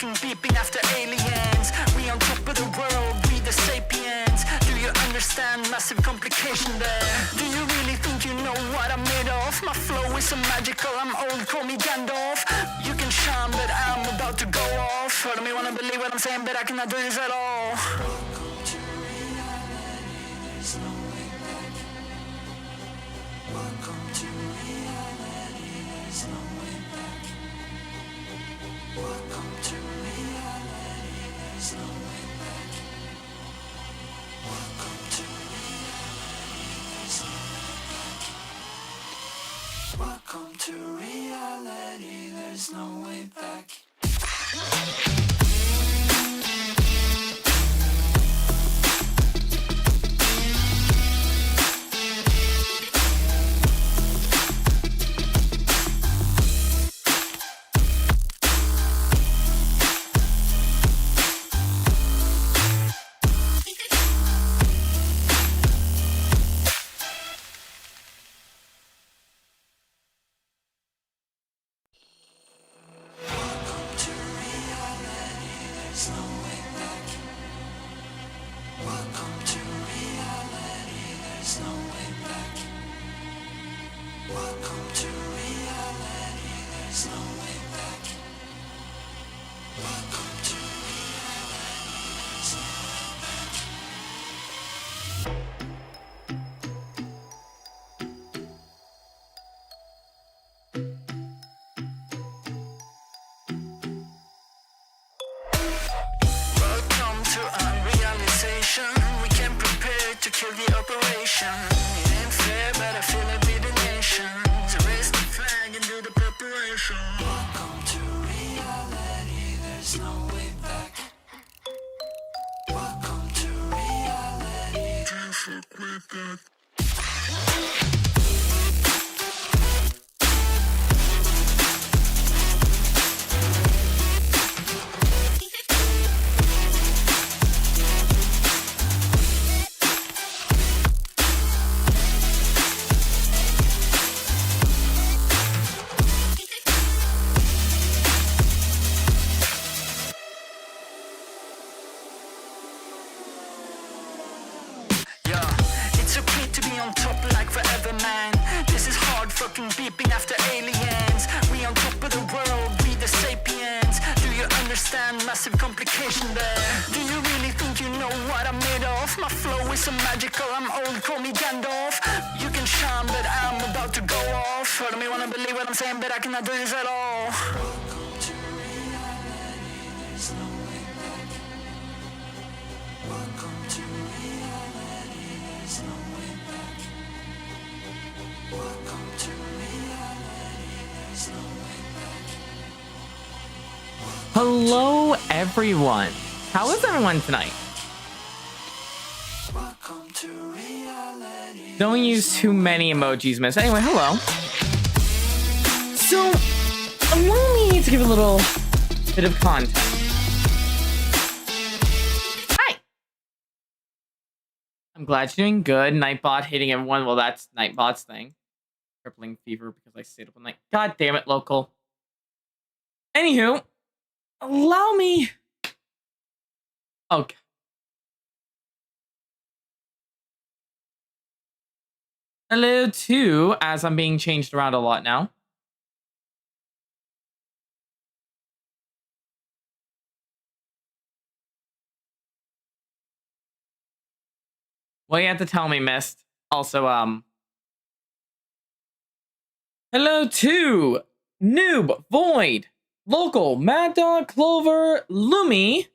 fucking beeping after aliens. We on top of the world, we the sapiens. Do you understand massive complication there? Do you really think you know what I'm made of? My flow is so magical, I'm old, call me Gandalf. You can shine, but I'm about to go off. I don't wanna believe what I'm saying, but I cannot do this at all. Welcome to reality, there's no way back. Welcome to reality, there's no way back. Welcome to reality, there's no way back. Welcome to reality, there's no way back. Welcome to reality, there's no way back. We came prepared to kill the operation. It ain't fair, but I feel like we the nation. So raise the flag and do the preparation. Welcome to reality, there's no way back. Welcome to reality. Can't fuck with that. Beeping after aliens. We on top of the world, we the sapiens. Do you understand massive complication there? Do you really think you know what I'm made of? My flow is so magical, I'm old, call me Gandalf. You can shine, but I'm about to go off. I don't wanna believe what I'm saying, but I cannot do this at all. Welcome to reality, there's no way back. Welcome to reality, there's no way back. Welcome to reality, there's no way back. Hello, everyone. How is everyone tonight? Welcome to reality. Don't use too many emojis, miss. Anyway, hello. So, allow me to give a little bit of context. Hi. I'm glad you're doing good. Nightbot hating everyone. Well, that's Nightbot's thing. Crippling fever because I stayed up all night. God damn it, local. Anywho, allow me. Okay. Hello, too, as I'm being changed around a lot now. Well, you have to tell me, Mist. Also, hello to Noob, Void, Local, Mad Dog, Clover, Lumi,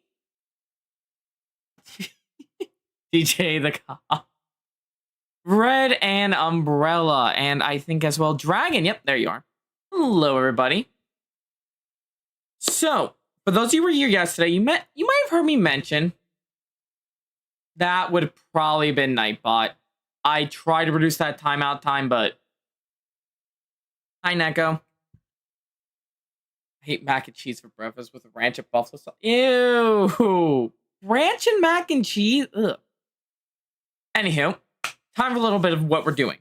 DJ the Cop, Red, and Umbrella, and I think as well Dragon. Yep, there you are. Hello, everybody. So, for those of you who were here yesterday, you might have heard me mention that would have probably been Nightbot. I tried to reduce that timeout time, but hi, Neko. I hate mac and cheese for breakfast with a ranch and buffalo sauce. Ew. Ranch and mac and cheese? Ugh. Anywho, time for a little bit of what we're doing.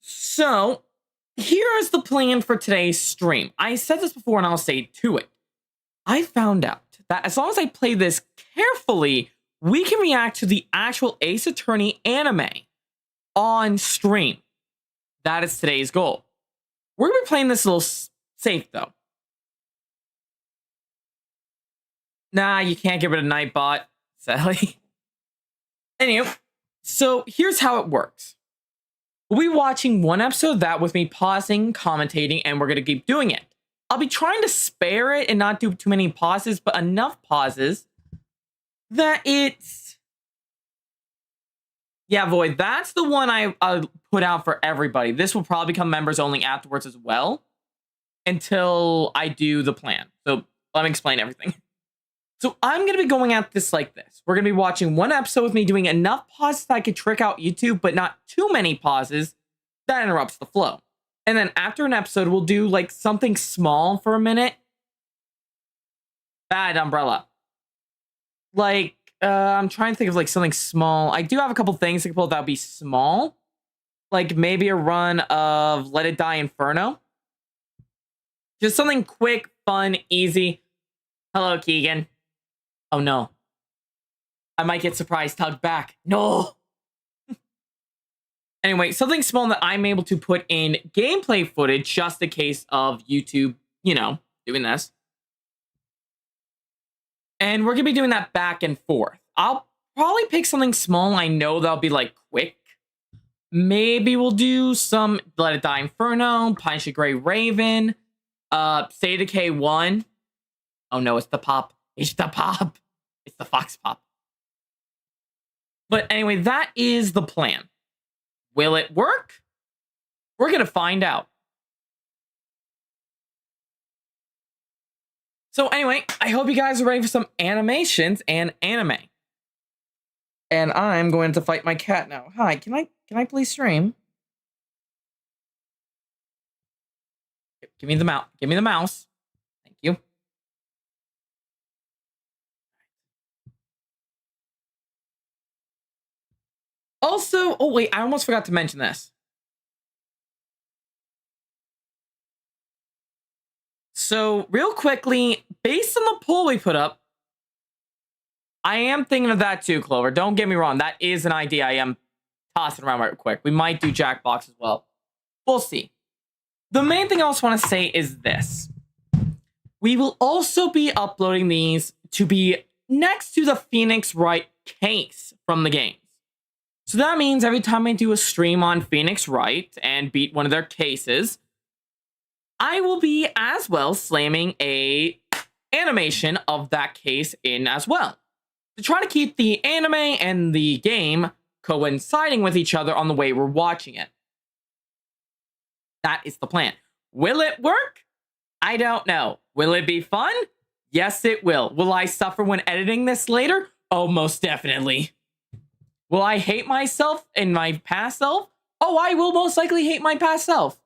So, here is the plan for today's stream. I said this before and I'll say to it. I found out that as long as I play this carefully, we can react to the actual Ace Attorney anime on stream. That is today's goal. We're going to be playing this a little safe, though. Nah, you can't get rid of Nightbot, Sally. Anyway, so here's how it works. We'll be watching one episode of that with me pausing, commentating, and we're going to keep doing it. I'll be trying to spare it and not do too many pauses, but enough pauses that it's... Yeah, Void, that's the one I put out for everybody. This will probably become members only afterwards as well until I do the plan. So let me explain everything. So I'm going to be going at this like this. We're going to be watching one episode with me doing enough pauses that I could trick out YouTube, but not too many pauses that interrupts the flow. And then after an episode, we'll do like something small for a minute. Bad umbrella. Like, I'm trying to think of like something small. I do have a couple things to pull that would be small. Like maybe a run of Let It Die Inferno. Just something quick, fun, easy. Hello, Keegan. Oh no. I might get surprised tugged back. No. Anyway, something small that I'm able to put in gameplay footage just in case of YouTube, you know, doing this. And we're going to be doing that back and forth. I'll probably pick something small I know that'll be like quick. Maybe we'll do some Let It Die Inferno, Punish a Grey Raven, State of Decay 1. Oh no, it's the pop. It's the pop. It's the Fox Pop. But anyway, that is the plan. Will it work? We're going to find out. So anyway, I hope you guys are ready for some animations and anime. And I'm going to fight my cat now. Hi, can I please stream? Give me the mouse. Give me the mouse. Thank you. Also, oh wait, I almost forgot to mention this. So, real quickly, based on the poll we put up, I am thinking of that too, Clover. Don't get me wrong. That is an idea I am tossing around right quick. We might do Jackbox as well. We'll see. The main thing I also want to say is this. We will also be uploading these to be next to the Phoenix Wright case from the games. So that means every time I do a stream on Phoenix Wright and beat one of their cases, I will be as well slamming a animation of that case in as well. To try to keep the anime and the game coinciding with each other on the way we're watching it. That is the plan. Will it work? I don't know. Will it be fun? Yes, it will. Will I suffer when editing this later? Oh, most definitely. Will I hate myself and my past self? Oh, I will most likely hate my past self.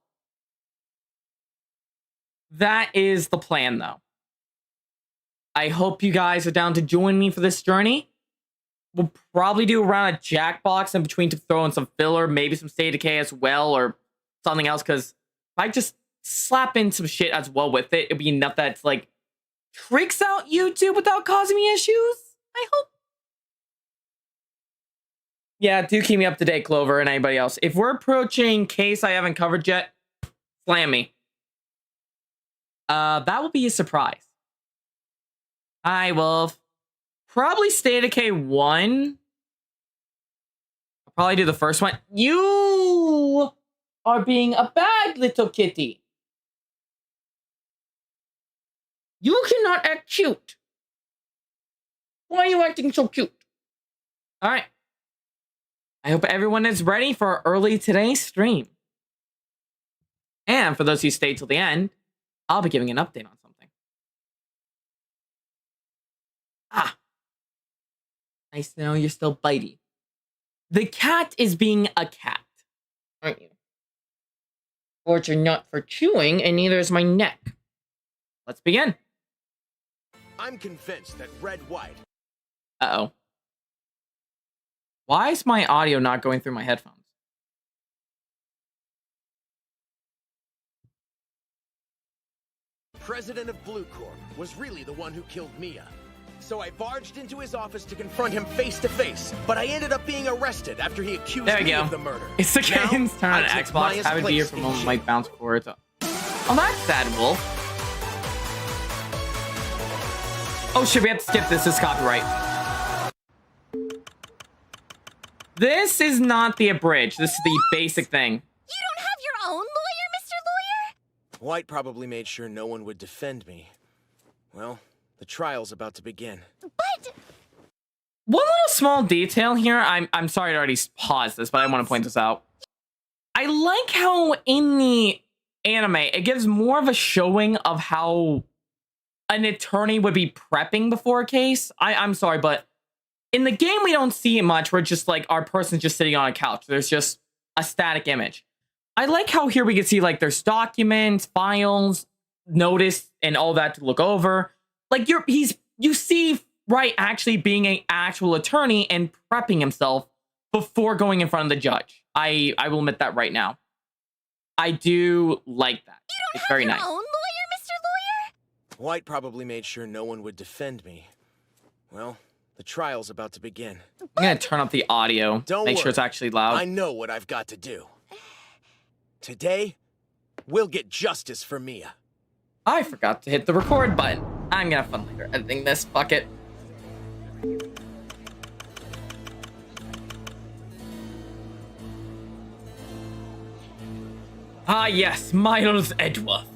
That is the plan, though. I hope you guys are down to join me for this journey. We'll probably do around a Jackbox in between to throw in some filler, maybe some State of Decay as well, or something else, because if I just slap in some shit as well with it, it'll be enough that's like tricks out YouTube without causing me issues, I hope. Yeah, do keep me up to date, Clover, and anybody else. If we're approaching case I haven't covered yet, slam me. That will be a surprise. I will probably State of Decay 1. I'll probably do the first one. You are being a bad little kitty. You cannot act cute. Why are you acting so cute? All right. I hope everyone is ready for early today's stream. And for those who stay till the end, I'll be giving an update on something. Ah. Nice to know you're still bitey. The cat is being a cat, aren't you? Words are not for chewing, and neither is my neck. Let's begin. I'm convinced that Red White. Uh-oh. Why is my audio not going through my headphones? president of Blue Corp was really the one who killed Mia. So I barged into his office to confront him face to face, but I ended up being arrested after he accused me of the murder. It's the Now, game's turn on I took Xbox. Maya's Have it be here place for a in moment jail. might bounce forward. Oh, that's sad, Wolf. Oh shit, we have to skip this. This is copyright. This is not the abridged. This is the basic thing. You don't have your own lawyer, Mr. Lawyer? White probably made sure no one would defend me. Well, the trial's about to begin. But One little small detail here. I'm sorry to already pause this, but I want to point this out. I like how in the anime it gives more of a showing of how an attorney would be prepping before a case. I'm sorry, but in the game we don't see it much. We're just like our person's just sitting on a couch. There's just a static image. I like how here we can see like there's documents, files, notice, and all that to look over. Like you see Wright actually being an actual attorney and prepping himself before going in front of the judge. I will admit that right now. I do like that. It's very nice. your own lawyer, Mr. Lawyer? White probably made sure no one would defend me. Well, the trial's about to begin. I'm gonna turn up the audio. Don't Make sure worry. it's actually loud. I know what I've got to do. Today, we'll get justice for Mia. I forgot to hit the record button. I'm gonna have fun later editing this. Fuck it. Ah, yes, Miles Edgeworth.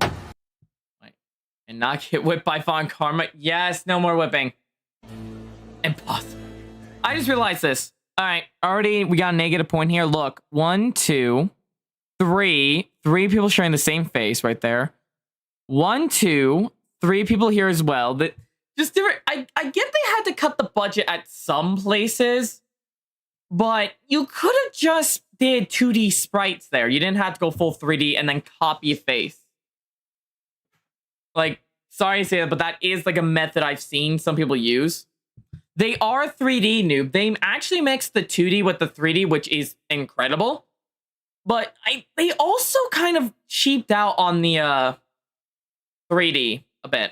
Wait, and not get whipped by Von Karma. Yes, no more whipping. Impossible. I just realized this. All right, already we got a negative point here. Look, 1, 2, 3. 3 people sharing the same face right there. 1, 2, 3 people here as well. That just different. I get they had to cut the budget at some places, but you could have just did 2D sprites there. You didn't have to go full 3D and then copy a face. Like, sorry to say that, but that is like a method I've seen some people use. They are 3D noob. They actually mixed the 2D with the 3D, which is incredible. But they also kind of cheaped out on the 3D a bit.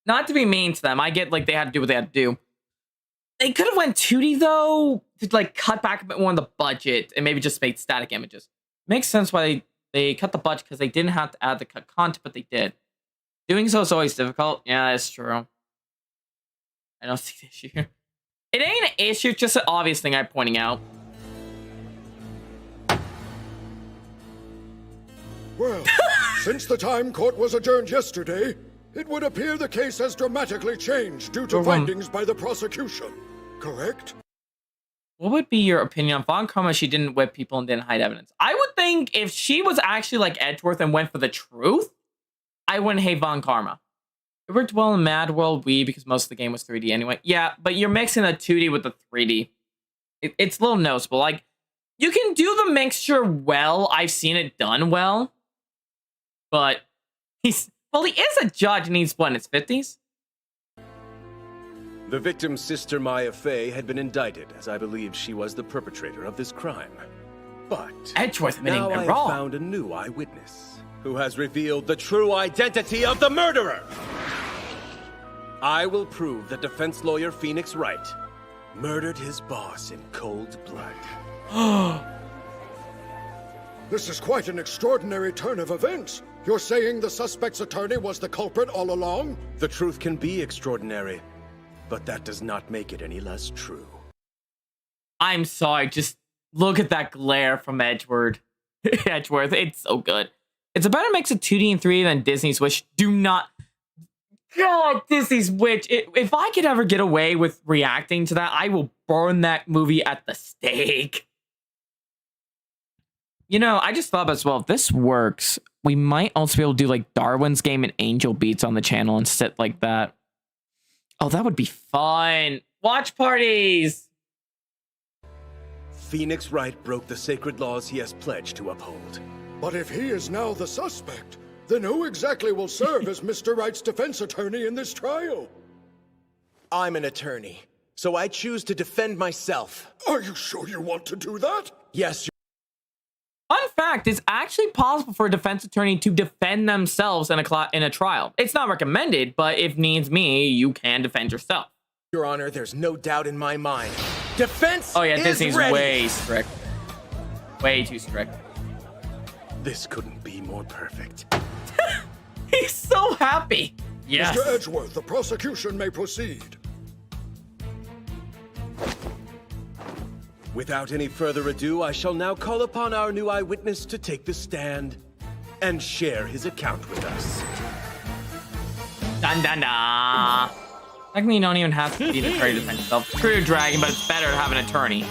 Not to be mean to them. I get like they had to do what they had to do. They could have went 2D though to like cut back a bit more on the budget and maybe just made static images. Makes sense why they cut the budget because they didn't have to add the cut content, but they did. Doing so is always difficult. Yeah, that's true. I don't see the issue here. It ain't an issue, it's just an obvious thing I'm pointing out. Well, since the time court was adjourned yesterday, it would appear the case has dramatically changed due to findings by the prosecution. Correct? What would be your opinion on Von Karma? She didn't whip people and didn't hide evidence. I would think if she was actually like Edgeworth and went for the truth, I wouldn't hate Von Karma. It worked well in Mad World Wii because most of the game was 3D anyway. Yeah, but you're mixing the 2D with the 3D. It's a little noticeable. Like, you can do the mixture well. I've seen it done well. But he is a judge and he's what, in his 50s? The victim's sister Maya Fey had been indicted, as I believe she was the perpetrator of this crime. But Edgeworth admitting now they're I wrong. found a new eyewitness who has revealed the true identity of the murderer. I will prove that defense lawyer Phoenix Wright murdered his boss in cold blood. This is quite an extraordinary turn of events. You're saying the suspect's attorney was the culprit all along? The truth can be extraordinary, but that does not make it any less true. I'm sorry, just look at that glare from Edgeworth. Edgeworth, it's so good. It's a better mix of 2D and 3D than Disney's Wish. Do not... God, Disney's Witch. If I could ever get away with reacting to that, I will burn that movie at the stake. You know, I just thought as well, if this works, we might also be able to do like Darwin's Game and Angel Beats on the channel and sit like that. Oh, that would be fun. Watch parties. Phoenix Wright broke the sacred laws he has pledged to uphold. But if he is now the suspect, then who exactly will serve as Mr. Wright's defense attorney in this trial? I'm an attorney, so I choose to defend myself. Are you sure you want to do that? Yes, Fun fact, it's actually possible for a defense attorney to defend themselves in a trial. It's not recommended, but if needs me, you can defend yourself. Your Honor, there's no doubt in my mind. Defense Oh yeah, is Disney's ready. way strict. Way too strict. This couldn't be more perfect. He's so happy. Yes. Mr. Edgeworth, the prosecution may proceed. Without any further ado, I shall now call upon our new eyewitness to take the stand and share his account with us. Dun dun dun. Technically, you don't even have to be the attorney to defend yourself. True, your dragon, but it's better to have an attorney.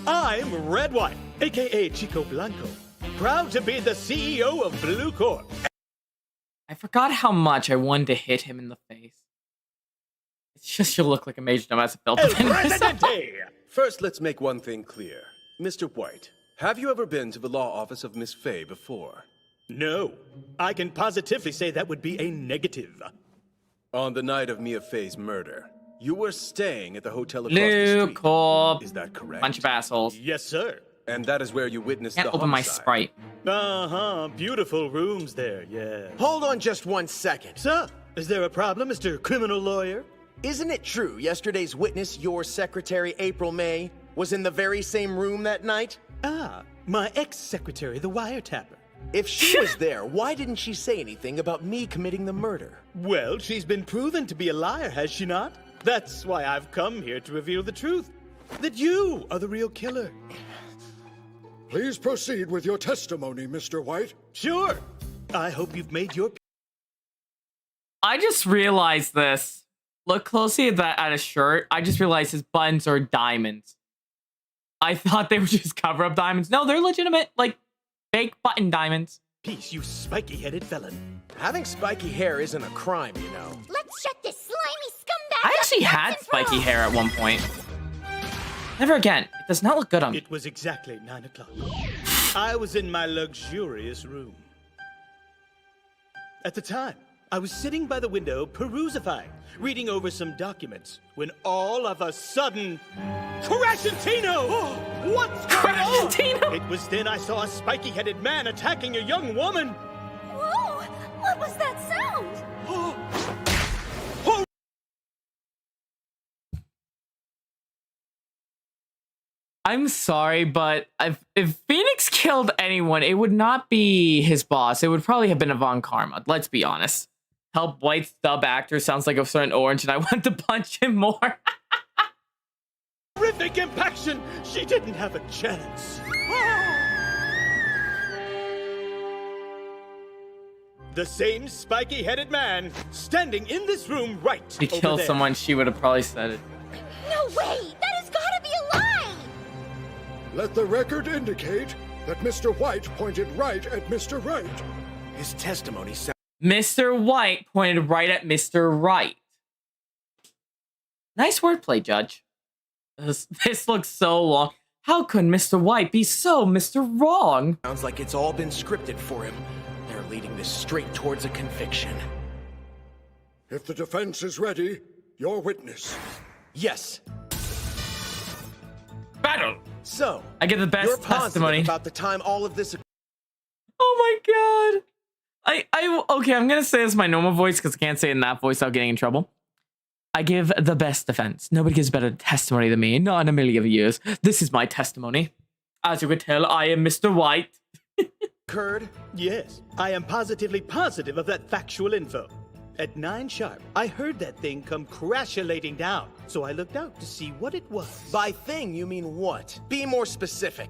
I'm Red White, aka Chico Blanco. Proud to be the CEO of Blue Corp. I forgot how much I wanted to hit him in the face. It's just you look like a major dumbass as a El filter. Presidente! First, let's make one thing clear. Mr. White, have you ever been to the law office of Miss Fay before? No, I can positively say that would be a negative. On the night of Mia Fay's murder, you were staying at the hotel across the Blue street. Corp. Is that correct? Bunch of assholes. Yes, sir. And that is where you witnessed Can't the open my homicide. Sprite. Uh-huh, beautiful rooms there, yeah. Hold on just 1 second. So, is there a problem, Mr. Criminal Lawyer? Isn't it true yesterday's witness, your secretary, April May, was in the very same room that night? Ah, my ex-secretary, the wiretapper. If she was there, why didn't she say anything about me committing the murder? Well, she's been proven to be a liar, has she not? That's why I've come here to reveal the truth. That you are the real killer. Please proceed with your testimony, Mr. White. Sure. I hope you've made your... I just realized this. Look closely at his shirt. I just realized his buttons are diamonds. I thought they were just cover-up diamonds. No, they're legitimate, like, fake button diamonds. Peace, you spiky-headed felon. Having spiky hair isn't a crime, you know. Let's shut this slimy scumbag I actually up had once and for spiky all. hair at one point. Never again. It does not look good on me. It was exactly 9 o'clock. I was in my luxurious room. At the time, I was sitting by the window, perusifying, reading over some documents, when all of a sudden... Crashentino! What's going on? Crashentino! It was then I saw a spiky-headed man attacking a young woman. Whoa! What was that sound? I'm sorry, but if Phoenix killed anyone, it would not be his boss. It would probably have been Yvonne Karma. Let's be honest. Help White's dub actor sounds like a certain orange, and I want to punch him more. Horrific impaction! She didn't have a chance. The same spiky-headed man standing in this room right If he over killed there. someone, she would have probably said it. No way! That has gotta be a lie! Let the record indicate that Mr. White pointed right at Mr. Wright. His testimony sounds... Mr. White pointed right at Mr. Wright. Nice wordplay, Judge. This looks so long. How could Mr. White be so Mr. Wrong? Sounds like it's all been scripted for him. They're leading this straight towards a conviction. If the defense is ready, your witness. Yes. Battle. So, I get the you're best positive testimony. about the time all of this... Oh my god. Okay, I'm gonna say this in my normal voice because I can't say it in that voice without getting in trouble. I give the best defense. Nobody gives better testimony than me, not in a million years. This is my testimony. As you can tell, I am Mr. White. occurred? Yes, I am positively positive of that factual info. At 9 sharp, I heard that thing come crashulating down, so I looked out to see what it was. By thing, you mean what? Be more specific.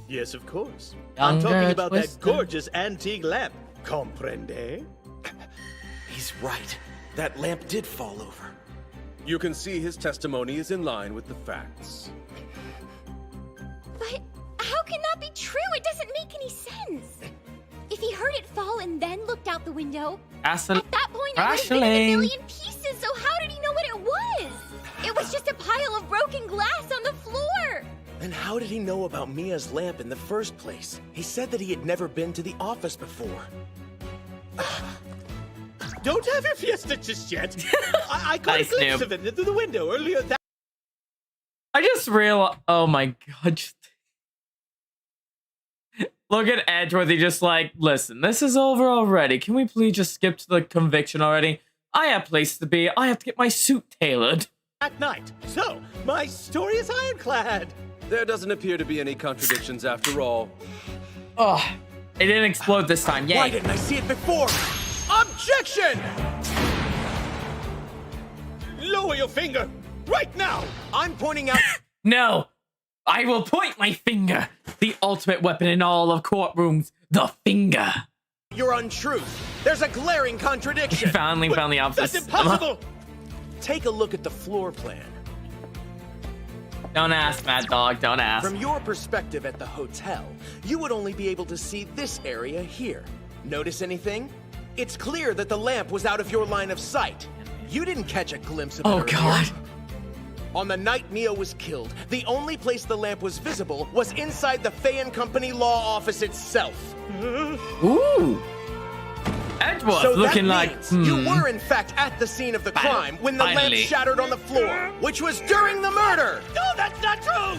Yes, of course. Younger I'm talking about Twister. that gorgeous antique lamp. Comprende? He's right. That lamp did fall over. You can see his testimony is in line with the facts. But how can that be true? It doesn't make any sense. If he heard it fall and then looked out the window, at that point it would have been in a Crashling. million pieces, so how did he know what it was? It was just a pile of broken glass on the floor. And how did he know about Mia's lamp in the first place? He said that he had never been to the office before. Don't have your fiesta just yet. I caught Nice, a glimpse Noob. of it through the window earlier that... I just realized, oh my god. Look at Edgeworth. He just like, listen, this is over already. Can we please just skip to the conviction already? I have places to be. I have to get my suit tailored. At night. So, my story is ironclad. There doesn't appear to be any contradictions after all. Oh, it didn't explode this time. Yay. Why didn't I see it before? Objection! Lower your finger right now. I'm pointing out. No, I will point my finger. The ultimate weapon in all of courtrooms, the finger. Your untruth. There's a glaring contradiction. Finally found the opposite. That's impossible. Take a look at the floor plan. Don't ask, Mad Dog. Don't ask. From your perspective at the hotel, you would only be able to see this area here. Notice anything? It's clear that the lamp was out of your line of sight. You didn't catch a glimpse of it earlier. God. On the night Mia was killed, the only place the lamp was visible was inside the Fay & Company law office itself. Ooh. Edgeworth So looking that like... means you were in fact at the scene of the crime when the lamp Finally. shattered on the floor, which was during the murder. No, that's not true.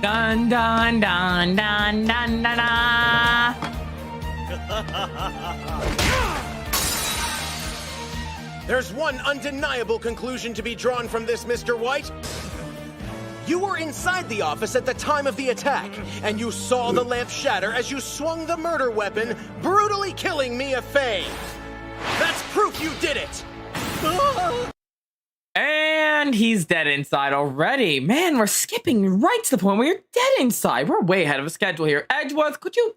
Dun dun dun dun dun dun dun. There's one undeniable conclusion to be drawn from this, Mr. White. You were inside the office at the time of the attack, and you saw the lamp shatter as you swung the murder weapon, brutally killing Mia Fey. That's proof you did it! And he's dead inside already. Man, we're skipping right to the point where you're dead inside. We're way ahead of schedule here. Edgeworth, could you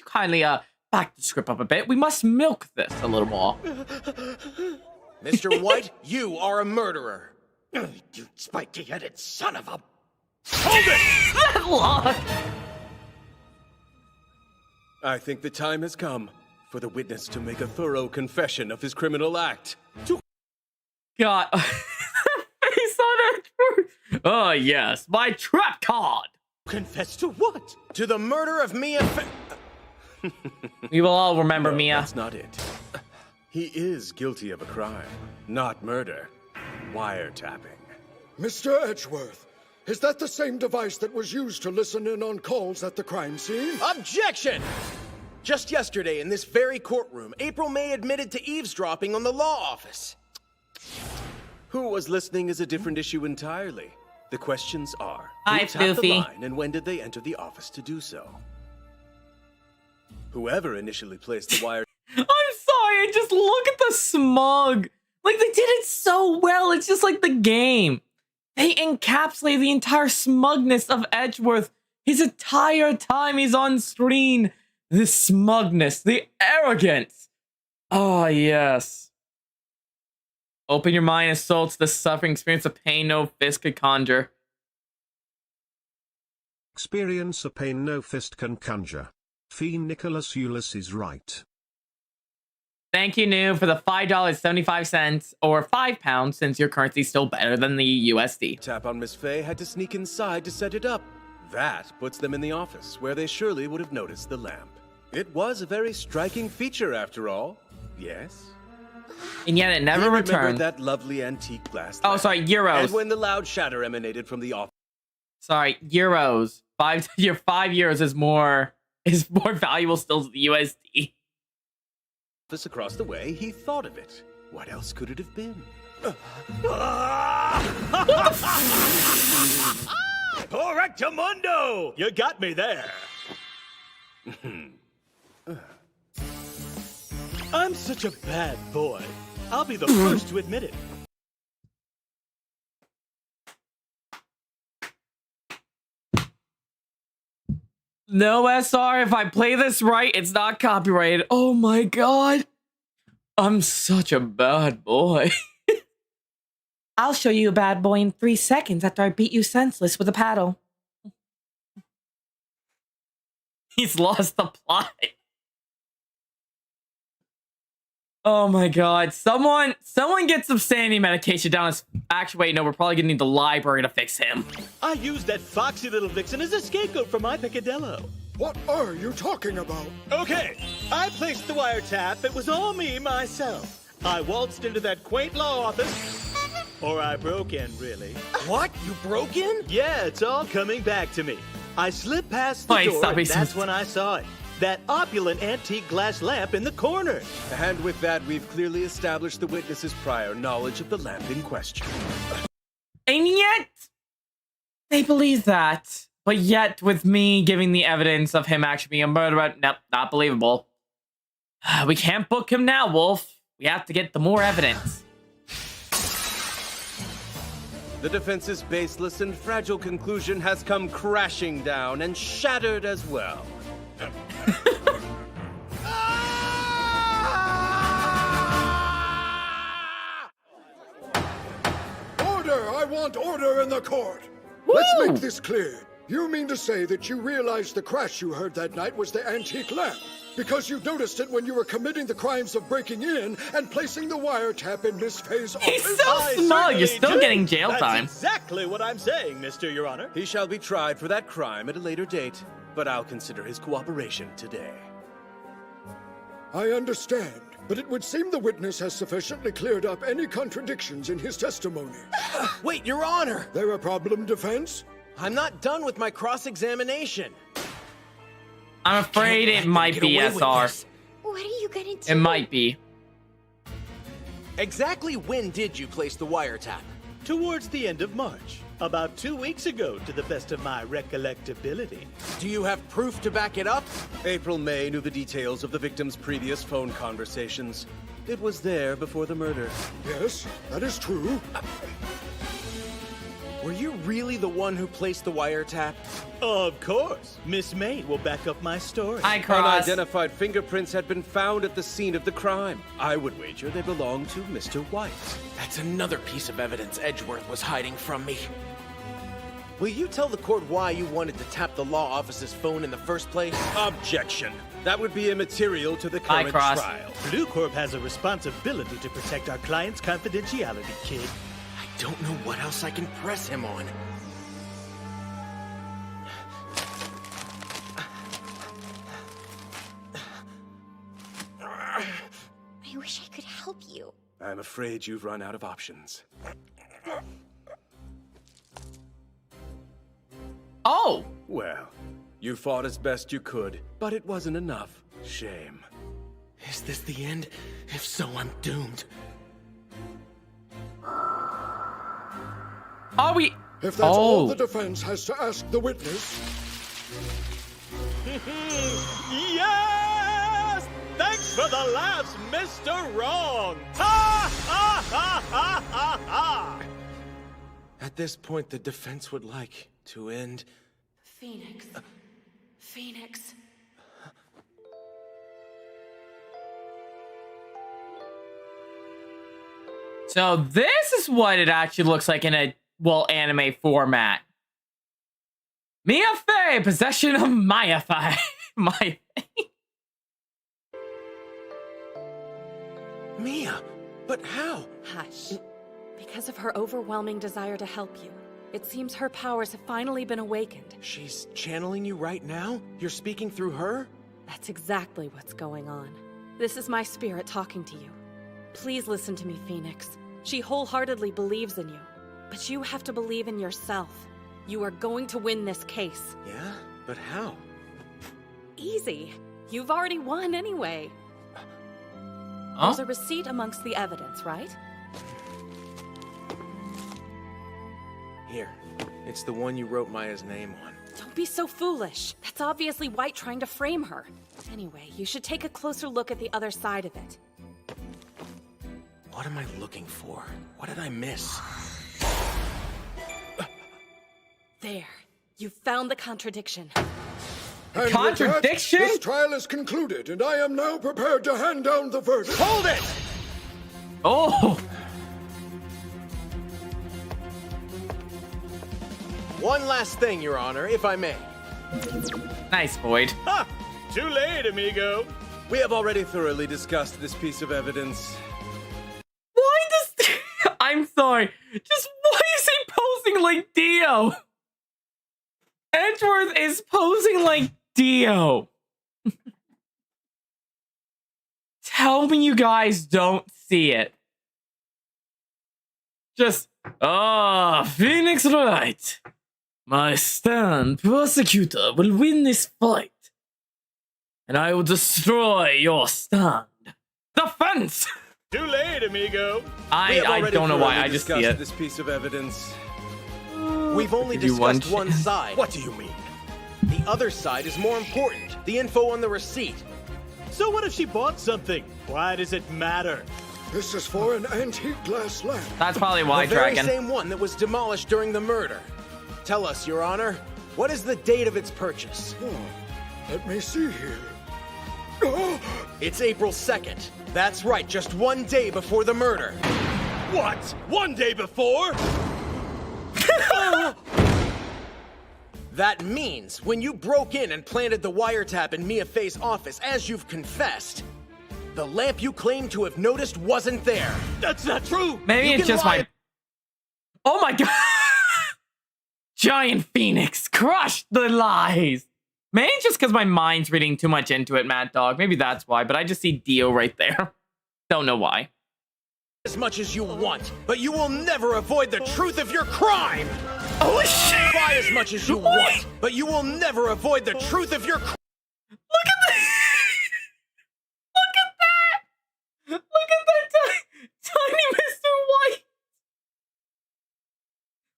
kindly back the script up a bit? We must milk this a little more. Mr. White, you are a murderer. You spiky-headed son of a... Hold it! That look! I think the time has come for the witness to make a thorough confession of his criminal act. God. Face on Edgeworth. Oh, yes. My trap card. Confess to what? To the murder of Mia Fey. We will all remember No, Mia. That's not it. He is guilty of a crime, not murder. Wiretapping. Mr. Edgeworth, is that the same device that was used to listen in on calls at the crime scene? Objection! Just yesterday in this very courtroom, April May admitted to eavesdropping on the law office. Who was listening is a different issue entirely. The questions are, Hi, who tapped the Foofy. line and when did they enter the office to do so? Whoever initially placed the wire... I'm sorry, just look at the smug. Like, they did it so well. It's just like the game. They encapsulate the entire smugness of Edgeworth. His entire time he's on screen. The smugness, the arrogance. Oh, yes. Open your mind and soul to the suffering experience of pain no fist could conjure. Experience a pain no fist can conjure. Fiend Nicholas Ulysses Wright. Thank you, Noob, for the $5.75 or £5 since your currency's still better than the USD. Tap on Miss Fay had to sneak inside to set it up. That puts them in the office, where they surely would have noticed the lamp. It was a very striking feature, after all. Yes? And yet it never He remembered returned. that lovely antique glass Oh, lamp. sorry, euros. And when the loud shatter emanated from the office Sorry, euros. Your 5 years is more valuable still to the USD. across the way, he thought of it. What else could it have been? Correctamundo! You got me there. I'm such a bad boy. I'll be the first to admit it. No, SR, if I play this right, it's not copyrighted. Oh my god. I'm such a bad boy. I'll show you a bad boy in 3 seconds after I beat you senseless with a paddle. He's lost the plot. Oh my god. Someone get some sanity medication down his... Actually, wait, no, we're probably gonna need the library to fix him. I used that foxy little vixen as a scapegoat for my peccadillo. What are you talking about? Okay, I placed the wiretap. It was all me, myself. I waltzed into that quaint law office Or I broke in, really. What? You broke in? Yeah, it's all coming back to me. I slipped past the door, and that's when I saw it. That opulent antique glass lamp in the corner. And with that, we've clearly established the witness's prior knowledge of the lamp in question. And yet, they believe that. But yet, with me giving the evidence of him actually being a murderer, nope, not believable. We can't book him now, Wolf. We have to get the more evidence. The defense's baseless and fragile conclusion has come crashing down and shattered as well. Order! I want order in the court! Woo! Let's make this clear. You mean to say that you realized the crash you heard that night was the antique lamp? Because you noticed it when you were committing the crimes of breaking in and placing the wiretap in Miss Faye's office? He's so smug. You're still getting jail time. That's exactly what I'm saying, Mr. Your Honor. He shall be tried for that crime at a later date, but I'll consider his cooperation today. I understand, but it would seem the witness has sufficiently cleared up any contradictions in his testimony. Wait, Your Honor! There a problem, defense? I'm not done with my cross-examination. I'm afraid it might be SR. What are you gonna do? It might be. Exactly when did you place the wiretap? Towards the end of March. About 2 weeks ago, to the best of my recollectability. Do you have proof to back it up? April May knew the details of the victim's previous phone conversations. It was there before the murder. Yes, that is true. Were you really the one who placed the wiretap? Of course. Miss May will back up my story. I cross. Unidentified fingerprints had been found at the scene of the crime. I would wager they belong to Mr. White. That's another piece of evidence Edgeworth was hiding from me. Will you tell the court why you wanted to tap the law office's phone in the first place? Objection. That would be immaterial to the current cross. trial. Blue Corp has a responsibility to protect our client's confidentiality, kid. I don't know what else I can press him on. I wish I could help you. I'm afraid you've run out of options. Oh! Well, you fought as best you could, but it wasn't enough. Shame. Is this the end? If so, I'm doomed. Are we? If that's all the defense has to ask the witness. Yes! Thanks for the laughs, Mr. Wrong! Ha ha ha ha ha ha! At this point, the defense would like to end. Phoenix. Phoenix. So this is what it actually looks like in a, well, anime format. Mia Fey, possession of Maya Fey. Maya Fey. Mia, but how? Hush. Because of her overwhelming desire to help you, it seems her powers have finally been awakened. She's channeling you right now? You're speaking through her? That's exactly what's going on. This is my spirit talking to you. Please listen to me, Phoenix. She wholeheartedly believes in you. But you have to believe in yourself. You are going to win this case. Yeah? But how? Easy. You've already won anyway. Huh? There's a receipt amongst the evidence, right? Here. It's the one you wrote Maya's name on. Don't be so foolish. That's obviously White trying to frame her. Anyway, you should take a closer look at the other side of it. What am I looking for? What did I miss? There. You found the contradiction. And Contradiction? with that, this trial is concluded, and I am now prepared to hand down the verdict. Hold it! Oh! One last thing, Your Honor, if I may. Nice, Boyd. Ha! Too late, amigo. We have already thoroughly discussed this piece of evidence. Why does... I'm sorry. Just why is he posing like Dio? Edgeworth is posing like Dio. Tell me you guys don't see it. Just, Phoenix Wright. My stand prosecutor will win this fight. And I will destroy your stand. Defense! Too late, amigo. I don't know why, I just see it. This piece of evidence. We've only Give you discussed one one side. What do you mean? The other side is more important. The info on the receipt. So what if she bought something? Why does it matter? This is for an antique glass lamp. That's probably why, The very Dragon. same one that was demolished during the murder. Tell us, Your Honor, what is the date of its purchase? Oh, let me see here. It's April 2nd. That's right, just 1 day before the murder. What? 1 day before? That means when you broke in and planted the wiretap in Mia Fey's office, as you've confessed, the lamp you claim to have noticed wasn't there. That's not true. Maybe You it's can just lie. my... Oh my god! Giant Phoenix crushed the lies! Maybe it's just because my mind's reading too much into it, Mad Dog. Maybe that's why, but I just see Dio right there. Don't know why. As much as you want, but you will never avoid the truth of your crime! Oh shit! Try as much as you want, but you will never avoid the truth of your crime! Look at that! Look at that! Look at that tiny Mr. White!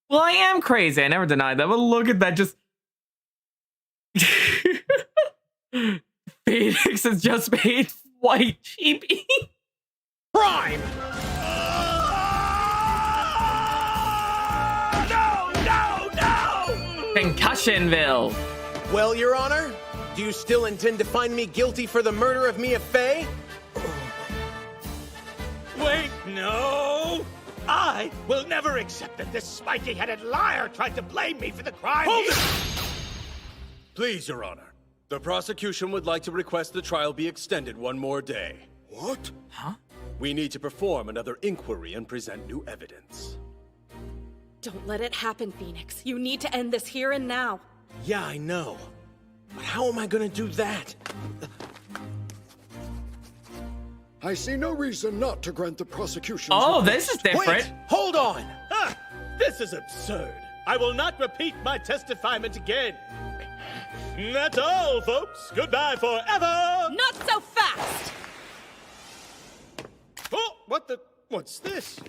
Well, I am crazy. I never denied that, but look at that. Just... Phoenix has just made White cheapy. Crime! No! Concussionville. Well, Your Honor, do you still intend to find me guilty for the murder of Mia Fey? Wait, no! I will never accept that this spiky-headed liar tried to blame me for the crime. Hold it! Please, Your Honor. The prosecution would like to request the trial be extended 1 more day. What? Huh? We need to perform another inquiry and present new evidence. Don't let it happen, Phoenix. You need to end this here and now. Yeah, I know. But how am I gonna do that? I see no reason not to grant the prosecution's Oh, request. this is different. Wait! Hold on! Ah, this is absurd. I will not repeat my testifyment again. That's all, folks. Goodbye forever. Not so fast! Oh, what's this?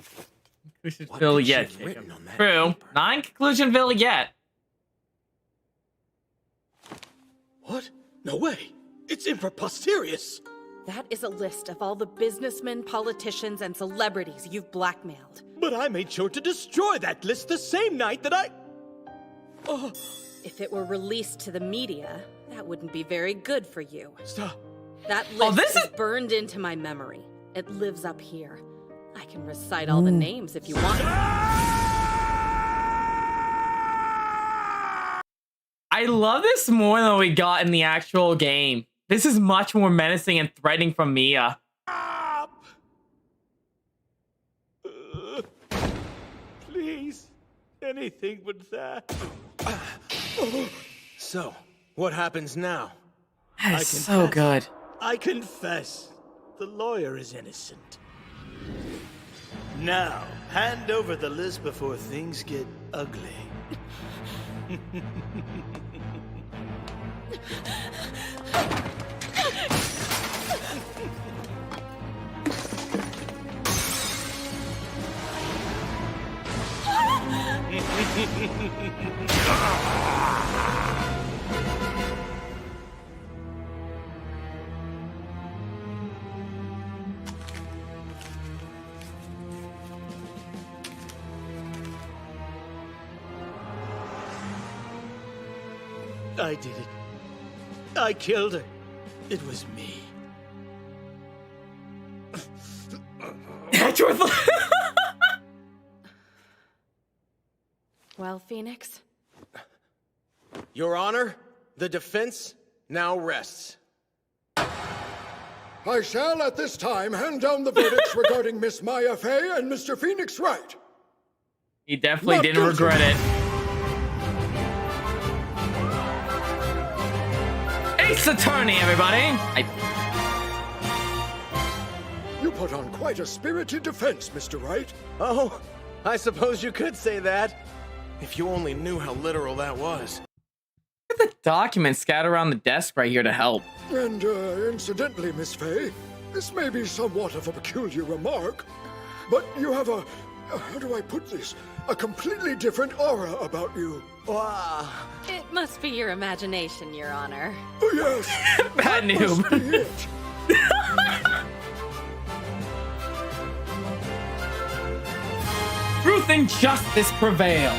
Conclusionville could she yet. have written on that True. paper? Not in Conclusionville yet. What? No way. It's impreposterous. That is a list of all the businessmen, politicians, and celebrities you've blackmailed. But I made sure to destroy that list the same night that I... Oh, If it were released to the media, that wouldn't be very good for you. stop. That list this is is- burned into my memory. It lives up here. I can recite all the names if you want. I love this more than we got in the actual game. This is much more menacing and threatening from Mia. Stop! Please. Anything but that. So, what happens now? That is so good. I confess. The lawyer is innocent. Now, hand over the list before things get ugly. I did it. I killed her. It was me. That's worth. Well, Phoenix, Your Honor, the defense now rests. I shall at this time hand down the verdicts regarding Miss Maya Fey and Mr. Phoenix Wright. He definitely Not didn't guilty. regret it. Ace Attorney, everybody! You put on quite a spirited defense, Mr. Wright. Oh, I suppose you could say that. If you only knew how literal that was. Look at the documents scattered around the desk right here to help. And, incidentally, Miss Faye, this may be somewhat of a peculiar remark, but you have a, how do I put this? A completely different aura about you. Wow. It must be your imagination, Your Honor. Oh, yes. Bad That must noob. be it. Truth and justice prevail.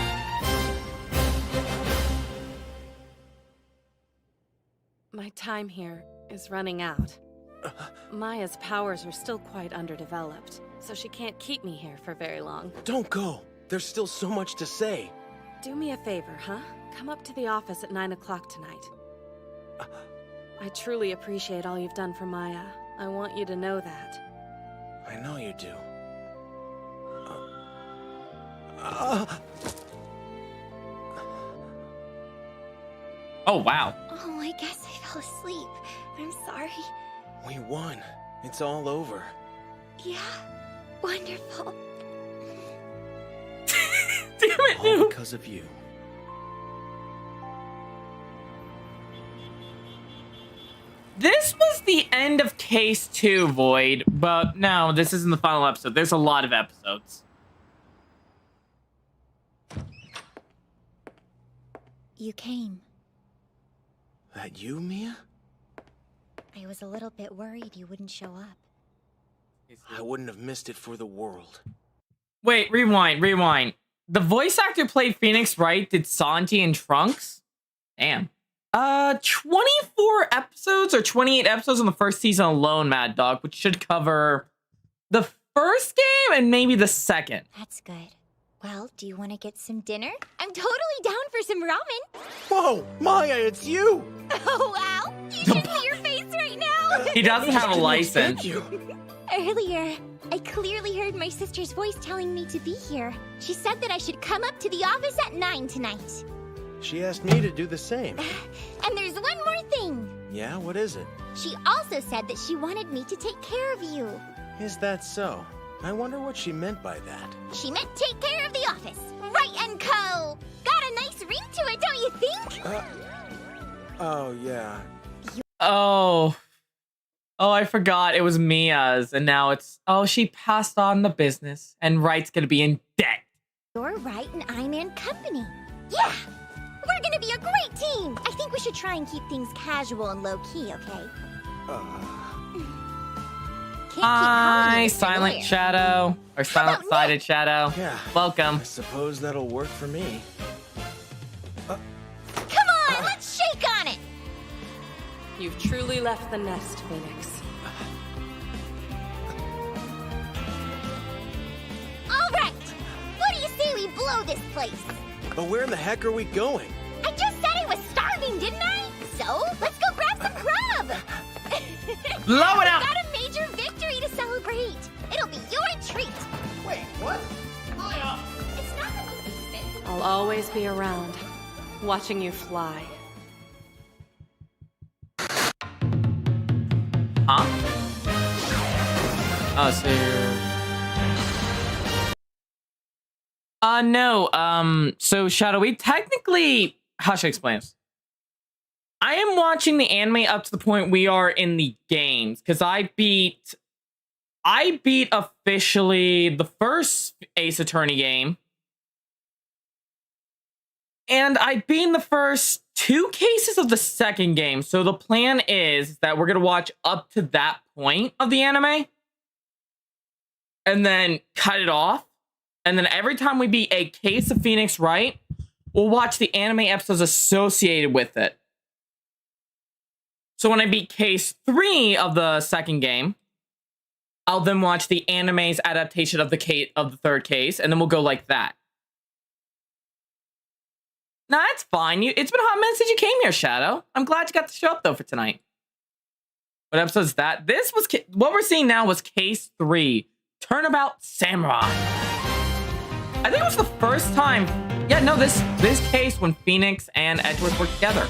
My time here is running out. Maya's powers are still quite underdeveloped, so she can't keep me here for very long. Don't go. There's still so much to say. Do me a favor, huh? Come up to the office at 9 o'clock tonight. I truly appreciate all you've done for Maya. I want you to know that. I know you do. Oh, wow. Oh, I guess I fell asleep. I'm sorry. We won. It's all over. Yeah, wonderful. Damn it, All noob. because of you. This was the end of Case 2, Void, but no, this isn't the final episode. There's a lot of episodes. You came. That you, Mia? I was a little bit worried you wouldn't show up. I wouldn't have missed it for the world. Wait, rewind. The voice actor played Phoenix Wright did Santi and Trunks? Damn. 24 episodes or 28 episodes on the first season alone, Mad Dog, which should cover the first game and maybe the second. That's good. Well, do you want to get some dinner? I'm totally down for some ramen. Whoa, Maya, it's you! Oh, wow. You should see your face right now. He doesn't have a license. Thank you. Earlier, I clearly heard my sister's voice telling me to be here. She said that I should come up to the office at 9 tonight. She asked me to do the same. And there's one more thing. Yeah, what is it? She also said that she wanted me to take care of you. Is that so? I wonder what she meant by that. She meant take care of the office. Wright and Co. Got a nice ring to it, don't you think? Oh, yeah. Oh, I forgot it was Mia's, and now it's, oh, she passed on the business, and Wright's gonna be in debt. You're Wright and I'm in company. Yeah! We're gonna be a great team! I think we should try and keep things casual and low-key, okay? Can't keep calling Hi, you Mr. Silent Lawyer. Shadow, or Silent-Sided Shadow. Yeah. Welcome. I suppose that'll work for me. Come on, let's shake on it! You've truly left the nest, Phoenix. All right! What do you say we blow this place? But where in the heck are we going? I just said I was starving, didn't I? So, let's go grab some grub! Blow it up! Got a major victory to celebrate! It'll be your treat! Wait, what? It's not the most expensive. I'll always be around, watching you fly. Huh? Oh, so you're... no, so Shadow, we technically... How should I explain this? I am watching the anime up to the point we are in the games, because I beat officially the first Ace Attorney game, and I beat the first 2 cases of the second game. So the plan is that we're going to watch up to that point of the anime and then cut it off. And then every time we beat a case of Phoenix Wright, we'll watch the anime episodes associated with it. So when I beat case 3 of the second game, I'll then watch the anime's adaptation of the third case, and then we'll go like that. Nah, it's fine. It's been a hot minute since you came here, Shadow. I'm glad you got to show up, though, for tonight. What episode is that? This was... What we're seeing now was Case 3, Turnabout Samurai. I think it was the first time... Yeah, no, this case when Phoenix and Edgeworth were together.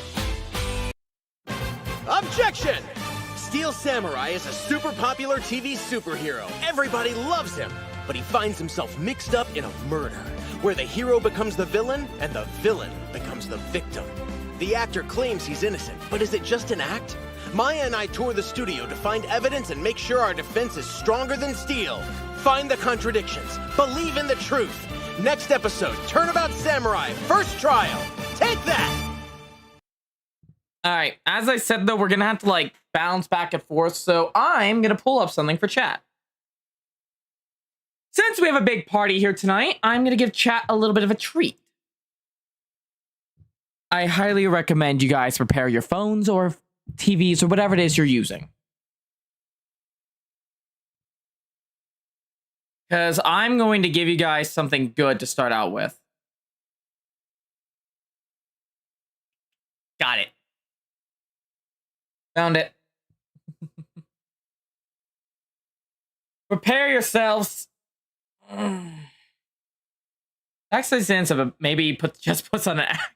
Objection! Steel Samurai is a super popular TV superhero. Everybody loves him. but he finds himself mixed up in a murder, where the hero becomes the villain and the villain becomes the victim. The actor claims he's innocent, but is it just an act? Maya and I tour the studio to find evidence and make sure our defense is stronger than steel. Find the contradictions. Believe in the truth. Next episode, Turnabout Samurai, first trial. Take that! Alright, as I said though, we're gonna have to like bounce back and forth, so I'm gonna pull up something for chat. Since we have a big party here tonight, I'm gonna give chat a little bit of a treat. I highly recommend you guys prepare your phones or TVs or whatever it is you're using. Because I'm going to give you guys something good to start out with. Got it. Found it. Prepare yourselves. Actually, sense of a, maybe just puts on an act.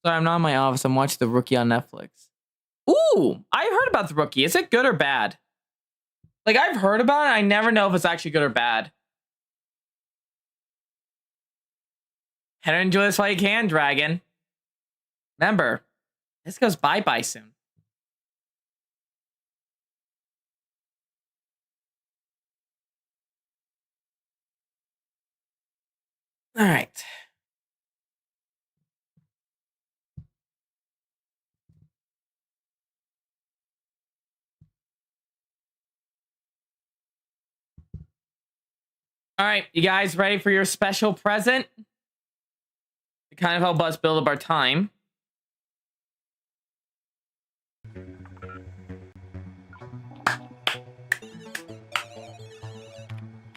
Sorry, I'm not in my office. I'm watching The Rookie on Netflix. Ooh, I heard about The Rookie. Is it good or bad? Like, I've heard about it. I never know if it's actually good or bad. Better enjoy this while you can, Dragon. Remember, this goes bye-bye soon. All right. All right, you guys ready for your special present? To kind of help us build up our time.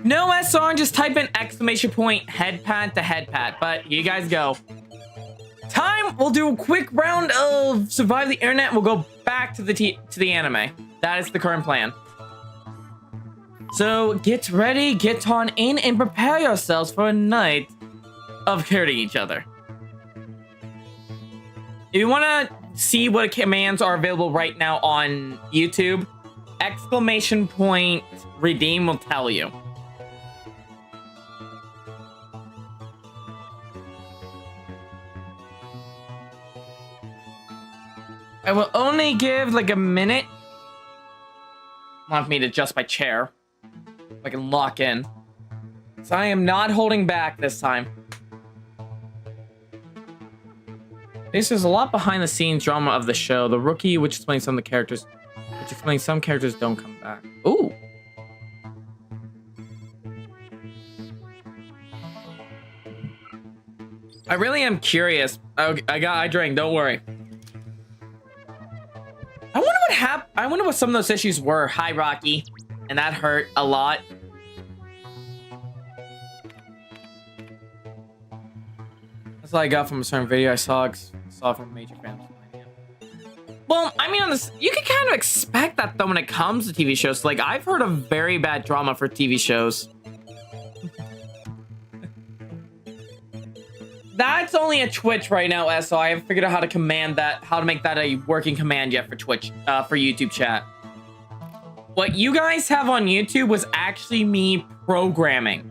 No SR, just type in exclamation point head pat to head pat. But here you guys go. Time, we'll do a quick round of survive the internet and we'll go back to the anime. That is the current plan. So get ready, get on in, and prepare yourselves for a night of hurting each other. If you want to see what commands are available right now on YouTube, exclamation point redeem will tell you. I will only give like a minute. Want me to adjust my chair. I can lock in. So I am not holding back this time. There's a lot behind the scenes drama of the show. The Rookie, which explains some of the characters, which explains some characters don't come back. Ooh. I really am curious. I drank, don't worry. I wonder what some of those issues were. Hi, Rocky. And that hurt a lot. That's what I got from a certain video I saw from major fans. Well, I mean, on this, you can kind of expect that though when it comes to TV shows. Like, I've heard of very bad drama for TV shows. That's only a Twitch right now, so I haven't figured out how to command that, how to make that a working command yet for Twitch, for YouTube chat. What you guys have on YouTube was actually me programming.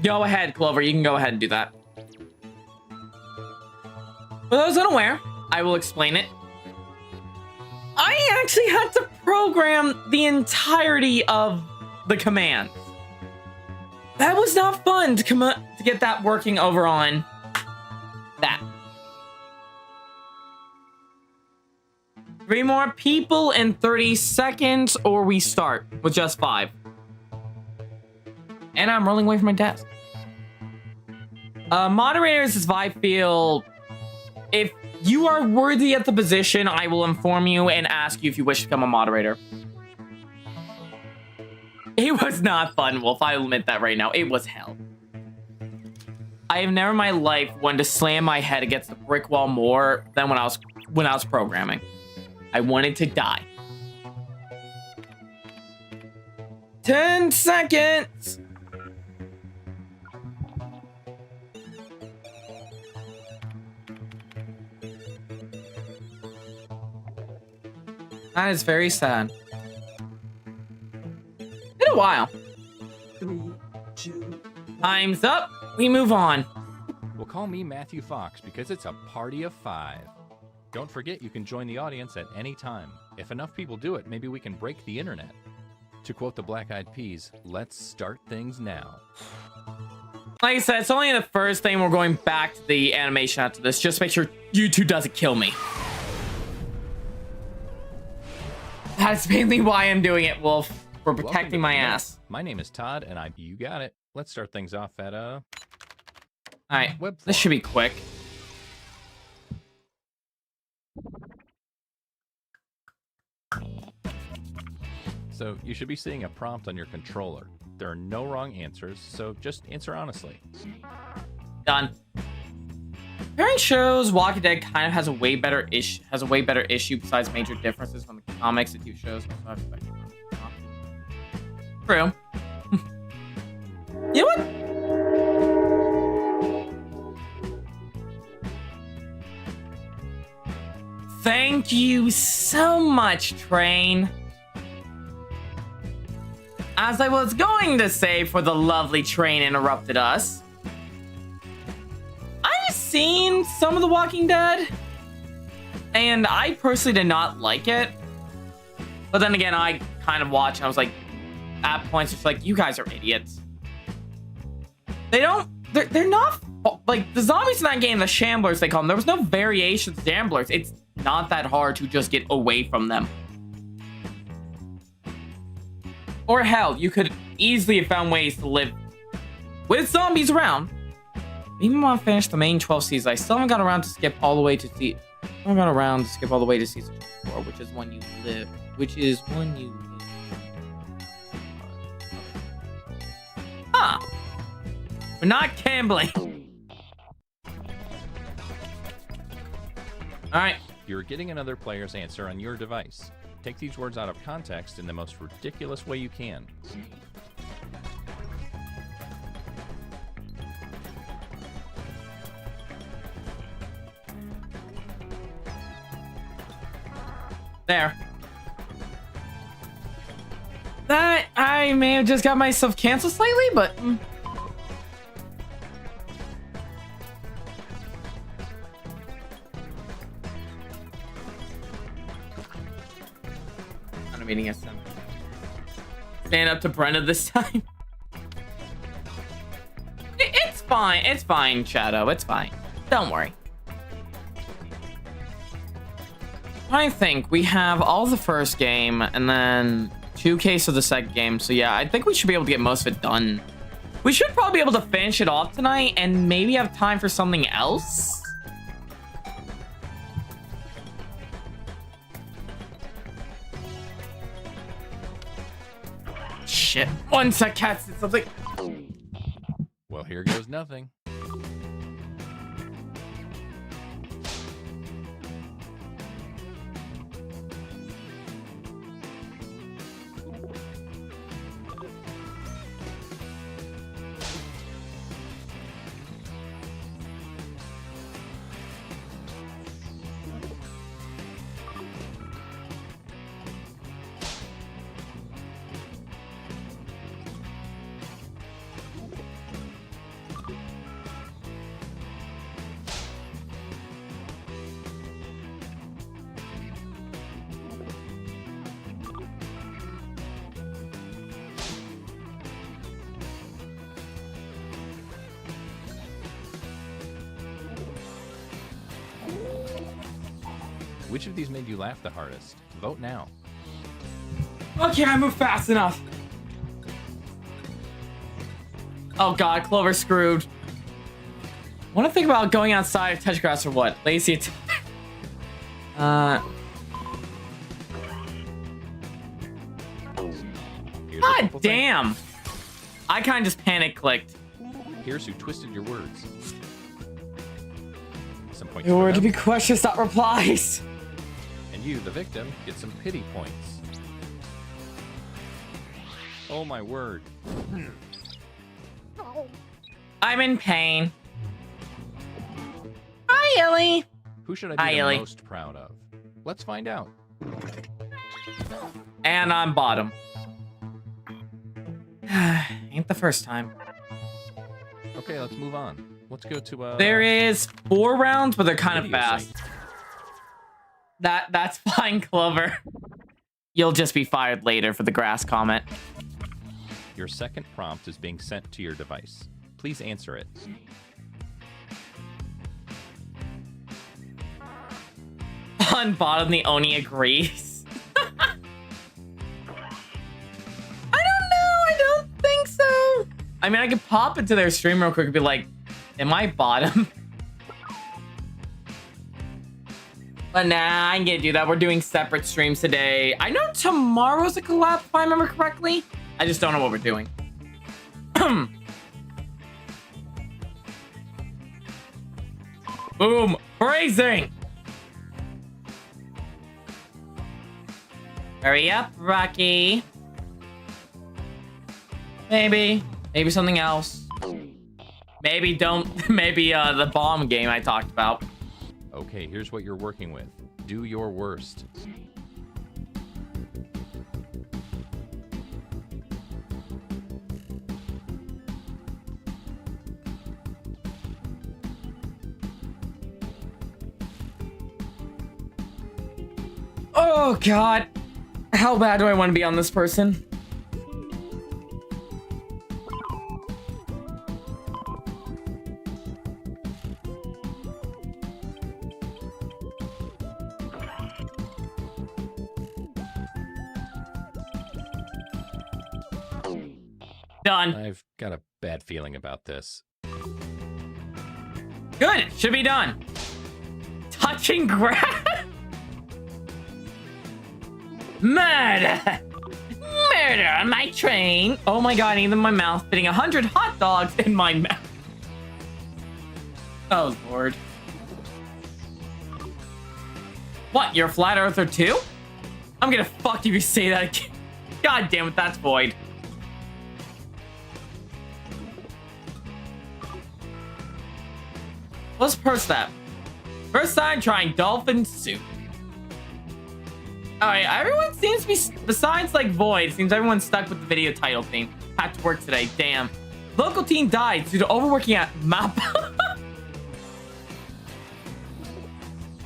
Go ahead, Clover, you can go ahead and do that. For those unaware, I will explain it. I actually had to program the entirety of the commands. That was not fun to get that working over on that. 3 more people in 30 seconds, or we start with just 5. And I'm rolling away from my desk. Moderators, if I feel... If you are worthy of the position, I will inform you and ask you if you wish to become a moderator. It was not fun, Wolf. I'll admit that right now. It was hell. I have never in my life wanted to slam my head against the brick wall more than when I was programming. I wanted to die. 10 seconds. That is very sad. Been a while. Time's up. We move on. Well, call me Matthew Fox because it's a party of 5. Don't forget you can join the audience at any time. If enough people do it, maybe we can break the internet. To quote the Black Eyed Peas, let's start things now. Like I said, it's only the first thing. We're going back to the animation after this. Just make sure YouTube doesn't kill me. That's mainly why I'm doing it, Wolf. For protecting my ass. My name is Todd, and you got it. Let's start things off at Alright, this should be quick. So you should be seeing a prompt on your controller. There are no wrong answers, so just answer honestly. Done. Pairing shows Walking Dead kind of has a way better issue besides major differences from the comics and TV shows. True. You know what? Thank you so much, Train. As I was going to say, for the lovely Train interrupted us. I've seen some of The Walking Dead, and I personally did not like it. But then again, I kind of watched, and I was like, at points, it's like, you guys are idiots. They're not, like, the zombies in that game, the Shamblers, they call them, there was no variations of Shamblers. It's not that hard to just get away from them. Or hell, you could easily have found ways to live with zombies around. Even when I finished the main 12 seasons, I still haven't got around to skip all the way to season 4, which is when you live. Huh. We're not gambling. Alright. You're getting another player's answer on your device. Take these words out of context in the most ridiculous way you can. There. That I may have just got myself canceled slightly, but I'm meeting us. Stand up to Brenda this time. It's fine. It's fine, Shadow. It's fine. Don't worry. I think we have all the first game and then 2 cases of the second game. So yeah, I think we should be able to get most of it done. We should probably be able to finish it off tonight and maybe have time for something else. Shit. Once I catch something. Well, here goes nothing. Which of these made you laugh the hardest? Vote now. Okay, I moved fast enough. Oh god, Clover's screwed. Want to think about going outside of touch grass or what? Lazy. God damn. I kind of just panic clicked. Here's who twisted your words. Some points. Your word to be questions, not replies. And you, the victim, get some pity points. Oh my word. I'm in pain. Hi, Ellie. Who should I be the most proud of? Let's find out. And I'm bottom. Ain't the first time. Okay, let's move on. Let's go to There is 4 rounds, but they're kind of video fast. site. That's fine, Clover. You'll just be fired later for the grass comment. Your second prompt is being sent to your device. Please answer it. On bottom, the Oni agrees. I don't know. I don't think so. I mean, I could pop into their stream real quick and be like, am I bottom? But nah, I ain't gonna do that. We're doing separate streams today. I know tomorrow's a collab, if I remember correctly. I just don't know what we're doing. Boom. Phrasing. Hurry up, Rocky. Maybe something else. Maybe the bomb game I talked about. Okay, here's what you're working with. Do your worst. Oh, God. How bad do I want to be on this person? Done. I've got a bad feeling about this. Good. Should be done. Touching grass. Murder. Murder on my train. Oh my God, even my mouth fitting 100 hot dogs in my mouth. Oh, Lord. What, you're a flat earther too? I'm gonna fuck you if you say that again. God damn it, that's void. What's first step? First time trying dolphin soup. Alright, everyone seems to be, besides like Void, seems everyone's stuck with the video title theme. Had to work today, damn. Local team died due to overworking at map.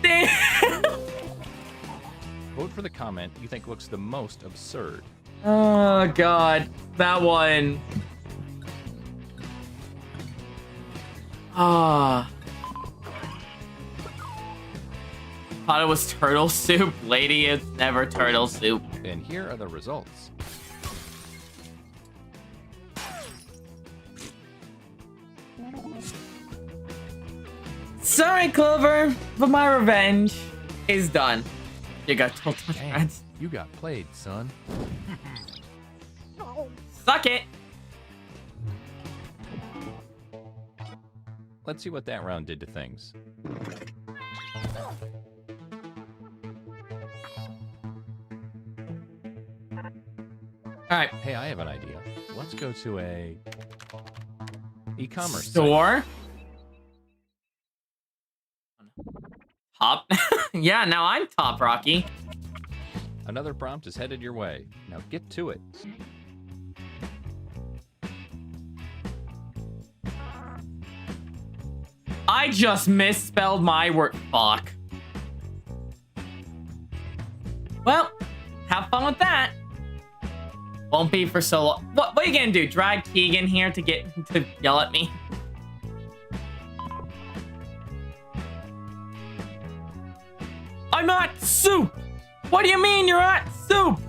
Damn. Vote for the comment you think looks the most absurd. Oh God, that one. Ah. Thought it was turtle soup. Lady, it's never turtle soup. And here are the results. Sorry, Clover, but my revenge is done. You got told my Dang, friends. you got played, son. Suck it. Let's see what that round did to things. All right. Hey, I have an idea. Let's go to a e-commerce store. Top. Yeah, now I'm top, Rocky. Another prompt is headed your way. Now get to it. I just misspelled my word. Fuck. Well, have fun with that. Won't be for so long. What are you gonna do? Drag Keegan here to yell at me? I'm at soup. What do you mean you're at soup?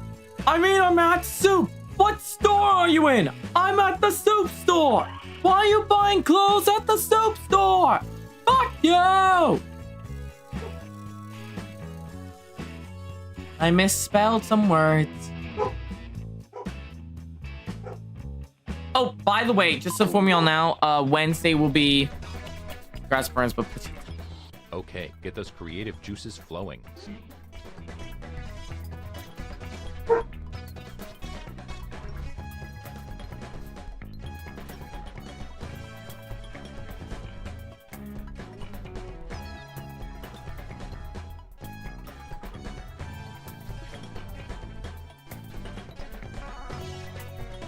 I mean I'm at soup. What store are you in? I'm at the soup store. Why are you buying clothes at the soup store? Fuck you! I misspelled some words. Oh, by the way, just to inform you all now, Wednesday will be grass burns, but okay, get those creative juices flowing.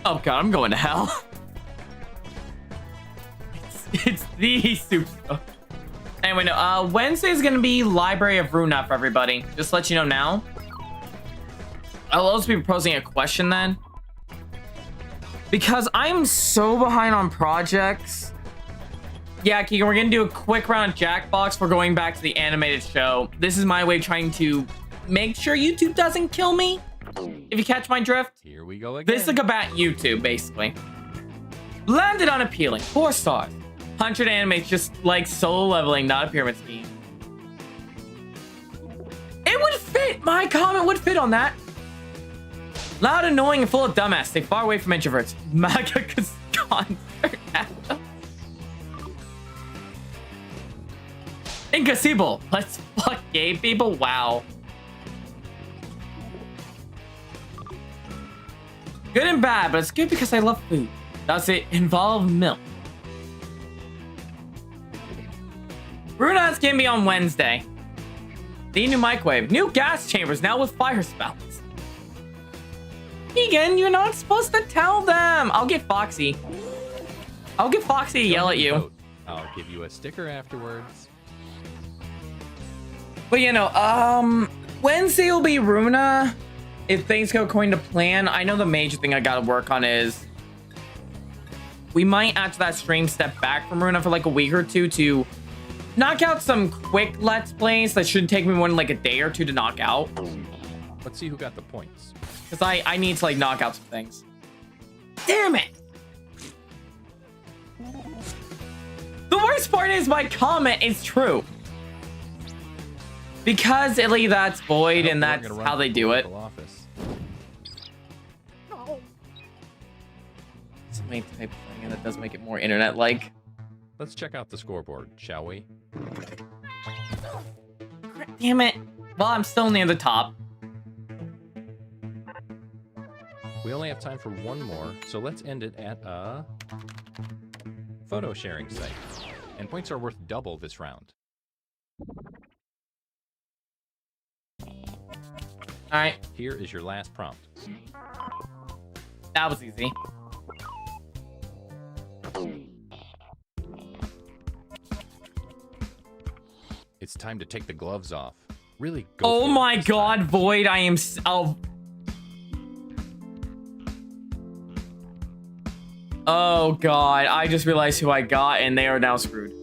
oh God, I'm going to hell. The super. Anyway, no, Wednesday is gonna be Library of Runa for everybody. Just to let you know now. I'll also be proposing a question then. Because I'm so behind on projects. Yeah, Keegan, we're gonna do a quick round of Jackbox. We're going back to the animated show. This is my way of trying to make sure YouTube doesn't kill me. If you catch my drift. Here we go again. This is like about YouTube, basically. Landed on appealing. 4 stars. 100 animes, just like solo leveling, not a pyramid scheme. It would fit. My comment would fit on that. Loud, annoying, and full of dumbass. Stay far away from introverts. Maga concert. Impossible. Let's fuck gay people. Wow. Good and bad, but it's good because I love food. Does it involve milk? Brunas can be on Wednesday. The new microwave. New gas chambers now with fire spouts. Keegan, you're not supposed to tell them. I'll get Foxy. I'll get Foxy to yell at you. I'll give you a sticker afterwards. But you know, Wednesday will be Runa. If things go according to plan. I know the major thing I gotta work on is we might after that stream step back from Runa for like a week or two to knock out some quick Let's Plays that should take me more than like a day or two to knock out. Let's see who got the points. Because I need to like knock out some things. Damn it! The worst part is my comment is true. Because Italy, that's void and that's how they do it. Something type of thing and that does make it more internet-like. Let's check out the scoreboard, shall we? Damn it. Well, I'm still near the top. We only have time for one more, so let's end it at a photo sharing site. And points are worth double this round. Alright. Here is your last prompt. That was easy. It's time to take the gloves off. Really go Oh for it my this god, time. Void, I am Oh god, I just realized who I got and they are now screwed.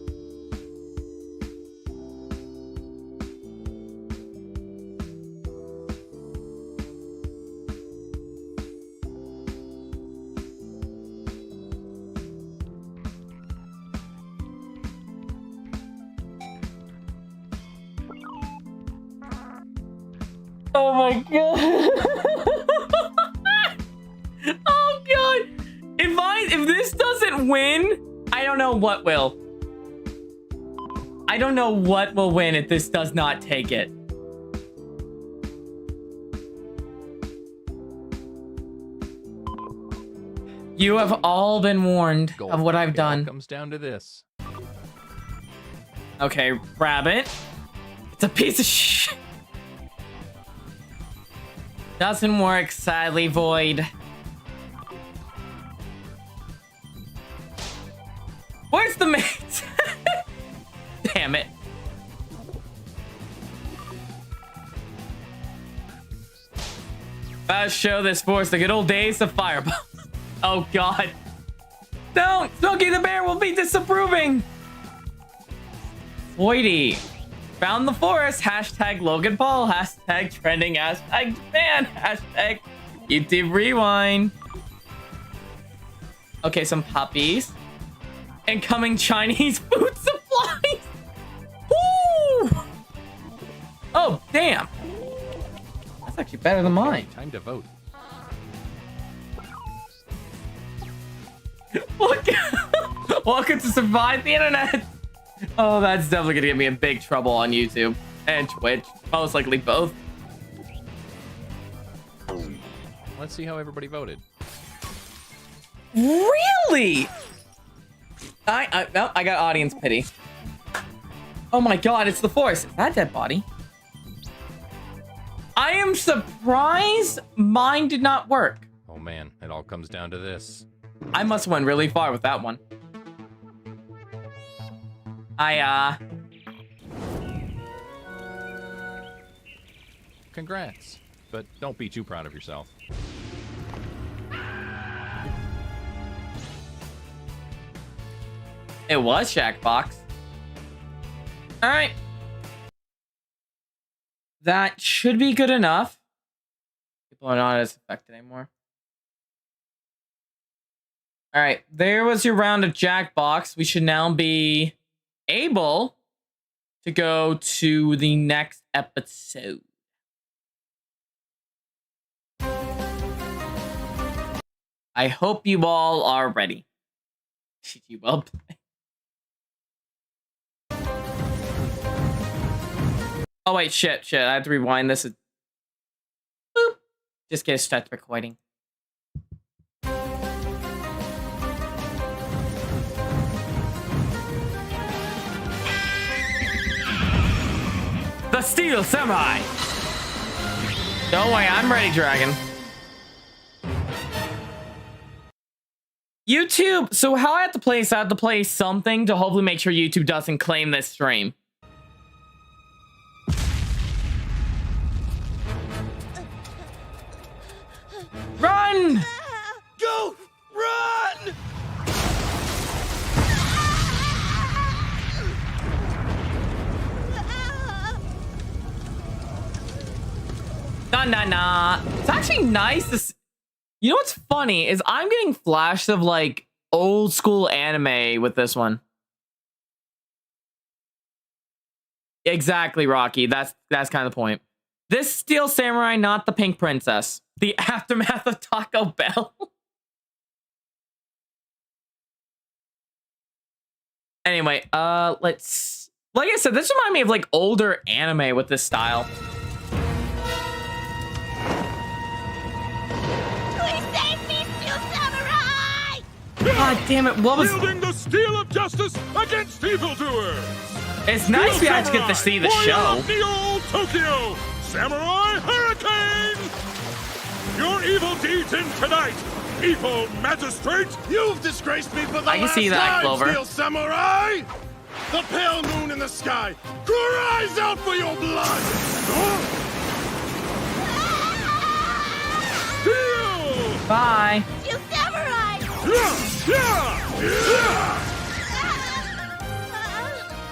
Oh my god. Oh god. If this doesn't win, I don't know what will. I don't know what will win if this does not take it. You have all been warned of what I've done. It comes down to this. Okay, Rabbit. It's a piece of shit. Doesn't work, sadly, Void. Where's the mate? Damn it. About to show this force the good old days of Fireball. Oh god. Don't! Smokey the Bear will be disapproving! Voidy. Found the forest. Hashtag Logan Paul. Hashtag trending. Hashtag Japan. Hashtag YouTube Rewind. Okay, some puppies. Incoming Chinese food supplies. Woo! Oh, damn. That's actually better than mine. Time to vote. Welcome to Survive the Internet. Oh, that's definitely gonna get me in big trouble on YouTube and Twitch. Most likely both. Let's see how everybody voted. Really? No, I got audience pity. Oh my god, it's the force. Is that dead body? I am surprised mine did not work. Oh man, it all comes down to this. I must have went really far with that one. Congrats, but don't be too proud of yourself. It was Jackbox. All right. That should be good enough. People are not as affected anymore. All right, there was your round of Jackbox. We should now be able to go to the next episode. I hope you all are ready. GG, well played. Oh wait, shit. I have to rewind this. Boop. Just get started recording. The Steel Samurai! Don't worry, I'm ready, Dragon. YouTube, so how I have to play is I have to play something to hopefully make sure YouTube doesn't claim this stream. Run! Go! Run! Nah. It's actually nice to see. You know what's funny is I'm getting flashes of like old school anime with this one. Exactly, Rocky. That's kind of the point. This Steel Samurai, not the Pink Princess. The aftermath of Taco Bell. Anyway, let's. Like I said, this reminds me of like older anime with this style. Please save me, Steel Samurai! God damn it! What was? Wielding the steel of justice against evildoers. It's nice we actually get to see the show. The old Tokyo Samurai Hurricane. Your evil deeds end tonight, evil magistrate. You've disgraced me for the I can see that, Clover. Steel Samurai. The pale moon in the sky cries out for your blood. Steel. Bye. Steel Samurai!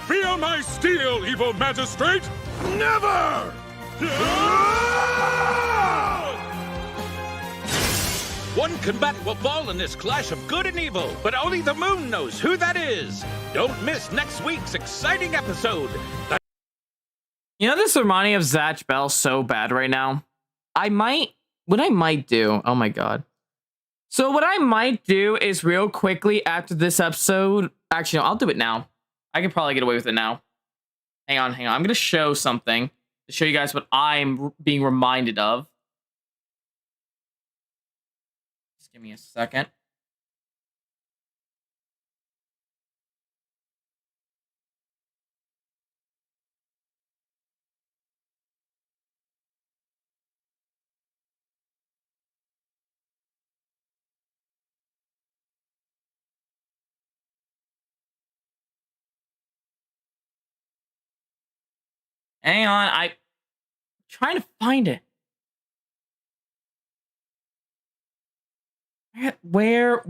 Feel my steel, evil magistrate. Never. One combatant will fall in this clash of good and evil, but only the moon knows who that is. Don't miss next week's exciting episode. You know, this reminds me of Zatch Bell so bad right now. What I might do, oh my god. So what I might do is real quickly after this episode, actually, no, I'll do it now. I could probably get away with it now. Hang on. I'm going to show something to show you guys what I'm being reminded of. Just give me a second. Hang on, I'm trying to find it. Where?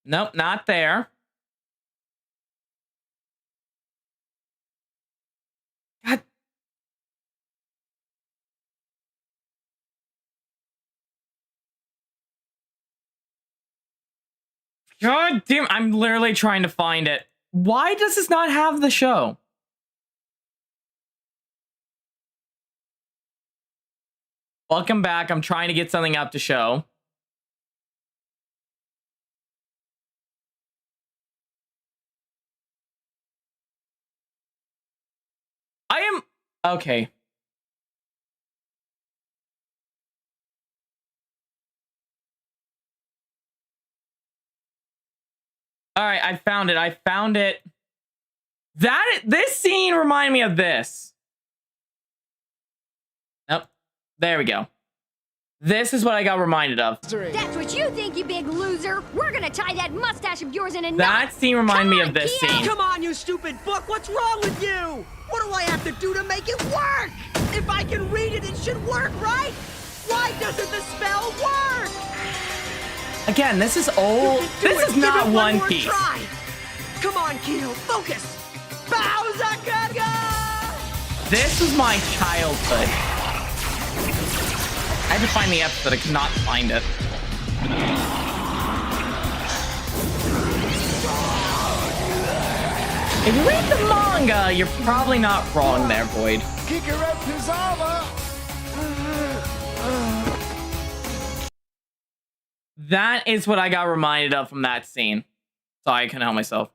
Nope, not there. God. God damn, I'm literally trying to find it. Why does this not have the show? Welcome back. I'm trying to get something up to show. I am... Okay. All right, I found it. This scene reminded me of this. Nope. There we go. This is what I got reminded of. That's what you think, you big loser. We're gonna tie that mustache of yours in a knot. That scene reminded me of this Keo. scene. Come on, you stupid book! What's wrong with you? What do I have to do to make it work? If I can read it, it should work, right? Why doesn't the spell work? Again, this is old. This is not One Piece. Try. Come on, Keo, focus. Bowser! This was my childhood. I had to find the episode. I could not find it. If you read the manga, you're probably not wrong there, Boyd. Kick her up his armor! That is what I got reminded of from that scene. Sorry, I couldn't help myself.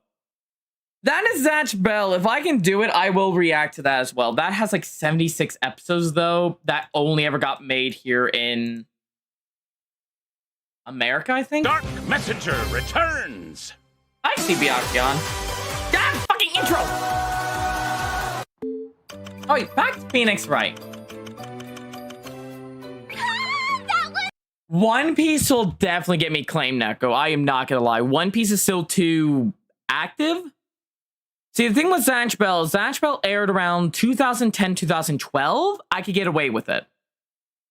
That is Zatch Bell. If I can do it, I will react to that as well. That has like 76 episodes, though. That only ever got made here in America, I think. Dark Messenger returns. I see Byakuyan. God, fucking intro! Oh, wait, back to Phoenix Wright. One Piece will definitely get me claimed, Neko. I am not gonna lie. One Piece is still too active. See, the thing with Zatch Bell aired around 2010, 2012. I could get away with it.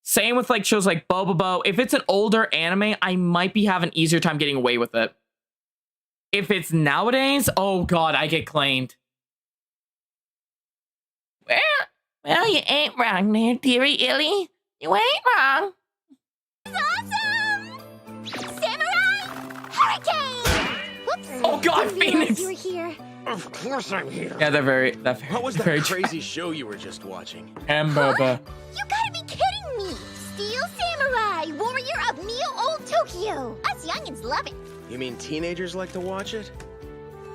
Same with like shows like Bobobo. If it's an older anime, I might be having an easier time getting away with it. If it's nowadays, oh god, I get claimed. Well, you ain't wrong there, dearie Illy. You ain't wrong. Awesome! Samurai Hurricane! Whoops. Oh god, Didn't realize Phoenix! You were here. Of course I'm here. Yeah, they're very. What was that very crazy show you were just watching? Boba. You gotta be kidding me! Steel Samurai, warrior of Neo Old Tokyo. Us youngins love it. You mean teenagers like to watch it?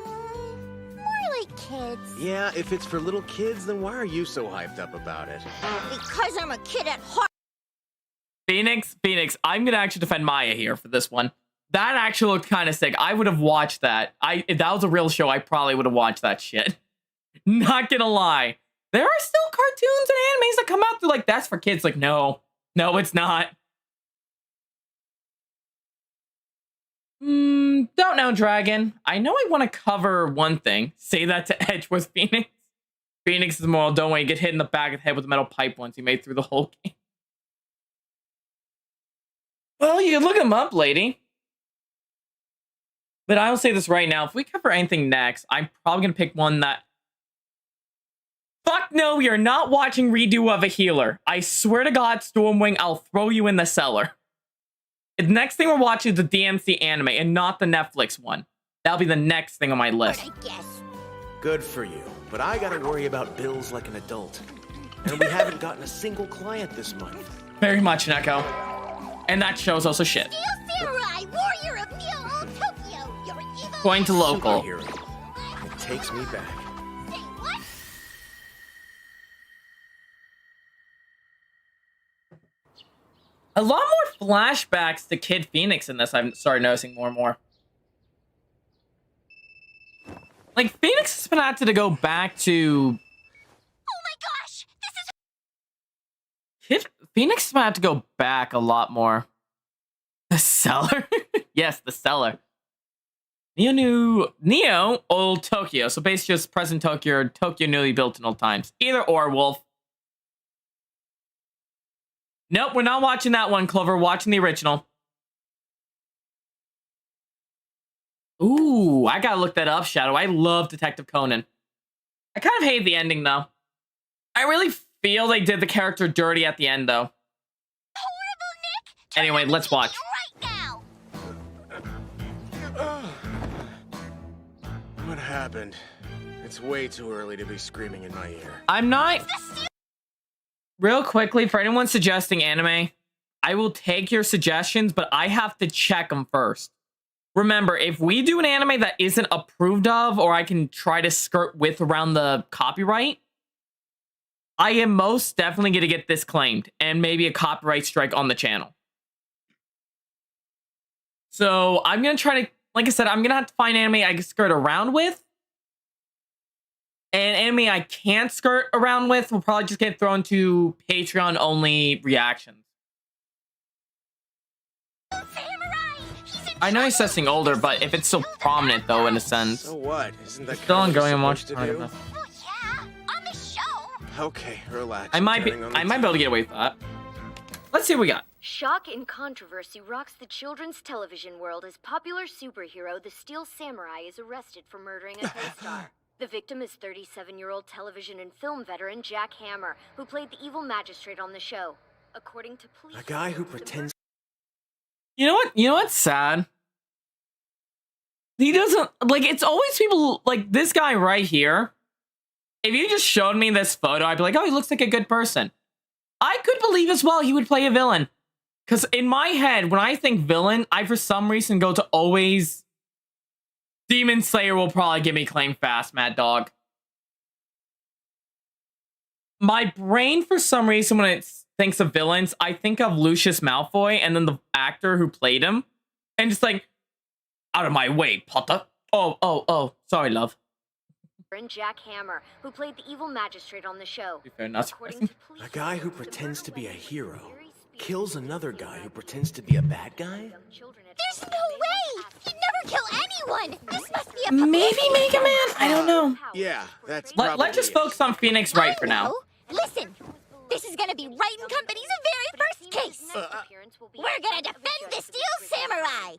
More like kids. Yeah, if it's for little kids, then why are you so hyped up about it? Because I'm a kid at heart. Phoenix, I'm gonna actually defend Maya here for this one. That actually looked kind of sick. I would have watched that. If that was a real show, I probably would have watched that shit. Not gonna lie. There are still cartoons and animes that come out through like, that's for kids. Like, no, it's not. Don't know, Dragon. I know I want to cover one thing. Say that to Edge with Phoenix. Phoenix is more, don't worry, get hit in the back of the head with a metal pipe once he made through the whole game. Well, you can look him up, lady. But I will say this right now. If we cover anything next, I'm probably going to pick one that... Fuck no, we are not watching redo of a healer. I swear to God, Stormwing, I'll throw you in the cellar. The next thing we're watching is the DMC anime and not the Netflix one. That'll be the next thing on my list. I guess. Good for you, but I gotta worry about bills like an adult. And we haven't gotten a single client this month. Very much, Neko. And that show's also shit. Steel Samurai, warrior of Neo Old Tokyo. You're evil. Going to local. Superhero. It takes me back. Say what? A lot more flashbacks to Kid Phoenix in this, I've started noticing more and more. Like, Phoenix has been had to go back to... Oh my gosh! Phoenix has been had to go back a lot more. The cellar? Yes, the cellar. Neo Old Tokyo. So basically just present Tokyo, or Tokyo newly built in old times. Either or, Wolf. Nope, we're not watching that one, Clover. We're watching the original. Ooh, I gotta look that up, Shadow. I love Detective Conan. I kind of hate the ending, though. I really feel they did the character dirty at the end, though. Horrible, Nick! Anyway, let's watch. Right now! What happened? It's way too early to be screaming in my ear. I'm not... Real quickly, for anyone suggesting anime, I will take your suggestions, but I have to check them first. Remember, if we do an anime that isn't approved of, or I can try to skirt with around the copyright, I am most definitely going to get this claimed, and maybe a copyright strike on the channel. So I'm going to try to, like I said, I'm going to have to find anime I can skirt around with. And anime I can't skirt around with will probably just get thrown to Patreon-only reactions. I know he's testing older, but if it's still prominent though, in a sense. So what? Isn't that still kind of ongoing and what watch you're supposed to Well, yeah, on the show. Okay, relax. I might be able to get away with that. Let's see what we got. Shock and controversy rocks the children's television world as popular superhero the Steel Samurai is arrested for murdering a co-star. The victim is 37-year-old television and film veteran Jack Hammer, who played the evil magistrate on the show. According to police, A guy who pretends. You know what? You know what's sad? He doesn't like. It's always people like this guy right here. If you just showed me this photo, I'd be like, oh, he looks like a good person. I could believe as well he would play a villain. Because in my head, when I think villain, I for some reason go to always Demon Slayer will probably give me claim fast, Mad Dog. My brain, for some reason, when it thinks of villains, I think of Lucius Malfoy and then the actor who played him. And just like, out of my way, Potter. Oh, sorry, love. and Jack Hammer, who played the evil magistrate on the show. Fair, not surprising. A guy who pretends to be a hero kills another guy who pretends to be a bad guy? There's no way! He'd never kill anyone! This must be a Maybe Mega Man? I don't know. Yeah, that's Let's just focus on Phoenix Wright for now. Listen, this is gonna be Wright and Company's very first case. We're gonna defend the Steel Samurai.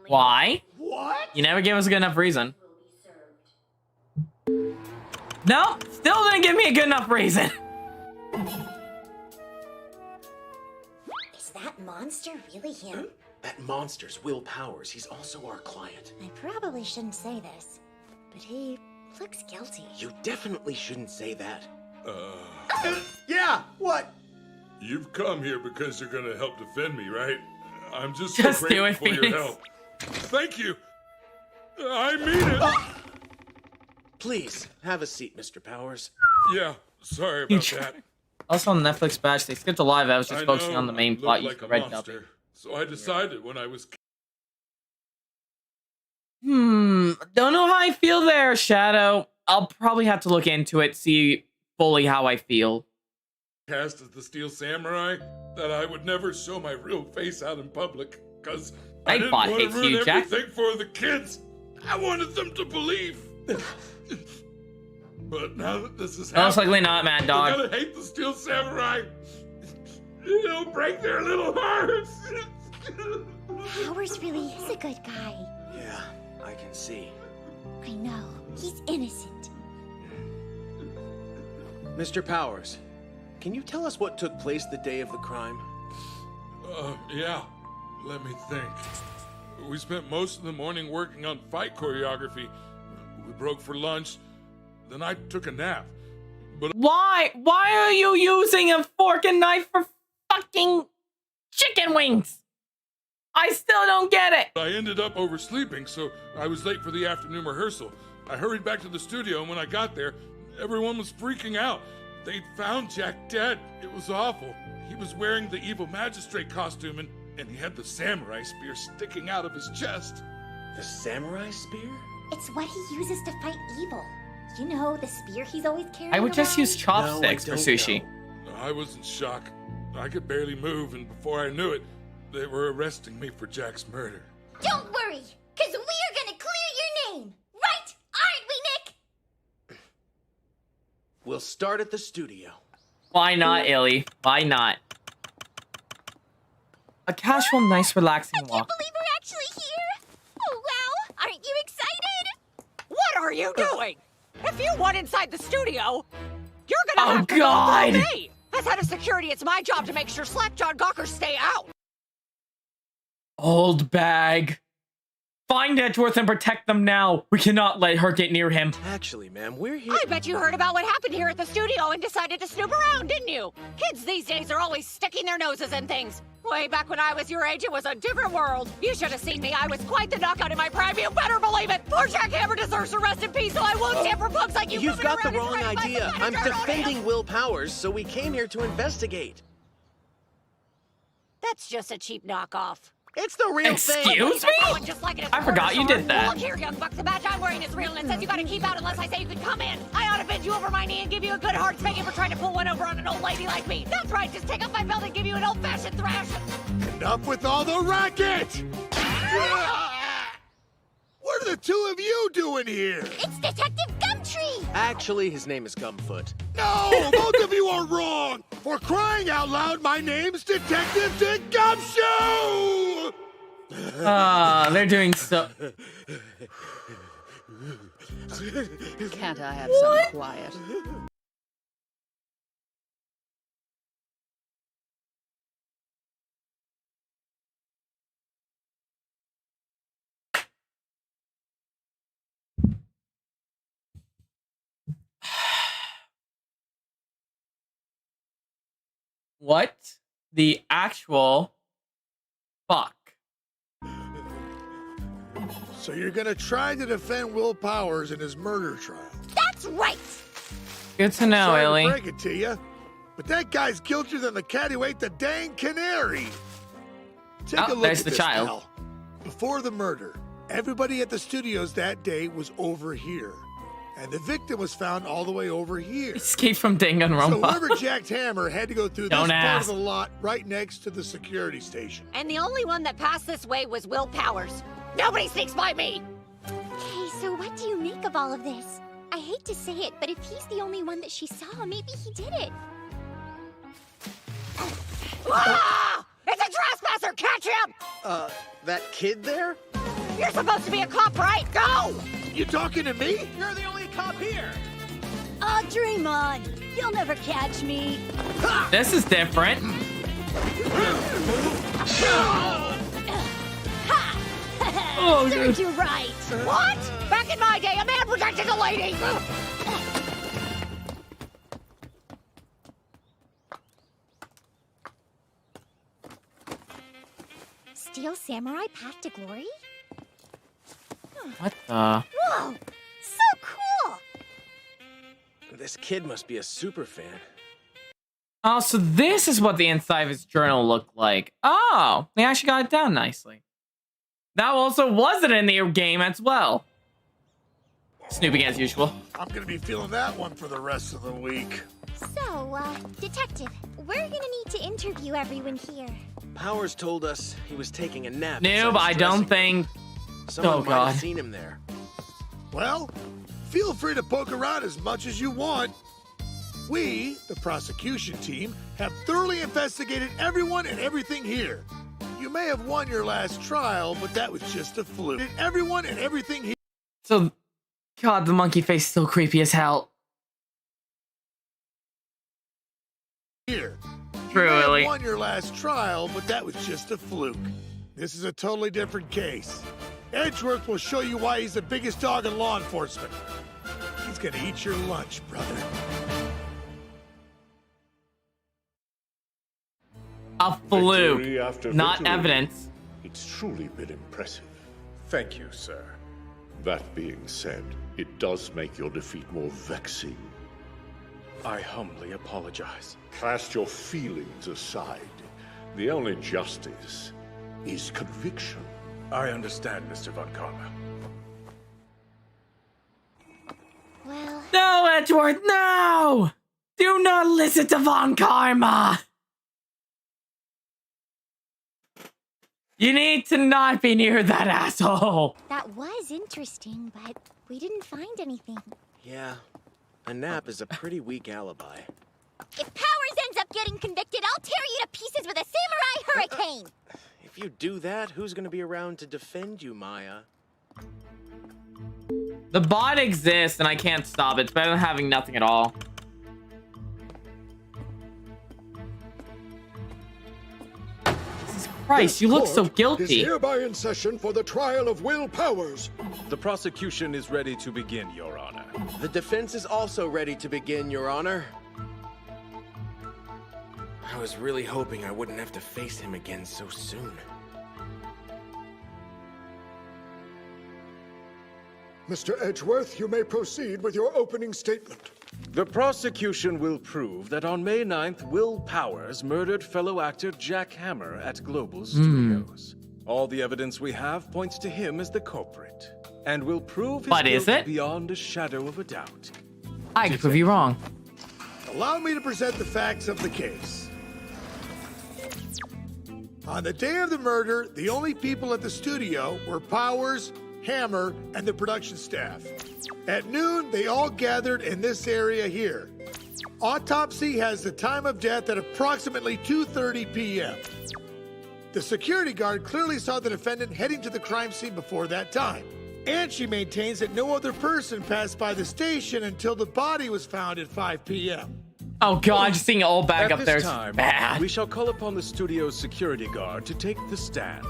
Why? What? You never gave us a good enough reason. No, still didn't give me a good enough reason. Is that monster really him? That monster's Will Powers. He's also our client. I probably shouldn't say this, but he looks guilty. You definitely shouldn't say that. Yeah, what? You've come here because you're gonna help defend me, right? I'm just Just so do it, grateful for your Phoenix. help. Thank you. I mean it. Please, have a seat, Mr. Powers. Yeah, sorry about that. Also on Netflix batch, they skipped a live. I was just I focusing know on the main I plot. look You like a read monster, nothing. so I decided when I was Don't know how I feel there, Shadow. I'll probably have to look into it, see fully how I feel. cast as the Steel Samurai, that I would never show my real face out in public, because I didn't Nightbot want to hates ruin you, Jack. everything for the kids. I wanted them to believe. But now that this is Most happening, likely not, Mad they're Dog. gonna hate the Steel Samurai. It'll break their little hearts. Powers really is a good guy. Yeah, I can see. I know. He's innocent. Mr. Powers, can you tell us what took place the day of the crime? Yeah. Let me think. We spent most of the morning working on fight choreography. We broke for lunch. Then I took a nap. But Why? Why are you using a fork and knife for fucking chicken wings? I still don't get it. I ended up oversleeping, so I was late for the afternoon rehearsal. I hurried back to the studio, and when I got there, everyone was freaking out. They'd found Jack dead. It was awful. He was wearing the evil magistrate costume, and he had the samurai spear sticking out of his chest. The samurai spear? It's what he uses to fight evil. You know, the spear he's always carrying I would just around? use chopsticks for don't sushi. know. I was in shock. I could barely move, and before I knew it, they were arresting me for Jack's murder. Don't worry, because we're gonna clear your name. Right? Aren't we, Nick? We'll start at the studio. Why not, Illy? Why not? A casual, nice, relaxing I walk. can't believe we're actually here. Oh, wow. Aren't you excited? What are you doing? If you want inside the studio, you're gonna Oh, have to God. go through me. As head of security, it's my job to make sure slack-jawed gawkers stay out. Old bag. Find Edgeworth and protect them now. We cannot let her get near him. Actually, ma'am, we're here. I bet you heard about what happened here at the studio and decided to snoop around, didn't you? Kids these days are always sticking their noses in things. Way back when I was your age, it was a different world. You should have seen me. I was quite the knockout in my prime. You better believe it. Poor Jack Hammer deserves to rest in peace, so I won't stand for punks like you. You've moving got the around and wrong trying to idea. find some I'm kind of dirt on him. defending Will Powers, so we came here to investigate. That's just a cheap knockoff. It's the real thing. Excuse me? Just like it is I forgot you did that. Look here, young buck. The badge I'm wearing is real, and it says you gotta keep out unless I say you can come in. I ought to bend you over my knee and give you a good hard spanking for trying to pull one over on an old lady like me. That's right, just take off my belt and give you an old-fashioned thrash. Enough with all the racket! What are the two of you doing here? It's Detective Gumtree! Actually, his name is Gumfoot. No, both of you are wrong! For crying out loud, my name's Detective Dick Gumshoe! They're doing so... Can't I have some quiet? What the actual fuck? So you're gonna try to defend Will Powers in his murder trial? That's right! Good to know, Sorry Ellie. to break it to you, but that guy's guiltier than the cat who ate the dang canary. Take a look there's at the this, child. pal. Before the murder, everybody at the studios that day was over here. And the victim was found all the way over here. Escape from Danganronpa. So whoever jacked Hammer had to go through this Don't part ask. of the lot right next to the security station. And the only one that passed this way was Will Powers. Nobody sneaks by me! Okay, so what do you make of all of this? I hate to say it, but if he's the only one that she saw, maybe he did it. Ah! It's a trespasser! Catch him! That kid there? You're supposed to be a cop, right? Go! You talking to me? You're the only cop here! Oh, dream on. You'll never catch me. This is different. Oh, served you right. What? Back in my day, a man protected a lady! Steel Samurai Path to Glory? What the? Whoa! So cool! This kid must be a super fan. Oh, so this is what the inside of his journal looked like. Oh, they actually got it down nicely. That also wasn't in the game as well. Snooping as usual. I'm gonna be feeling that one for the rest of the week. So, Detective, we're gonna need to interview everyone here. Powers told us he was taking a nap. Noob, I don't think... Someone Oh, might God. have seen him there. Well, feel free to poke around as much as you want. We, the prosecution team, have thoroughly investigated everyone and everything here. You may have won your last trial, but that was just a fluke. Everyone and everything here. So, God, the monkey face is still creepy as hell. Here. True, you may Ellie. have won your last trial, but that was just a fluke. This is a totally different case. Edgeworth will show you why he's the biggest dog in law enforcement. He's gonna eat your lunch, brother. A fluke, Victory after not victory. evidence. It's truly been impressive. Thank you, sir. That being said, it does make your defeat more vexing. I humbly apologize. Cast your feelings aside. The only justice is conviction. I understand, Mr. Von Karma. Well... No, Edgeworth, no! Do not listen to Von Karma! You need to not be near that asshole! That was interesting, but we didn't find anything. Yeah, a nap is a pretty weak alibi. If Powers ends up getting convicted, I'll tear you to pieces with a samurai hurricane! If you do that, who's gonna be around to defend you, Maya? The bot exists and I can't stop it. It's better than having nothing at all. Jesus Christ, you look so Court guilty. is hereby in session for the trial of Will Powers. The prosecution is ready to begin, Your Honor. The defense is also ready to begin, Your Honor. I was really hoping I wouldn't have to face him again so soon. Mr. Edgeworth, you may proceed with your opening statement. The prosecution will prove that on May 9th, Will Powers murdered fellow actor Jack Hammer at Global Studios. All the evidence we have points to him as the culprit, and will prove his But is guilt it? beyond a shadow of a doubt. I could prove you wrong. Allow me to present the facts of the case. On the day of the murder, the only people at the studio were Powers, Hammer, and the production staff. At noon, they all gathered in this area here. Autopsy has the time of death at approximately 2:30 p.m. The security guard clearly saw the defendant heading to the crime scene before that time. And she maintains that no other person passed by the station until the body was found at 5 p.m. Oh god, just seeing it all back At up this there is time, bad. we shall call upon the studio's security guard to take the stand.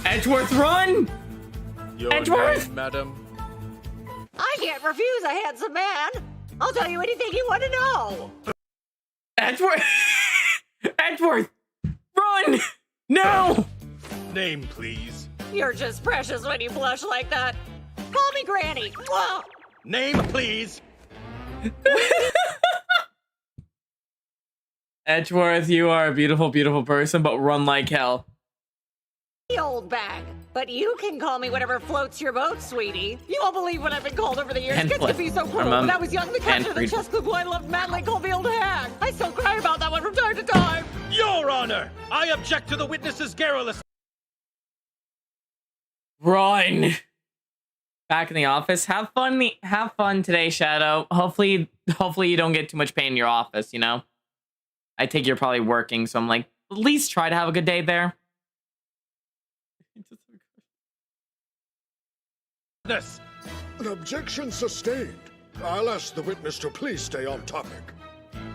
Edgeworth, run! Your Edgeworth! name, madam? I can't refuse a handsome man. I'll tell you anything you want to know. Edgeworth! Edgeworth! Run! No! Name, please. You're just precious when you blush like that. Call me Granny. Whoa. Name, please. Edgeworth, you are a beautiful, beautiful person, but run like hell. The old bag. But you can call me whatever floats your boat, sweetie. You won't believe what I've been called over the years. Kids can be so cruel. When I was young, the captain of the chess club who I loved madly called me old hag. I still cry about that one from time to time. Your Honor, I object to the witness's garrulous. Run! Back in the office. Have fun today, Shadow. Hopefully you don't get too much pain in your office, you know? I take you're probably working, so I'm like, at least try to have a good day there. An objection sustained. I'll ask the witness to please stay on topic.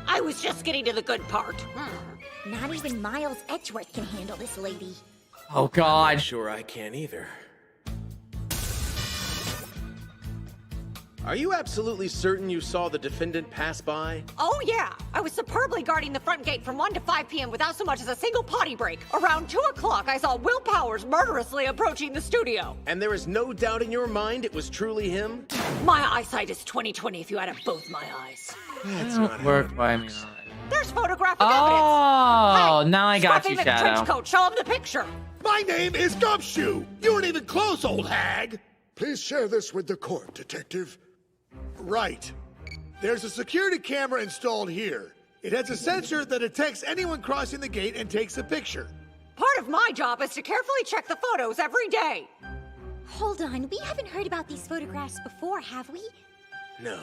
I was just getting to the good part. Not even Miles Edgeworth can handle this lady. Oh god. Sure I can't either. Are you absolutely certain you saw the defendant pass by? Oh yeah, I was superbly guarding the front gate from 1 to 5 p.m. without so much as a single potty break. Around 2 o'clock, I saw Will Powers murderously approaching the studio. And there is no doubt in your mind it was truly him? My eyesight is 20/20 if you add up both my eyes. That's not work by me. There's photographic Oh, evidence. now I got you, Scruffy Shadow. McTrench coat, show him the picture. My name is Gumshoe. You weren't even close, old hag. Please share this with the court, Detective. Right. There's a security camera installed here. It has a sensor that detects anyone crossing the gate and takes a picture. Part of my job is to carefully check the photos every day. Hold on, we haven't heard about these photographs before, have we? No.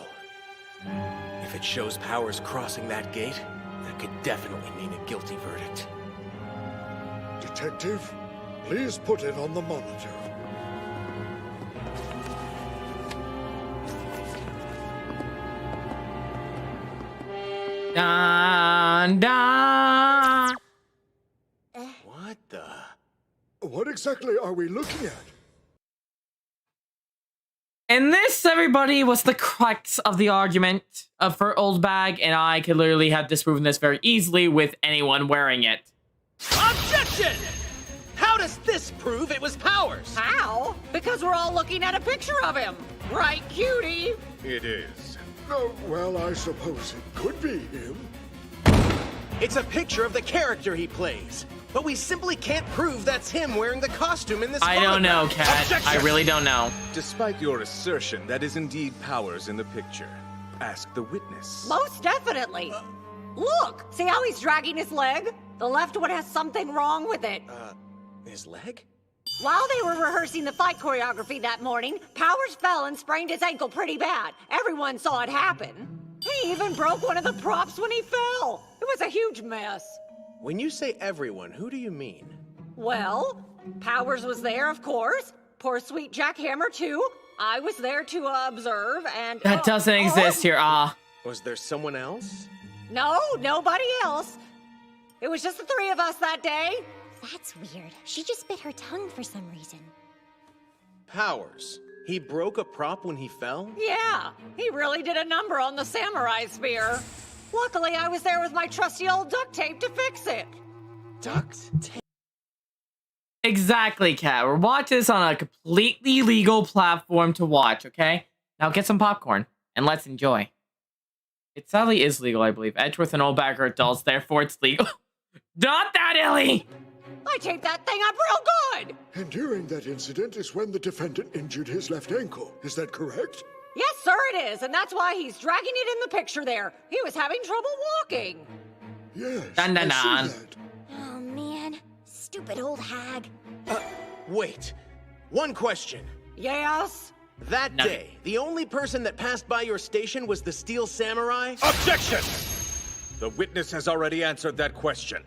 If it shows Powers crossing that gate, that could definitely mean a guilty verdict. Detective, please put it on the monitor. Dun, dun. What the? What exactly are we looking at? And this, everybody, was the crux of the argument for Old Bag, and I could literally have disproven this very easily with anyone wearing it. Objection! How does this prove it was Powers? How? Because we're all looking at a picture of him. Right, cutie? It is. Oh, well, I suppose it could be him. It's a picture of the character he plays. But we simply can't prove that's him wearing the costume in this I don't know, Cat. Objection! I really don't know. Despite your assertion that is indeed Powers in the picture, ask the witness. Most definitely. Look, see how he's dragging his leg? The left one has something wrong with it. His leg? While they were rehearsing the fight choreography that morning, Powers fell and sprained his ankle pretty bad. Everyone saw it happen. He even broke one of the props when he fell. It was a huge mess. When you say everyone, who do you mean? Well, Powers was there, of course. Poor sweet Jack Hammer, too. I was there to observe, and... That doesn't exist here, Was there someone else? No, nobody else. It was just the three of us that day. That's weird. She just bit her tongue for some reason. Powers. He broke a prop when he fell? Yeah, he really did a number on the samurai spear. Luckily, I was there with my trusty old duct tape to fix it. Duct tape? Exactly, Cat. We're watching this on a completely legal platform to watch, okay? Now get some popcorn, and let's enjoy. It sadly is legal, I believe. Edgeworth and Old Bag are adults, therefore it's legal. Not that, Illy! I taped that thing up real good! And during that incident is when the defendant injured his left ankle. Is that correct? Yes, sir, it is, and that's why he's dragging it in the picture there. He was having trouble walking. Yes, Dun, dun, I dun. see that. Oh, man. stupid old hag. Wait. One question. Yes? That day, the only person that passed by your station was the Steel Samurai? Objection! The witness has already answered that question.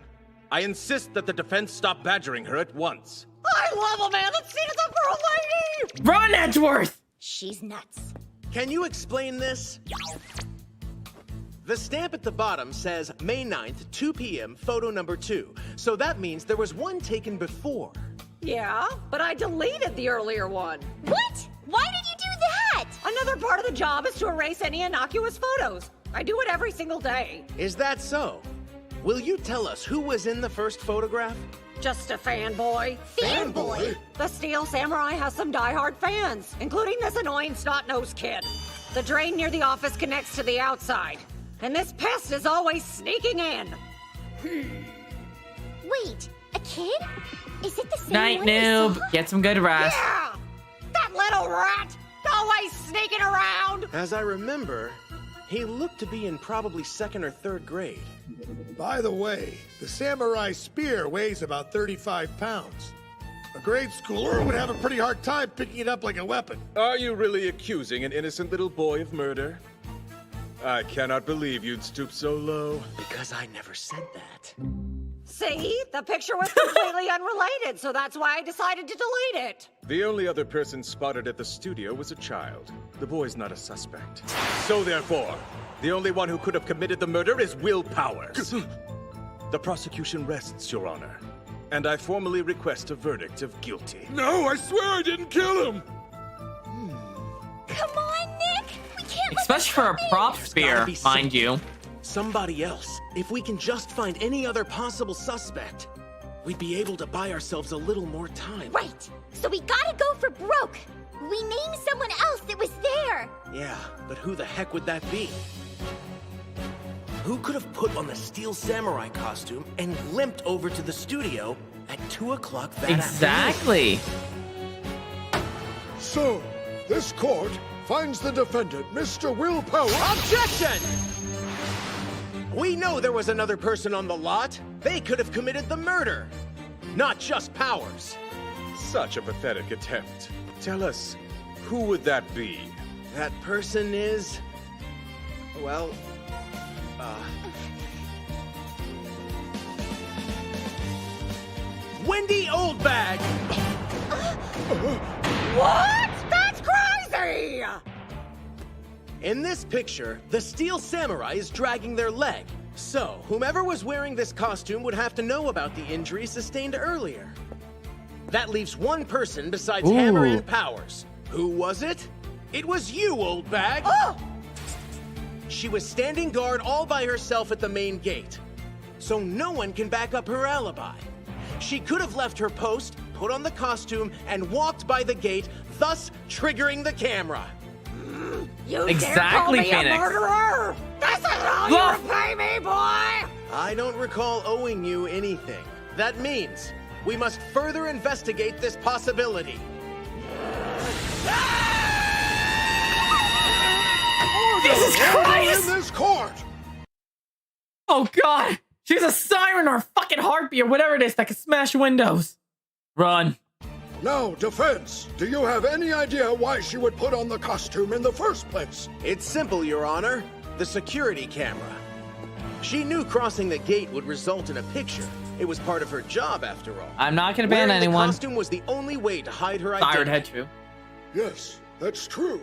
I insist that the defense stop badgering her at once. I love a man that stands up for a lady! Run, Edgeworth! She's nuts. Can you explain this? The stamp at the bottom says May 9th, 2 p.m., photo number 2. So that means there was one taken before. Yeah, but I deleted the earlier one. What? Why did you do that? Another part of the job is to erase any innocuous photos. I do it every single day. Is that so? Will you tell us who was in the first photograph? Just a fanboy. Fanboy? The Steel Samurai has some diehard fans, including this annoying snot-nosed kid. The drain near the office connects to the outside, and this pest is always sneaking in. Wait, a kid? Is it the same Night, one we noob. saw? Get some good rest. Yeah! That little rat! Always sneaking around! As I remember, he looked to be in probably 2nd or 3rd grade. By the way, the samurai spear weighs about 35 pounds. A grade schooler would have a pretty hard time picking it up like a weapon. Are you really accusing an innocent little boy of murder? I cannot believe you'd stoop so low. Because I never said that. See? The picture was completely unrelated, so that's why I decided to delete it. The only other person spotted at the studio was a child. The boy's not a suspect. So therefore, the only one who could have committed the murder is Will Powers. The prosecution rests, Your Honor. And I formally request a verdict of guilty. No, I swear I didn't kill him! Come on, Nick! We can't let Especially for a prop spear, be mind you. Somebody else. If we can just find any other possible suspect, we'd be able to buy ourselves a little more time. Right. So we gotta go for broke. We name someone else that was there. Yeah, but who the heck would that be? Who could have put on the Steel Samurai costume and limped over to the studio at 2 o'clock that Exactly. So, this court finds the defendant, Mr. Will Powers. Objection! We know there was another person on the lot. They could have committed the murder. Not just Powers. Such a pathetic attempt. Tell us, who would that be? That person is... well... Wendy Oldbag! What? That's crazy! In this picture, the Steel Samurai is dragging their leg. So, whomever was wearing this costume would have to know about the injury sustained earlier. That leaves one person besides Hammer and Powers. Who was it? It was you, Oldbag! Oh! She was standing guard all by herself at the main gate. So no one can back up her alibi. She could have left her post, put on the costume, and walked by the gate, thus triggering the camera. You Exactly, dare call me Phoenix. a murderer? This is all you repay me, boy! I don't recall owing you anything. That means we must further investigate this possibility. Jesus Christ! In this court! Oh god! She's a siren or a fucking harpy or whatever it is that can smash windows. Run. Now, defense, do you have any idea why she would put on the costume in the first place? It's simple, Your Honor. The security camera. She knew crossing the gate would result in a picture. It was part of her job, after all. I'm not gonna ban Wearing anyone. The costume was the only way to hide her identity. Siren head true. Yes, that's true.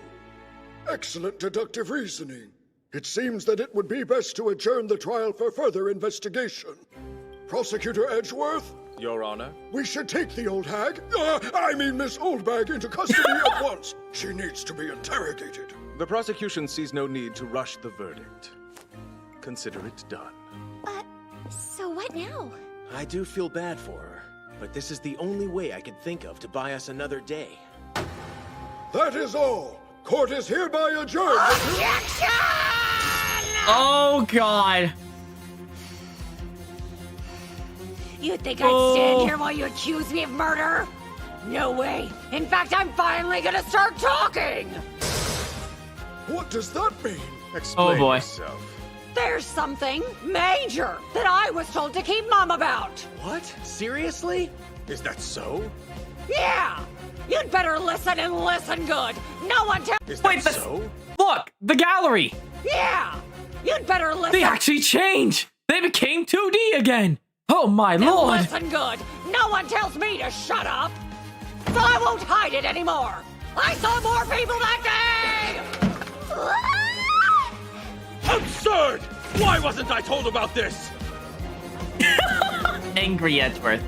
Excellent deductive reasoning. It seems that it would be best to adjourn the trial for further investigation. Prosecutor Edgeworth? Your Honor? We should take the old hag, Miss Oldbag, into custody at once. She needs to be interrogated. The prosecution sees no need to rush the verdict. Consider it done. So what now? I do feel bad for her, but this is the only way I could think of to buy us another day. That is all. Court is hereby adjourned. Oh god. You think I'd stand here while you accuse me of murder? No way. In fact, I'm finally gonna start talking. What does that mean? Explain boy. yourself. There's something major that I was told to keep mum about. What? Seriously? Is that so? Yeah! You'd better listen and listen good. No one tell— Is that so? Look, the gallery. Yeah! You'd better listen— They actually changed. They became 2D again. Oh my lord. Listen good. No one tells me to shut up. So I won't hide it anymore. I saw more people that day! Absurd! Why wasn't I told about this? Angry Edgeworth.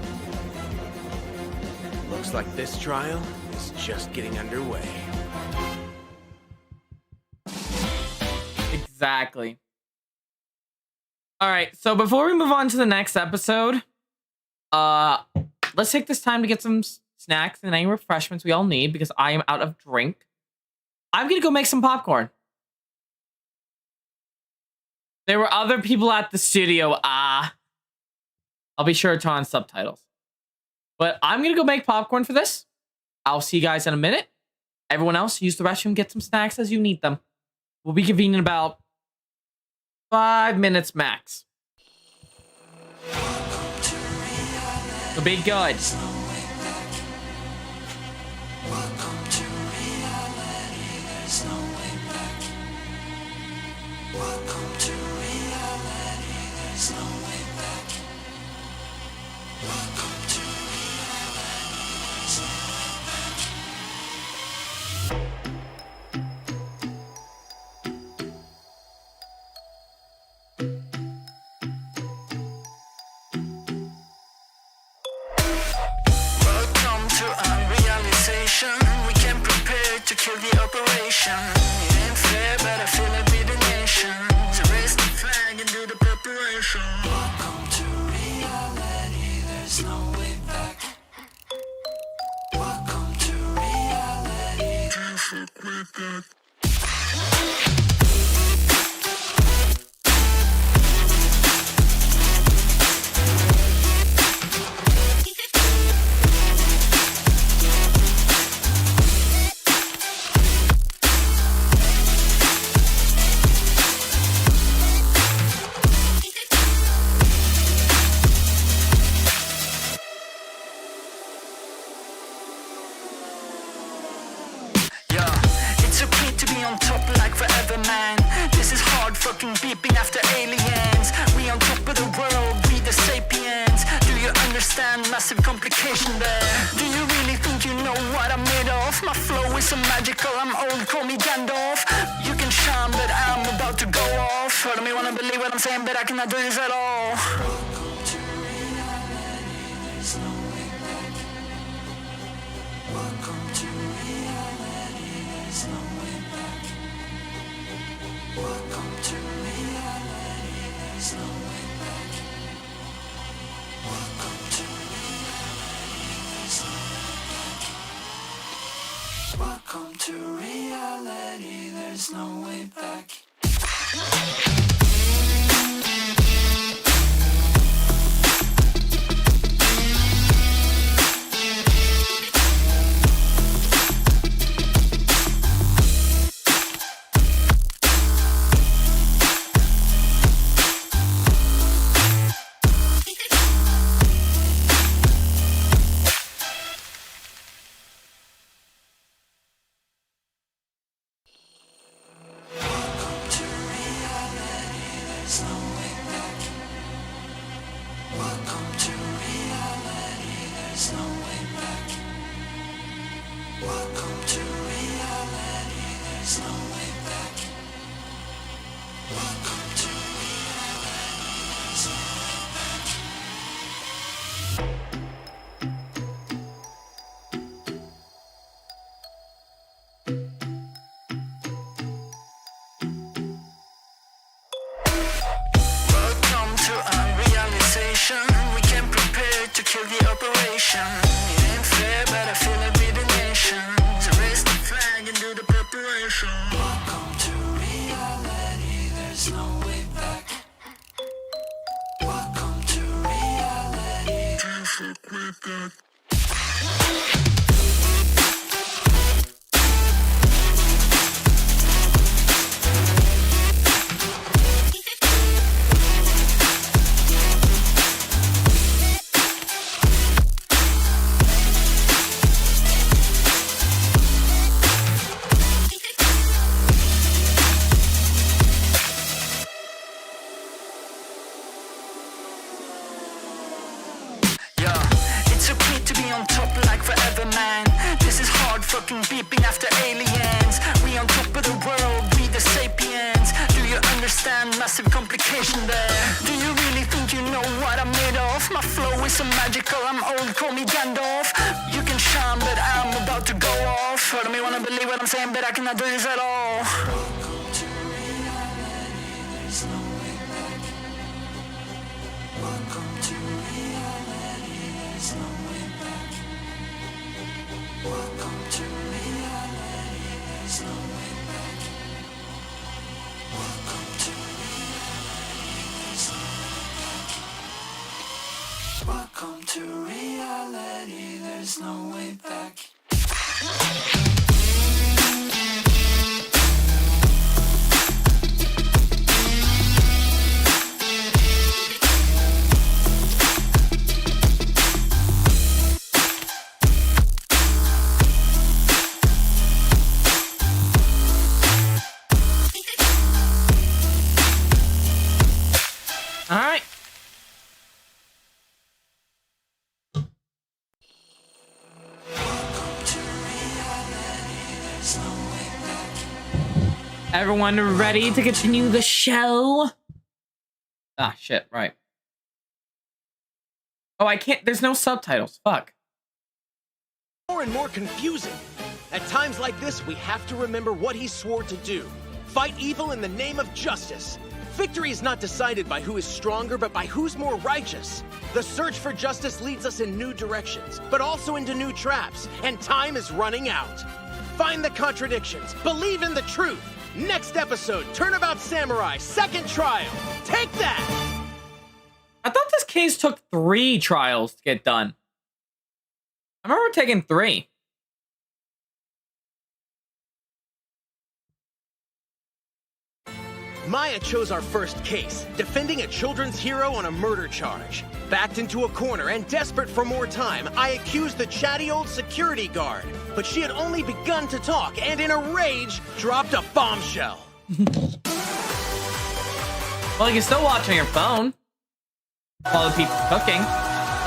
Looks like this trial is just getting underway. Exactly. All right, so before we move on to the next episode, let's take this time to get some snacks and any refreshments we all need because I am out of drink. I'm gonna go make some popcorn. There were other people at the studio. I'll be sure to turn on subtitles. But I'm gonna go make popcorn for this. I'll see you guys in a minute. Everyone else, use the restroom, get some snacks as you need them. We'll be convening in about 5 minutes max. It'll be good. We came prepared to kill the operation. It ain't fair, but I feel like we're the nation. So raise the flag and do the preparation. Welcome to reality, there's no way back. Welcome to reality. Can't fuck with that. Fucking beeping after aliens. We on top of the world, we the sapiens. Do you understand massive complication there? Do you really think you know what I'm made of? My flow is so magical, I'm old, call me Gandalf. You can shine, but I'm about to go off. I don't me wanna believe what I'm saying, but I cannot do this at all. Welcome to reality, there's no way back. Welcome to reality, there's no way back. Welcome to reality, there's no way back. Welcome to reality, there's no way back. Welcome to reality, there's no way back. We came prepared to kill the operation. It ain't fair, but I feel like we're the nation. So raise the flag and do the preparation. Welcome to reality, there's no way back. Welcome to reality. Can't fuck with that. always so magical. I'm old, call me Gandalf. You can shine, but I'm about to go off. Hurt me wanna believe what I'm saying, but I cannot do this at all. Welcome to reality, there's no way back. Welcome to reality, there's no way back. Welcome to reality, there's no way back. Welcome to reality, there's no way back. Welcome to reality, there's no way back. All right. Everyone ready to continue the show? Ah, shit, right. Oh, I can't, there's no subtitles, fuck. More and more confusing. At times like this, we have to remember what he swore to do. Fight evil in the name of justice. Victory is not decided by who is stronger, but by who's more righteous. The search for justice leads us in new directions, but also into new traps, and time is running out. Find the contradictions, believe in the truth. Next episode, Turnabout Samurai, second trial. Take that! I thought this case took 3 trials to get done. I remember taking 3. Maya chose our first case, defending a children's hero on a murder charge. Backed into a corner and desperate for more time, I accused the chatty old security guard. But she had only begun to talk and in a rage, dropped a bombshell. Well, you can still watch on your phone while the people's cooking.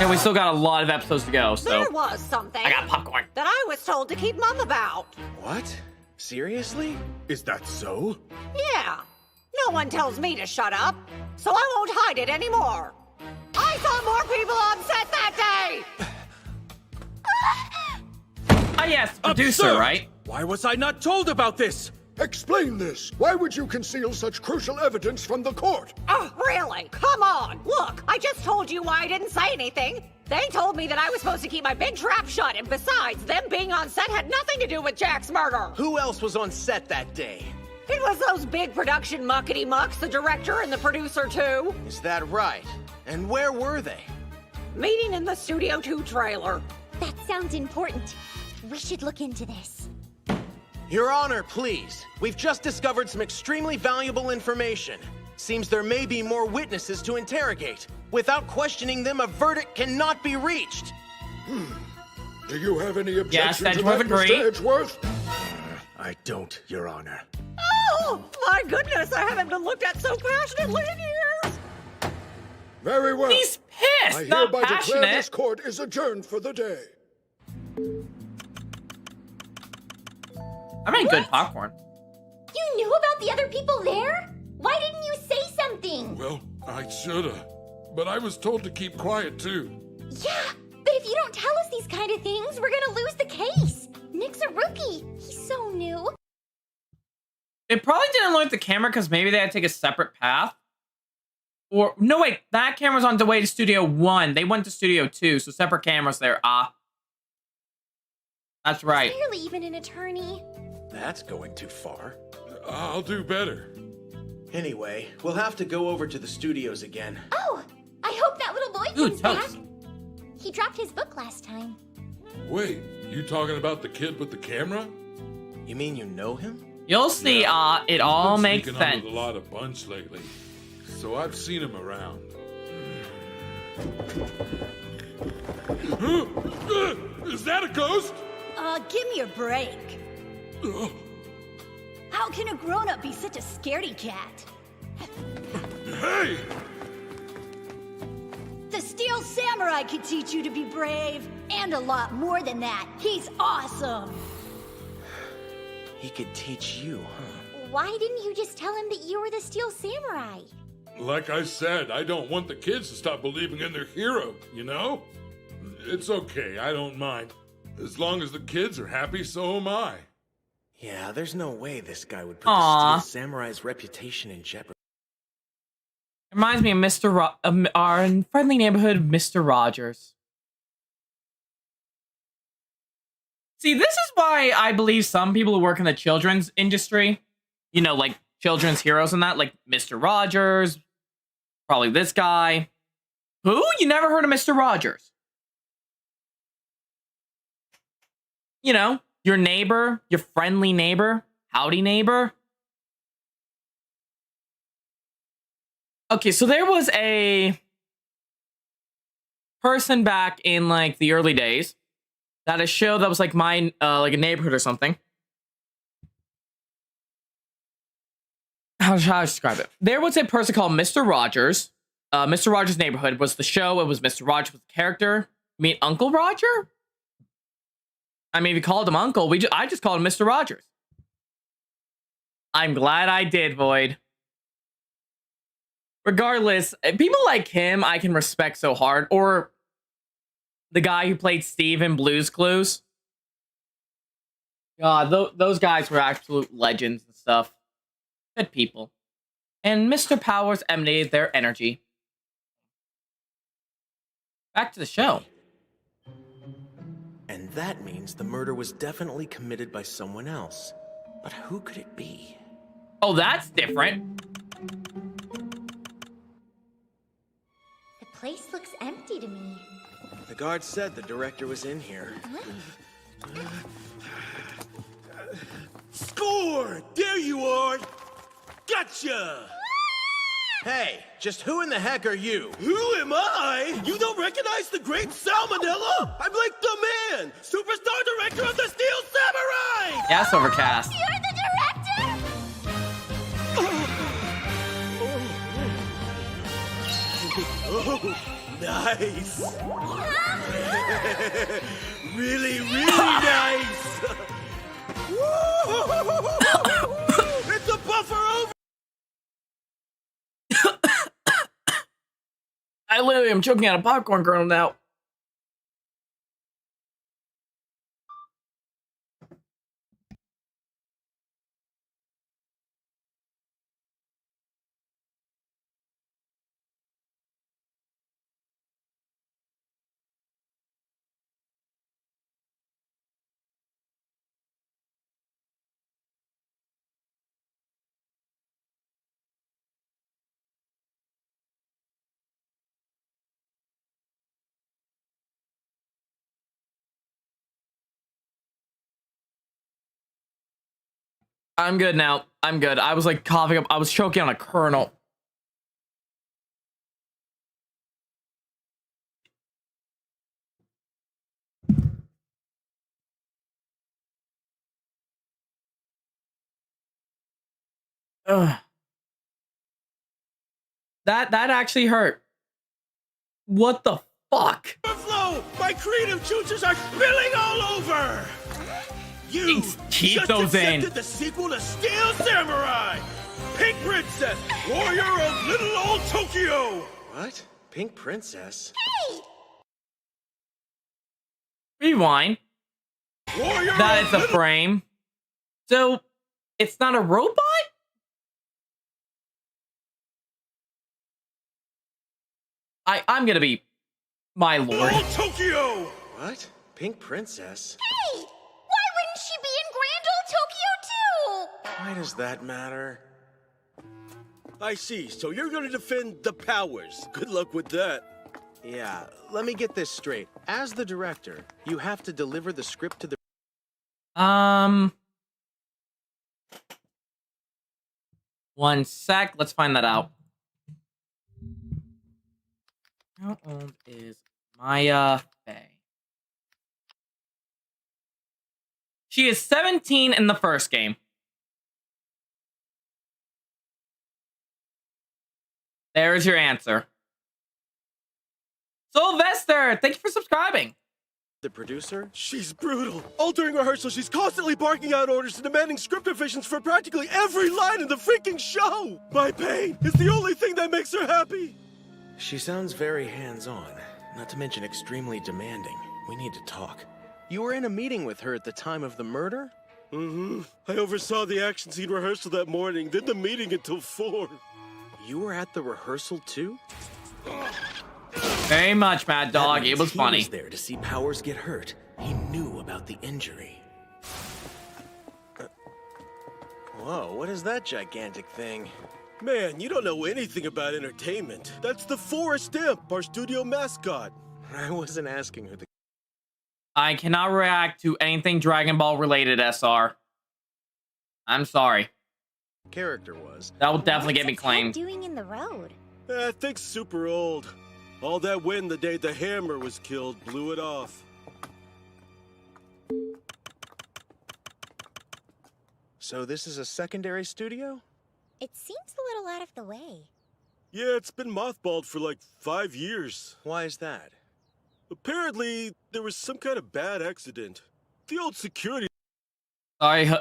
And we still got a lot of episodes to go, so. There was something. I got popcorn. That I was told to keep mum about. What? Seriously? Is that so? Yeah. No one tells me to shut up, so I won't hide it anymore. I saw more people on set that day! Ah, yes, producer, Absurd! right? Why was I not told about this? Explain this. Why would you conceal such crucial evidence from the court? Oh, really? Come on! Look, I just told you why I didn't say anything. They told me that I was supposed to keep my big trap shut, and besides, them being on set had nothing to do with Jack's murder. Who else was on set that day? It was those big production muckety-mucks, the director and the producer, too. Is that right? And where were they? Meeting in the Studio 2 trailer. That sounds important. We should look into this. Your Honor, please. We've just discovered some extremely valuable information. Seems there may be more witnesses to interrogate. Without questioning them, a verdict cannot be reached. Do you have any objection Yes, to that, Edgeworth, agree. Mr. Edgeworth? I don't, Your Honor. Oh, my goodness, I haven't been looked at so passionately in years. Very well. He's pissed, I not hereby declare passionate. this court is adjourned for the day. I made good popcorn. You knew about the other people there? Why didn't you say something? Well, I shoulda. But I was told to keep quiet, too. Yeah, but if you don't tell us these kind of things, we're gonna lose the case. Nick's a rookie. He's so new. They probably didn't look at the camera because maybe they had to take a separate path. Or, no, wait, that camera's on the way to Studio 1. They went to Studio 2, so separate cameras there. Ah. That's right. Barely even an attorney. That's going too far. I'll do better. Anyway, we'll have to go over to the studios again. Oh, I hope that little boy Ooh, comes back. toast. He dropped his book last time. Wait, you talking about the kid with the camera? You mean you know him? You'll see, it all makes Sneaking sense. under the lot of bunch lately, so I've seen him around. Is that a ghost? Give me a break. How can a grown-up be such a scaredy cat? Hey! The Steel Samurai could teach you to be brave, and a lot more than that. He's awesome! He could teach you, huh? Why didn't you just tell him that you were the Steel Samurai? Like I said, I don't want the kids to stop believing in their hero, you know? It's okay, I don't mind. As long as the kids are happy, so am I. Yeah, there's no way this guy would put Aw. the Steel Samurai's reputation in jeopardy. Reminds me of our friendly neighborhood, Mr. Rogers. See, this is why I believe some people who work in the children's industry, you know, like children's heroes and that, like Mr. Rogers, probably this guy. Who? You never heard of Mr. Rogers? You know, your neighbor, your friendly neighbor, howdy neighbor. Okay, so there was a person back in like the early days that a show that was like my like a neighborhood or something. How should I describe it? There was a person called Mr. Rogers. Mr. Rogers' Neighborhood was the show. It was Mr. Rogers was the character. Meet Uncle Roger? I mean, we called him Uncle. I just called him Mr. Rogers. I'm glad I did, Void. Regardless, people like him I can respect so hard. Or the guy who played Steve in Blue's Clues. God, those guys were absolute legends and stuff. Good people. And Mr. Powers emanated their energy. Back to the show. And that means the murder was definitely committed by someone else. But who could it be? Oh, that's different. The place looks empty to me. The guard said the director was in here. Score! There you are! Gotcha! Hey, just who in the heck are you? Who am I? You don't recognize the great Salmonella? I'm like the man! Superstar director of the Steel Samurai! Yes, Overcast. You're the director? Oh, nice! Really, really nice! It's a buffer over! I literally am choking out a popcorn kernel now. I'm good now. I'm good. I was like coughing up. I was choking on a kernel. Ugh. That actually hurt. What the fuck? Overflow! My creative juices are spilling all over! You Keep just those in. accepted the sequel to Steel Samurai! Pink Princess, Warrior of Little Old Tokyo! What? Pink Princess? Rewind. Warrior That of is a Little... frame. So, it's not a robot? I'm gonna be... My lord. Old Tokyo! What? Pink Princess? Hey! Why wouldn't she be in Grand Old Tokyo too? Why does that matter? I see, so you're gonna defend the powers. Good luck with that. Yeah, let me get this straight. As the director, you have to deliver the script to the... One sec. Let's find that out. How old is Maya Faye? She is 17 in the first game. There's your answer. Sylvester, thank you for subscribing. The producer? She's brutal. All during rehearsal, she's constantly barking out orders and demanding script revisions for practically every line in the freaking show. My pain is the only thing that makes her happy. She sounds very hands-on, not to mention extremely demanding. We need to talk. You were in a meeting with her at the time of the murder? Mm-hmm. I oversaw the action scene rehearsal that morning, then the meeting until 4. You were at the rehearsal too? Very much, Mad Dog. It was funny. He was there to see Powers get hurt. He knew about the injury. Whoa, what is that gigantic thing? Man, you don't know anything about entertainment. That's the Forest Imp, our studio mascot. I wasn't asking who the... I cannot react to anything Dragon Ball related, SR. I'm sorry. Character was. That will definitely get me What's claimed. doing in the road? That thing's super old. All that wind the day the hammer was killed blew it off. So this is a secondary studio? It seems a little out of the way. Yeah, it's been mothballed for like 5 years. Why is that? Apparently, there was some kind of bad accident. The old security... Sorry, hang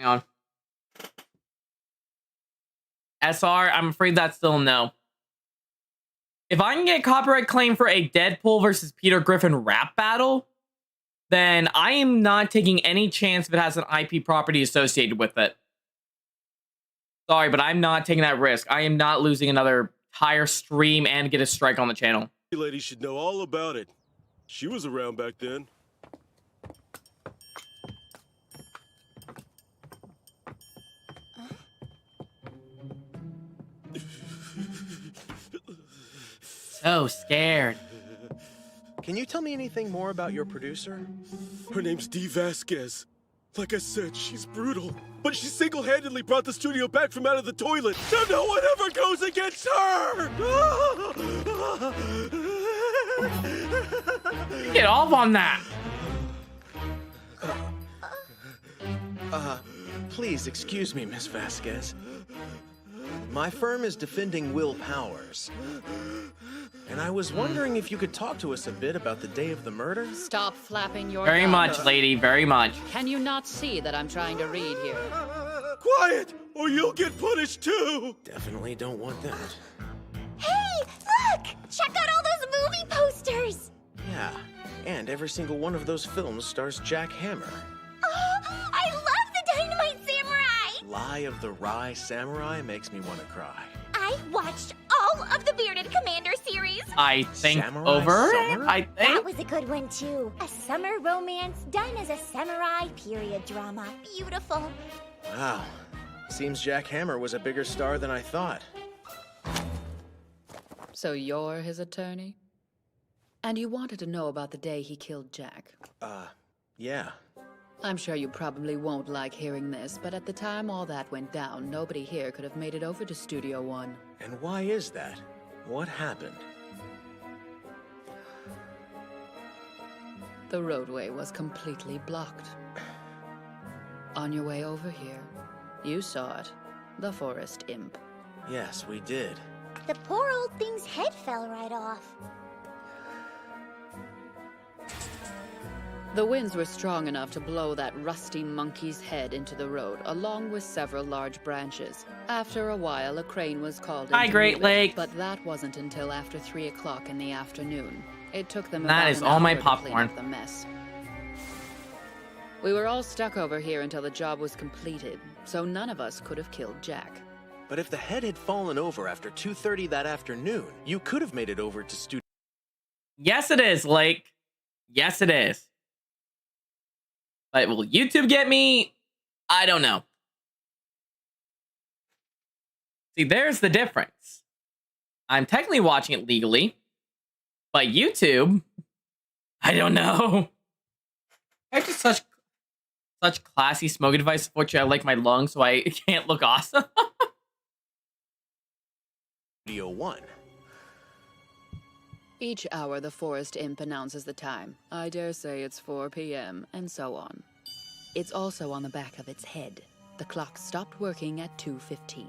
on. SR, I'm afraid that's still a no. If I can get copyright claim for a Deadpool versus Peter Griffin rap battle, then I am not taking any chance if it has an IP property associated with it. Sorry, but I'm not taking that risk. I am not losing another entire stream and get a strike on the channel. lady should know all about it. She was around back then. So scared. Can you tell me anything more about your producer? Her name's Dee Vasquez. Like I said, she's brutal. But she single-handedly brought the studio back from out of the toilet, so no one ever goes against her! Get off on that! Please excuse me, Miss Vasquez. My firm is defending Will Powers. And I was wondering if you could talk to us a bit about the day of the murder? Stop flapping your Very gums. much, lady, very much. Can you not see that I'm trying to read here? Quiet, or you'll get punished too! Definitely don't want that. Hey, look! Check out all those movie posters! Yeah, and every single one of those films stars Jack Hammer. Oh, I love the Dynamite Samurai! Lie of the Rye Samurai makes me want to cry. I watched all of the Bearded Commander series. I think Samurai over. Summer? I That think. was a good one too. A summer romance done as a samurai period drama. Beautiful. Wow. Seems Jack Hammer was a bigger star than I thought. So you're his attorney? And you wanted to know about the day he killed Jack? Yeah. I'm sure you probably won't like hearing this, but at the time all that went down, nobody here could have made it over to Studio One. And why is that? What happened? The roadway was completely blocked. On your way over here, you saw it. The Forest Imp. Yes, we did. The poor old thing's head fell right off. The winds were strong enough to blow that rusty monkey's head into the road, along with several large branches. After a while, a crane was called in Hi, to Great move it, Lake. but that wasn't until after 3 o'clock in the afternoon. It took them That about is an all my hour to clean popcorn. up the mess. We were all stuck over here until the job was completed, so none of us could have killed Jack. But if the head had fallen over after 2:30 that afternoon, you could have made it over to Studio... Yes, it is, Lake. Yes, it is. But will YouTube get me? I don't know. See, there's the difference. I'm technically watching it legally, but YouTube, I don't know. I have just such classy smoking device. Unfortunately, I like my lungs, so I can't look awesome. Studio One. Each hour, the Forest Imp announces the time. I dare say it's 4 p.m., and so on. It's also on the back of its head. The clock stopped working at 2:15.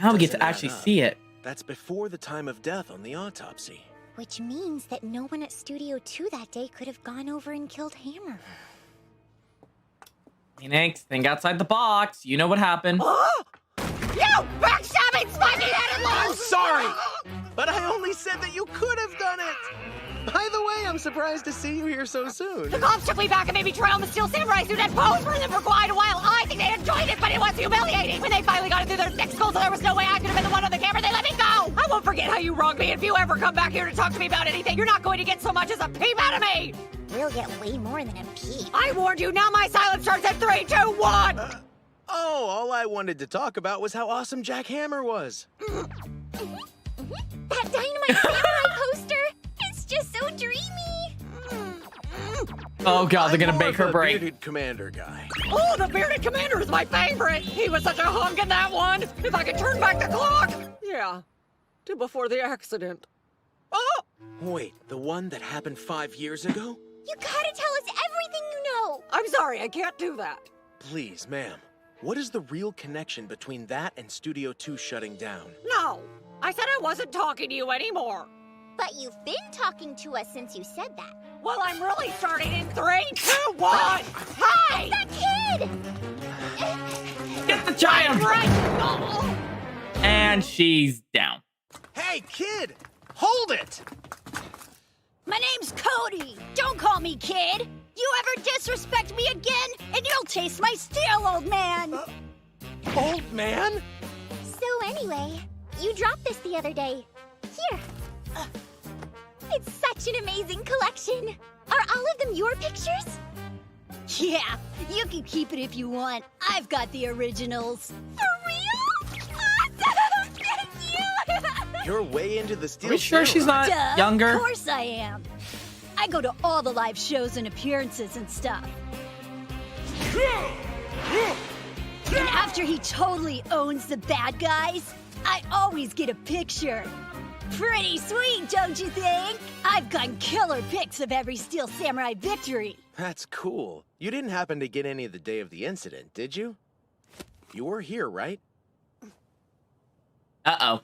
Now we get to doesn't actually add up. see it. That's before the time of death on the autopsy. Which means that no one at Studio 2 that day could have gone over and killed Hammer. Phoenix, think outside the box. You know what happened. You backstabbing, spiky-headed I'm loose! sorry, but I only said that you could have done it. By the way, I'm surprised to see you here so soon. The cops took me back and made me try on the steel samurai suit and pose for them for quite a while. I think they enjoyed it, but it was humiliating. When they finally got it through their thick skulls, there was no way I could have been the one on the camera. They let me go. I won't forget how you wronged me. If you ever come back here to talk to me about anything, you're not going to get so much as a peep out of me. We'll get way more than a peep. I warned you. Now my silence starts at 3, 2, 1. All I wanted to talk about was how awesome Jack Hammer was. That Dynamite Samurai poster! It's just so dreamy! Oh god, they're gonna I'm make more her of a break. bearded commander guy. Oh, the bearded commander is my favorite. He was such a hunk in that one. If I could turn back the clock. Yeah, to before the accident. Oh! Wait, the one that happened 5 years ago? You gotta tell us everything you know! I'm sorry, I can't do that. Please, ma'am. What is the real connection between that and Studio 2 shutting down? No, I said I wasn't talking to you anymore. But you've been talking to us since you said that. Well, I'm really starting in 3, 2, 1. Hi! That kid! Get the giant! Right! Oh. And she's down. Hey, kid! Hold it! My name's Cody. Don't call me kid. You ever disrespect me again, and you'll taste my steel, old man. Old man? So anyway, you dropped this the other day. Here. It's such an amazing collection. Are all of them your pictures? Yeah, you can keep it if you want. I've got the originals. For real? Awesome! Thank you! You're way into the steel. Are we sure she's not Duh, younger? Of course I am. I go to all the live shows and appearances and stuff. And after he totally owns the bad guys, I always get a picture. Pretty sweet, don't you think? I've gotten killer pics of every Steel Samurai victory. That's cool. You didn't happen to get any the day of the incident, did you? You were here, right? Uh-oh.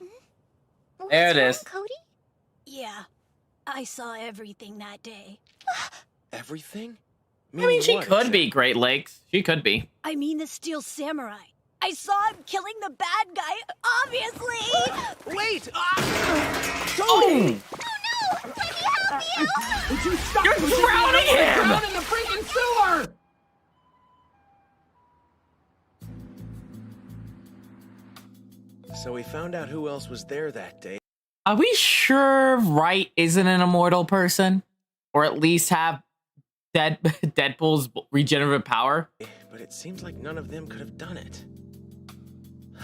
There it is. Cody? Yeah, I saw everything that day. Everything? I mean, she what, could Jack? be Great Lakes. She could be. I mean the Steel Samurai. I saw him killing the bad guy, obviously! Wait! Oh! Oh no! Let me help you! Would you stop? You're drowning him! Down in the freaking sewer! So we found out who else was there that day. Are we sure Wright isn't an immortal person? Or at least have Deadpool's regenerative power? But it seems like none of them could have done it.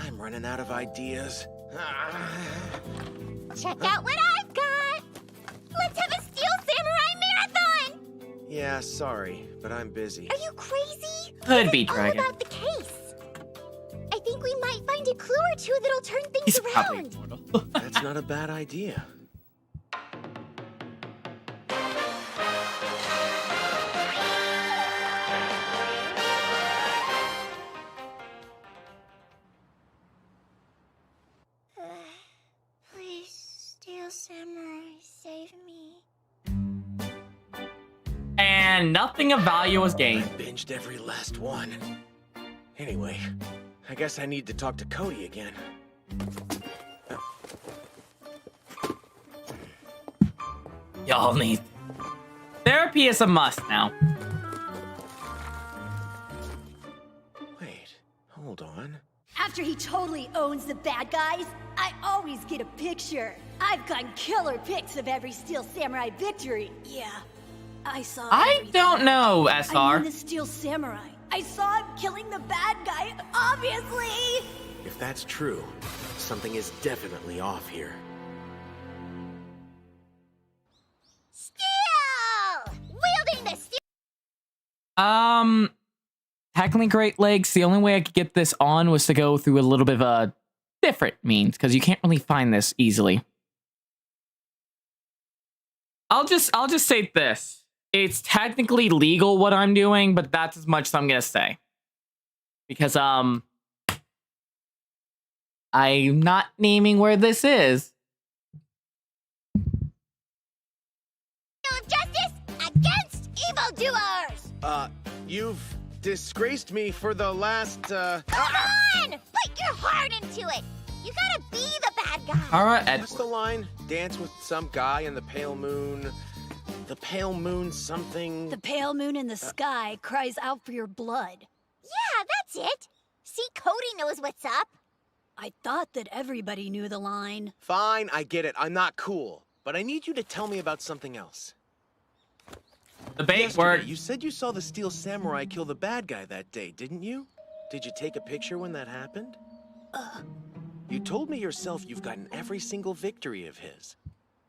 I'm running out of ideas. Check out what I've got! Let's have a Steel Samurai marathon! Yeah, sorry, but I'm busy. Are you crazy? Could be It's all Dragon. about the case. I think we might find a clue or two that'll turn things He's probably around. immortal. That's not a bad idea. Please, Steel Samurai, save me. And nothing of value was gained. Binged every last one. Anyway, I guess I need to talk to Cody again. Y'all need... Therapy is a must now. Wait, hold on. After he totally owns the bad guys, I always get a picture. I've gotten killer pics of every Steel Samurai victory. Yeah, I saw everything. don't know, I SR. mean the Steel Samurai. I saw him killing the bad guy, obviously! If that's true, something is definitely off here. Steel! Wielding the steel... Technically Great Lakes, the only way I could get this on was to go through a little bit of a different means, because you can't really find this easily. I'll just say this. It's technically legal what I'm doing, but that's as much as I'm gonna say. Because I'm not naming where this is. You've disgraced me for the last, Come on! Put your heart into it! You gotta be the bad guy! Alright, Ed. What's the line? Dance with some guy in the pale moon. The pale moon something. The pale moon in the sky cries out for your blood. Yeah, that's it! See, Cody knows what's up. I thought that everybody knew the line. Fine, I get it. I'm not cool. But I need you to tell me about something else. The bait Yesterday, word. You said you saw the Steel Samurai kill the bad guy that day, didn't you? Did you take a picture when that happened? You told me yourself you've gotten every single victory of his.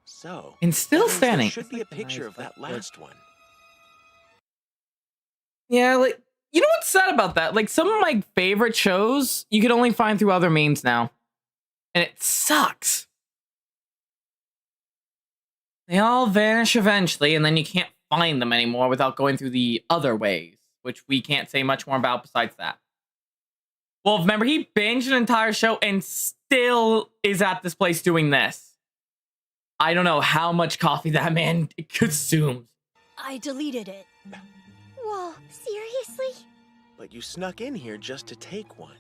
So, And still that means standing. There should be a picture of that last one. Yeah, like, you know what's sad about that? Like, some of my favorite shows you can only find through other memes now. And it sucks. They all vanish eventually, and then you can't find them anymore without going through the other ways, which we can't say much more about besides that. Well, remember, he binged an entire show and still is at this place doing this. I don't know how much coffee that man consumes. I deleted it. Whoa, seriously? But you snuck in here just to take one.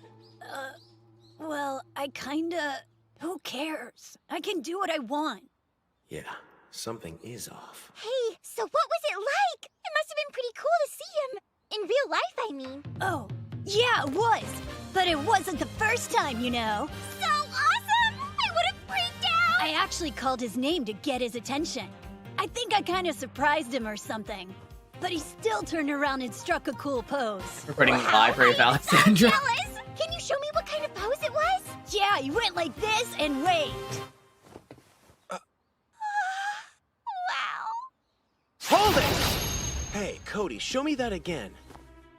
Well, I kinda... Who cares? I can do what I want. Yeah, something is off. Hey, so what was it like? It must have been pretty cool to see him. In real life, I mean. Oh, yeah, it was. But it wasn't the first time, you know. So awesome! I would have freaked out! I actually called his name to get his attention. I think I kind of surprised him or something. But he still turned around and struck a cool pose. Recording the library of Alexandra. Jealous? Can you show me what kind of pose it was? Yeah, he went like this and waved. Wow. Hold it! Hey, Cody, show me that again.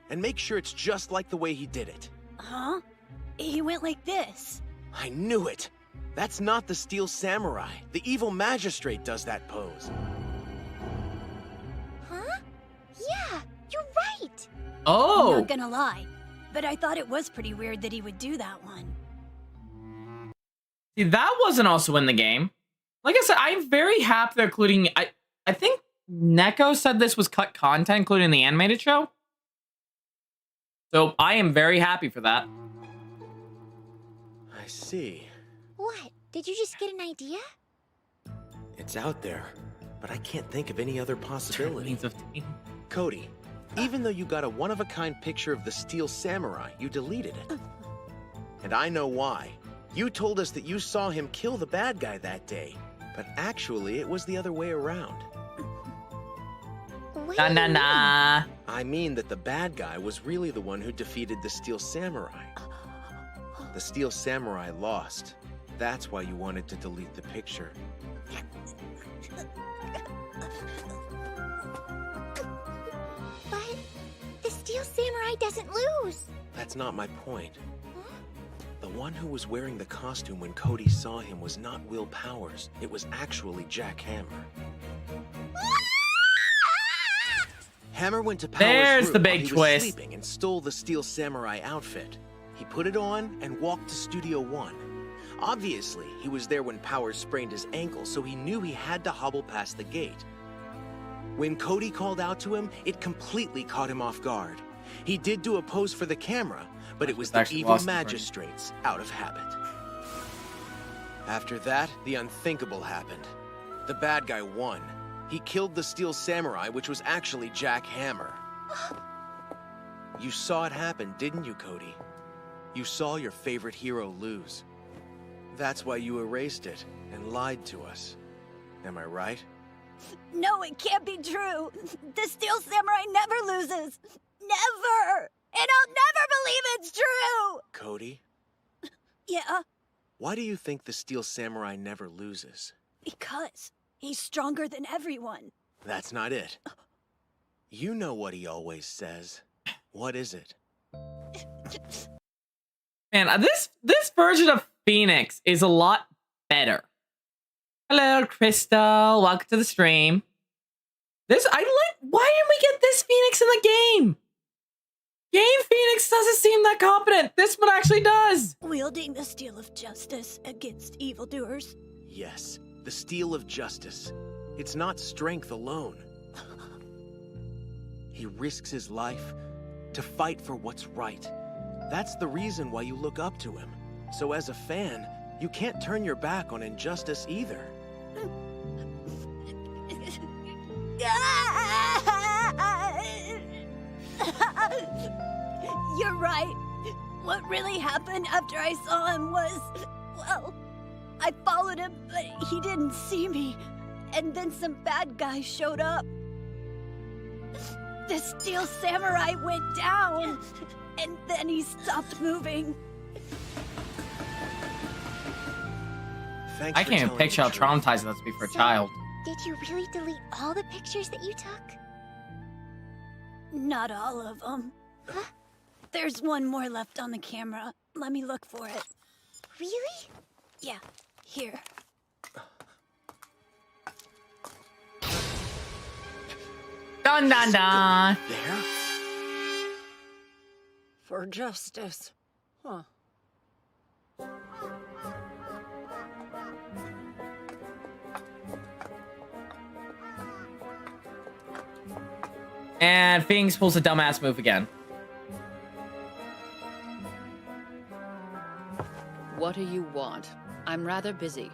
And make sure it's just like the way he did it. Huh? He went like this. I knew it! That's not the Steel Samurai. The evil magistrate does that pose. Huh? Yeah, you're right. Oh! I'm not gonna lie, but I thought it was pretty weird that he would do that one. See, that wasn't also in the game. Like I said, I'm very happy they're including... I think Neko said this was cut content, including the animated show. So I am very happy for that. I see. What? Did you just get an idea? It's out there, but I can't think of any other possibility. Cody, even though you got a one-of-a-kind picture of the Steel Samurai, you deleted it. And I know why. You told us that you saw him kill the bad guy that day, but actually it was the other way around. What Nah, nah, nah. I mean that the bad guy was really the one who defeated the Steel Samurai. The Steel Samurai lost. That's why you wanted to delete the picture. But the Steel Samurai doesn't lose. That's not my point. The one who was wearing the costume when Cody saw him was not Will Powers. It was actually Jack Hammer. Hammer went to Powers' There's room the while big he was twist. sleeping and stole the Steel Samurai outfit. He put it on and walked to Studio One. Obviously, he was there when Powers sprained his ankle, so he knew he had to hobble past the gate. When Cody called out to him, it completely caught him off guard. He did do a pose for the camera, but it was the Actually evil lost the brain. magistrates out of habit. After that, the unthinkable happened. The bad guy won. He killed the Steel Samurai, which was actually Jack Hammer. You saw it happen, didn't you, Cody? You saw your favorite hero lose. That's why you erased it and lied to us. Am I right? No, it can't be true. The Steel Samurai never loses. Never! And I'll never believe it's true! Cody, Yeah, why do you think the Steel Samurai never loses? because he's stronger than everyone. That's not it. You know what he always says. What is it? Man, this version of Phoenix is a lot better. Hello, Crystal. Welcome to the stream. Why didn't we get this Phoenix in the game? Game Phoenix doesn't seem that competent. This one actually does. Wielding the steel of justice against evildoers. Yes, the steel of justice. It's not strength alone. He risks his life to fight for what's right. That's the reason why you look up to him. So as a fan, you can't turn your back on injustice either. You're right. What really happened after I saw him was, well, I followed him, but he didn't see me. And then some bad guys showed up. The Steel Samurai went down, and then he stopped moving. I can't even picture how traumatizing that to be for a child. Did you really delete all the pictures that you took? Not all of them. Huh? There's one more left on the camera. Let me look for it. Really? Yeah, here. Dun dun dun! There? For justice. Huh. And Phoenix pulls a dumbass move again. What do you want? I'm rather busy.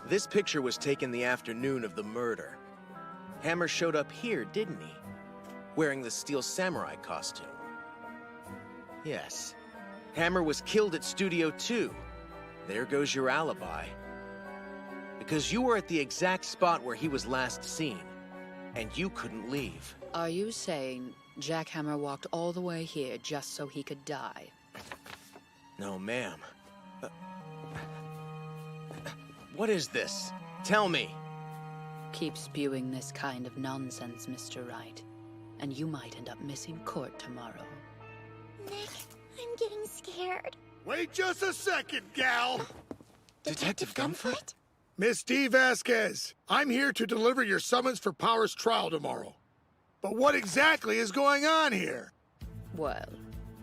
This picture was taken the afternoon of the murder. Hammer showed up here, didn't he? Wearing the Steel Samurai costume. Yes. Hammer was killed at Studio 2. There goes your alibi. Because you were at the exact spot where he was last seen. And you couldn't leave. Are you saying Jack Hammer walked all the way here just so he could die? No, ma'am. What is this? Tell me. Keep spewing this kind of nonsense, Mr. Wright, and you might end up missing court tomorrow. Nick, I'm getting scared. Wait just a second, gal! Detective Gumfoot? Miss D. Vasquez, I'm here to deliver your summons for Power's trial tomorrow. But what exactly is going on here? Well,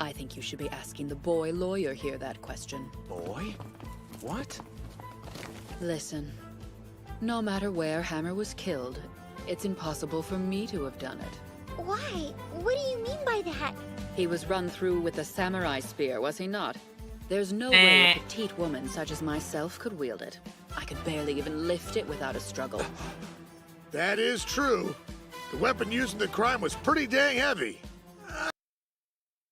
I think you should be asking the boy lawyer here that question. Boy? What? Listen, no matter where Hammer was killed, it's impossible for me to have done it. Why? What do you mean by that? He was run through with a samurai spear, was he not? There's no way a petite woman such as myself could wield it. I could barely even lift it without a struggle. That is true. The weapon used in the crime was pretty dang heavy.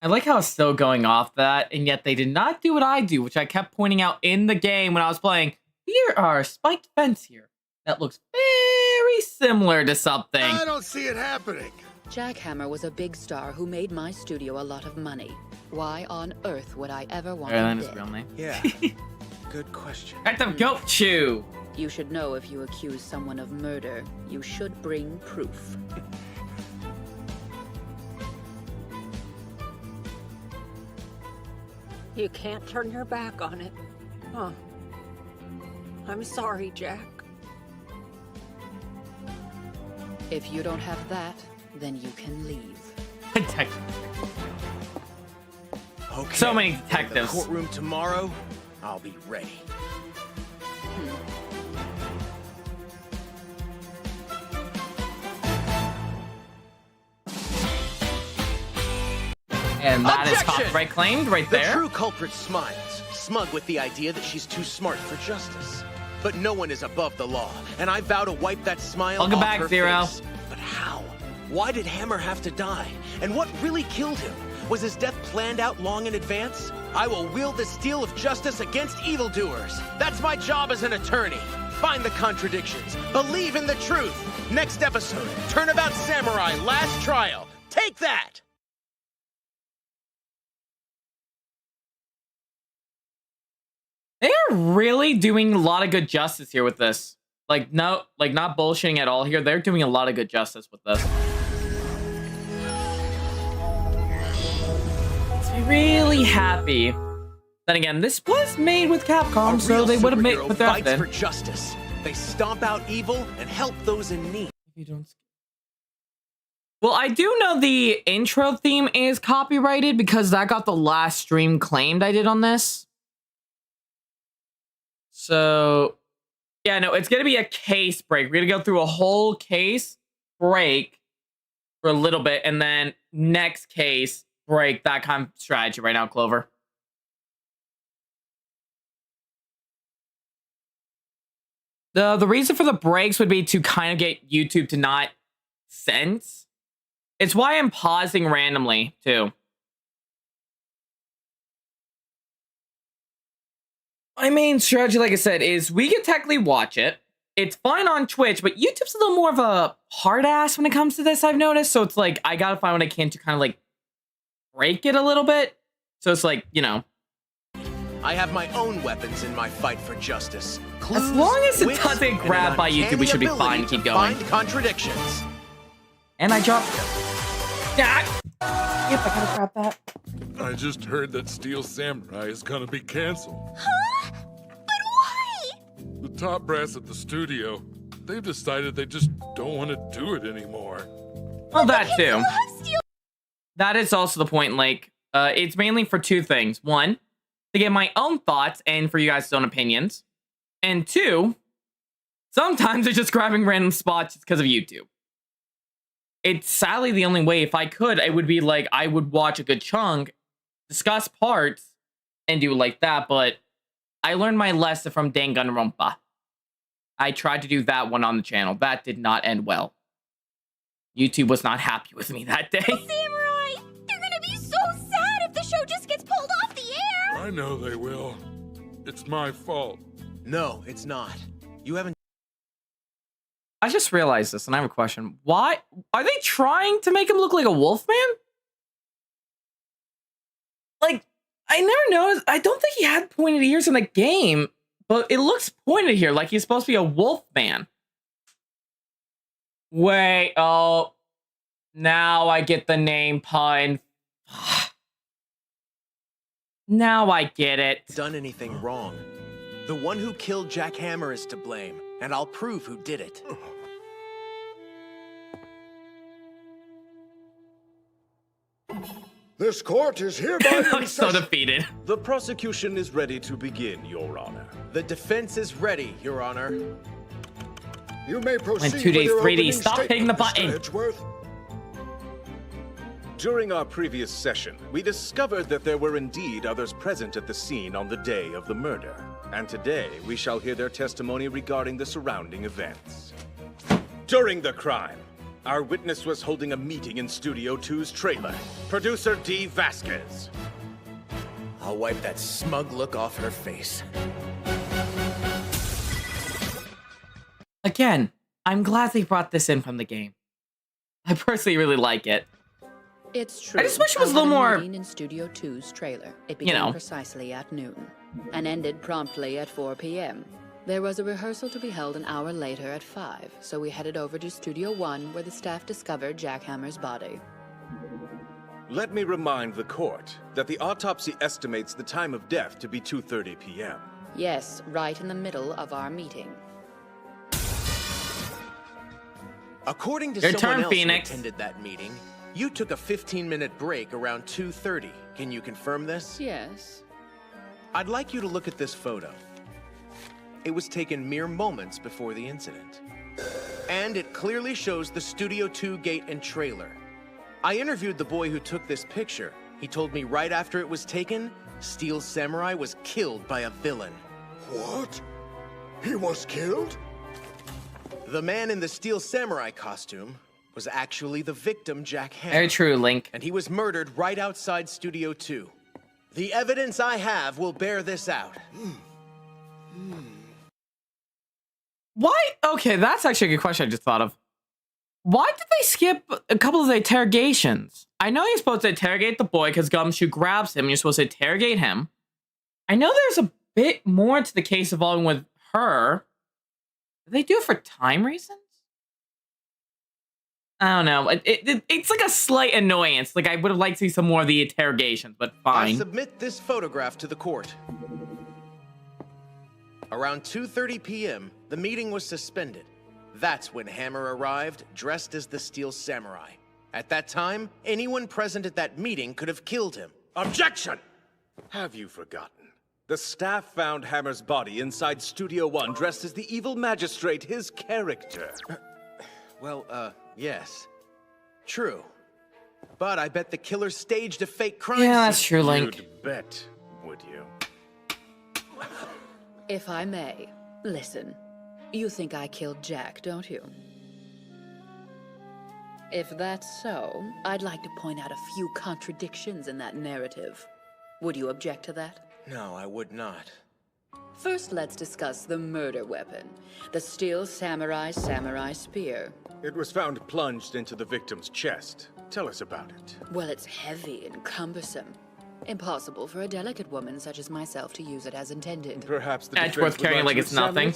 I like how it's still going off that, and yet they did not do what I do, which I kept pointing out in the game when I was playing. Here are a spiked fence here that looks very similar to something. I don't see it happening. Jack Hammer was a big star who made my studio a lot of money. Why on earth would I ever want him His dead? real name. Yeah. Good question. At the goat chew. You should know if you accuse someone of murder, you should bring proof. You can't turn your back on it. Huh. I'm sorry, Jack. If you don't have that, then you can leave. Detective. Okay. So many In the detectives. courtroom tomorrow, I'll be ready. And that is Objection! copyright claimed right The there. true culprit smiles, smug with the idea that she's too smart for justice. But no one is above the law, and I vow to wipe that smile Welcome off back, her Zero. face. But how? Why did Hammer have to die? And what really killed him? Was his death planned out long in advance? I will wield the steel of justice against evildoers. That's my job as an attorney. Find the contradictions. Believe in the truth. Next episode, Turnabout Samurai Last Trial. Take that! They are really doing a lot of good justice here with this. Like, no, like not bullshitting at all here. They're doing a lot of good justice with this. Makes me really happy. Then again, this was made with Capcom, so they would have made Superhero put that fights in. for justice. They stomp out evil and help those in need. Well, I do know the intro theme is copyrighted because that got the last stream claimed I did on this. So, yeah, no, it's going to be a case break. We're going to go through a whole case break for a little bit, and then next case, break. That kind of strategy right now, Clover. The reason for the breaks would be to kind of get YouTube to not sense. It's why I'm pausing randomly, too. My main strategy, like I said, is we can technically watch it. It's fine on Twitch, but YouTube's a little more of a hard ass when it comes to this, I've noticed. So it's like, I gotta find what I can to kind of like break it a little bit. So it's like, you know. I have my own weapons in my fight for justice. Clues, as long as it wits, doesn't get grabbed by YouTube, we should be fine to keep going. Find contradictions. And I dropped it. Yeah. Yep, I gotta grab that. I just heard that Steel Samurai is gonna be canceled. Huh? But why? The top brass at the studio, they've decided they just don't want to do it anymore. Well, that too. That is also the point, like, it's mainly for two things. One, to get my own thoughts and for you guys' own opinions. And two, sometimes they're just grabbing random spots just because of YouTube. It's sadly the only way. If I could, it would be like, I would watch a good chunk, discuss parts, and do it like that, but I learned my lesson from Danganronpa. I tried to do that one on the channel. That did not end well. YouTube was not happy with me that day. Samurai! They're gonna be so sad if the show just gets pulled off the air! I know they will. It's my fault. No, it's not. You haven't... I just realized this, and I have a question. Why are they trying to make him look like a wolf man? Like, I never noticed. I don't think he had pointed ears in the game, but it looks pointed here, like he's supposed to be a wolf man. Wait, oh, now I get the name pun. Now I get it. Done anything wrong. The one who killed Jack Hammer is to blame, and I'll prove who did it. This court is hereby looks so defeated. The prosecution is ready to begin, Your Honor. The defense is ready, Your Honor. You may proceed. And 2D, 3D, stop hitting the button. Edgeworth. During our previous session, we discovered that there were indeed others present at the scene on the day of the murder. And today, we shall hear their testimony regarding the surrounding events. During the crime, our witness was holding a meeting in Studio 2's trailer. Producer D. Vasquez. I'll wipe that smug look off her face. Again, I'm glad they brought this in from the game. I personally really like it. It's true. I just wish it was a little more... in Studio 2's trailer. It began precisely at noon and ended promptly at 4 p.m. There was a rehearsal to be held an hour later at 5, so we headed over to Studio 1 where the staff discovered Jack Hammer's body. Let me remind the court that the autopsy estimates the time of death to be 2:30 p.m. Yes, right in the middle of our meeting. According to Your someone turn, else Phoenix. who attended that meeting, you took a 15-minute break around 2:30. Can you confirm this? Yes. I'd like you to look at this photo. It was taken mere moments before the incident. And it clearly shows the Studio 2 gate and trailer. I interviewed the boy who took this picture. He told me right after it was taken, Steel Samurai was killed by a villain. What? He was killed? The man in the Steel Samurai costume was actually the victim, Jack Hammer. Very true, Link. And he was murdered right outside Studio 2. The evidence I have will bear this out. Why? Okay, that's actually a good question I just thought of. Why did they skip a couple of the interrogations? I know you're supposed to interrogate the boy because Gumshoe grabs him and you're supposed to interrogate him. I know there's a bit more to the case involving with her. Did they do it for time reasons? I don't know. It's like a slight annoyance. Like, I would have liked to see some more of the interrogations, but fine. I submit this photograph to the court. Around 2:30 p.m., the meeting was suspended. That's when Hammer arrived, dressed as the Steel Samurai. At that time, anyone present at that meeting could have killed him. Objection! Have you forgotten? The staff found Hammer's body inside Studio 1 dressed as the evil magistrate, his character. Well, yes. True. But I bet the killer staged a fake crime Yeah, that's scene. true, Link. You'd bet, would you? If I may, listen. You think I killed Jack, don't you? If that's so, I'd like to point out a few contradictions in that narrative. Would you object to that? No, I would not. First, let's discuss the murder weapon. The steel samurai spear. It was found plunged into the victim's chest. Tell us about it. Well, it's heavy and cumbersome. Impossible for a delicate woman such as myself to use it as intended. Perhaps the Edgeworth carrying like it's nothing.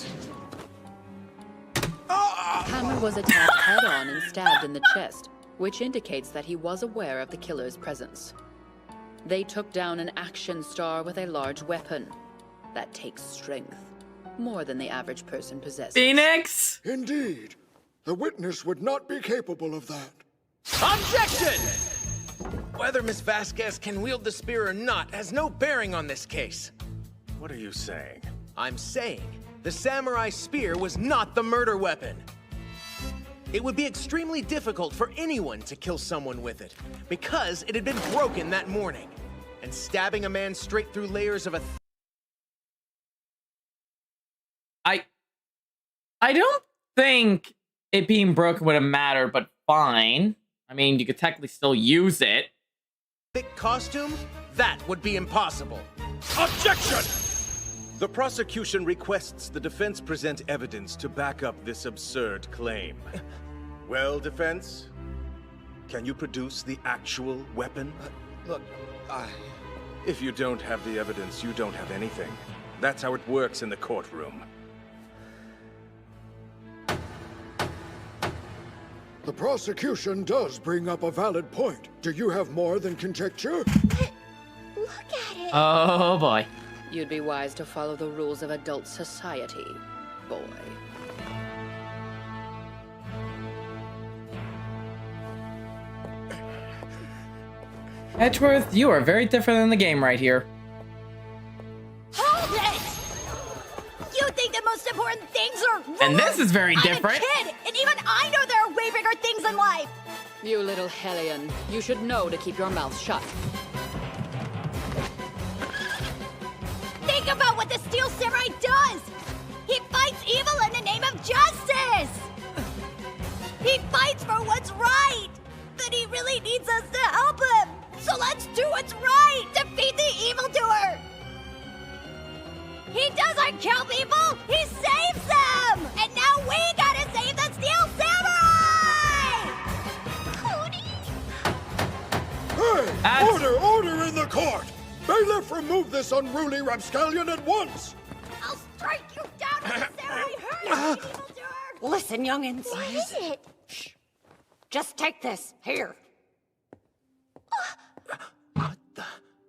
Hammer was attacked head-on and stabbed in the chest, which indicates that he was aware of the killer's presence. They took down an action star with a large weapon. That takes strength, more than the average person possesses. Phoenix! Indeed. The witness would not be capable of that. Objection! Whether Miss Vasquez can wield the spear or not has no bearing on this case. What are you saying? I'm saying the samurai spear was not the murder weapon. It would be extremely difficult for anyone to kill someone with it, because it had been broken that morning. And stabbing a man straight through layers of a... I don't think it being broken would have mattered, but fine. I mean, you could technically still use it. thick costume? That would be impossible. Objection! The prosecution requests the defense present evidence to back up this absurd claim. Well, defense? Can you produce the actual weapon? Look, If you don't have the evidence, you don't have anything. That's how it works in the courtroom. The prosecution does bring up a valid point. Do you have more than conjecture? Look at it. Oh boy. You'd be wise to follow the rules of adult society, boy. Edgeworth, you are very different in the game right here. Hold it! You think the most important things are rules? And this is very different. I'm a kid, and even I know there are way bigger things in life. You little hellion. You should know to keep your mouth shut. Think about what the Steel Samurai does! He fights evil in the name of justice! He fights for what's right! But he really needs us to help him! So let's do what's right! Defeat the evildoer! He doesn't kill people! He saves them! And now we gotta save the Steel Samurai! Cody! Hey! Order in the court! Bailiff, remove this unruly rapscallion at once! I'll strike you down with the samurai hurt, evildoer! Listen, youngins. What is it? Just take this. Here.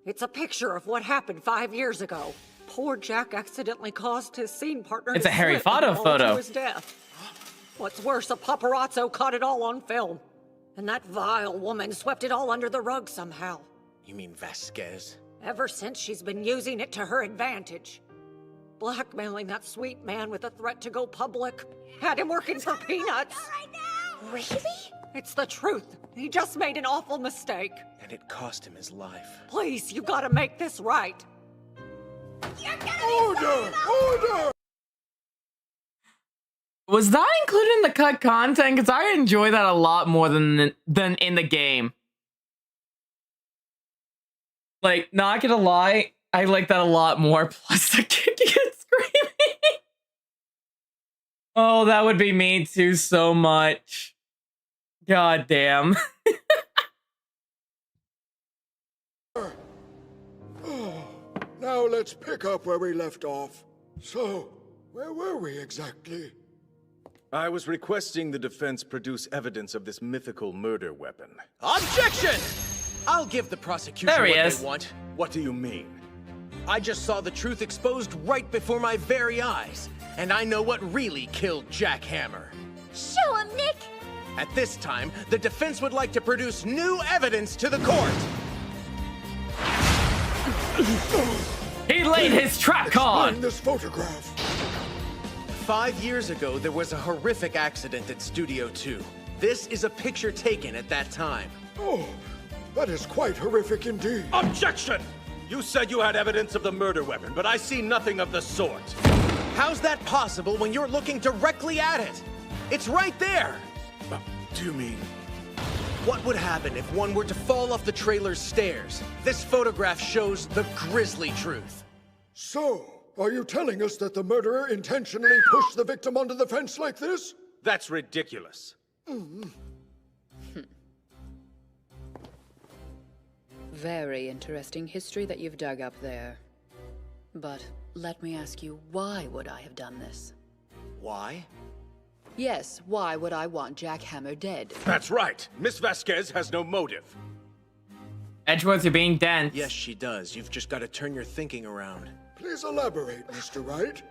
It's a picture of what happened 5 years ago. Poor Jack accidentally caused his scene partner It's to a Harry slip and Potter fall photo. to his death. What's worse, a paparazzo caught it all on film. And that vile woman swept it all under the rug somehow. You mean Vasquez? Ever since, she's been using it to her advantage. Blackmailing that sweet man with a threat to go public. Had him working for peanuts. Really? It's the truth. He just made an awful mistake. And it cost him his life. Please, you gotta make this right. Order! Was that included in the cut content? Because I enjoy that a lot more than in the game. Like, not gonna lie, I like that a lot more. Plus the kicking and screaming. Oh, that would be me too so much. God damn. Now let's pick up where we left off. So, where were we exactly? I was requesting the defense produce evidence of this mythical murder weapon. Objection! I'll give the prosecution There he what is. they want. What do you mean? I just saw the truth exposed right before my very eyes. And I know what really killed Jack Hammer. Show him, Nick! At this time, the defense would like to produce new evidence to the court. He laid his track on. Explain this photograph. 5 years ago, there was a horrific accident at Studio 2. This is a picture taken at that time. Oh, that is quite horrific indeed. Objection! You said you had evidence of the murder weapon, but I see nothing of the sort. How's that possible when you're looking directly at it? It's right there! Do you mean? What would happen if one were to fall off the trailer's stairs? This photograph shows the grisly truth. So, are you telling us that the murderer intentionally pushed the victim onto the fence like this? That's ridiculous. Very interesting history that you've dug up there. But let me ask you, why would I have done this? Why? Yes, why would I want Jack Hammer dead? That's right. Miss Vasquez has no motive. Edgeworth, you're being dense. Yes, she does. You've just got to turn your thinking around. Please elaborate, Mr. Wright.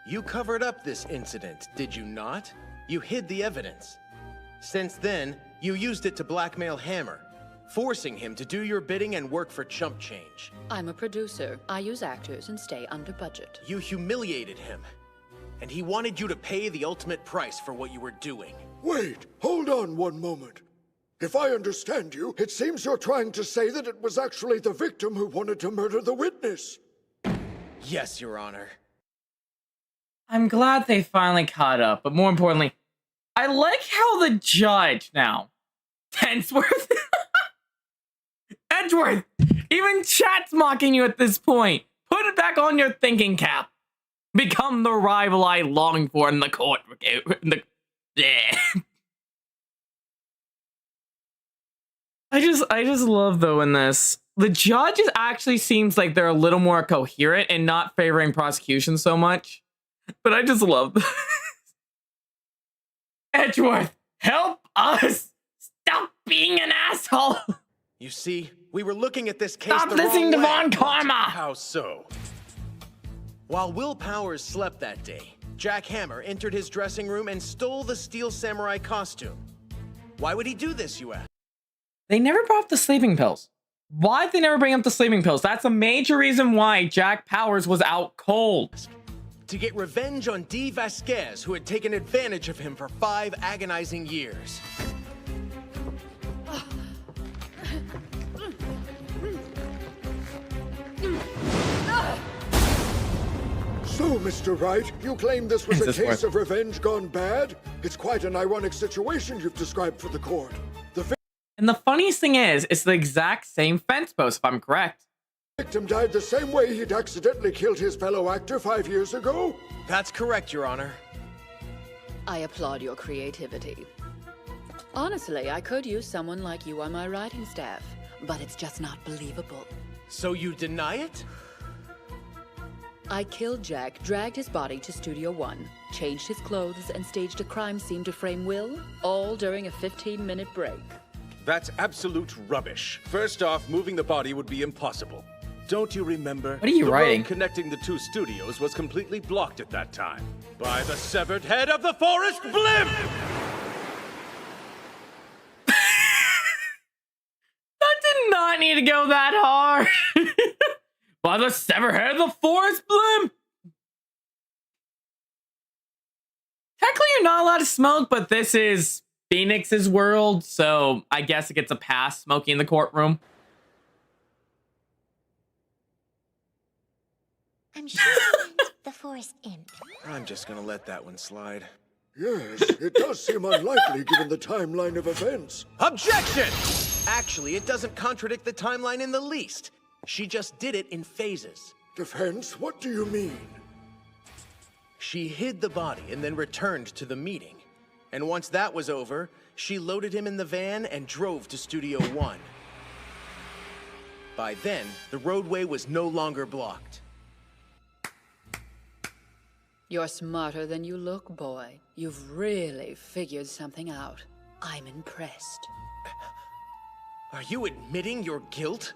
You covered up this incident, did you not? You hid the evidence. Since then, you used it to blackmail Hammer, forcing him to do your bidding and work for chump change. I'm a producer. I use actors and stay under budget. You humiliated him, and he wanted you to pay the ultimate price for what you were doing. Wait, hold on one moment. If I understand you, it seems you're trying to say that it was actually the victim who wanted to murder the witness. Yes, Your Honor. I'm glad they finally caught up, but more importantly, I like how the judge now, Tensworth, Edgeworth, even chat's mocking you at this point. Put it back on your thinking cap. Become the rival I long for in the court. Yeah. I just love though in this, the judges actually seems like they're a little more coherent and not favoring prosecution so much. But I just love this. Edgeworth, help us! Stop being an asshole! You see, we were looking at this case Stop the listening to wrong Von way. Karma! How so? While Will Powers slept that day, Jack Hammer entered his dressing room and stole the Steel Samurai costume. Why would he do this, you ask? They never brought up the sleeping pills. Why'd they never bring up the sleeping pills? That's a major reason why Jack Powers was out cold. To get revenge on D. Vasquez, who had taken advantage of him for 5 agonizing years. So, Mr. Wright, you claim this was a case of revenge gone bad? It's quite an ironic situation you've described for the court. And the funniest thing is, it's the exact same fence post, if I'm correct. The victim died the same way he'd accidentally killed his fellow actor 5 years ago? That's correct, Your Honor. I applaud your creativity. Honestly, I could use someone like you on my writing staff, but it's just not believable. So you deny it? I killed Jack, dragged his body to Studio One, changed his clothes, and staged a crime scene to frame Will, all during a 15-minute break. That's absolute rubbish. First off, moving the body would be impossible. Don't you remember? What are you writing? The road connecting the 2 studios was completely blocked at that time by the severed head of the forest blimp! That did not need to go that hard. By the severed head of the forest blimp! Technically, you're not allowed to smoke, but this is Phoenix's world, so I guess it gets a pass smoking in the courtroom. I'm sure you meant the forest imp. I'm just gonna let that one slide. Yes, it does seem unlikely given the timeline of events. Objection! Actually, it doesn't contradict the timeline in the least. She just did it in phases. Defense, what do you mean? She hid the body and then returned to the meeting. And once that was over, she loaded him in the van and drove to Studio One. By then, the roadway was no longer blocked. You're smarter than you look, boy. You've really figured something out. I'm impressed. Are you admitting your guilt?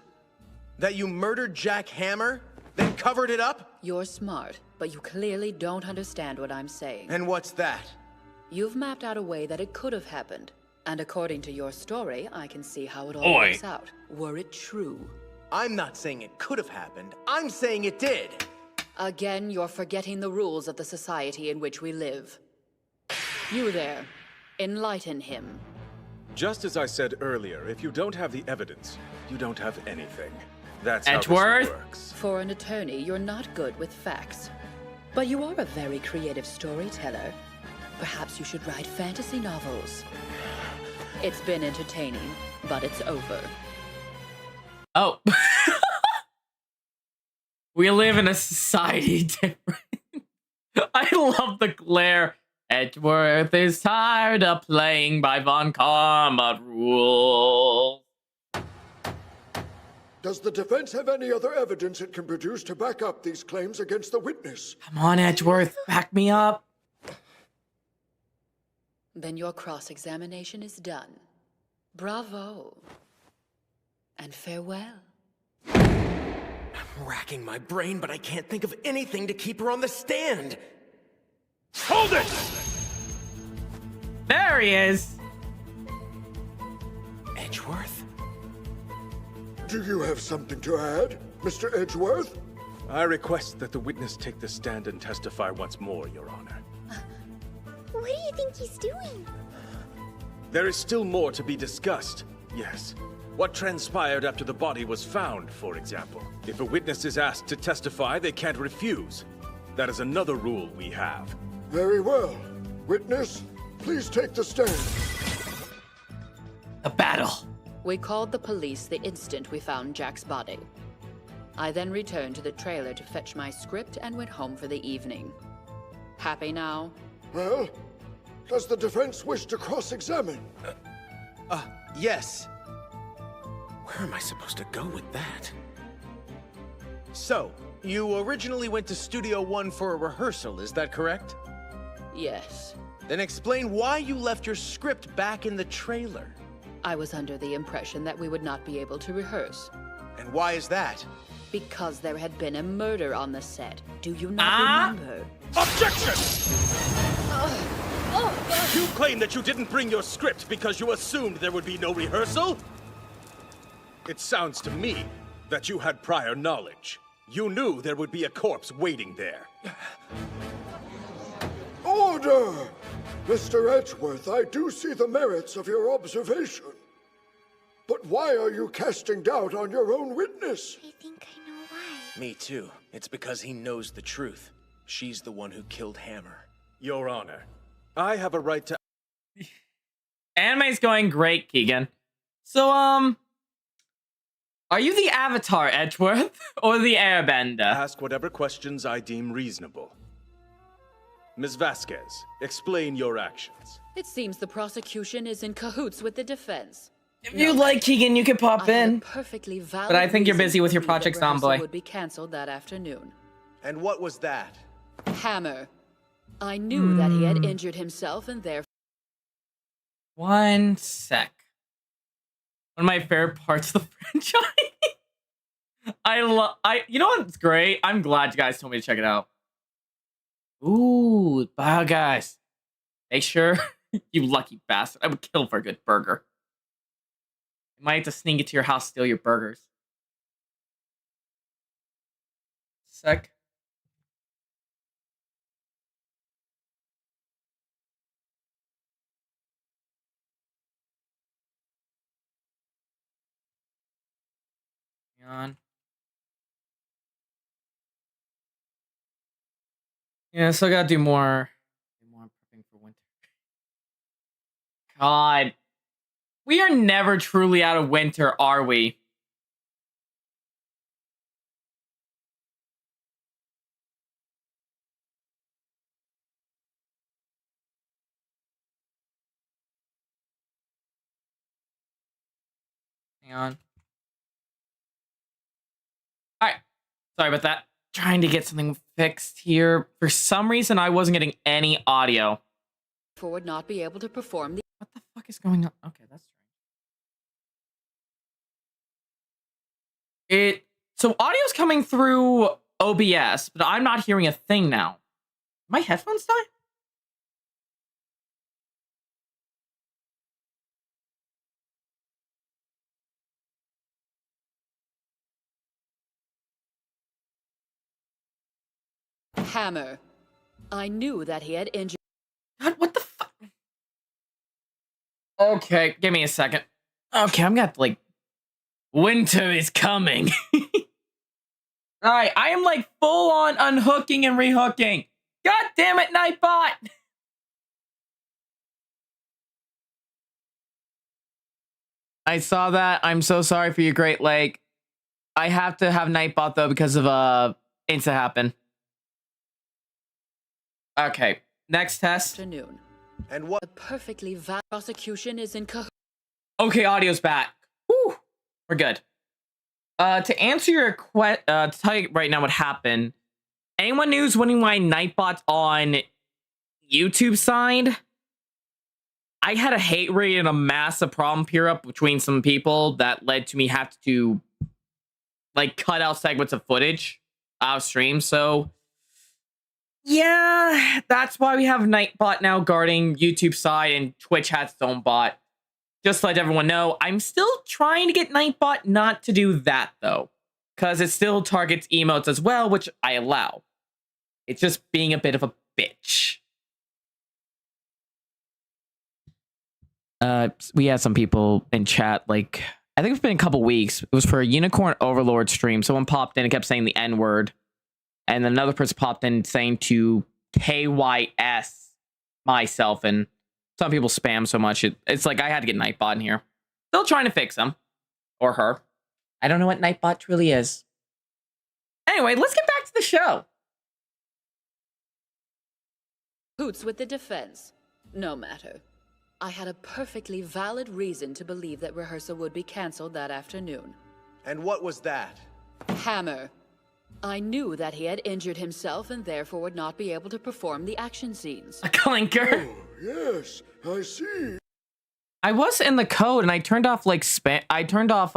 That you murdered Jack Hammer, then covered it up? You're smart, but you clearly don't understand what I'm saying. And what's that? You've mapped out a way that it could have happened. And according to your story, I can see how it all Oi. works out. Were it true? I'm not saying it could have happened. I'm saying it did. Again, you're forgetting the rules of the society in which we live. You there. Enlighten him. Just as I said earlier, if you don't have the evidence, you don't have anything. That's how Edgeworth? this works. For an attorney, you're not good with facts. But you are a very creative storyteller. Perhaps you should write fantasy novels. It's been entertaining, but it's over. Oh. We live in a society different. I love the glare. Edgeworth is tired of playing by Von Karma rules. Does the defense have any other evidence it can produce to back up these claims against the witness? Come on, Edgeworth, back me up. Then your cross-examination is done. Bravo. And farewell. I'm racking my brain, but I can't think of anything to keep her on the stand. Hold it! There he is. Edgeworth? Do you have something to add, Mr. Edgeworth? I request that the witness take the stand and testify once more, Your Honor. What do you think he's doing? There is still more to be discussed, yes. What transpired after the body was found, for example. If a witness is asked to testify, they can't refuse. That is another rule we have. Very well. Witness, please take the stand. A battle. We called the police the instant we found Jack's body. I then returned to the trailer to fetch my script and went home for the evening. Happy now? Well, does the defense wish to cross-examine? Yes. Where am I supposed to go with that? So, you originally went to Studio One for a rehearsal, is that correct? Yes. Then explain why you left your script back in the trailer. I was under the impression that we would not be able to rehearse. And why is that? Because there had been a murder on the set. Do you not remember? Objection! You claim that you didn't bring your script because you assumed there would be no rehearsal? It sounds to me that you had prior knowledge. You knew there would be a corpse waiting there. Order! Mr. Edgeworth, I do see the merits of your observation. But why are you casting doubt on your own witness? I think I know why. Me too. It's because he knows the truth. She's the one who killed Hammer. Your Honor, I have a right to... Anime's going great, Keegan. So, are you the Avatar, Edgeworth, or the Airbender? Ask whatever questions I deem reasonable. Ms. Vasquez, explain your actions. It seems the prosecution is in cahoots with the defense. If you like, Keegan, you can pop in. Perfectly valid But I think you're reason busy with to your believe project, that rehearsal Zomboy. would be cancelled that afternoon. And what was that? Hammer. I knew that he had injured himself and therefore... One sec. One of my favorite parts of the franchise. You know what's great? I'm glad you guys told me to check it out. Ooh, wow, guys. Make sure, you lucky bastard. I would kill for a good burger. I might have to sneak into your house, steal your burgers. Sec. Hang on. Yeah, still gotta do more prepping for winter. God. We are never truly out of winter, are we? Hang on. Alright. Sorry about that. Trying to get something fixed here. For some reason, I wasn't getting any audio. would not be able to perform the... What the fuck is going on? Okay, that's strange. So audio's coming through OBS, but I'm not hearing a thing now. My headphones die? Hammer. I knew that he had injured... God, what the fuck? Okay, give me a second. Okay, I'm gonna have to, like, winter is coming. Alright, I am like full on unhooking and rehooking. God damn it, Nightbot! I saw that. I'm so sorry for your Great Lake. I have to have Nightbot though because of Insta happen. Okay, next test. Afternoon. And what? A perfectly valid prosecution is in Okay, audio's back. Whew, we're good. To answer your to tell you right now what happened. Anyone who's wondering why Nightbot's on YouTube side? I had a hate raid and a massive problem peer up between some people that led to me have to like cut out segments of footage out of stream. So yeah, that's why we have Nightbot now guarding YouTube side and Twitch has its own bot. Just to let everyone know, I'm still trying to get Nightbot not to do that though, because it still targets emotes as well, which I allow. It's just being a bit of a bitch. We had some people in chat, like, I think it's been a couple weeks. It was for a Unicorn Overlord stream. Someone popped in and kept saying the N-word. And then another person popped in saying to KYS myself. And some people spam so much. It's like I had to get Nightbot in here. Still trying to fix him. Or her. I don't know what Nightbot truly is. Anyway, let's get back to the show. Hoots with the defense. No matter. I had a perfectly valid reason to believe that rehearsal would be cancelled that afternoon. And what was that? Hammer. I knew that he had injured himself and therefore would not be able to perform the action scenes. A clinker. Oh, yes, I see. I was in the code and I turned off like spam. I turned off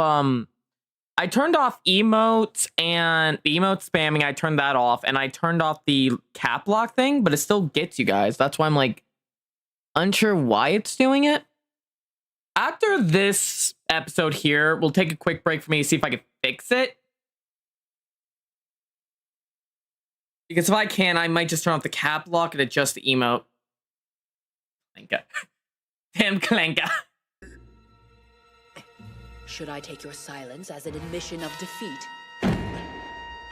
emotes and the emote spamming. I turned that off and I turned off the cap lock thing, but it still gets you guys. That's why I'm like unsure why it's doing it. After this episode here, we'll take a quick break for me to see if I can fix it. Because if I can, I might just turn off the cap lock and adjust the emote. Clanka. Damn Clanka. Should I take your silence as an admission of defeat?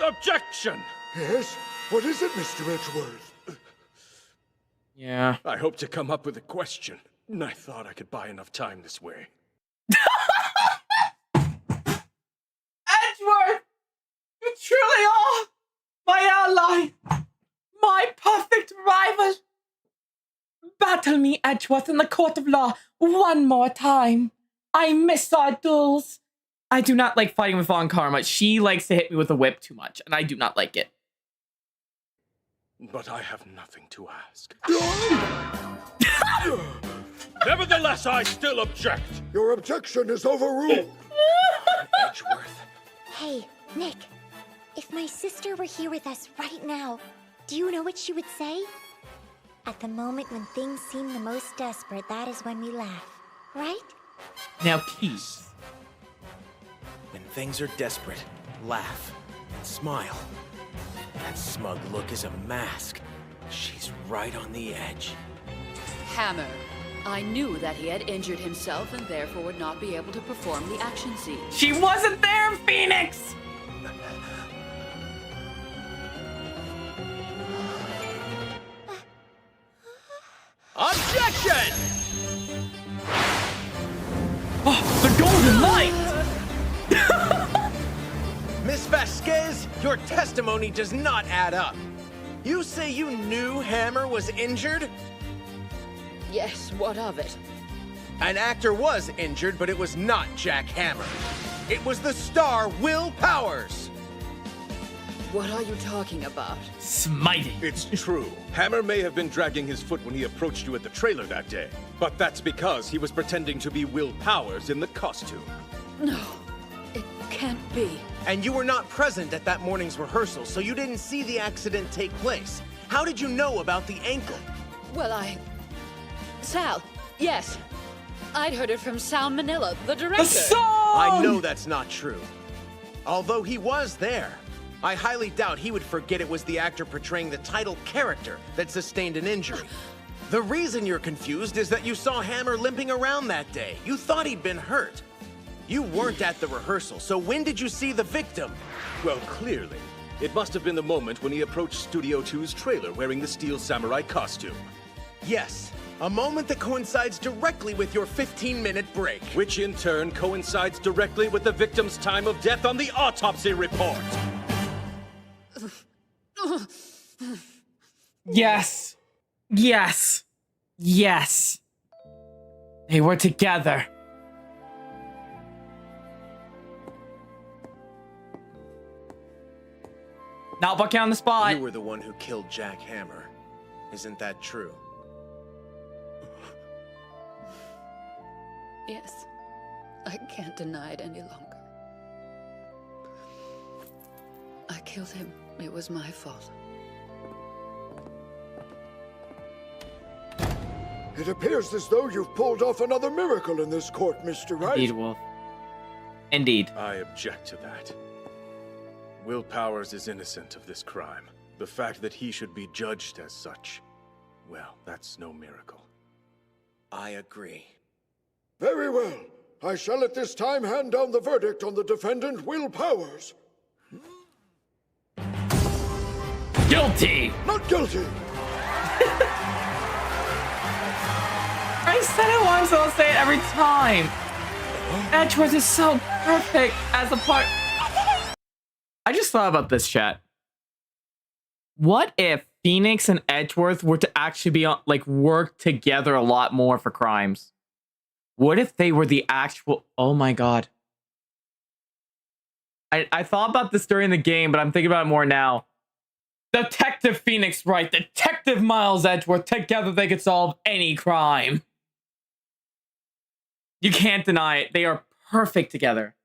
Objection! Yes? What is it, Mr. Edgeworth? Yeah. I hope to come up with a question. I thought I could buy enough time this way. Edgeworth! You truly are my ally! My perfect rival! Battle me, Edgeworth, in the court of law one more time. I miss our duels. I do not like fighting with Von Karma. She likes to hit me with a whip too much, and I do not like it. But I have nothing to ask. Nevertheless, I still object. Your objection is overruled. Edgeworth. Hey, Nick. If my sister were here with us right now, do you know what she would say? At the moment when things seem the most desperate, that is when we laugh, right? Now, peace. When things are desperate, laugh and smile. That smug look is a mask. She's right on the edge. Hammer. I knew that he had injured himself and therefore would not be able to perform the action scene. She wasn't there, Phoenix! Objection! Oh, the golden light! Miss Vasquez, your testimony does not add up. You say you knew Hammer was injured? Yes, what of it? An actor was injured, but it was not Jack Hammer. It was the star, Will Powers. What are you talking about? Smiting. It's true. Hammer may have been dragging his foot when he approached you at the trailer that day. But that's because he was pretending to be Will Powers in the costume. No, it can't be. And you were not present at that morning's rehearsal, so you didn't see the accident take place. How did you know about the ankle? Well, Sal, yes. I'd heard it from Sal Manila, the director. The song! I know that's not true. Although he was there, I highly doubt he would forget it was the actor portraying the title character that sustained an injury. The reason you're confused is that you saw Hammer limping around that day. You thought he'd been hurt. You weren't at the rehearsal, so when did you see the victim? Well, clearly. It must have been the moment when he approached Studio 2's trailer wearing the Steel Samurai costume. Yes, a moment that coincides directly with your 15-minute break. Which in turn coincides directly with the victim's time of death on the autopsy report. Yes. Yes. Yes. They were together. Not bucking on the spot. You were the one who killed Jack Hammer. Isn't that true? Yes. I can't deny it any longer. I killed him. It was my fault. It appears as though you've pulled off another miracle in this court, Mr. Wright. Indeed, Wolf. Indeed. I object to that. Will Powers is innocent of this crime. The fact that he should be judged as such, well, that's no miracle. I agree. Very well. I shall at this time hand down the verdict on the defendant, Will Powers. Guilty! Not guilty! I said it once, I'll say it every time. Edgeworth is so perfect as a part. I just thought about this, chat. What if Phoenix and Edgeworth were to actually be on, like, work together a lot more for crimes? What if they were the actual... Oh my god. I thought about this during the game, but I'm thinking about it more now. Detective Phoenix Wright, Detective Miles Edgeworth, together they could solve any crime. You can't deny it. They are perfect together.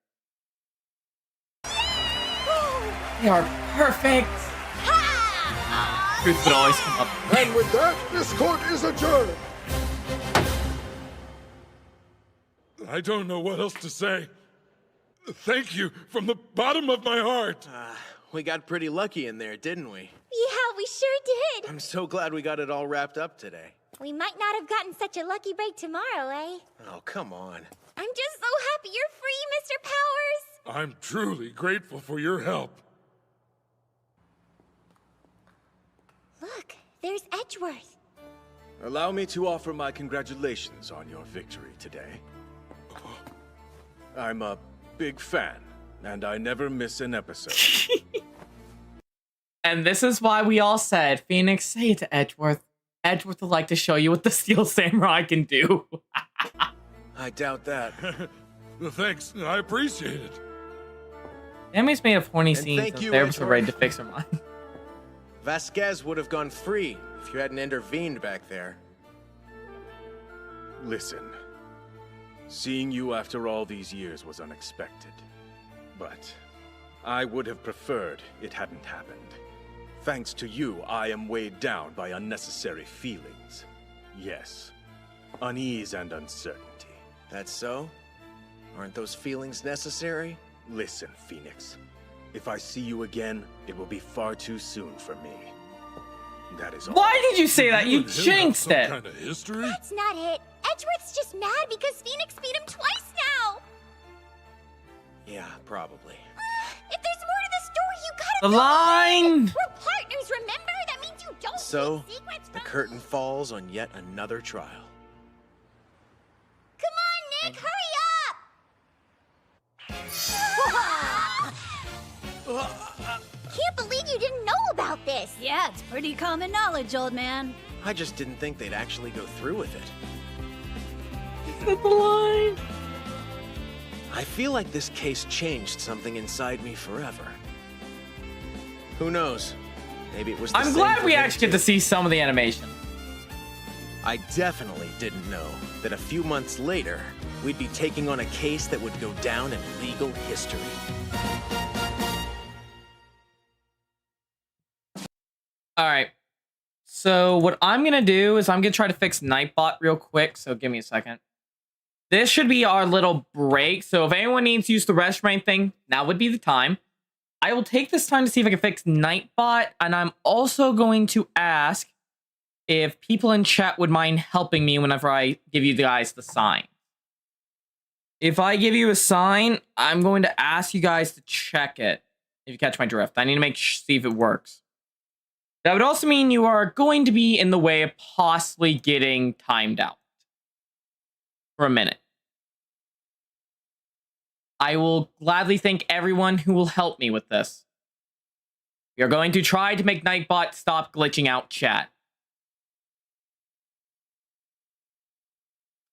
They are perfect. Truth would always come up. And with that, this court is adjourned. I don't know what else to say. Thank you from the bottom of my heart. We got pretty lucky in there, didn't we? Yeah, we sure did. I'm so glad we got it all wrapped up today. We might not have gotten such a lucky break tomorrow, eh? Oh, come on. I'm just so happy you're free, Mr. Powers. I'm truly grateful for your help. Look, there's Edgeworth. Allow me to offer my congratulations on your victory today. I'm a big fan, and I never miss an episode. And this is why we all said, Phoenix, say it to Edgeworth. Edgeworth would like to show you what the Steel Samurai can do. I doubt that. Thanks, I appreciate it. Emmy's made of horny scenes, and therapists were ready to fix her mind. Vasquez would have gone free if you hadn't intervened back there. Listen, seeing you after all these years was unexpected. But I would have preferred it hadn't happened. Thanks to you, I am weighed down by unnecessary feelings. Yes, unease and uncertainty. That's so? Aren't those feelings necessary? Listen, Phoenix. If I see you again, it will be far too soon for me. That is all. Why did you say that? You jinxed it. Kind of history? That's not it. Edgeworth's just mad because Phoenix beat him twice now. Yeah, probably. If there's more to the story, you gotta The line! We're partners, remember? That means you don't So, keep secrets the from curtain falls on yet another trial. Come on, Nick, hurry up! Can't believe you didn't know about this. Yeah, it's pretty common knowledge, old man. I just didn't think they'd actually go through with it. The line. I feel like this case changed something inside me forever. Who knows? Maybe it was the I'm same glad for we him, actually get to see some of the animation. I definitely didn't know that a few months later, we'd be taking on a case that would go down in legal history. All right. So what I'm going to do is I'm going to try to fix Nightbot real quick. So give me a second. This should be our little break. So if anyone needs to use the restroom or anything, now would be the time. I will take this time to see if I can fix Nightbot. And I'm also going to ask if people in chat would mind helping me whenever I give you guys the sign. If I give you a sign, I'm going to ask you guys to check it. If you catch my drift, I need to see if it works. That would also mean you are going to be in the way of possibly getting timed out for a minute. I will gladly thank everyone who will help me with this. We are going to try to make Nightbot stop glitching out chat.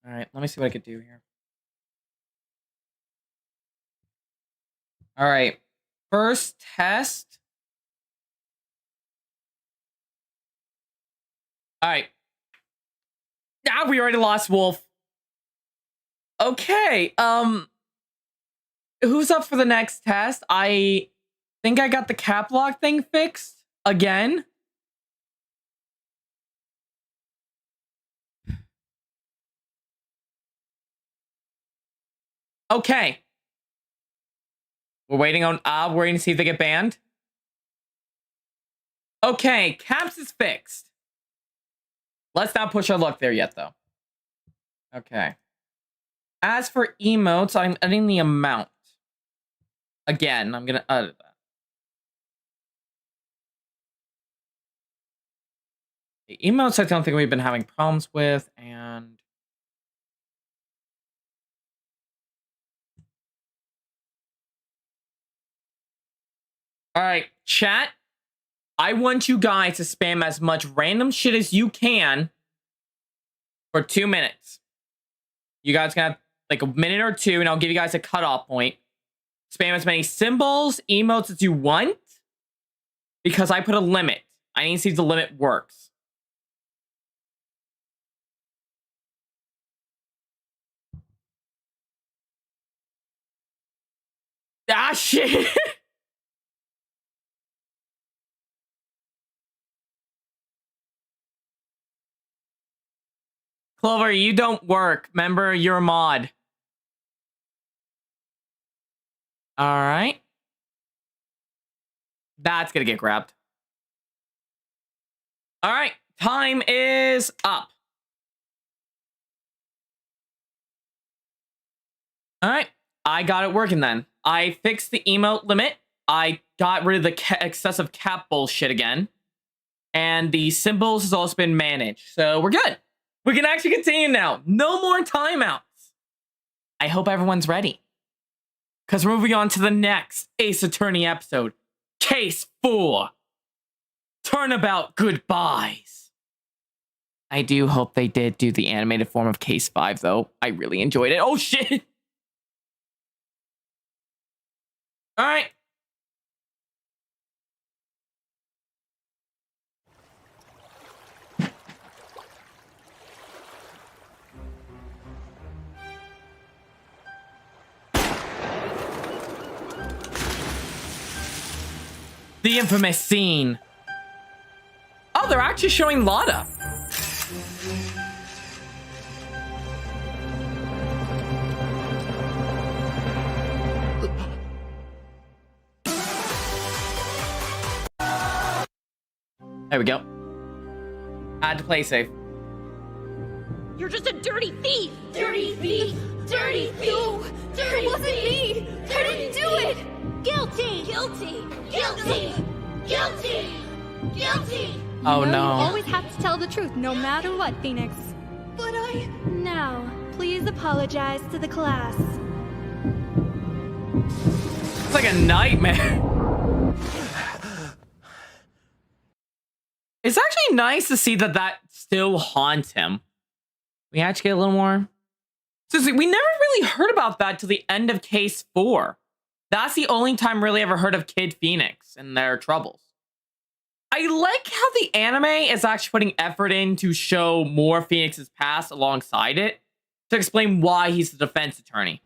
All right, let me see what I could do here. All right, first test. All right. Ah, we already lost Wolf. Okay, who's up for the next test? I think I got the cap lock thing fixed again. Okay. We're waiting to see if they get banned. Okay, caps is fixed. Let's not push our luck there yet, though. Okay. As for emotes, I'm editing the amount. Again, I'm gonna edit that. The emotes I don't think we've been having problems with, and all right, chat. I want you guys to spam as much random shit as you can for 2 minutes. You guys can have like a minute or two, and I'll give you guys a cutoff point. Spam as many symbols, emotes as you want, because I put a limit. I need to see if the limit works. Ah, shit! Clover, you don't work. Remember, you're a mod. All right. That's gonna get grabbed. All right. Time is up. All right. I got it working then. I fixed the emote limit. I got rid of the excessive cap bullshit again. And the symbols has also been managed. So we're good. We can actually continue now. No more timeouts. I hope everyone's ready. Because we're moving on to the next Ace Attorney episode. Case 4. Turnabout Goodbyes. I do hope they did do the animated form of Case 5, though. I really enjoyed it. Oh, shit. All right. The infamous scene. Oh, they're actually showing Lotta. There we go. Had to play safe. You're just a dirty thief! Dirty thief! Dirty thief! No! Dirty it wasn't me! I didn't do it! Guilty! Guilty! Guilty! Guilty! Guilty! Oh no. You always have to tell the truth, no matter what, Phoenix. But I... Now, please apologize to the class. It's like a nightmare. It's actually nice to see that still haunts him. We actually get a little more. So we never really heard about that till the end of Case 4. That's the only time really ever heard of Kid Phoenix and their troubles. I like how the anime is actually putting effort in to show more Phoenix's past alongside it to explain why he's the defense attorney.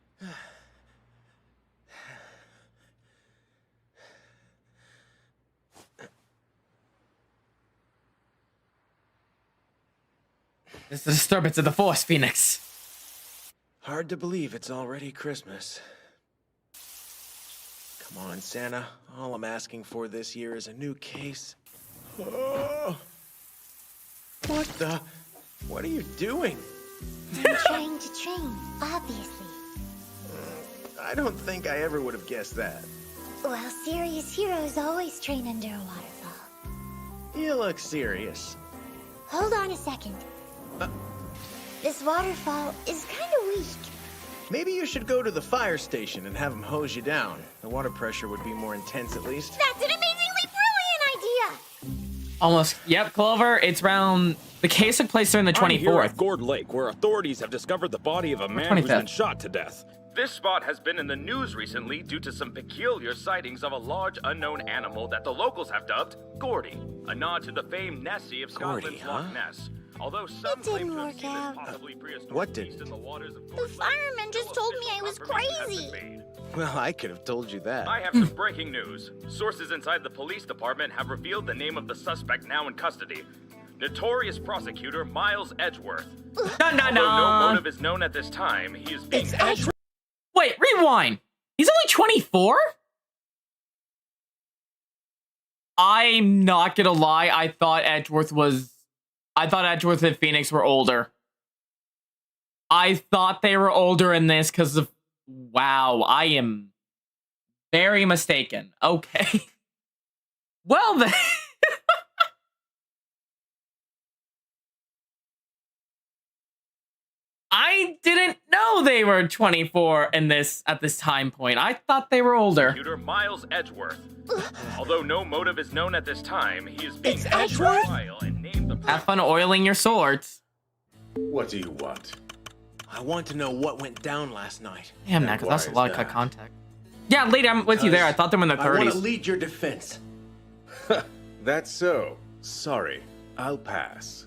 This is a disturbance of the Force, Phoenix. Hard to believe it's already Christmas. Come on, Santa. All I'm asking for this year is a new case. Oh. What are you doing? I'm trying to train, obviously. I don't think I ever would have guessed that. Well, serious heroes always train under a waterfall. You look serious. Hold on a second. This waterfall is kind of weak. Maybe you should go to the fire station and have them hose you down. The water pressure would be more intense at least. That's an amazingly brilliant idea! Almost. Yep, Clover. It's around. The case took place during the 24th. I'm here at Gourd Lake, where authorities have discovered the body of a man who's been shot to death. This spot has been in the news recently due to some peculiar sightings of a large unknown animal that the locals have dubbed Gordy, a nod to the famed Nessie of Scotland's Loch Ness. Although some claim to have seen this possibly prehistoric beast in the waters of The fireman just told me I was crazy. Well, I could have told you that. I have some breaking news. Sources inside the police department have revealed the name of the suspect now in custody. Notorious prosecutor Miles Edgeworth. Although no motive is known at this time, he is being held. Wait, rewind. He's only 24? I'm not gonna lie. I thought Edgeworth and Phoenix were older. I thought they were older in this because of... Wow, I am very mistaken. Okay. Well then. I didn't know they were 24 in this at this time point. I thought they were older. Prosecutor Miles Edgeworth. Although no motive is known at this time, he is being held for trial and named the... Have fun oiling your swords. What do you want? I want to know what went down last night. Damn, Knuckles, that's a lot of cut contact. Yeah, lady, I'm with you there. I thought they were in their 30s. I want to lead your defense. That's so. Sorry, I'll pass.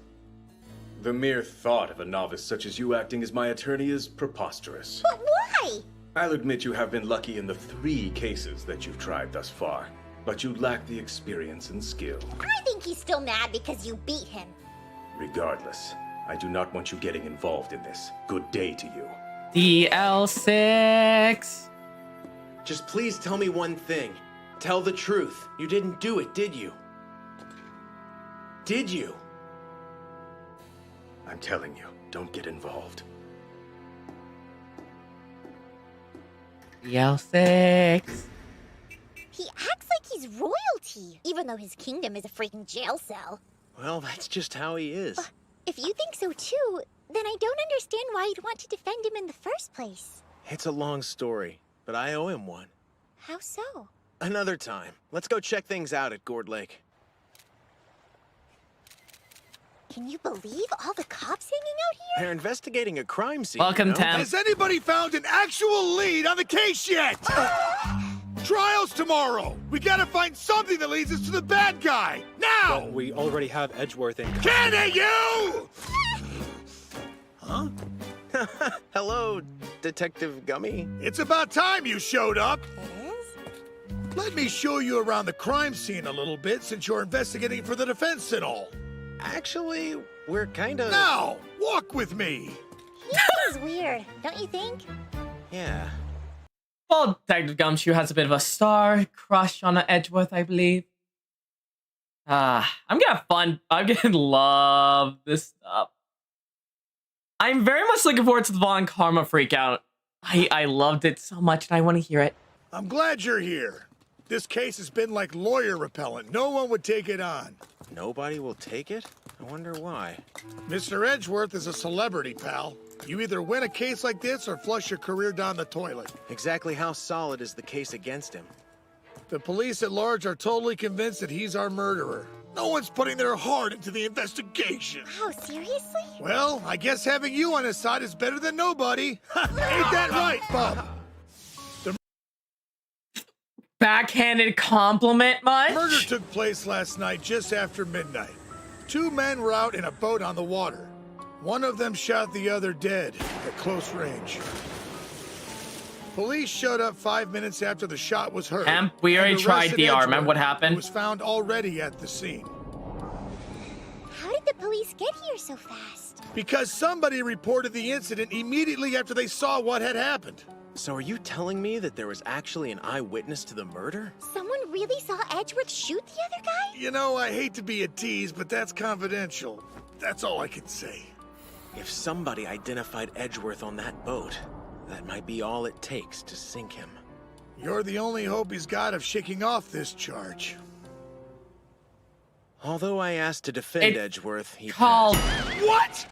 The mere thought of a novice such as you acting as my attorney is preposterous. But why? I'll admit you have been lucky in the 3 cases that you've tried thus far, but you lack the experience and skill. I think he's still mad because you beat him. Regardless, I do not want you getting involved in this. Good day to you. DL6. Just please tell me one thing. Tell the truth. You didn't do it, did you? Did you? I'm telling you, don't get involved. DL6. He acts like he's royalty, even though his kingdom is a freaking jail cell. Well, that's just how he is. If you think so too, then I don't understand why you'd want to defend him in the first place. It's a long story, but I owe him one. How so? Another time. Let's go check things out at Gourd Lake. Can you believe all the cops hanging out here? They're investigating a crime scene. Welcome, Tim. Has anybody found an actual lead on the case yet? Trial's tomorrow. We gotta find something that leads us to the bad guy. Now! Well, we already have Edgeworth in. Can it, you? Huh? Hello, Detective Gummy. It's about time you showed up. It is? Let me show you around the crime scene a little bit since you're investigating for the defense and all. Actually, we're kind of... Now, walk with me. He is weird, don't you think? Yeah. Well, Detective Gumshoe has a bit of a star crush on Edgeworth, I believe. I'm gonna have fun. I'm gonna love this stuff. I'm very much looking forward to the Von Karma freakout. I loved it so much, and I want to hear it. I'm glad you're here. This case has been like lawyer repellent. No one would take it on. Nobody will take it? I wonder why. Mr. Edgeworth is a celebrity, pal. You either win a case like this or flush your career down the toilet. Exactly how solid is the case against him? The police at large are totally convinced that he's our murderer. No one's putting their heart into the investigation. Wow, seriously? Well, I guess having you on his side is better than nobody. Ain't that right, Bob? Backhanded compliment much? Murder took place last night just after midnight. 2 men were out in a boat on the water. One of them shot the other dead at close range. Police showed up 5 minutes after the shot was heard. We already tried DR. Remember what Edgeworth happened? was found already at the scene. How did the police get here so fast? Because somebody reported the incident immediately after they saw what had happened. So are you telling me that there was actually an eyewitness to the murder? Someone really saw Edgeworth shoot the other guy? You know, I hate to be a tease, but that's confidential. That's all I can say. If somebody identified Edgeworth on that boat, that might be all it takes to sink him. You're the only hope he's got of shaking off this charge. Although I asked to defend Edgeworth, he called what?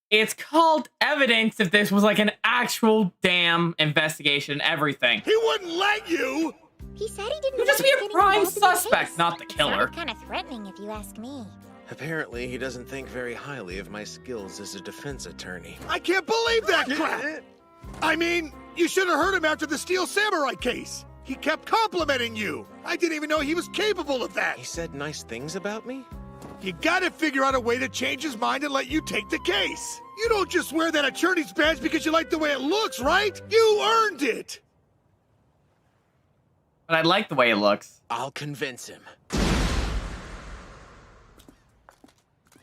It's called evidence if this was like an actual damn investigation, everything. He wouldn't let you! He said he didn't You'd just be a prime suspect, not the killer. Kind of threatening if you ask me. Apparently, he doesn't think very highly of my skills as a defense attorney. I can't believe that crap! I mean, you should have heard him after the Steel Samurai case. He kept complimenting you. I didn't even know he was capable of that. He said nice things about me? You gotta figure out a way to change his mind and let you take the case. You don't just wear that attorney's badge because you like the way it looks, right? You earned it! But I like the way it looks. I'll convince him.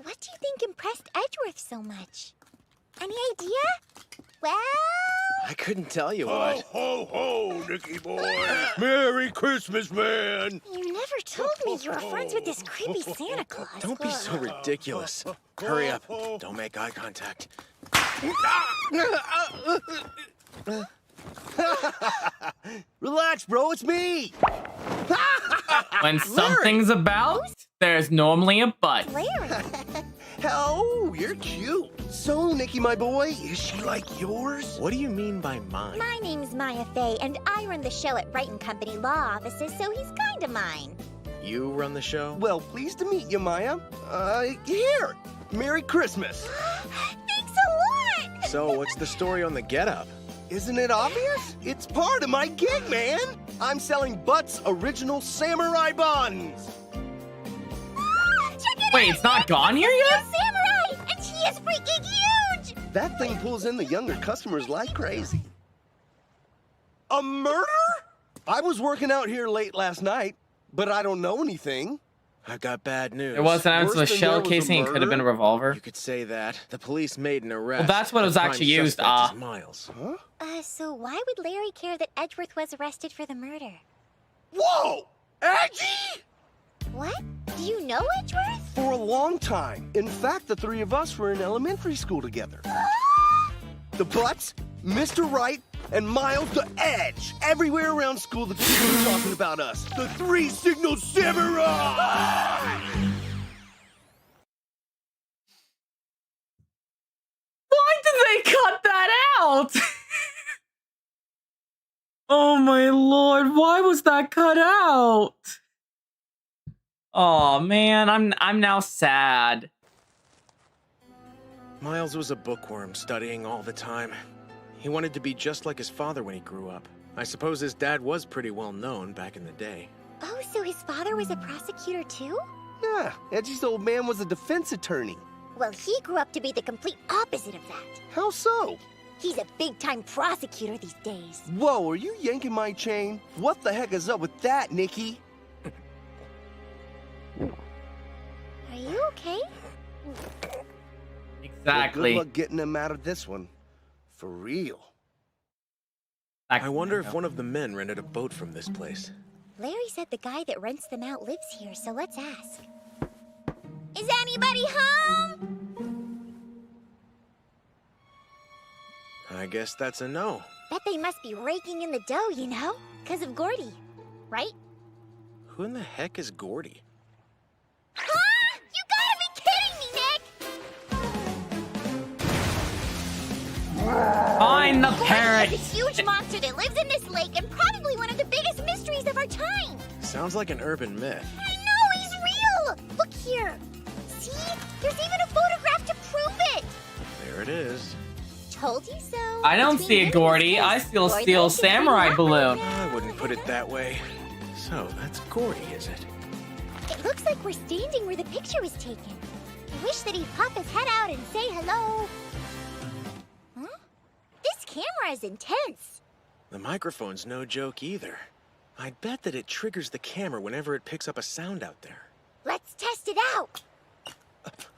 What do you think impressed Edgeworth so much? Any idea? Well... I couldn't tell you what. Ho, ho, Nicky boy. Merry Christmas, man. You never told me you were friends with this creepy Santa Claus. Don't be so ridiculous. Hurry up. Don't make eye contact. Relax, bro. It's me. When something's about, there's normally a but. Oh, you're cute. So, Nicky, my boy, is she like yours? What do you mean by mine? My name's Maya Fey, and I run the show at Wright & Company Law Offices, so he's kinda mine. You run the show? Well, pleased to meet you, Maya. Here. Merry Christmas. Thanks a lot! So, what's the story on the getup? Isn't it obvious? It's part of my gig, man. I'm selling Butts Original Samurai Buns. Wait, it's not gone here yet? Samurai! And she is freaking huge! That thing pulls in the younger customers like crazy. A murder? I was working out here late last night, but I don't know anything. I've got bad news. There was an ounce of a shell casing. It could have been a revolver. You could say that. The police made an arrest. Well, that's what it was actually used. Miles. Huh? So why would Larry care that Edgeworth was arrested for the murder? Whoa! Edgy? What? Do you know Edgeworth? For a long time. In fact, the three of us were in elementary school together. The Butts, Mr. Wright, and Miles the Edge. Everywhere around school, the kids were talking about us. The Three Signal Samurai! Why did they cut that out? Oh my lord, why was that cut out? Oh man, I'm now sad. Miles was a bookworm, studying all the time. He wanted to be just like his father when he grew up. I suppose his dad was pretty well known back in the day. Oh, so his father was a prosecutor too? Yeah, Edgy's old man was a defense attorney. Well, he grew up to be the complete opposite of that. How so? He's a big-time prosecutor these days. Whoa, are you yanking my chain? What the heck is up with that, Nicky? Are you okay? Exactly. Well, good luck getting him out of this one. For real. I wonder if one of the men rented a boat from this place. Larry said the guy that rents them out lives here, so let's ask. Is anybody home? I guess that's a no. Bet they must be raking in the dough, you know? 'Cause of Gordy, right? Who in the heck is Gordy? Ah! You gotta be kidding me, Nick! Find the Gordy parrot! is a huge monster that lives in this lake and probably one of the biggest mysteries of our time. Sounds like an urban myth. I know, he's real! Look here. See? There's even a photograph to prove it! There it is. Told you so. I don't see a Gordy. I still steal Samurai balloon. I wouldn't put it that way. So, that's Gordy, is it? It looks like we're standing where the picture was taken. I wish that he'd pop his head out and say hello. Huh? This camera is intense. The microphone's no joke either. I'd bet that it triggers the camera whenever it picks up a sound out there. Let's test it out.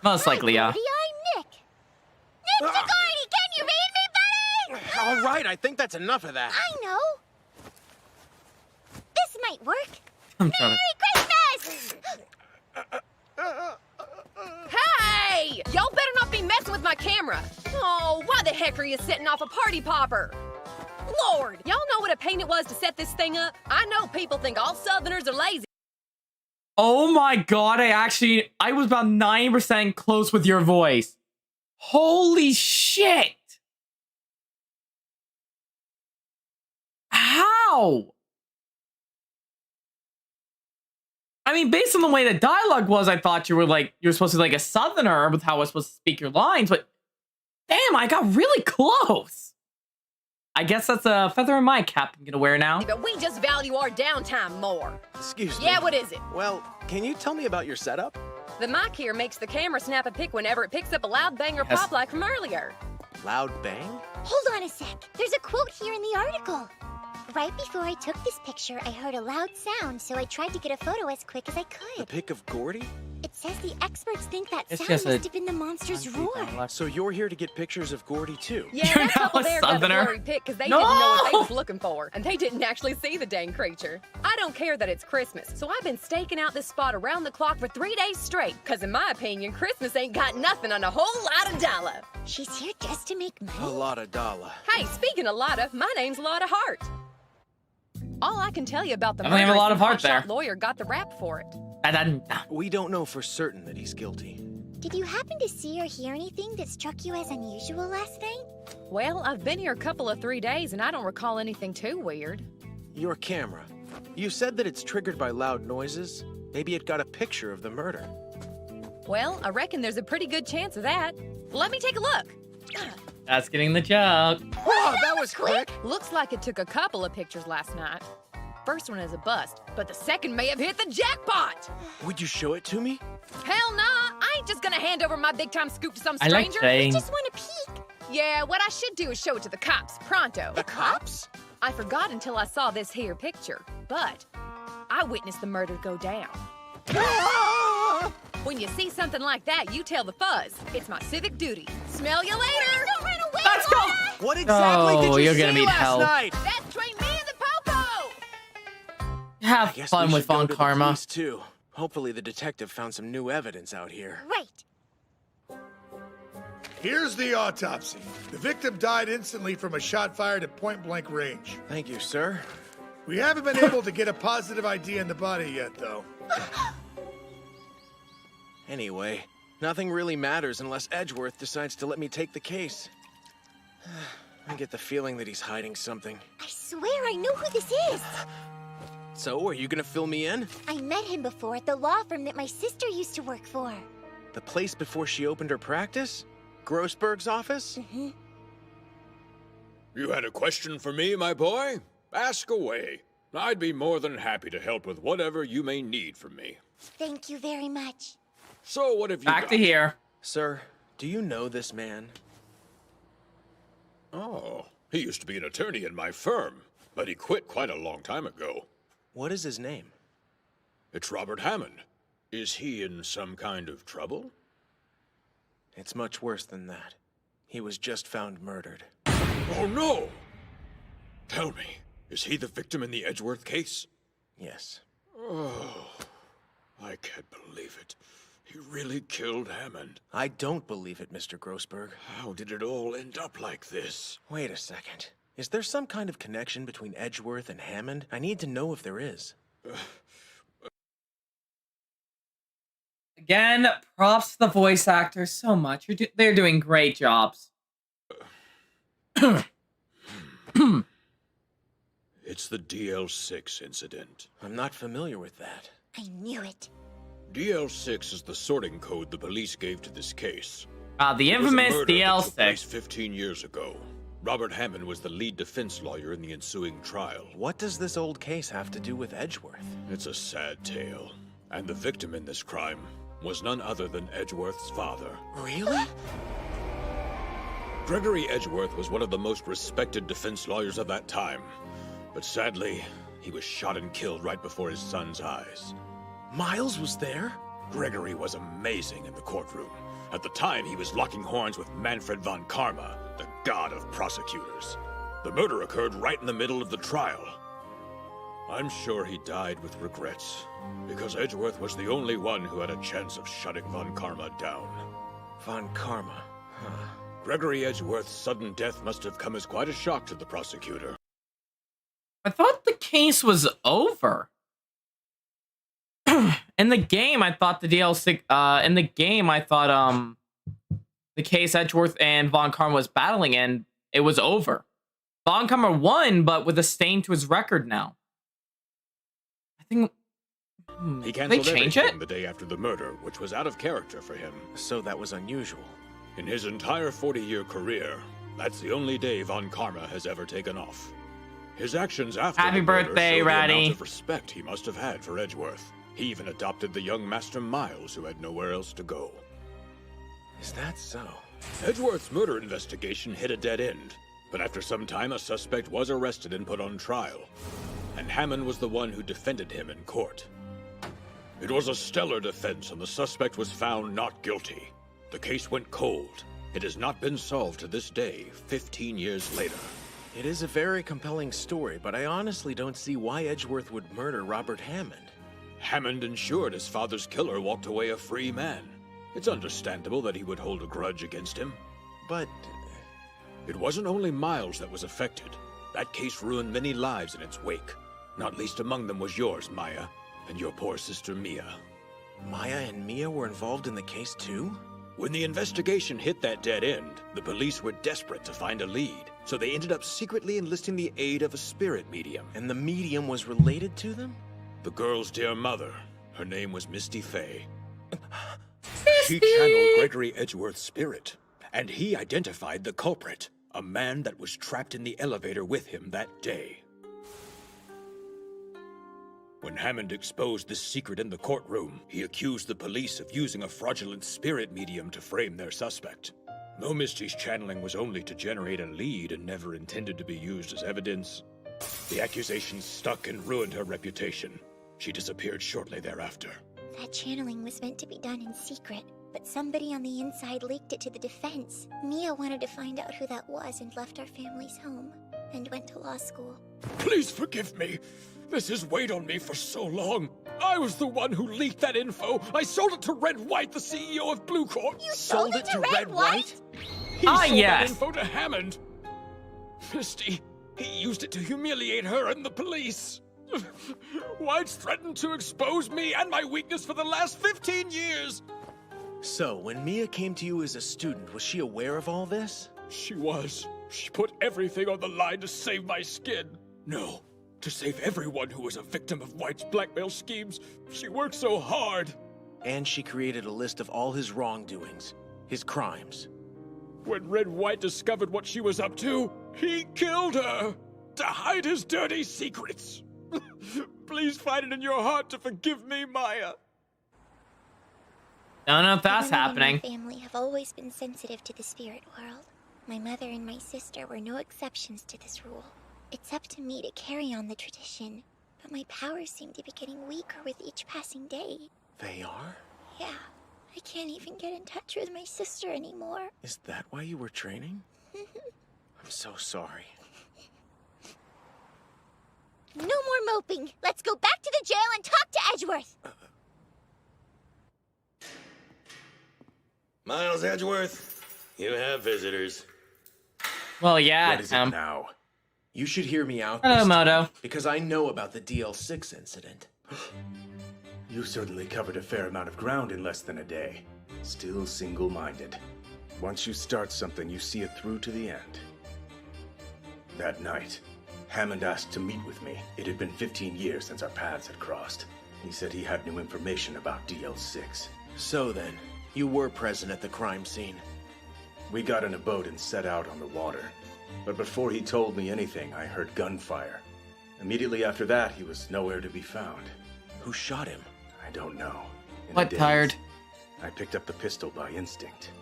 Most likely, yeah. Gordy, I'm Nick. Nick to Gordy, can you read me, buddy? All right, I think that's enough of that. I know. This might work. I'm trying Merry Christmas! Hey! Yo messing with my camera. Oh, why the heck are you setting off a party popper? Lord, y'all know what a pain it was to set this thing up? I know people think all Southerners are lazy. Oh my god, I was about 90% close with your voice. Holy shit! How? I mean, based on the way the dialogue was, I thought you were supposed to be like a Southerner with how I was supposed to speak your lines, but damn, I got really close. I guess that's a feather in my cap I'm gonna wear now. But we just value our downtime more. Excuse me. Yeah, what is it? Well, can you tell me about your setup? The mic here makes the camera snap a pic whenever it picks up a loud bang or pop like from earlier. Loud bang? Hold on a sec. There's a quote here in the article. Right before I took this picture, I heard a loud sound, so I tried to get a photo as quick as I could. The pic of Gordy? It says the experts think that It's sound just must have been the monster's roar. So you're here to get pictures of Gordy too? Yeah, that couple there got a blurry pic because they didn't know what they was looking for, and they didn't actually see the dang creature. I don't care that it's Christmas, so I've been staking out this spot around the clock for 3 days straight, because in my opinion, Christmas ain't got nothing on a whole lot of dollar. She's here just to make money. A lot of dollar. Hey, speaking of Lotta, my name's Lotta Hart. All I can tell you about the I have a lot of heart there. lawyer got the rap for it. We don't know for certain that he's guilty. Did you happen to see or hear anything that struck you as unusual last night? Well, I've been here a couple of 3 days, and I don't recall anything too weird. Your camera. You said that it's triggered by loud noises. Maybe it got a picture of the murder. Well, I reckon there's a pretty good chance of that. Let me take a look. That's getting the joke. Whoa, that was quick! Looks like it took a couple of pictures last night. First one is a bust, but the second may have hit the jackpot! Would you show it to me? Hell nah! I ain't just gonna hand over my big-time scoop to some I like stranger. saying- I just want to peek. Yeah, what I should do is show it to the cops, pronto. The cops? I forgot until I saw this here picture, but I witnessed the murder go down. When you see something like that, you tell the fuzz. It's my civic duty. Smell you later! Don't run away! Let's go! What exactly did you you're see gonna need last help. night? That's between me and the popo! Have Guess fun we with should go Von to the Karma. police, too. Hopefully the detective found some new evidence out here. Right. Here's the autopsy. The victim died instantly from a shot fired at point-blank range. Thank you, sir. We haven't been able to get a positive ID in the body yet, though. Anyway, nothing really matters unless Edgeworth decides to let me take the case. I get the feeling that he's hiding something. I swear I know who this is. So, are you gonna fill me in? I met him before at the law firm that my sister used to work for. The place before she opened her practice? Grossberg's office? Mm-hmm. You had a question for me, my boy? Ask away. I'd be more than happy to help with whatever you may need from me. Thank you very much. So, what have you Back got? to here. Sir, do you know this man? Oh, he used to be an attorney in my firm, but he quit quite a long time ago. What is his name? It's Robert Hammond. Is he in some kind of trouble? It's much worse than that. He was just found murdered. Oh, no! Tell me, is he the victim in the Edgeworth case? Yes. Oh, I can't believe it. He really killed Hammond. I don't believe it, Mr. Grossberg. How did it all end up like this? Wait a second. Is there some kind of connection between Edgeworth and Hammond? I need to know if there is. Again, props to the voice actors so much. They're doing great jobs. It's the DL6 incident. I'm not familiar with that. I knew it. DL6 is the sorting code the police gave to this case. The It was a infamous murder that took place DL6. 15 years ago. Robert Hammond was the lead defense lawyer in the ensuing trial. What does this old case have to do with Edgeworth? It's a sad tale. And the victim in this crime was none other than Edgeworth's father. Really? Gregory Edgeworth was one of the most respected defense lawyers of that time. But sadly, he was shot and killed right before his son's eyes. Miles was there? Gregory was amazing in the courtroom. At the time, he was locking horns with Manfred von Karma, the god of prosecutors. The murder occurred right in the middle of the trial. I'm sure he died with regrets, because Edgeworth was the only one who had a chance of shutting von Karma down. Von Karma. Gregory Edgeworth's sudden death must have come as quite a shock to the prosecutor. I thought the case was over. In the game, I thought the DLC. In the game, I thought the case Edgeworth and Von Karma was battling in, it was over. Von Karma won, but with a stain to his record now. I think. He Did they canceled change everything it? the day after the murder, which was out of character for him. So that was unusual. In his entire 40-year career, that's the only day Von Karma has ever taken off. His actions after Happy the murder birthday, show the Ratty. amount of respect he must have had for Edgeworth. He even adopted the young Master Miles, who had nowhere else to go. Is that so? Edgeworth's murder investigation hit a dead end, but after some time a suspect was arrested and put on trial. And Hammond was the one who defended him in court. It was a stellar defense, and the suspect was found not guilty. The case went cold. It has not been solved to this day, 15 years later. It is a very compelling story, but I honestly don't see why Edgeworth would murder Robert Hammond. Hammond ensured his father's killer walked away a free man. It's understandable that he would hold a grudge against him. But it wasn't only Miles that was affected. That case ruined many lives in its wake. Not least among them was yours, Maya, and your poor sister Mia. Maya and Mia were involved in the case too? When the investigation hit that dead end, the police were desperate to find a lead, so they ended up secretly enlisting the aid of a spirit medium. And the medium was related to them? The girl's dear mother. Her name was Misty Fay. She channeled Gregory Edgeworth's spirit, and he identified the culprit, a man that was trapped in the elevator with him that day. When Hammond exposed this secret in the courtroom, he accused the police of using a fraudulent spirit medium to frame their suspect. Though Misty's channeling was only to generate a lead and never intended to be used as evidence, the accusation stuck and ruined her reputation. She disappeared shortly thereafter. That channeling was meant to be done in secret, but somebody on the inside leaked it to the defense. Mia wanted to find out who that was and left our family's home, and went to law school. Please forgive me. This has weighed on me for so long. I was the one who leaked that info. I sold it to Red White, the CEO of Blue Corp. You sold it to Red White? He sold yes. that info to Hammond. Misty, he used it to humiliate her and the police. White's threatened to expose me and my weakness for the last 15 years. So, when Mia came to you as a student, was she aware of all this? She was. She put everything on the line to save my skin. No, to save everyone who was a victim of White's blackmail schemes. She worked so hard. And she created a list of all his wrongdoings, his crimes. When Red White discovered what she was up to, he killed her to hide his dirty secrets. Please find it in your heart to forgive me, Maya. Don't know if that's Everyone happening. in my family have always been sensitive to the spirit world. My mother and my sister were no exceptions to this rule. It's up to me to carry on the tradition, but my powers seem to be getting weaker with each passing day. They are? Yeah, I can't even get in touch with my sister anymore. Is that why you were training? I'm so sorry. No more moping. Let's go back to the jail and talk to Edgeworth. Miles Edgeworth, you have visitors. Well, yeah. What is it now? You should hear me out. Hello, this time, Moto. Because I know about the DL6 incident. You certainly covered a fair amount of ground in less than a day. Still single-minded. Once you start something, you see it through to the end. That night, Hammond asked to meet with me. It had been 15 years since our paths had crossed. He said he had new information about DL6. So then, you were present at the crime scene. We got in a boat and set out on the water. But before he told me anything, I heard gunfire. Immediately after that, he was nowhere to be found. Who shot him? I don't know. What, tired? I picked up the pistol by instinct.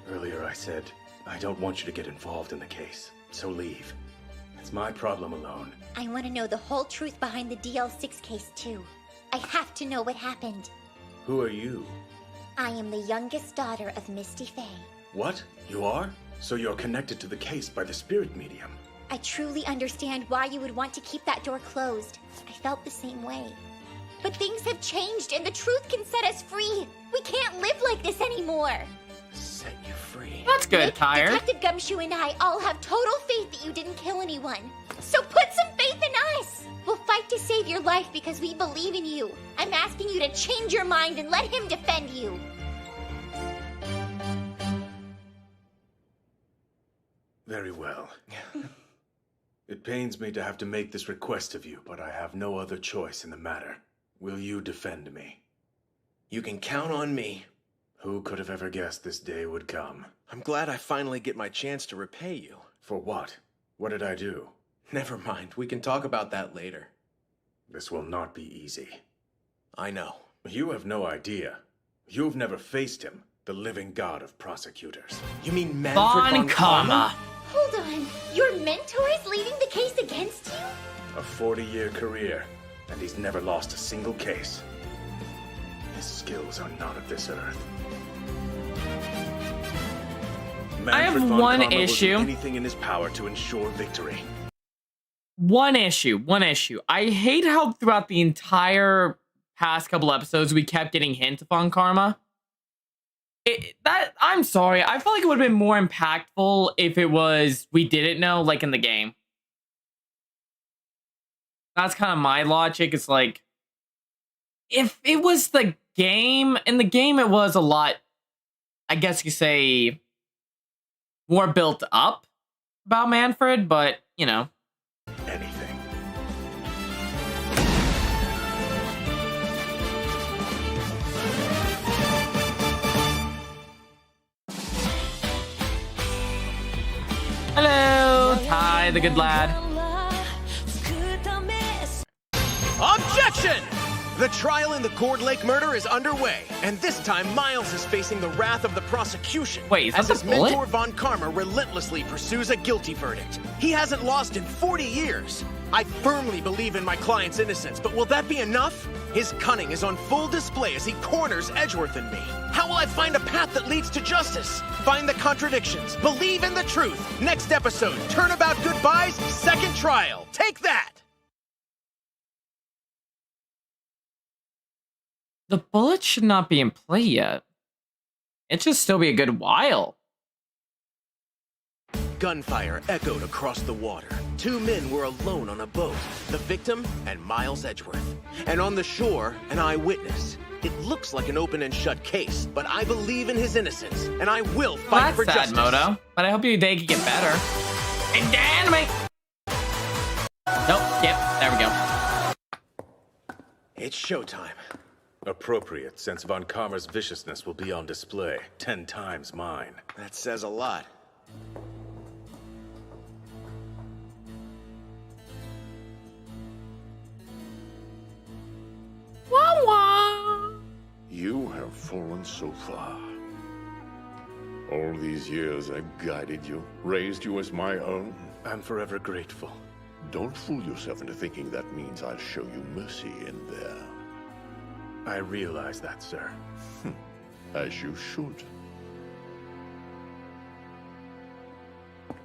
Earlier I said, I don't want you to get involved in the case, so leave. It's my problem alone. I want to know the whole truth behind the DL6 case, too. I have to know what happened. Who are you? I am the youngest daughter of Misty Fay. What? You are? So you're connected to the case by the spirit medium? I truly understand why you would want to keep that door closed. I felt the same way. But things have changed, and the truth can set us free. We can't live like this anymore. Set you free. that's good, Nick, Tired. Detective Gumshoe and I all have total faith that you didn't kill anyone. So put some faith in us! We'll fight to save your life because we believe in you. I'm asking you to change your mind and let him defend you. Very well. It pains me to have to make this request of you, but I have no other choice in the matter. Will you defend me? You can count on me. Who could have ever guessed this day would come? I'm glad I finally get my chance to repay you. For what? What did I do? Never mind, we can talk about that later. This will not be easy. I know. You have no idea. You've never faced him, the living god of prosecutors. You mean Manfred von Karma? Hold on, your mentor is leading the case against you? A 40-year career, and he's never lost a single case. His skills are not of this earth. I have Manfred von one Karma will do issue. anything in his power to ensure victory. One issue. I hate how throughout the entire past couple episodes we kept getting hints on Karma. I'm sorry. I feel like it would have been more impactful if it was we didn't know, like in the game. That's kind of my logic. It's like, if it was the game, in the game it was a lot, I guess you say, more built up about Manfred, but, you know. Anything. Hello, Ty, the good lad. Objection! The trial in the Cord Lake murder is underway, and this time Miles is facing the wrath of the prosecution. Wait, is that as the his bullet? mentor Von Karma relentlessly pursues a guilty verdict. He hasn't lost in 40 years. I firmly believe in my client's innocence, but will that be enough? His cunning is on full display as he corners Edgeworth and me. How will I find a path that leads to justice? Find the contradictions. Believe in the truth. Next episode, Turnabout Goodbyes, second trial. Take that! The bullet should not be in play yet. It should still be a good while. Gunfire echoed across the water. Two men were alone on a boat, the victim and Miles Edgeworth. And on the shore, an eyewitness. It looks like an open and shut case, but I believe in his innocence, and I will fight for That's sad, justice. Moto. But I hope your day can get better. And damn me! Nope, yep, there we go. It's showtime. Appropriate, since Von Karma's viciousness will be on display. 10 times mine. That says a lot. Wah wah! You have fallen so far. All these years I've guided you, raised you as my own. I'm forever grateful. Don't fool yourself into thinking that means I'll show you mercy in there. I realize that, sir. As you should.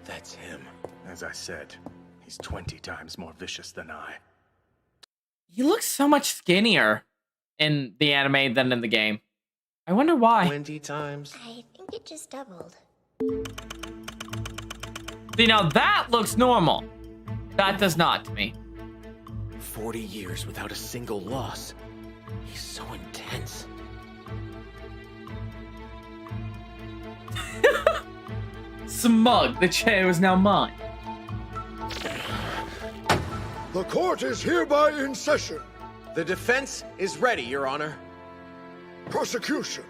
That's him. As I said, he's 20 times more vicious than I. He looks so much skinnier in the anime than in the game. I wonder why. 20 times. I think it just doubled. See, now that looks normal. That does not to me. 40 years without a single loss. He's so intense. Smug, the chair is now mine. The court is hereby in session. The defense is ready, Your Honor. Prosecution,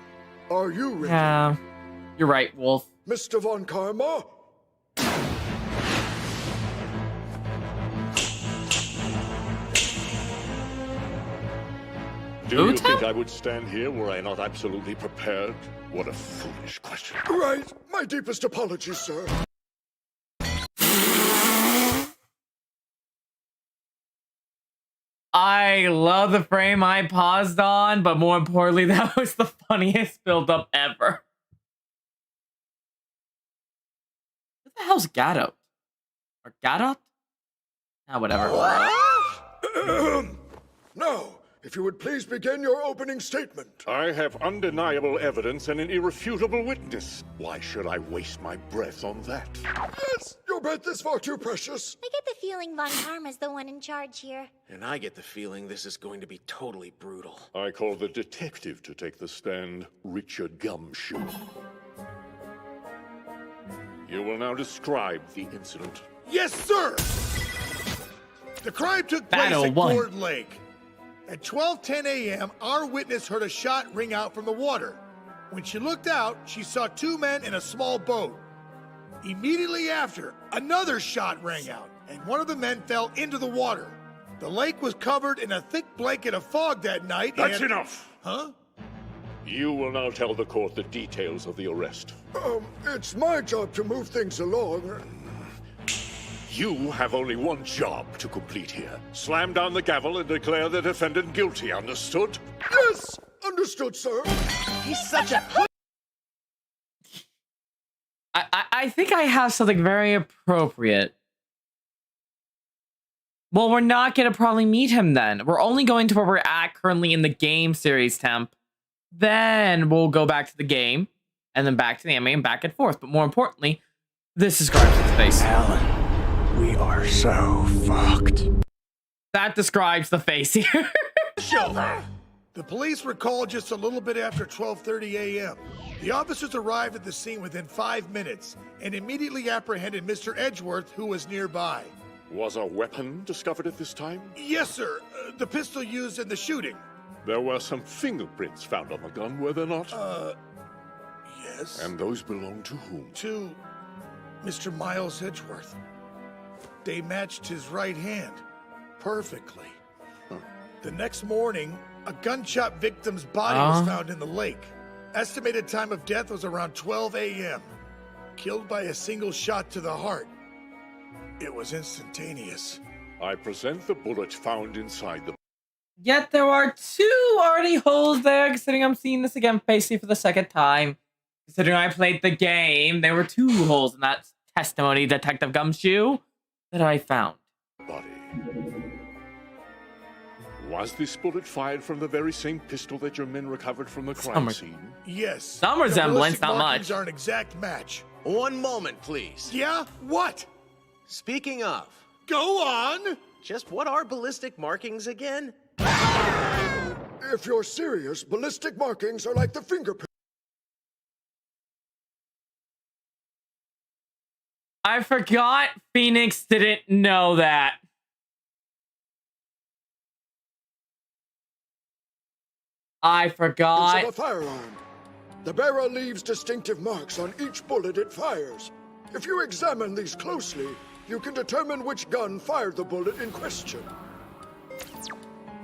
are you ready? Yeah, you're right, Wolf. Mr. Von Karma? Do you think I would stand here were I not absolutely prepared? What a foolish question. Right. My deepest apologies, sir. I love the frame I paused on, but more importantly, that was the funniest build-up ever. Who the hell's Gadot? Or Gadot? Ah, whatever. Now, if you would please begin your opening statement. I have undeniable evidence and an irrefutable witness. Why should I waste my breath on that? Yes, your breath is far too precious. I get the feeling Von Karma's the one in charge here. And I get the feeling this is going to be totally brutal. I call the detective to take the stand, Richard Gumshoe. You will now describe the incident. Yes, sir! The crime took place at Cord Lake. At 12:10 a.m., our witness heard a shot ring out from the water. When she looked out, she saw two men in a small boat. Immediately after, another shot rang out, and one of the men fell into the water. The lake was covered in a thick blanket of fog that night. That's enough! Huh? You will now tell the court the details of the arrest. It's my job to move things along. You have only one job to complete here. Slam down the gavel and declare the defendant guilty, understood? Yes! Understood, sir. He's such a... I think I have something very appropriate. Well, we're not going to probably meet him then. We're only going to where we're at currently in the game series, Temp. Then we'll go back to the game, and then back to the anime, and back and forth. But more importantly, this describes his face. Alan, we are so fucked. That describes the face here. The police were called just a little bit after 12:30 a.m. The officers arrived at the scene within 5 minutes and immediately apprehended Mr. Edgeworth, who was nearby. Was a weapon discovered at this time? Yes, sir. The pistol used in the shooting. There were some fingerprints found on the gun, were there not? Yes. And those belong to whom? To Mr. Miles Edgeworth. They matched his right hand perfectly. The next morning, a gunshot victim's body was found in the lake. Estimated time of death was around 12 a.m. Killed by a single shot to the heart. It was instantaneous. I present the bullet found inside the... Yet there are two already holes there, considering I'm seeing this again basically for the second time. Considering I played the game, there were two holes in that testimony, Detective Gumshoe, that I found. Body. Was this bullet fired from the very same pistol that your men recovered from the crime scene? Yes. Some resemblance, not much. Are an exact match. One moment, please. Yeah? What? Speaking of. Go on! Just what are ballistic markings again? If you're serious, ballistic markings are like the fingerprint. I forgot Phoenix didn't know that. I forgot. Of a firearm. The barrel leaves distinctive marks on each bullet it fires. If you examine these closely, you can determine which gun fired the bullet in question.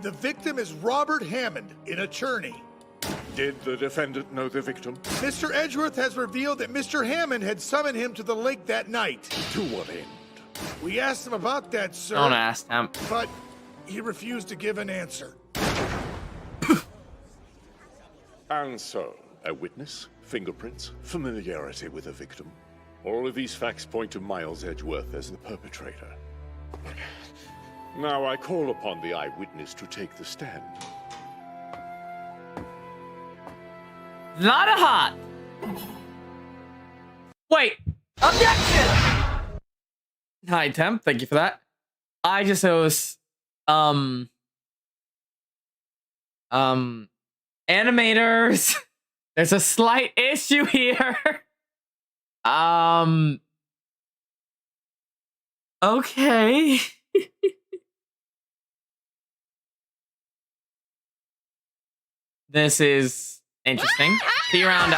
The victim is Robert Hammond, an attorney. Did the defendant know the victim? Mr. Edgeworth has revealed that Mr. Hammond had summoned him to the lake that night. To what end? We asked him about that, sir. Don't ask him. But he refused to give an answer. And so, a witness, fingerprints, familiarity with the victim. All of these facts point to Miles Edgeworth as the perpetrator. Now I call upon the eyewitness to take the stand. Not a hot. Wait. Objection! Hi, Temp. Thank you for that. I just was, animators. There's a slight issue here. Okay. This is interesting. See you around,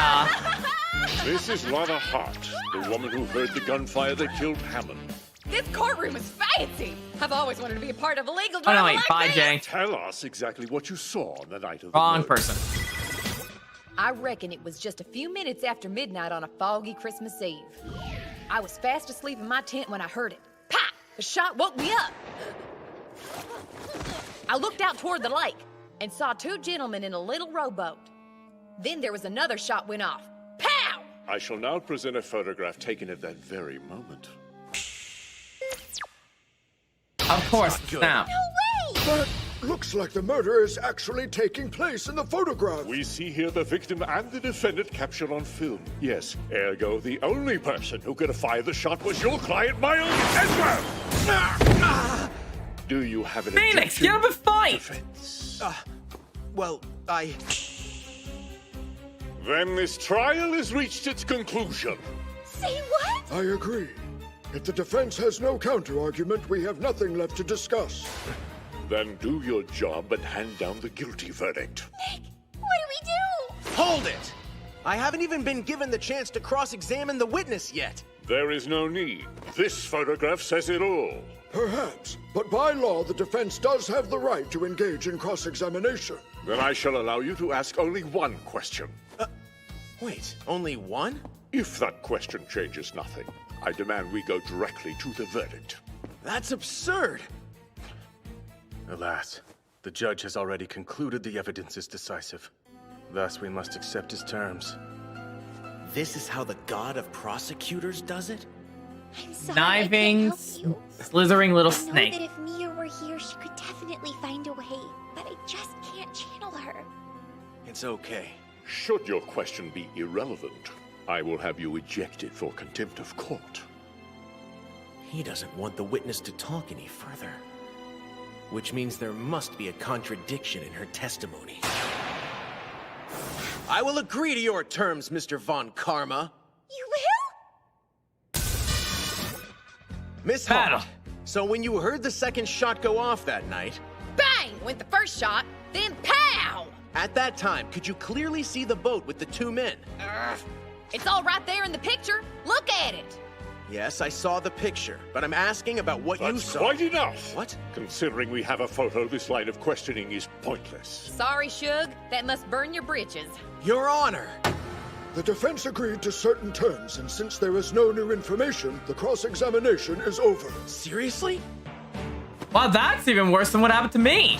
This is rather hot. The woman who heard the gunfire that killed Hammond. This courtroom is fancy. I've always wanted to be a part of a legal Oh, drama no, wait. like Bye, this. Jay. Tell us exactly what you saw on the night of the Wrong murder. person. I reckon it was just a few minutes after midnight on a foggy Christmas Eve. I was fast asleep in my tent when I heard it. Pah! The shot woke me up. I looked out toward the lake and saw two gentlemen in a little rowboat. Then there was another shot went off. Pow! I shall now present a photograph taken at that very moment. Of course, snap. No way! But looks like the murder is actually taking place in the photograph. We see here the victim and the defendant captured on film. Yes, ergo, the only person who could have fired the shot was your client, Miles Edgeworth! Do you have an Phoenix, objection? get up and fight! Defense? Well, Then this trial has reached its conclusion. Say what? I agree. If the defense has no counter-argument, we have nothing left to discuss. Then do your job and hand down the guilty verdict. Nick, what do we do? hold it! I haven't even been given the chance to cross-examine the witness yet. There is no need. This photograph says it all. Perhaps, but by law, the defense does have the right to engage in cross-examination. Then I shall allow you to ask only one question. Wait, only one? If that question changes nothing, I demand we go directly to the verdict. That's absurd! Alas, the judge has already concluded the evidence is decisive. Thus, we must accept his terms. This is how the god of prosecutors does it? I'm sorry, Kniving, I can't help you. slithering little I know snake. that if Mia were here, she could definitely find a way, but I just can't channel her. It's okay. Should your question be irrelevant, I will have you ejected for contempt of court. He doesn't want the witness to talk any further. Which means there must be a contradiction in her testimony. I will agree to your terms, Mr. Von Karma. You will? Miss Hart, so when you heard the second shot go off that night... Bang! Went the first shot, then pow! At that time, could you clearly see the boat with the two men? It's all right there in the picture. Look at it. Yes, I saw the picture, but I'm asking about what you That's saw. quite enough. What? Considering we have a photo, this line of questioning is pointless. Sorry, Shug. That must burn your britches. Your Honor! The defense agreed to certain terms, and since there is no new information, the cross-examination is over. Seriously? Wow, that's even worse than what happened to me.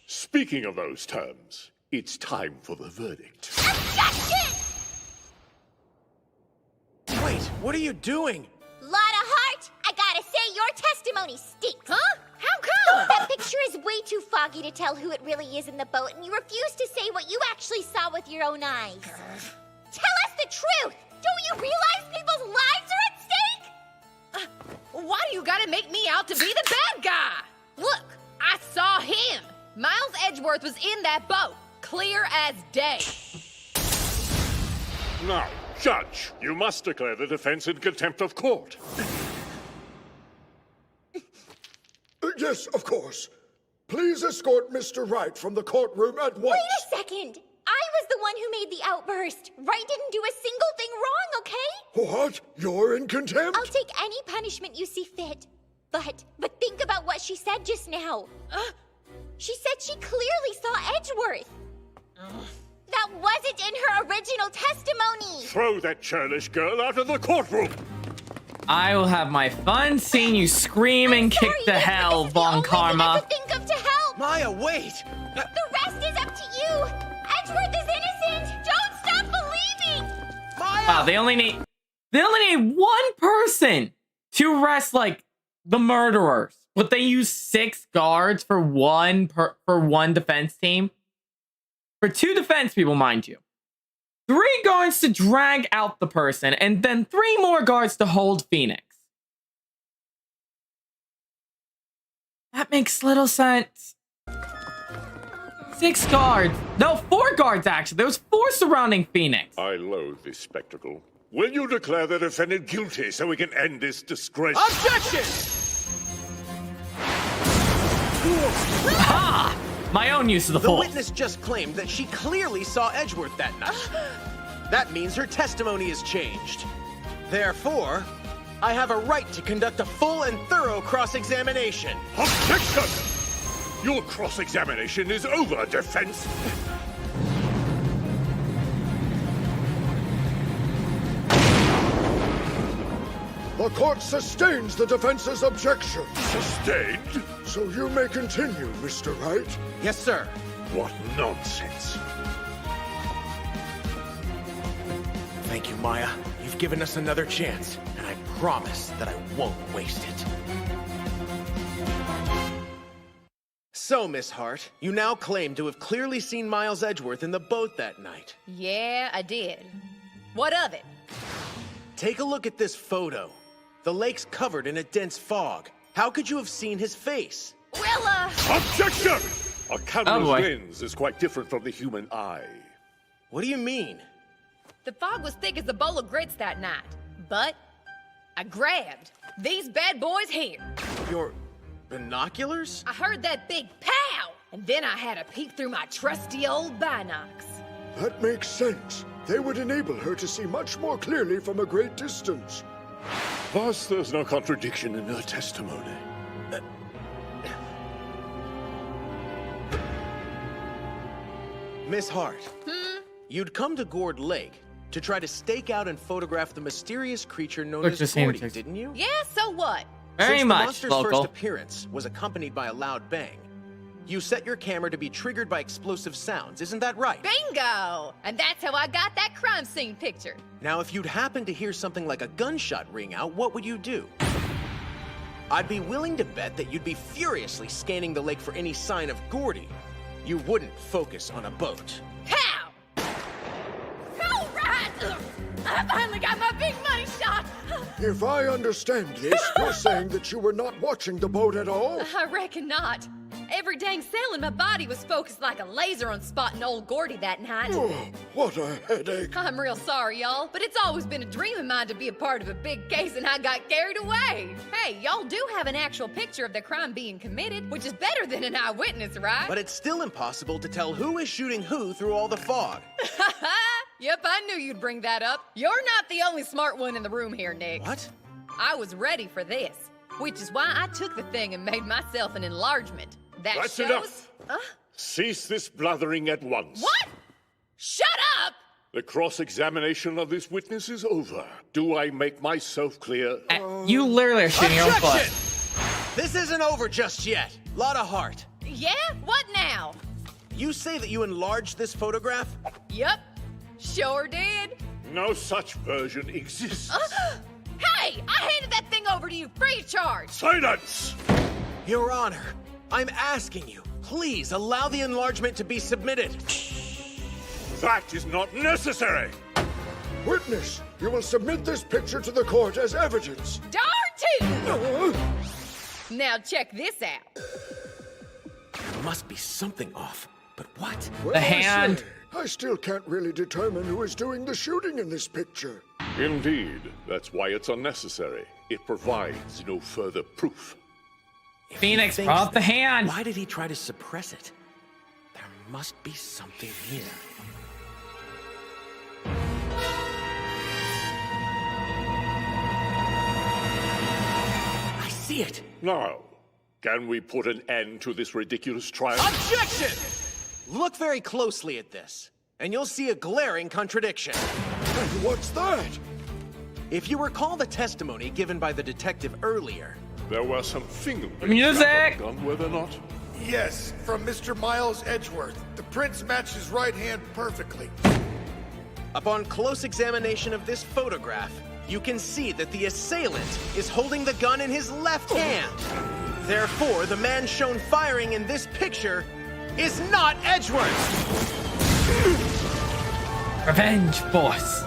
Speaking of those terms, it's time for the verdict. Wait, what are you doing? Lotta Hart, I gotta say your testimony stinks. Huh? How come? That picture is way too foggy to tell who it really is in the boat, and you refuse to say what you actually saw with your own eyes. Tell us the truth! Don't you realize people's lives are at stake? Why do you gotta make me out to be the bad guy? Look, I saw him. Miles Edgeworth was in that boat, clear as day. Now, Judge, you must declare the defense in contempt of court. Yes, of course. Please escort Mr. Wright from the courtroom at once. Wait a second! I was the one who made the outburst. Wright didn't do a single thing wrong, okay? What? You're in contempt? I'll take any punishment you see fit. But think about what she said just now. She said she clearly saw Edgeworth. That wasn't in her original testimony. Throw that churlish girl out of the courtroom! I will have my fun seeing you scream and kick the hell, Von Karma. Think of to help. Maya, wait! The rest is up to you. Edgeworth is innocent. Don't stop believing. Maya! Wow, they only need one person to arrest like the murderers, but they use 6 guards for one defense team. For 2 defense people, mind you. 3 guards to drag out the person, and then 3 more guards to hold Phoenix. That makes little sense. 6 guards. No, 4 guards, actually. There was 4 surrounding Phoenix. I loathe this spectacle. Will you declare the defendant guilty so we can end this disgrace? Objection! Ha! My own use of the The force. witness just claimed that she clearly saw Edgeworth that night. That means her testimony is changed. Therefore, I have a right to conduct a full and thorough cross-examination. Objection! Your cross-examination is over, defense. The court sustains the defense's objection. Sustained? So you may continue, Mr. Wright. Yes, sir. What nonsense. Thank you, Maya. You've given us another chance, and I promise that I won't waste it. So, Miss Hart, you now claim to have clearly seen Miles Edgeworth in the boat that night. Yeah, I did. What of it? Take a look at this photo. The lake's covered in a dense fog. How could you have seen his face? Well, Objection! A camera's lens is quite different from the human eye. What do you mean? the fog was thick as a bowl of grits that night. But I grabbed these bad boys here. Your binoculars? I heard that big pow! And then I had a peek through my trusty old binocs. That makes sense. They would enable her to see much more clearly from a great distance. Thus, there's no contradiction in her testimony. Miss Hart, you'd come to Gourd Lake to try to stake out and photograph the mysterious creature known as Gordy, didn't you? Yeah, so what? Very Since much, the monster's local. first appearance was accompanied by a loud bang, you set your camera to be triggered by explosive sounds, isn't that right? Bingo! And that's how I got that crime scene picture. Now, if you'd happen to hear something like a gunshot ring out, what would you do? I'd be willing to bet that you'd be furiously scanning the lake for any sign of Gordy. You wouldn't focus on a boat. How? All right! I finally got my big money shot! If I understand this, you're saying that you were not watching the boat at all? I reckon not. Every dang cell in my body was focused like a laser on spotting old Gordy that night. Oh, what a headache. I'm real sorry, y'all, but it's always been a dream of mine to be a part of a big case, and I got carried away. Hey, y'all do have an actual picture of the crime being committed, which is better than an eyewitness, right? But it's still impossible to tell who is shooting who through all the fog. Yep, I knew you'd bring that up. You're not the only smart one in the room here, Nick. What? I was ready for this, which is why I took the thing and made myself an enlargement. That That's shows... enough. Cease this blathering at once. What? Shut up! The cross-examination of this witness is over. Do I make myself clear? You literally are shooting your own Objection! foot. This isn't over just yet. Lot of heart. Yeah? What now? You say that you enlarged this photograph? Yup. Sure did. No such version exists. Hey! I handed that thing over to you free of charge! Silence! Your Honor, I'm asking you, please allow the enlargement to be submitted. That is not necessary! Witness, you will submit this picture to the court as evidence. Darn tootin'! Now check this out. There must be something off, but what? Well, The hand. I still can't really determine who is doing the shooting in this picture. Indeed, that's why it's unnecessary. It provides no further proof. Phoenix, brought the hand. Why did he try to suppress it? There must be something here. I see it. Now, can we put an end to this ridiculous trial? Objection! Look very closely at this, and you'll see a glaring contradiction. And what's that? If you recall the testimony given by the detective earlier, there were some fingerprints. Music! Gun, were there not? Yes, from Mr. Miles Edgeworth. The prints match his right hand perfectly. upon close examination of this photograph, you can see that the assailant is holding the gun in his left hand. Therefore, the man shown firing in this picture is not Edgeworth. Revenge, boss.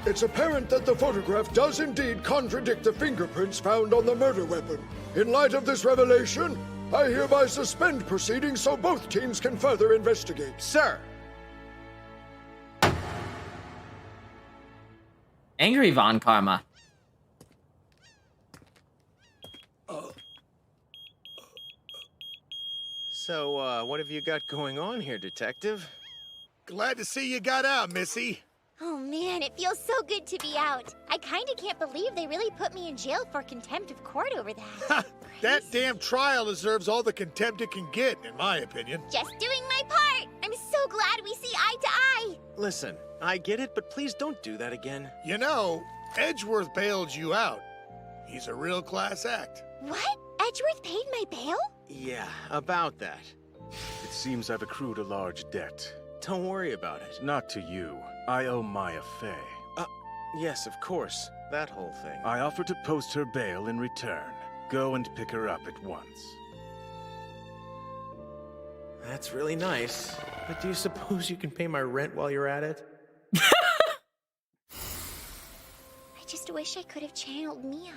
It's apparent that the photograph does indeed contradict the fingerprints found on the murder weapon. In light of this revelation, I hereby suspend proceedings so both teams can further investigate. Sir! Angry Von Karma. So, what have you got going on here, Detective? Glad to see you got out, Missy. Oh man, it feels so good to be out. I kinda can't believe they really put me in jail for contempt of court over that. That damn trial deserves all the contempt it can get, in my opinion. Just doing my part! I'm so glad we see eye to eye! Listen, I get it, but please don't do that again. You know, Edgeworth bailed you out. He's a real class act. What? Edgeworth paid my bail? Yeah, about that. It seems I've accrued a large debt. Don't worry about it. Not to you. I owe Maya Fey. Yes, of course. that whole thing? I offer to post her bail in return. Go and pick her up at once. That's really nice. But do you suppose you can pay my rent while you're at it? I just wish I could have channeled Mia.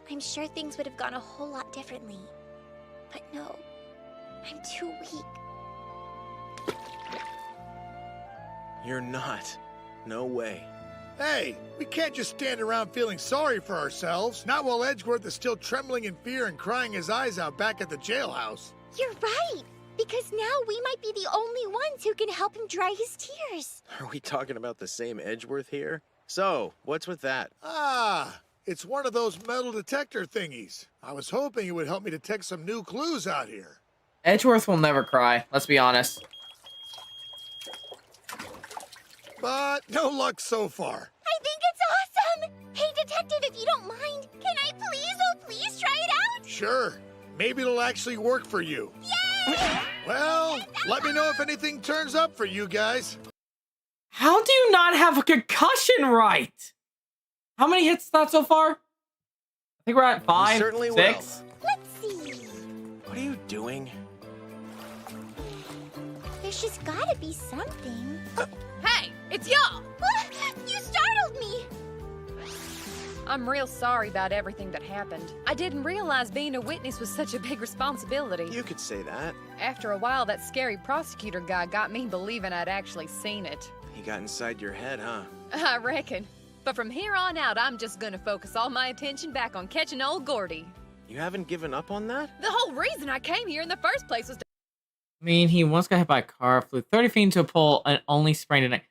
I'm sure things would have gone a whole lot differently. But no, I'm too weak. You're not. No way. Hey, we can't just stand around feeling sorry for ourselves. Not while Edgeworth is still trembling in fear and crying his eyes out back at the jailhouse. You're right, because now we might be the only ones who can help him dry his tears. Are we talking about the same Edgeworth here? So, what's with that? Ah, it's one of those metal detector thingies. I was hoping it would help me detect some new clues out here. Edgeworth will never cry, let's be honest. But no luck so far. I think it's awesome! Hey, detective, if you don't mind, can I please try it out? Sure. Maybe it'll actually work for you. Yay! Well, let me know if anything turns up for you guys. How do you not have a concussion, Wright? How many hits is that so far? I think we're at 5, certainly 6. will. Let's see. What are you doing? There's just gotta be something. Hey, it's y'all! You startled me! I'm real sorry about everything that happened. I didn't realize being a witness was such a big responsibility. You could say that. After a while, that scary prosecutor guy got me believing I'd actually seen it. He got inside your head, huh? I reckon. But from here on out, I'm just gonna focus all my attention back on catching old Gordy. You haven't given up on that? The whole reason I came here in the first place was to... I mean, he once got hit by a car, flew 30 feet into a pole, and only sprained an ankle.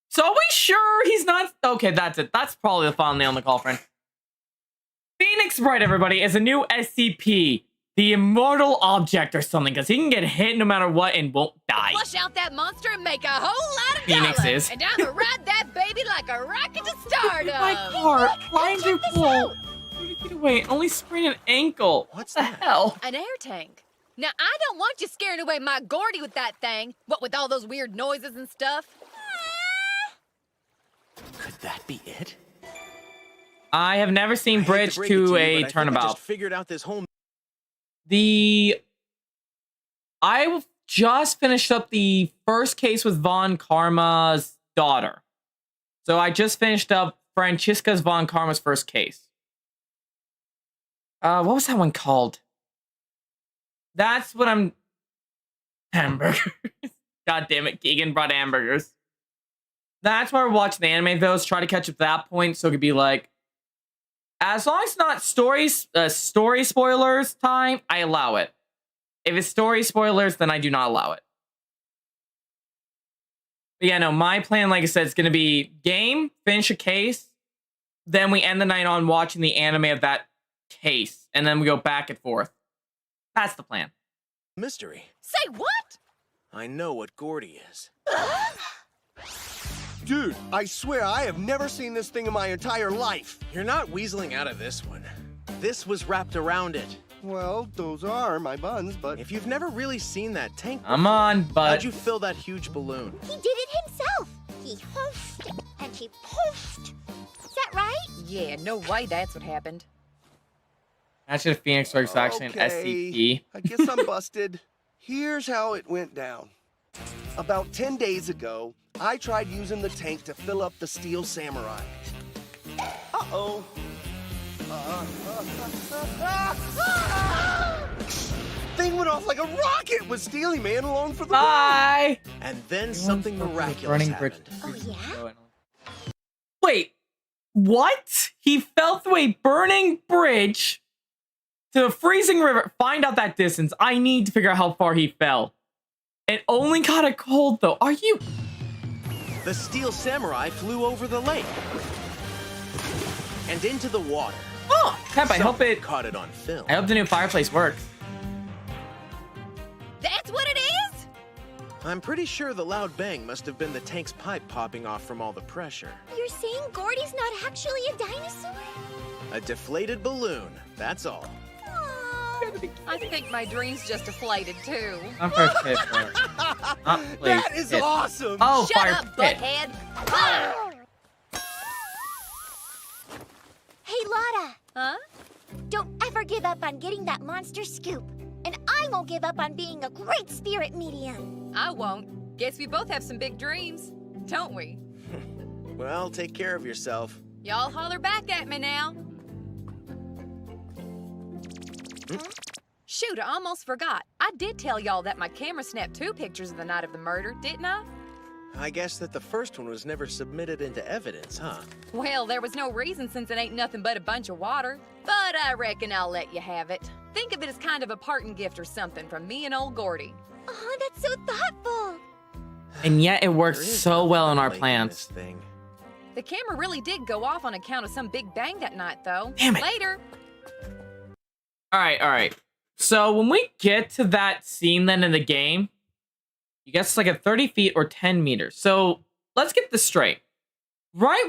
So are we sure he's not... Okay, that's it. That's probably the final nail in the coffin. Phoenix Wright, everybody, is a new SCP. The Immortal Object or something, because he can get hit no matter what and won't die. Flush out that monster and make a whole lot of Phoenix dollars. is. And I'ma ride that baby like a rocket to stardom. My car, flying through pole, 30 feet away, only sprained an ankle. What's the hell? An air tank. Now, I don't want you scaring away my Gordy with that thing. What with all those weird noises and stuff? Could that be it? I have never seen Bridge to a turnabout. I just figured out this whole... I just finished up the first case with Von Karma's daughter. So I just finished up Francisca's Von Karma's first case. What was that one called? That's what I'm... Hamburgers. God damn it, Keegan brought hamburgers. That's why we're watching the anime, though, is try to catch up to that point, so it could be like... As long as it's not story spoilers time, I allow it. If it's story spoilers, then I do not allow it. But yeah, no, my plan, like I said, is going to be game, finish a case, then we end the night on watching the anime of that case, and then we go back and forth. That's the plan. Mystery. Say what? I know what Gordy is. Dude, I swear I have never seen this thing in my entire life. You're not weaseling out of this one. This was wrapped around it. Well, those are my buns, but... If you've never really seen that tank before, come on, bud. How'd you fill that huge balloon? He did it himself. He hoofed and he poofed. Is that right? Yeah, no way that's what happened. Imagine if Phoenix Wright's actually an SCP. I guess I'm busted. Here's how it went down. About 10 days ago, I tried using the tank to fill up the Steel Samurai. Uh-oh. Thing went off like a rocket with Steely Man along for the ride. And then something miraculous happened. Oh, yeah? Wait, what? He fell through a burning bridge to a freezing river. Find out that distance. I need to figure out how far he fell. It only got a cold, though. Are you... The Steel Samurai flew over the lake and into the water. Oh, Pep, I hope it caught it on film. I hope the new fireplace works. That's what it is? I'm pretty sure the loud bang must have been the tank's pipe popping off from all the pressure. You're saying Gordy's not actually a dinosaur? A deflated balloon, that's all. I think my dreams just deflated too. I'm first pit for That is awesome! Oh, Shut fire up, pit. butthead! Ah! Carlotta! Huh? Don't ever give up on getting that monster scoop. And I won't give up on being a great spirit medium. I won't. Guess we both have some big dreams, don't we? Well, take care of yourself. Y'all holler back at me now. Shoot, I almost forgot. I did tell y'all that my camera snapped 2 pictures of the night of the murder, didn't I? I guess that the first one was never submitted into evidence, huh? Well, there was no reason since it ain't nothing but a bunch of water. But I reckon I'll let you have it. Think of it as kind of a parting gift or something from me and old Gordy. Oh, that's so thoughtful. And yet it works so well in our plans. The camera really did go off on account of some big bang that night, though. Damn it. Later. All right. So when we get to that scene then in the game, you guess it's like at 30 feet or 10 meters. So let's get this straight. Wright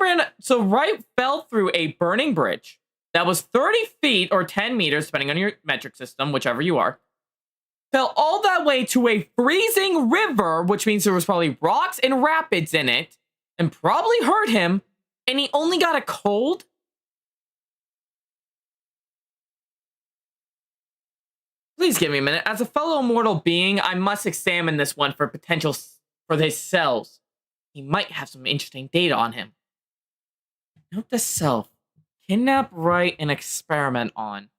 fell through a burning bridge that was 30 feet or 10 meters, depending on your metric system, whichever you are. Fell all that way to a freezing river, which means there was probably rocks and rapids in it, and probably hurt him, and he only got a cold? Please give me a minute. As a fellow mortal being, I must examine this one for potential for his cells. He might have some interesting data on him. Note the self. Kidnap, Wright, and experiment on.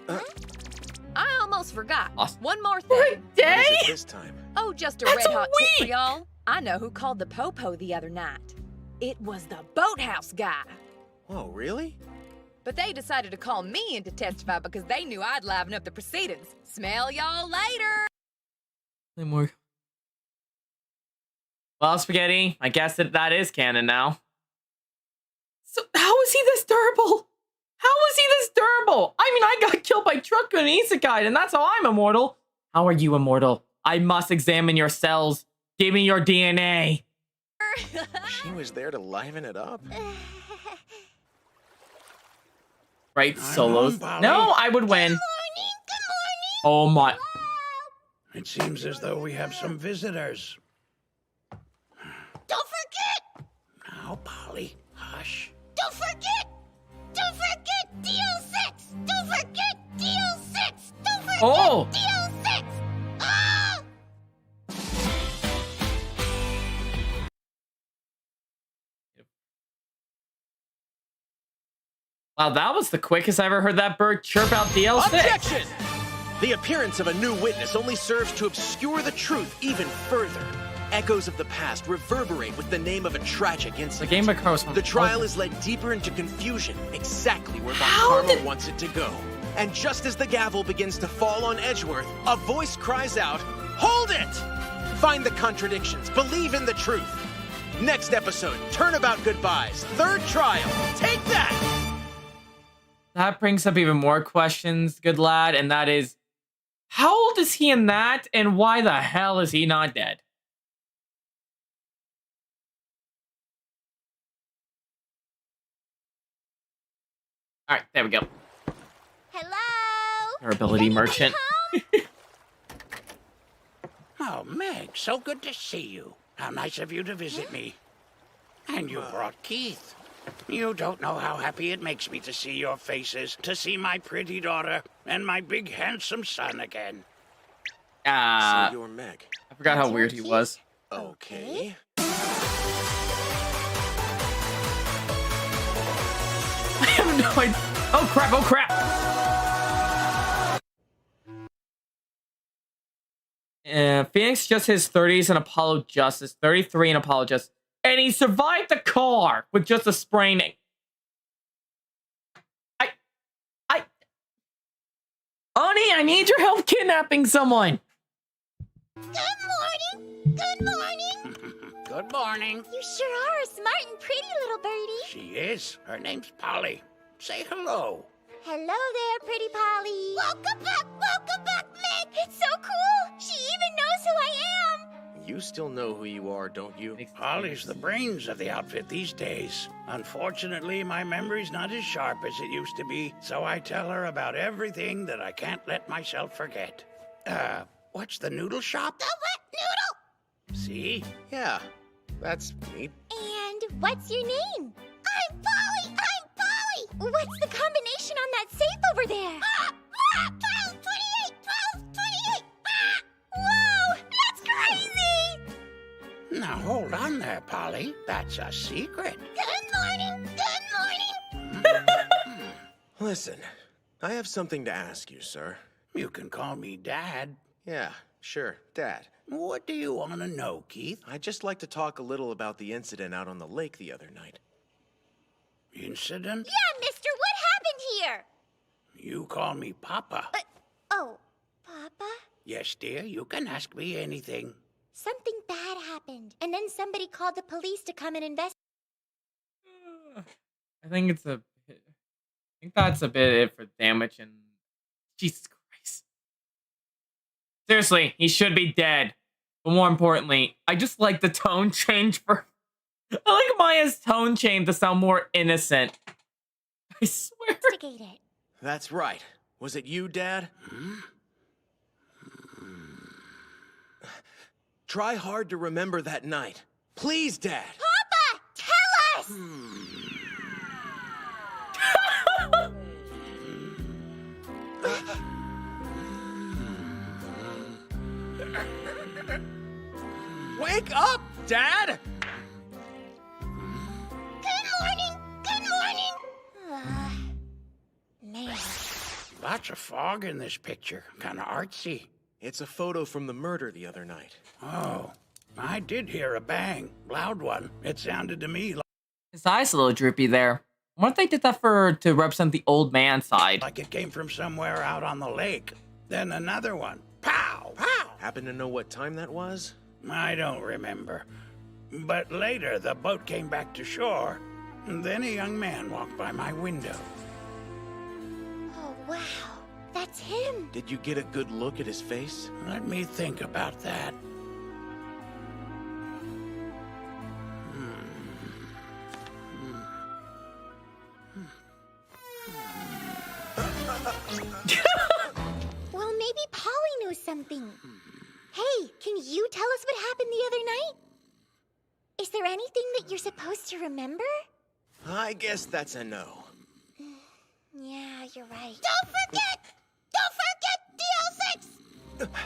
I almost forgot. Lost. One more thing. What is it this time? Oh, just a That's red hot tip for weak. y'all. I know who called the Popo the other night. It was the boathouse guy. Oh, really? But they decided to call me in to testify because they knew I'd liven up the proceedings. Smell y'all later. More. Well, Spaghetti, I guess that is canon now. So how is he this durable? How is he this durable? I mean, I got killed by Truck and Isekai, and that's how I'm immortal. How are you immortal? I must examine your cells. Give me your DNA. She was there to liven it up. Right, solos. No, I would win. Oh my. It seems as though we have some visitors. Don't forget! Now, Polly, hush. Don't forget! Don't forget DL6! Don't forget DL6! Don't forget DL6! Ah! Wow, that was the quickest I ever heard that bird chirp out DL6. Objection! The appearance of a new witness only serves to obscure the truth even further. Echoes of the past reverberate with the name of a tragic incident. The trial is led deeper into confusion, exactly where Von Karma wants it to go. And just as the gavel begins to fall on Edgeworth, a voice cries out, "Hold it!" Find the contradictions, believe in the truth. Next episode, Turnabout Goodbyes, third trial. Take that! That brings up even more questions, good lad, and that is, how old is he in that, and why the hell is he not dead? All right, there we go. Hello? Durability merchant. Oh, Meg, so good to see you. How nice of you to visit me. And you brought Keith. You don't know how happy it makes me to see your faces, to see my pretty daughter and my big handsome son again. So you're Meg. I forgot how weird he was. Okay. I have no idea. Oh crap, oh crap. Phoenix just his 30s and Apollo just his 33 and Apollo just. And he survived the car with just a sprain. Honey, I need your help kidnapping someone. Good morning! Good morning! Good morning. You sure are a smart and pretty little birdie. She is. Her name's Polly. Say hello. Hello there, pretty Polly. Welcome back, Meg! It's so cool. She even knows who I am. You still know who you are, don't you? Polly's the brains of the outfit these days. Unfortunately, my memory's not as sharp as it used to be, so I tell her about everything that I can't let myself forget. What's the noodle shop? The wet noodle! See? Yeah, that's neat. And what's your name? I'm Polly! What's the combination on that safe over there? 12, 28, 12, 28. Whoa, that's crazy! Now hold on there, Polly. That's a secret. Good morning, good morning. Listen, I have something to ask you, sir. You can call me Dad. Yeah, sure, Dad. What do you want to know, Keith? I'd just like to talk a little about the incident out on the lake the other night. Incident? Yeah, mister, what happened here? You call me Papa. Oh, Papa? Yes, dear, you can ask me anything. Something bad happened, and then somebody called the police to come and investigate. I think that's a bit it for damage and Jesus Christ. Seriously, he should be dead. But more importantly, I just like the tone change for I like Maya's tone change to sound more innocent. I swear. Investigate it. That's right. Was it you, Dad? Try hard to remember that night. Please, Dad. Papa, tell us! Wake up, Dad! Good morning, good morning. Man. Lots of fog in this picture. Kind of artsy. It's a photo from the murder the other night. Oh, I did hear a bang. Loud one. It sounded to me like... His eyes a little droopy there. I wonder if they did that to represent the old man side. Like it came from somewhere out on the lake. Then another one. Pow! Pow! Happen to know what time that was? I don't remember. But later, the boat came back to shore. And then a young man walked by my window. Oh, wow. That's him. Did you get a good look at his face? Let me think about that. Well, maybe Polly knows something. Hey, can you tell us what happened the other night? Is there anything that you're supposed to remember? I guess that's a no. Yeah, you're right. Don't forget! Don't forget DL6!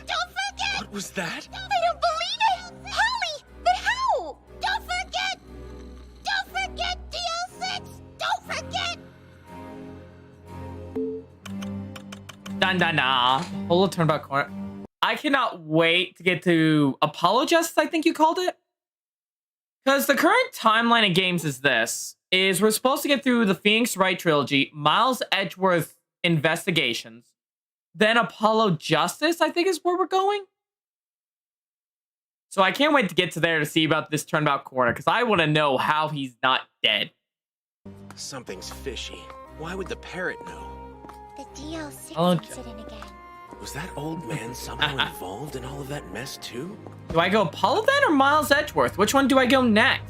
Don't forget! What was that? I don't believe it! Polly! But how? Don't forget! Don't forget DL6! Don't forget! Dun dun dun. Hold a turnabout corner. I cannot wait to get to Apollo Justice, I think you called it. Because the current timeline of games is this. We're supposed to get through the Phoenix Wright trilogy, Miles Edgeworth investigations, then Apollo Justice, I think is where we're going. So I can't wait to get to there to see about this turnabout corner, because I want to know how he's not dead. Something's fishy. Why would the parrot know? The DL6 incident again. Was that old man somehow involved in all of that mess too? Do I go Apollo then or Miles Edgeworth? Which one do I go next?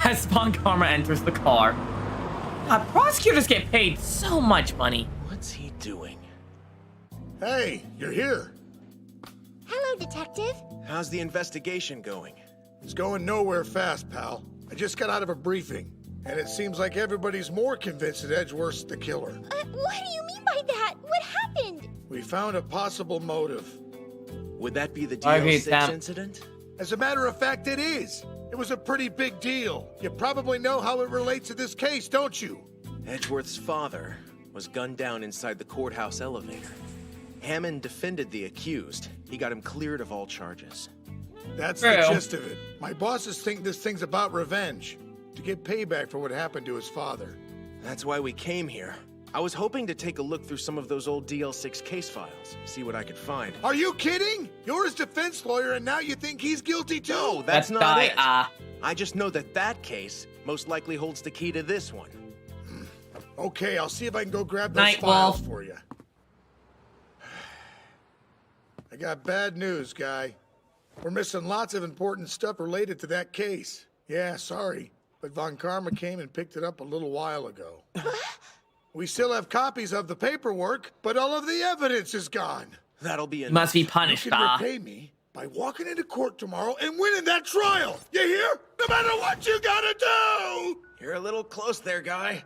As Von Karma enters the car. God, prosecutors get paid so much money. What's he doing? Hey, you're here. Hello, detective. How's the investigation going? It's going nowhere fast, pal. I just got out of a briefing, and it seems like everybody's more convinced that Edgeworth's the killer. What do you mean by that? What happened? We found a possible motive. Would that be the DL6 incident? As a matter of fact, it is. It was a pretty big deal. You probably know how it relates to this case, don't you? Edgeworth's father was gunned down inside the courthouse elevator. Hammond defended the accused. He got him cleared of all charges. That's the gist of it. My bosses think this thing's about revenge. To get payback for what happened to his father. That's why we came here. I was hoping to take a look through some of those old DL6 case files, see what I could find. Are you kidding? You're his defense lawyer and now you think he's guilty too? No, that's not it. I just know that case most likely holds the key to this one. Okay, I'll see if I can go grab those files for you. I got bad news, guy. We're missing lots of important stuff related to that case. Yeah, sorry, but Von Karma came and picked it up a little while ago. We still have copies of the paperwork, but all of the evidence is gone. That'll be enough. Must be punished, You can repay me, by walking into court tomorrow and winning that trial. You hear? No matter what you gotta do! You're a little close there, guy.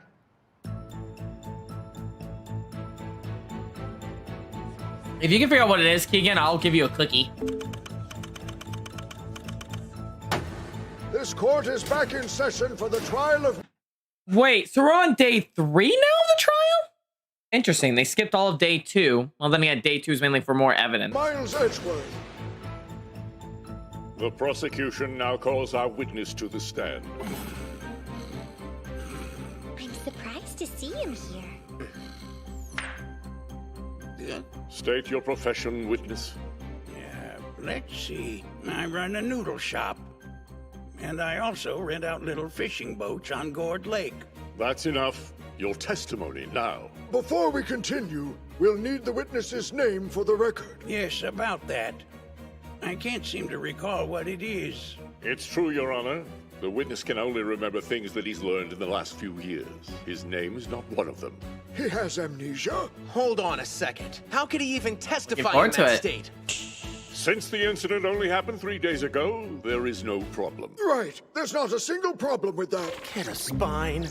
If you can figure out what it is, Keegan, I'll give you a cookie. This court is back in session for the trial of... Wait, so we're on day 3 now of the trial? Interesting. They skipped all of day 2. Well, then again, day 2 is mainly for more evidence. Miles Edgeworth. The prosecution now calls our witness to the stand. I'm surprised to see him here. State your profession, witness. Let's see. I run a noodle shop. And I also rent out little fishing boats on Gourd Lake. That's enough. Your testimony now. Before we continue, we'll need the witness's name for the record. Yes, about that. I can't seem to recall what it is. It's true, Your Honor. The witness can only remember things that he's learned in the last few years. His name is not one of them. He has amnesia? Hold on a second. How could he even testify in that state? Since the incident only happened 3 days ago, there is no problem. Right. There's not a single problem with that. Get a spine.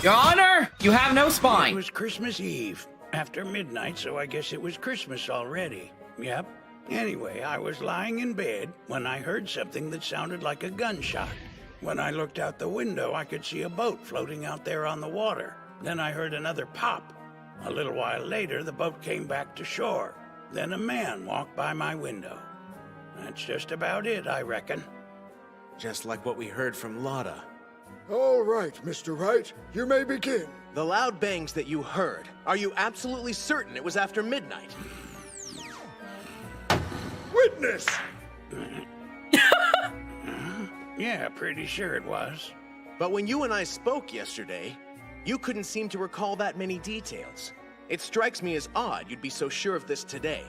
Your Honor, you have no spine. It was Christmas Eve, after midnight, so I guess it was Christmas already. Yep. Anyway, I was lying in bed when I heard something that sounded like a gunshot. When I looked out the window, I could see a boat floating out there on the water. Then I heard another pop. A little while later, the boat came back to shore. Then a man walked by my window. That's just about it, I reckon. Just like what we heard from Lotta. All right, Mr. Wright. You may begin. The loud bangs that you heard, are you absolutely certain it was after midnight? Witness! Yeah, pretty sure it was. But when you and I spoke yesterday, you couldn't seem to recall that many details. It strikes me as odd you'd be so sure of this today.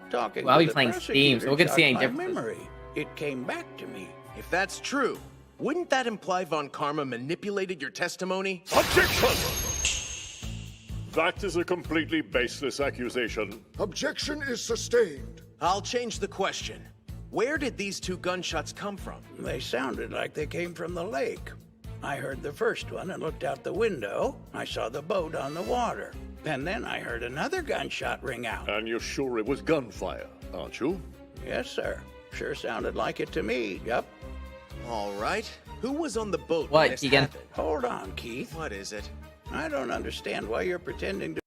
Talking well, I'll to be the playing Steam, so we'll get to see any prosecutor differences. jogged my memory. It came back to me. If that's true, wouldn't that imply Von Karma manipulated your testimony? Objection! That is a completely baseless accusation. Objection is sustained. I'll change the question. Where did these 2 gunshots come from? They sounded like they came from the lake. I heard the first one and looked out the window. I saw the boat on the water. And then I heard another gunshot ring out. And you're sure it was gunfire, aren't you? Yes, sir. Sure sounded like it to me, yup. All right. Who was on the boat What, when this Keegan? happened? Hold on, Keith. What is it? I don't understand why you're pretending to...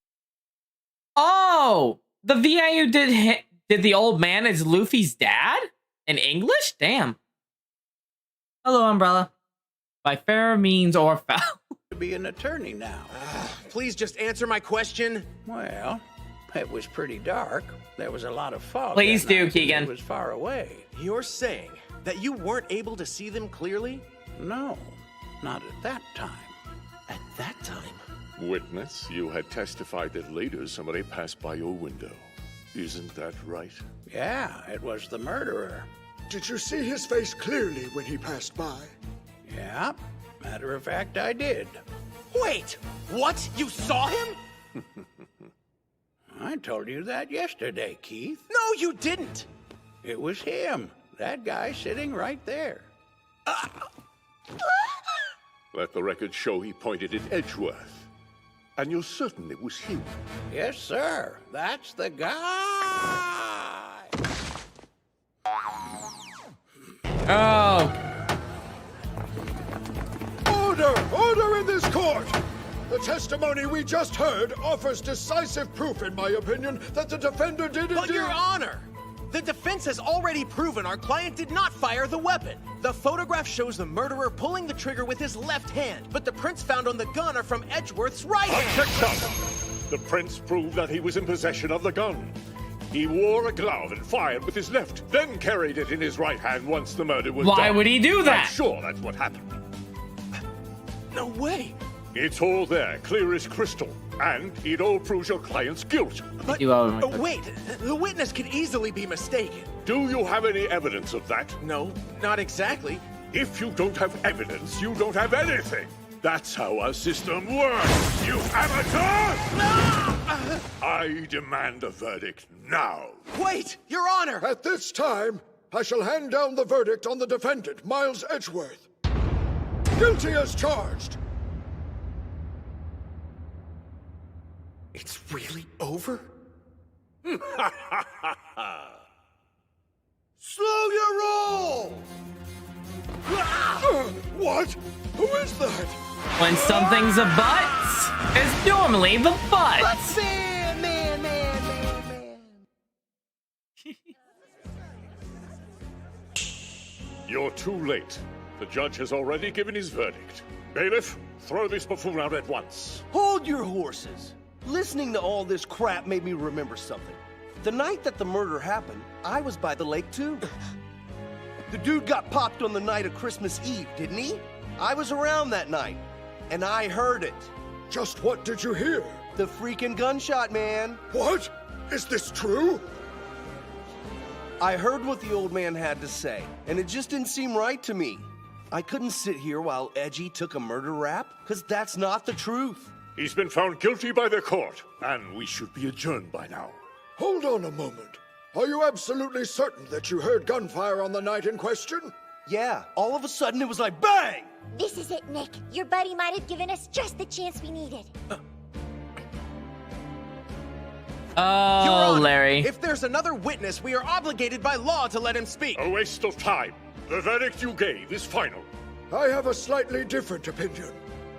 Oh! The VA who did the old man is Luffy's dad? In English? Damn. Hello, Umbrella. By fair means or foul. to be an attorney now. Please just answer my question. Well, it was pretty dark. There was a lot of fog. Please that do, night, Keegan. It was far away. You're saying that you weren't able to see them clearly? No, not at that time. At that time? Witness, you had testified that later somebody passed by your window. Isn't that right? Yeah, it was the murderer. Did you see his face clearly when he passed by? Yeah, matter of fact, I did. Wait, what? You saw him? I told you that yesterday, Keith. No, you didn't. It was him. That guy sitting right there. Let the record show he pointed at Edgeworth. And you're certain it was him? Yes, sir. That's the guy. Oh. Order in this court! The testimony we just heard offers decisive proof, in my opinion, that the defender did indeed... But, Your Honor, the defense has already proven our client did not fire the weapon. The photograph shows the murderer pulling the trigger with his left hand, but the prints found on the gun are from Edgeworth's right hand. Objection! The prints prove that he was in possession of the gun. He wore a glove and fired with his left, then carried it in his right hand once the murder was done. Why would he do that? I'm sure that's what happened. No way. It's all there, clear as crystal. And it all proves your client's guilt. But wait, the witness could easily be mistaken. Do you have any evidence of that? No, not exactly. If you don't have evidence, you don't have anything. That's how our system works, you amateur! I demand a verdict now. Wait, Your Honor! At this time, I shall hand down the verdict on the defendant, Miles Edgeworth. Guilty as charged. It's really over? Slow your roll! What? Who is that? When something's a butt, it's normally the butt. Man. You're too late. The judge has already given his verdict. Bailiff, throw this buffoon out at once. Hold your horses. Listening to all this crap made me remember something. The night that the murder happened, I was by the lake too. The dude got popped on the night of Christmas Eve, didn't he? I was around that night, and I heard it. Just what did you hear? The freaking gunshot, man. What? Is this true? I heard what the old man had to say, and it just didn't seem right to me. I couldn't sit here while Edgy took a murder rap, because that's not the truth. He's been found guilty by the court, and we should be adjourned by now. Hold on a moment. Are you absolutely certain that you heard gunfire on the night in question? Yeah, all of a sudden it was like bang! This is it, Nick. Your buddy might have given us just the chance we needed. Oh, Your Honor, Larry. If there's another witness, we are obligated by law to let him speak. A waste of time. The verdict you gave is final. I have a slightly different opinion.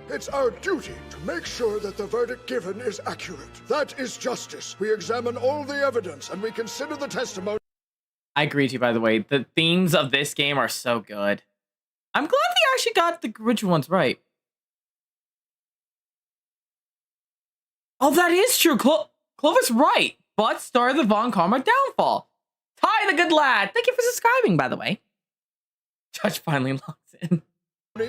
It's our duty to make sure that the verdict given is accurate. That is justice. We examine all the evidence and we consider the testimony. I agree with you, by the way. The themes of this game are so good. I'm glad they actually got the original ones right. Oh, that is true. Clovis Wright, but star of the Von Karma downfall. Ty, the good lad. Thank you for subscribing, by the way. Judge finally locks in.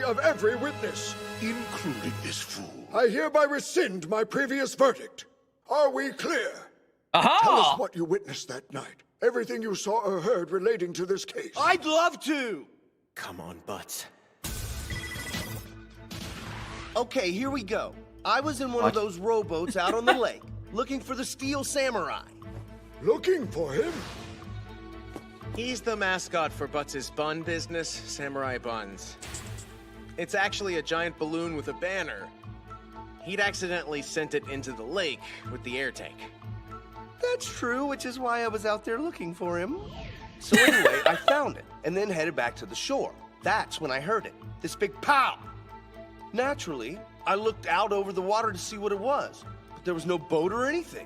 Of every witness, including this fool. I hereby rescind my previous verdict. Are we clear? Aha! Tell us what you witnessed that night. Everything you saw or heard relating to this case. I'd love to! Come on, Butts. Okay, here we go. I was in one of those rowboats out on the lake, looking for the Steel Samurai. Looking for him? He's the mascot for Butts' bun business, Samurai Buns. It's actually a giant balloon with a banner. He'd accidentally sent it into the lake with the air tank. That's true, which is why I was out there looking for him. So anyway, I found it, and then headed back to the shore. That's when I heard it. This big pow! Naturally, I looked out over the water to see what it was, but there was no boat or anything.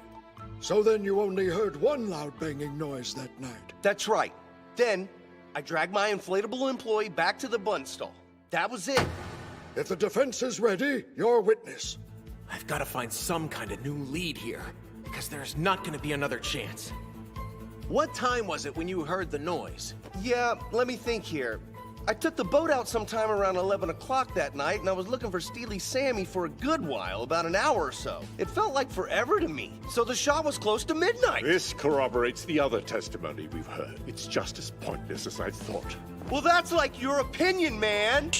So then you only heard one loud banging noise that night. That's right. Then, I dragged my inflatable employee back to the bun stall. That was it. If the defense is ready, your witness. I've got to find some kind of new lead here, because there's not going to be another chance. What time was it when you heard the noise? Yeah, let me think here. I took the boat out sometime around 11 o'clock that night, and I was looking for Steely Sammy for a good while, about an hour or so. It felt like forever to me, so the shot was close to midnight. This corroborates the other testimony we've heard. It's just as pointless as I thought. Well, that's like your opinion, man.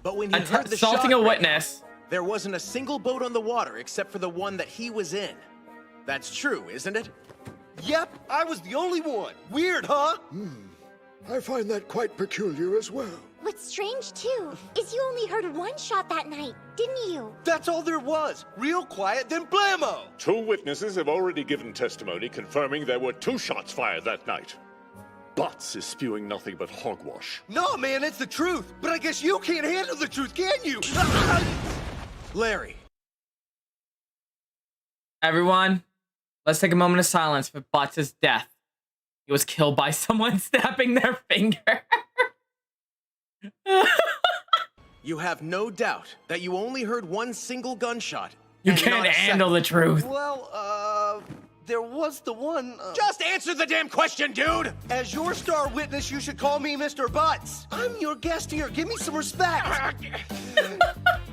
But when you heard the assaulting shot a witness, there wasn't a single boat on the water except for the one that he was in. That's true, isn't it? Yep, I was the only one. Weird, huh? I find that quite peculiar as well. What's strange, too, is you only heard one shot that night, didn't you? That's all there was. Real quiet, then blammo! 2 witnesses have already given testimony confirming there were 2 shots fired that night. Butts is spewing nothing but hogwash. No, man, it's the truth. But I guess you can't handle the truth, can you? Larry. Everyone, let's take a moment of silence for Butts' death. He was killed by someone snapping their finger. You have no doubt that you only heard one single gunshot. You can't handle the truth. Well, there was the one... Just answer the damn question, dude! As your star witness, you should call me Mr. Butts. I'm your guest here. Give me some respect.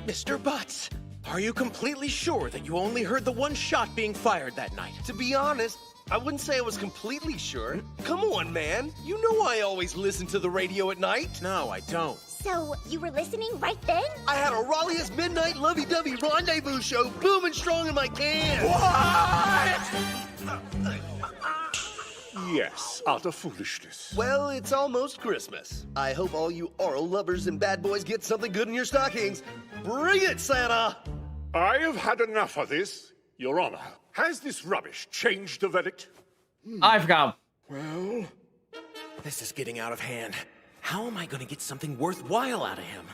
Mr. Butts, are you completely sure that you only heard the one shot being fired that night? To be honest, I wouldn't say I was completely sure. Come on, man. You know I always listen to the radio at night. No, I don't. So, you were listening right then? I had a Raleigh's midnight lovey-dovey rendezvous show booming strong in my can. Yes, out of foolishness. Well, it's almost Christmas. I hope all you oral lovers and bad boys get something good in your stockings. Bring it, Santa! I have had enough of this, Your Honor. Has this rubbish changed the verdict? I forgot. Well, this is getting out of hand. How am I going to get something worthwhile out of him?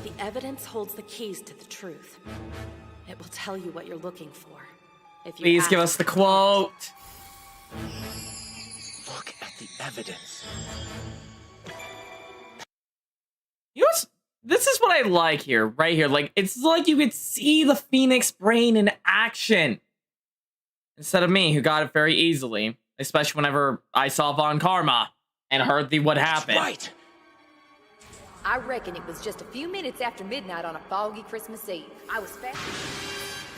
The evidence holds the keys to the truth. It will tell you what you're looking for. If you Please give us the quote. Look at the evidence. You know, this is what I like here, right here. Like, it's like you could see the Phoenix brain in action. Instead of me, who got it very easily. Especially whenever I saw Von Karma and heard what happened. Right. I reckon it was just a few minutes after midnight on a foggy Christmas Eve. I was fast.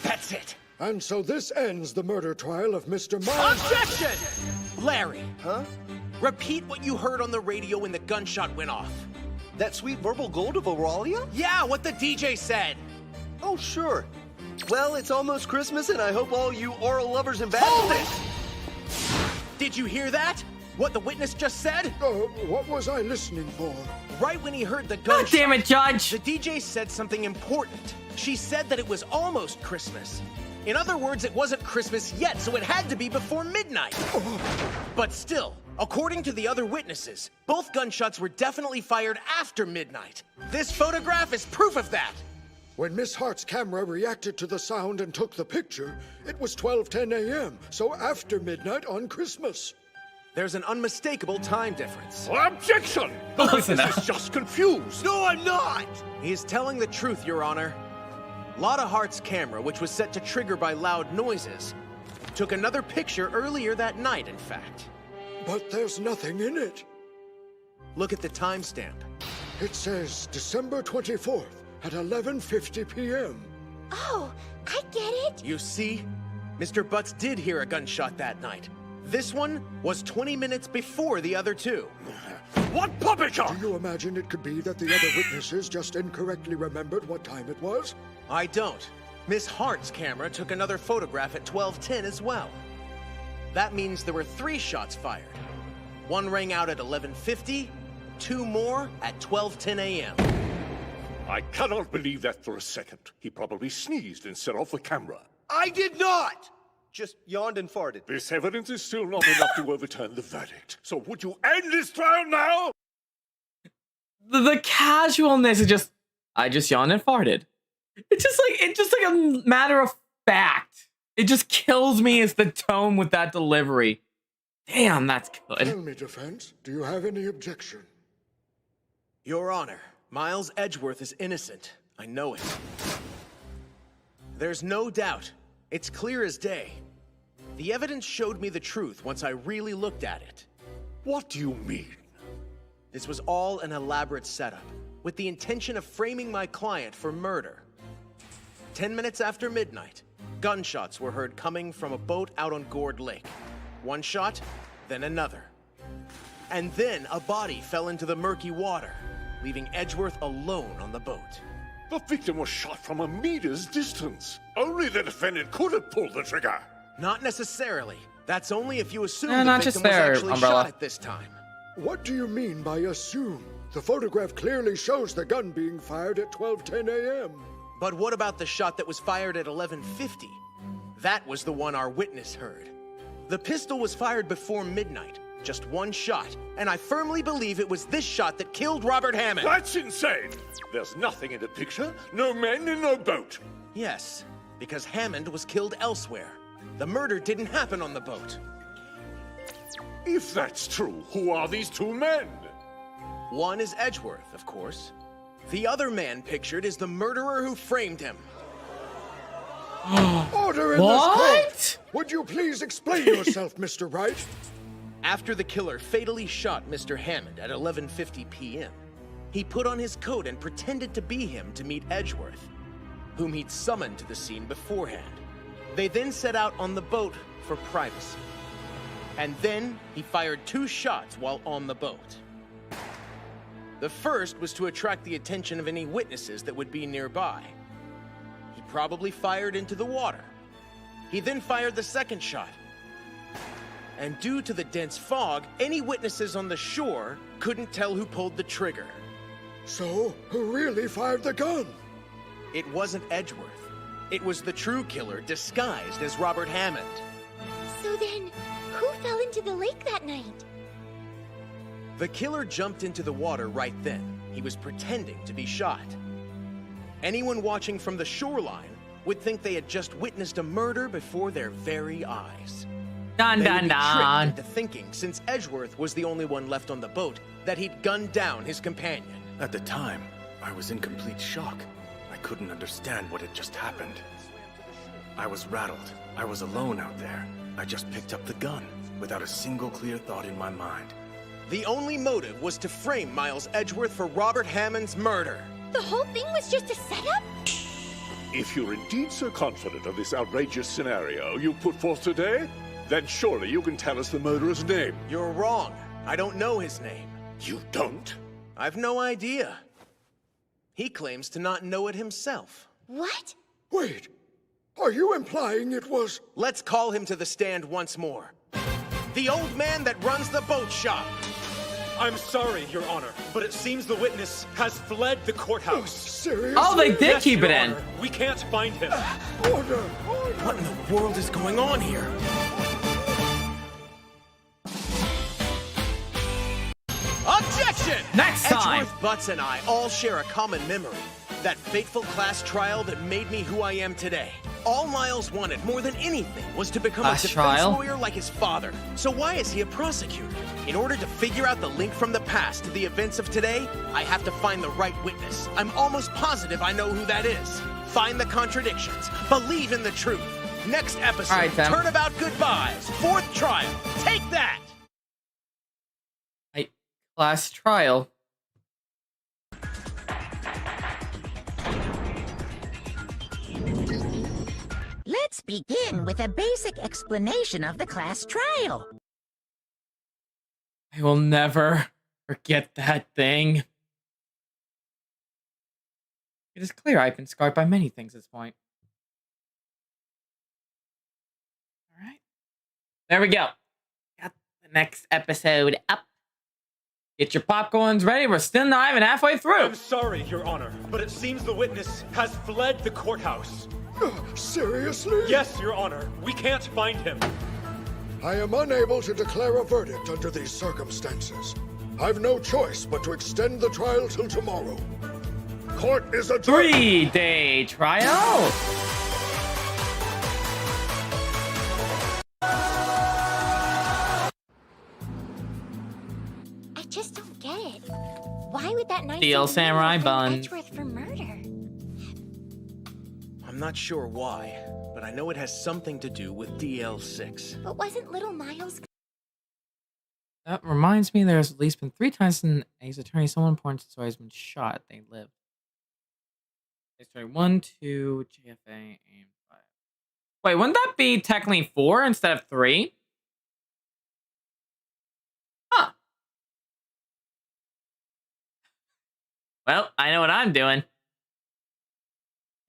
That's it. And so this ends the murder trial of Mr. Miles. Objection! Larry. Huh? Repeat what you heard on the radio when the gunshot went off. That sweet verbal gold of Auralia? Yeah, what the DJ said. Oh, sure. Well, it's almost Christmas, and I hope all you oral lovers and bad Hold boys... it! Did you hear that? What the witness just said? What was I listening for? Right when he heard the gunshot. God damn it, Judge! The DJ said something important. She said that it was almost Christmas. In other words, it wasn't Christmas yet, so it had to be before midnight. But still, according to the other witnesses, both gunshots were definitely fired after midnight. This photograph is proof of that. When Miss Hart's camera reacted to the sound and took the picture, it was 12:10 a.m., so after midnight on Christmas. There's an unmistakable time difference. Objection! The witness is just confused. No, I'm not! He is telling the truth, Your Honor. Lotta Hart's camera, which was set to trigger by loud noises, took another picture earlier that night, in fact. But there's nothing in it. Look at the timestamp. It says December 24th at 11:50 p.m. Oh, I get it. You see? Mr. Butts did hear a gunshot that night. This one was 20 minutes before the other two. What poppycock? Do you imagine it could be that the other witnesses just incorrectly remembered what time it was? I don't. Miss Hart's camera took another photograph at 12:10 as well. That means there were 3 shots fired. One rang out at 11:50, 2 more at 12:10 a.m. I cannot believe that for a second. He probably sneezed and set off the camera. I did not! Just yawned and farted. This evidence is still not enough to overturn the verdict. So would you end this trial now? The casualness is just, I just yawned and farted. It's just like a matter of fact. It just kills me is the tone with that delivery. Damn, that's good. Tell me, defense, do you have any objection? Your Honor, Miles Edgeworth is innocent. I know it. There's no doubt. It's clear as day. The evidence showed me the truth once I really looked at it. What do you mean? This was all an elaborate setup, with the intention of framing my client for murder. 10 minutes after midnight, gunshots were heard coming from a boat out on Gourd Lake. One shot, then another. And then a body fell into the murky water, leaving Edgeworth alone on the boat. The victim was shot from a meter's distance. Only the defendant could have pulled the trigger. Not necessarily. That's only if you assume No, the not victim just was there, actually Umbrella. shot at this time. What do you mean by assume? The photograph clearly shows the gun being fired at 12:10 a.m. But what about the shot that was fired at 11:50? That was the one our witness heard. The pistol was fired before midnight, just one shot, and I firmly believe it was this shot that killed Robert Hammond. That's insane! There's nothing in the picture, no men and no boat. Yes, because Hammond was killed elsewhere. The murder didn't happen on the boat. If that's true, who are these 2 men? One is Edgeworth, of course. The other man pictured is the murderer who framed him. Order in this court! Would you please explain yourself, Mr. Wright? After the killer fatally shot Mr. Hammond at 11:50 p.m., he put on his coat and pretended to be him to meet Edgeworth, whom he'd summoned to the scene beforehand. They then set out on the boat for privacy. And then he fired 2 shots while on the boat. The first was to attract the attention of any witnesses that would be nearby. He probably fired into the water. He then fired the second shot. And due to the dense fog, any witnesses on the shore couldn't tell who pulled the trigger. So, who really fired the gun? It wasn't Edgeworth. It was the true killer disguised as Robert Hammond. So then, who fell into the lake that night? The killer jumped into the water right then. He was pretending to be shot. Anyone watching from the shoreline would think they had just witnessed a murder before their very eyes. Dun dun dun. Tricked into thinking, since Edgeworth was the only one left on the boat, that he'd gunned down his companion. At the time, I was in complete shock. I couldn't understand what had just happened. I was rattled. I was alone out there. I just picked up the gun, without a single clear thought in my mind. The only motive was to frame Miles Edgeworth for Robert Hammond's murder. The whole thing was just a setup? If you're indeed so confident of this outrageous scenario you put forth today, then surely you can tell us the murderer's name. You're wrong. I don't know his name. You don't? I've no idea. He claims to not know it himself. What? Wait, are you implying it was... Let's call him to the stand once more. The old man that runs the boat shop. I'm sorry, Your Honor, but it seems the witness has fled the courthouse. Seriously? Oh, they did Yes, keep Your it in. Honor. We can't find him. Order! What in the world is going on here? Objection! Next time! Edgeworth, Butts, and I all share a common memory. That fateful class trial that made me who I am today. All Miles wanted more than anything was to become a defense lawyer like his father. So why is he a prosecutor? In order to figure out the link from the past to the events of today, I have to find the right witness. I'm almost positive I know who that is. Find the contradictions. Believe in the truth. Next episode, right, Turnabout Goodbyes. Fourth trial. Take that! Class trial. Let's begin with a basic explanation of the class trial. I will never forget that thing. It is clear I've been scarred by many things at this point. Alright. There we go. Got the next episode up. Get your popcorns ready. We're still not even halfway through. I'm sorry, Your Honor, but it seems the witness has fled the courthouse. Seriously? Yes, Your Honor. We can't find him. I am unable to declare a verdict under these circumstances. I've no choice but to extend the trial till tomorrow. Court is adjourned. 3-day trial. I just don't get it. Why would that nice Steel samurai bun. Edgeworth for murder? I'm not sure why, but I know it has something to do with DL6. But wasn't little Miles... That reminds me there's at least been 3 times in Ace Attorney someone important story has been shot. They lived. Ace Attorney 1, 2, JFA, and 5. Wait, wouldn't that be technically 4 instead of 3? Huh. Well, I know what I'm doing.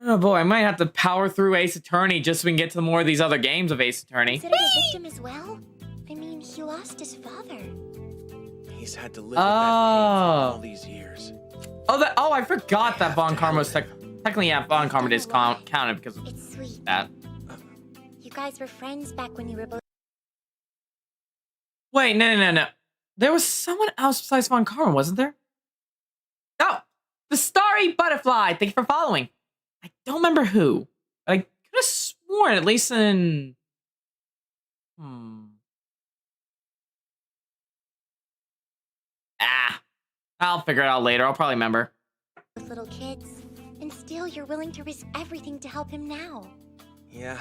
Oh boy, I might have to power through Ace Attorney just so we can get to more of these other games of Ace Attorney. Considered a victim as well? I mean, he lost his father. He's had to live with that pain for all these years. Oh, I forgot that Von Karma was technically, yeah, Von Karma is counted because of It's sweet. that. You guys were friends back when you were both... Wait, no. There was someone else besides Von Karma, wasn't there? Oh, the Starry Butterfly. Thank you for following. I don't remember who, but I could have sworn at least in... I'll figure it out later. I'll probably remember. With little kids. And still, you're willing to risk everything to help him now. Yeah,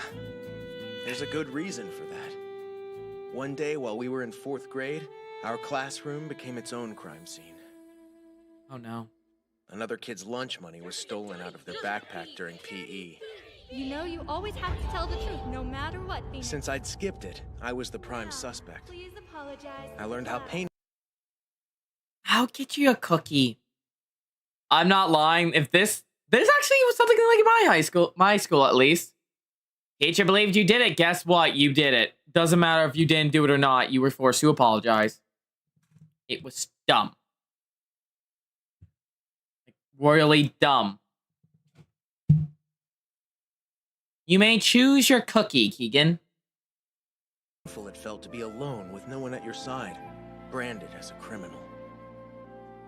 there's a good reason for that. One day while we were in 4th grade, our classroom became its own crime scene. Oh no. Another kid's lunch money was stolen out of their backpack during PE. You know you always have to tell the truth, no matter what, Phoenix. Since I'd skipped it, I was the prime suspect. Please apologize. I learned how painful I'll get you a cookie. I'm not lying. If this actually was something like in my school at least. Teacher believed you did it. Guess what? You did it. Doesn't matter if you didn't do it or not. You were forced to apologize. It was dumb. Like, royally dumb. You may choose your cookie, Keegan. It felt to be alone with no one at your side, branded as a criminal.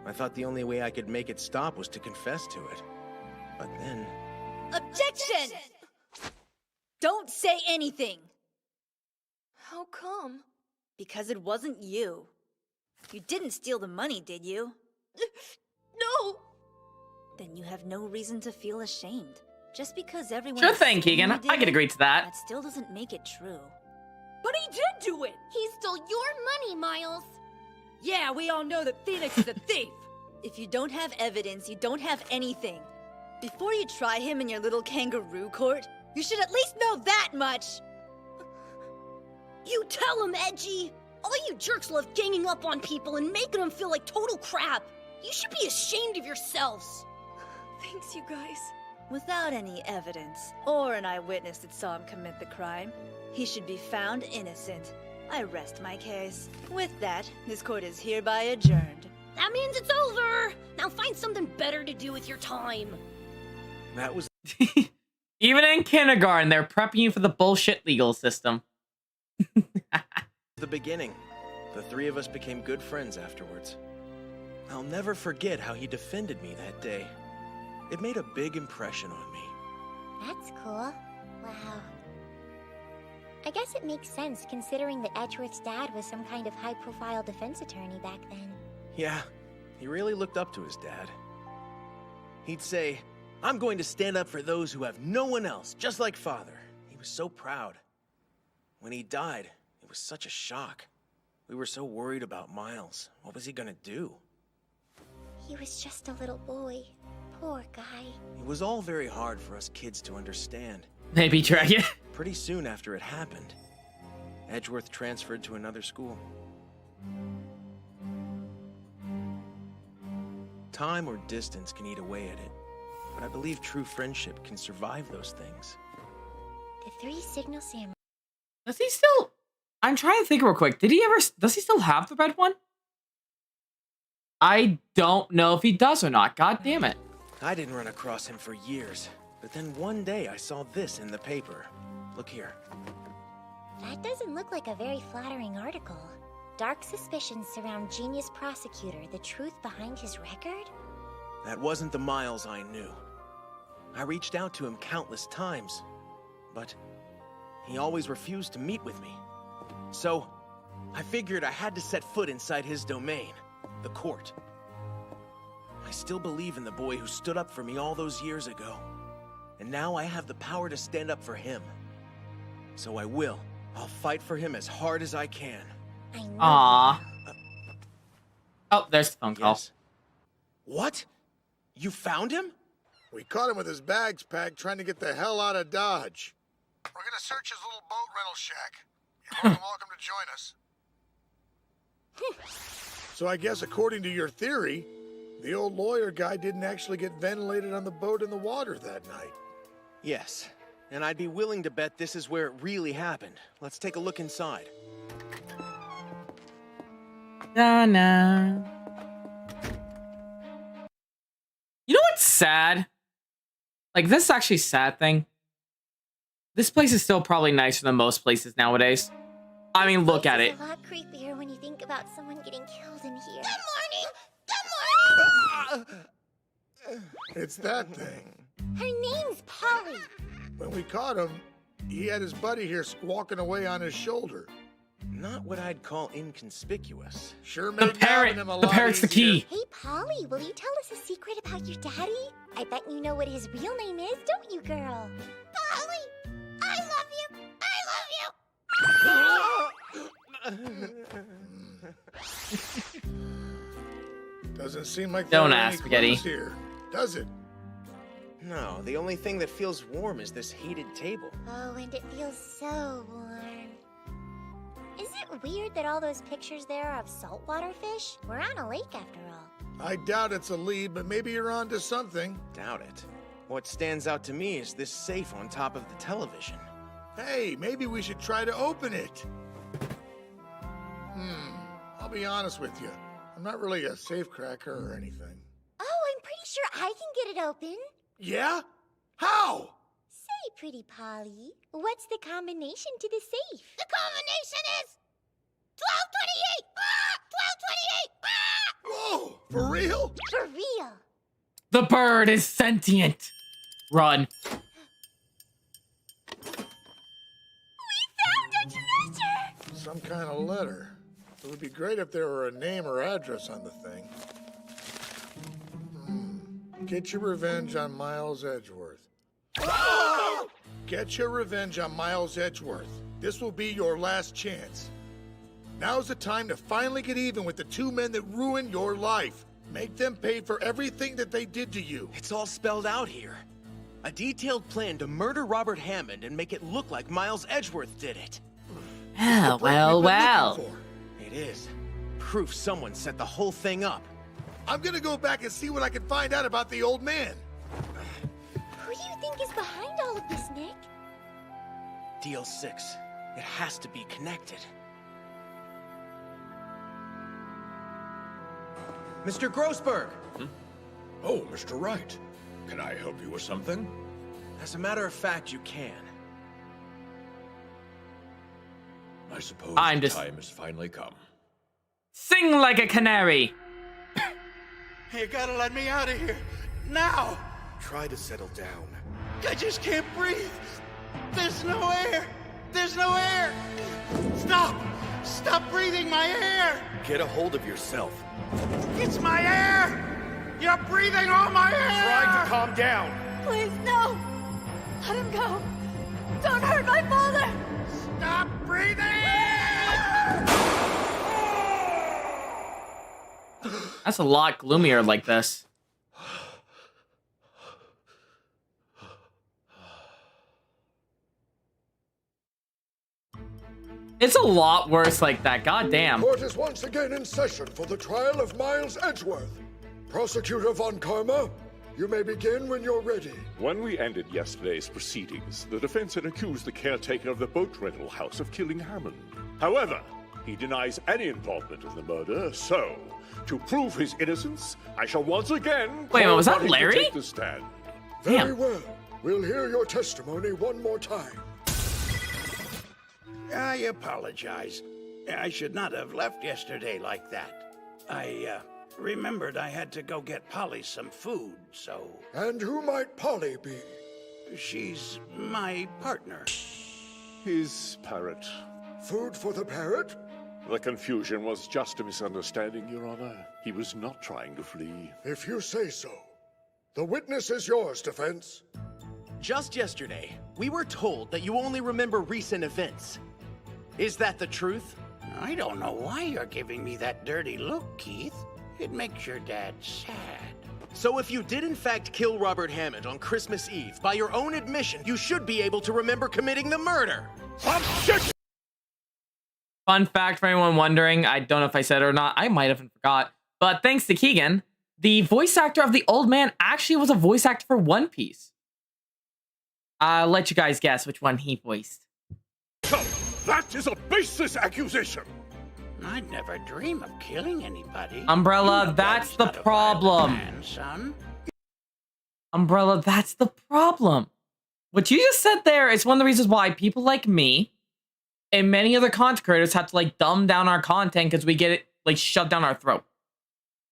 I thought the only way I could make it stop was to confess to it. But then... Objection! Don't say anything! How come? Because it wasn't you. You didn't steal the money, did you? No! Then you have no reason to feel ashamed. Just because everyone... Sure thing, Keegan. I can agree to that. That still doesn't make it true. But he did do it! He stole your money, Miles! Yeah, we all know that Phoenix is a thief! If you don't have evidence, you don't have anything. Before you try him in your little kangaroo court, you should at least know that much! You tell him, Edgy! All you jerks love ganging up on people and making them feel like total crap! You should be ashamed of yourselves! Thanks, you guys. Without any evidence, or an eyewitness that saw him commit the crime, he should be found innocent. I rest my case. With that, this court is hereby adjourned. That means it's over! Now find something better to do with your time. That was... Even in kindergarten, they're prepping you for the bullshit legal system. the beginning. The three of us became good friends afterwards. I'll never forget how he defended me that day. It made a big impression on me. That's cool. Wow. I guess it makes sense considering that Edgeworth's dad was some kind of high-profile defense attorney back then. Yeah, he really looked up to his dad. He'd say, "I'm going to stand up for those who have no one else, just like Father." He was so proud. When he died, it was such a shock. We were so worried about Miles. What was he gonna do? He was just a little boy. Poor guy. It was all very hard for us kids to understand. Maybe Dragon. Pretty soon after it happened, Edgeworth transferred to another school. Time or distance can eat away at it, but I believe true friendship can survive those things. The three Signal Samurai. Does he still... I'm trying to think real quick. Does he still have the red one? I don't know if he does or not. God damn it. I didn't run across him for years, but then one day I saw this in the paper. Look here. That doesn't look like a very flattering article. Dark suspicions surround genius prosecutor, the truth behind his record? That wasn't the Miles I knew. I reached out to him countless times, but he always refused to meet with me. So, I figured I had to set foot inside his domain, the court. I still believe in the boy who stood up for me all those years ago. And now I have the power to stand up for him. So I will. I'll fight for him as hard as I can. Aww. Oh, there's the phone call. Yes. What? You found him? We caught him with his bags packed trying to get the hell out of Dodge. We're gonna search his little boat rental shack. You're more than welcome to join us. So I guess according to your theory, the old lawyer guy didn't actually get ventilated on the boat in the water that night. Yes. And I'd be willing to bet this is where it really happened. Let's take a look inside. Donna. You know what's sad? Like, this is actually a sad thing. This place is still probably nicer than most places nowadays. I mean, look at it. It's a lot creepier when you think about someone getting killed in here. Good morning! It's that thing. Her name's Polly. When we caught him, he had his buddy here squawking away on his shoulder. Not what I'd call inconspicuous. Sure The made nabbing him a lot parrot's the easier. key. Hey, Polly, will you tell us a secret about your daddy? I bet you know what his real name is, don't you, girl? Polly, I love you. Doesn't seem like Don't there are ask, any Spaghetti. clues here, does it? No, the only thing that feels warm is this heated table. Oh, and it feels so warm. Is it it weird that all those pictures there are of saltwater fish? We're on a lake after all. I doubt it's a lead, but maybe you're onto something. Doubt it. What stands out to me is this safe on top of the television. Hey, maybe we should try to open it. I'll be honest with you. I'm not really a safe cracker or anything. Oh, I'm pretty sure I can get it open. Yeah? How? Say, pretty Polly, what's the combination to the safe? The combination is 1228! 1228! Oh, for real? For real. The bird is sentient. Run. We found a treasure! Some kind of letter. It would be great if there were a name or address on the thing. Get your revenge on Miles Edgeworth. Oh! Get your revenge on Miles Edgeworth. This will be your last chance. Now's the time to finally get even with the two men that ruined your life. Make them pay for everything that they did to you. It's all spelled out here. A detailed plan to murder Robert Hammond and make it look like Miles Edgeworth did it. Oh, well. It is. Proof someone set the whole thing up. I'm gonna go back and see what I can find out about the old man. Who do you think is behind all of this, Nick? Deal 6. It has to be connected. Mr. Grossberg! Oh, Mr. Wright. Can I help you with something? As a matter of fact, you can. I suppose I'm the just- time has finally come. Sing like a canary. You gotta let me out of here. Now! Try to settle down. I just can't breathe. There's no air. There's no air. Stop! Stop breathing my air! Get a hold of yourself. It's my air! You're breathing all my air! Try to calm down. Please, no! Let him go! Don't hurt my father! Stop breathing! That's a lot gloomier like this. It's a lot worse like that, goddamn. Court is once again in session for the trial of Miles Edgeworth. Prosecutor Von Karma, you may begin when you're ready. When we ended yesterday's proceedings, the defense had accused the caretaker of the boat rental house of killing Hammond. However, he denies any involvement in the murder, so, to prove his innocence, I shall once again Wait, call was that upon him to Larry? take the stand. Very well. We'll hear your testimony one more time. I apologize. I should not have left yesterday like that. I remembered I had to go get Polly some food, so... And who might Polly be? She's my partner. His parrot. Food for the parrot? The confusion was just a misunderstanding, Your Honor. He was not trying to flee. If you say so. The witness is yours, defense. Just yesterday, we were told that you only remember recent events. Is that the truth? I don't know why you're giving me that dirty look, Keith. It makes your dad sad. So if you did in fact kill Robert Hammond on Christmas Eve, by your own admission, you should be able to remember committing the murder. Fun fact for anyone wondering, I don't know if I said it or not, I might have forgot, but thanks to Keegan, the voice actor of the old man actually was a voice actor for One Piece. I'll let you guys guess which one he voiced. So, that is a baseless accusation! I'd never dream of killing anybody. Umbrella, You know that's Daddy's the not a problem. violent man, son. Umbrella, that's the problem. What you just said there is one of the reasons why people like me and many other content creators have to like dumb down our content because we get it like shoved down our throat.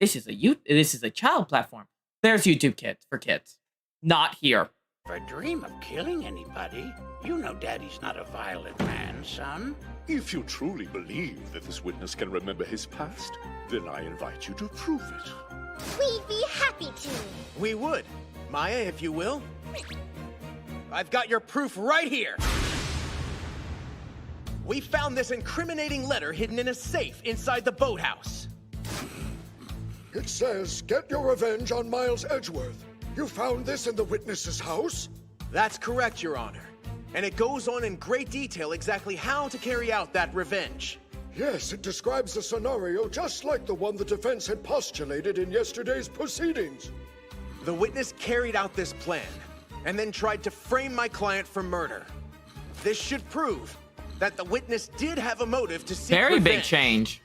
This is a child platform. There's YouTube Kids for kids. Not here. Never dream of killing anybody. You know Daddy's not a violent man, son. If you truly believe that this witness can remember his past, then I invite you to prove it. We'd be happy to. We would. Maya, if you will. I've got your proof right here. We found this incriminating letter hidden in a safe inside the boathouse. It says, get your revenge on Miles Edgeworth. You found this in the witness's house? That's correct, Your Honor. And it goes on in great detail exactly how to carry out that revenge. Yes, it describes a scenario just like the one the defense had postulated in yesterday's proceedings. The witness carried out this plan, and then tried to frame my client for murder. This should prove that the witness did have a motive to seek Very big revenge. change.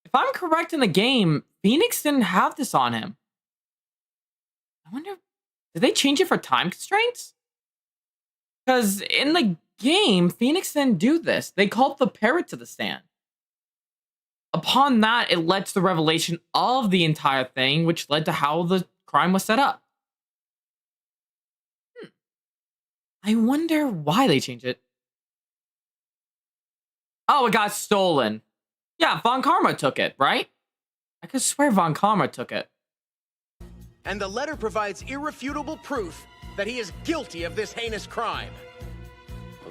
If I'm correct in the game, Phoenix didn't have this on him. I wonder, did they change it for time constraints? Because in the game, Phoenix didn't do this. They called the parrot to the stand. Upon that, it led to the revelation of the entire thing, which led to how the crime was set up. I wonder why they changed it. Oh, it got stolen. Yeah, Von Karma took it, right? I could swear Von Karma took it. And the letter provides irrefutable proof that he is guilty of this heinous crime.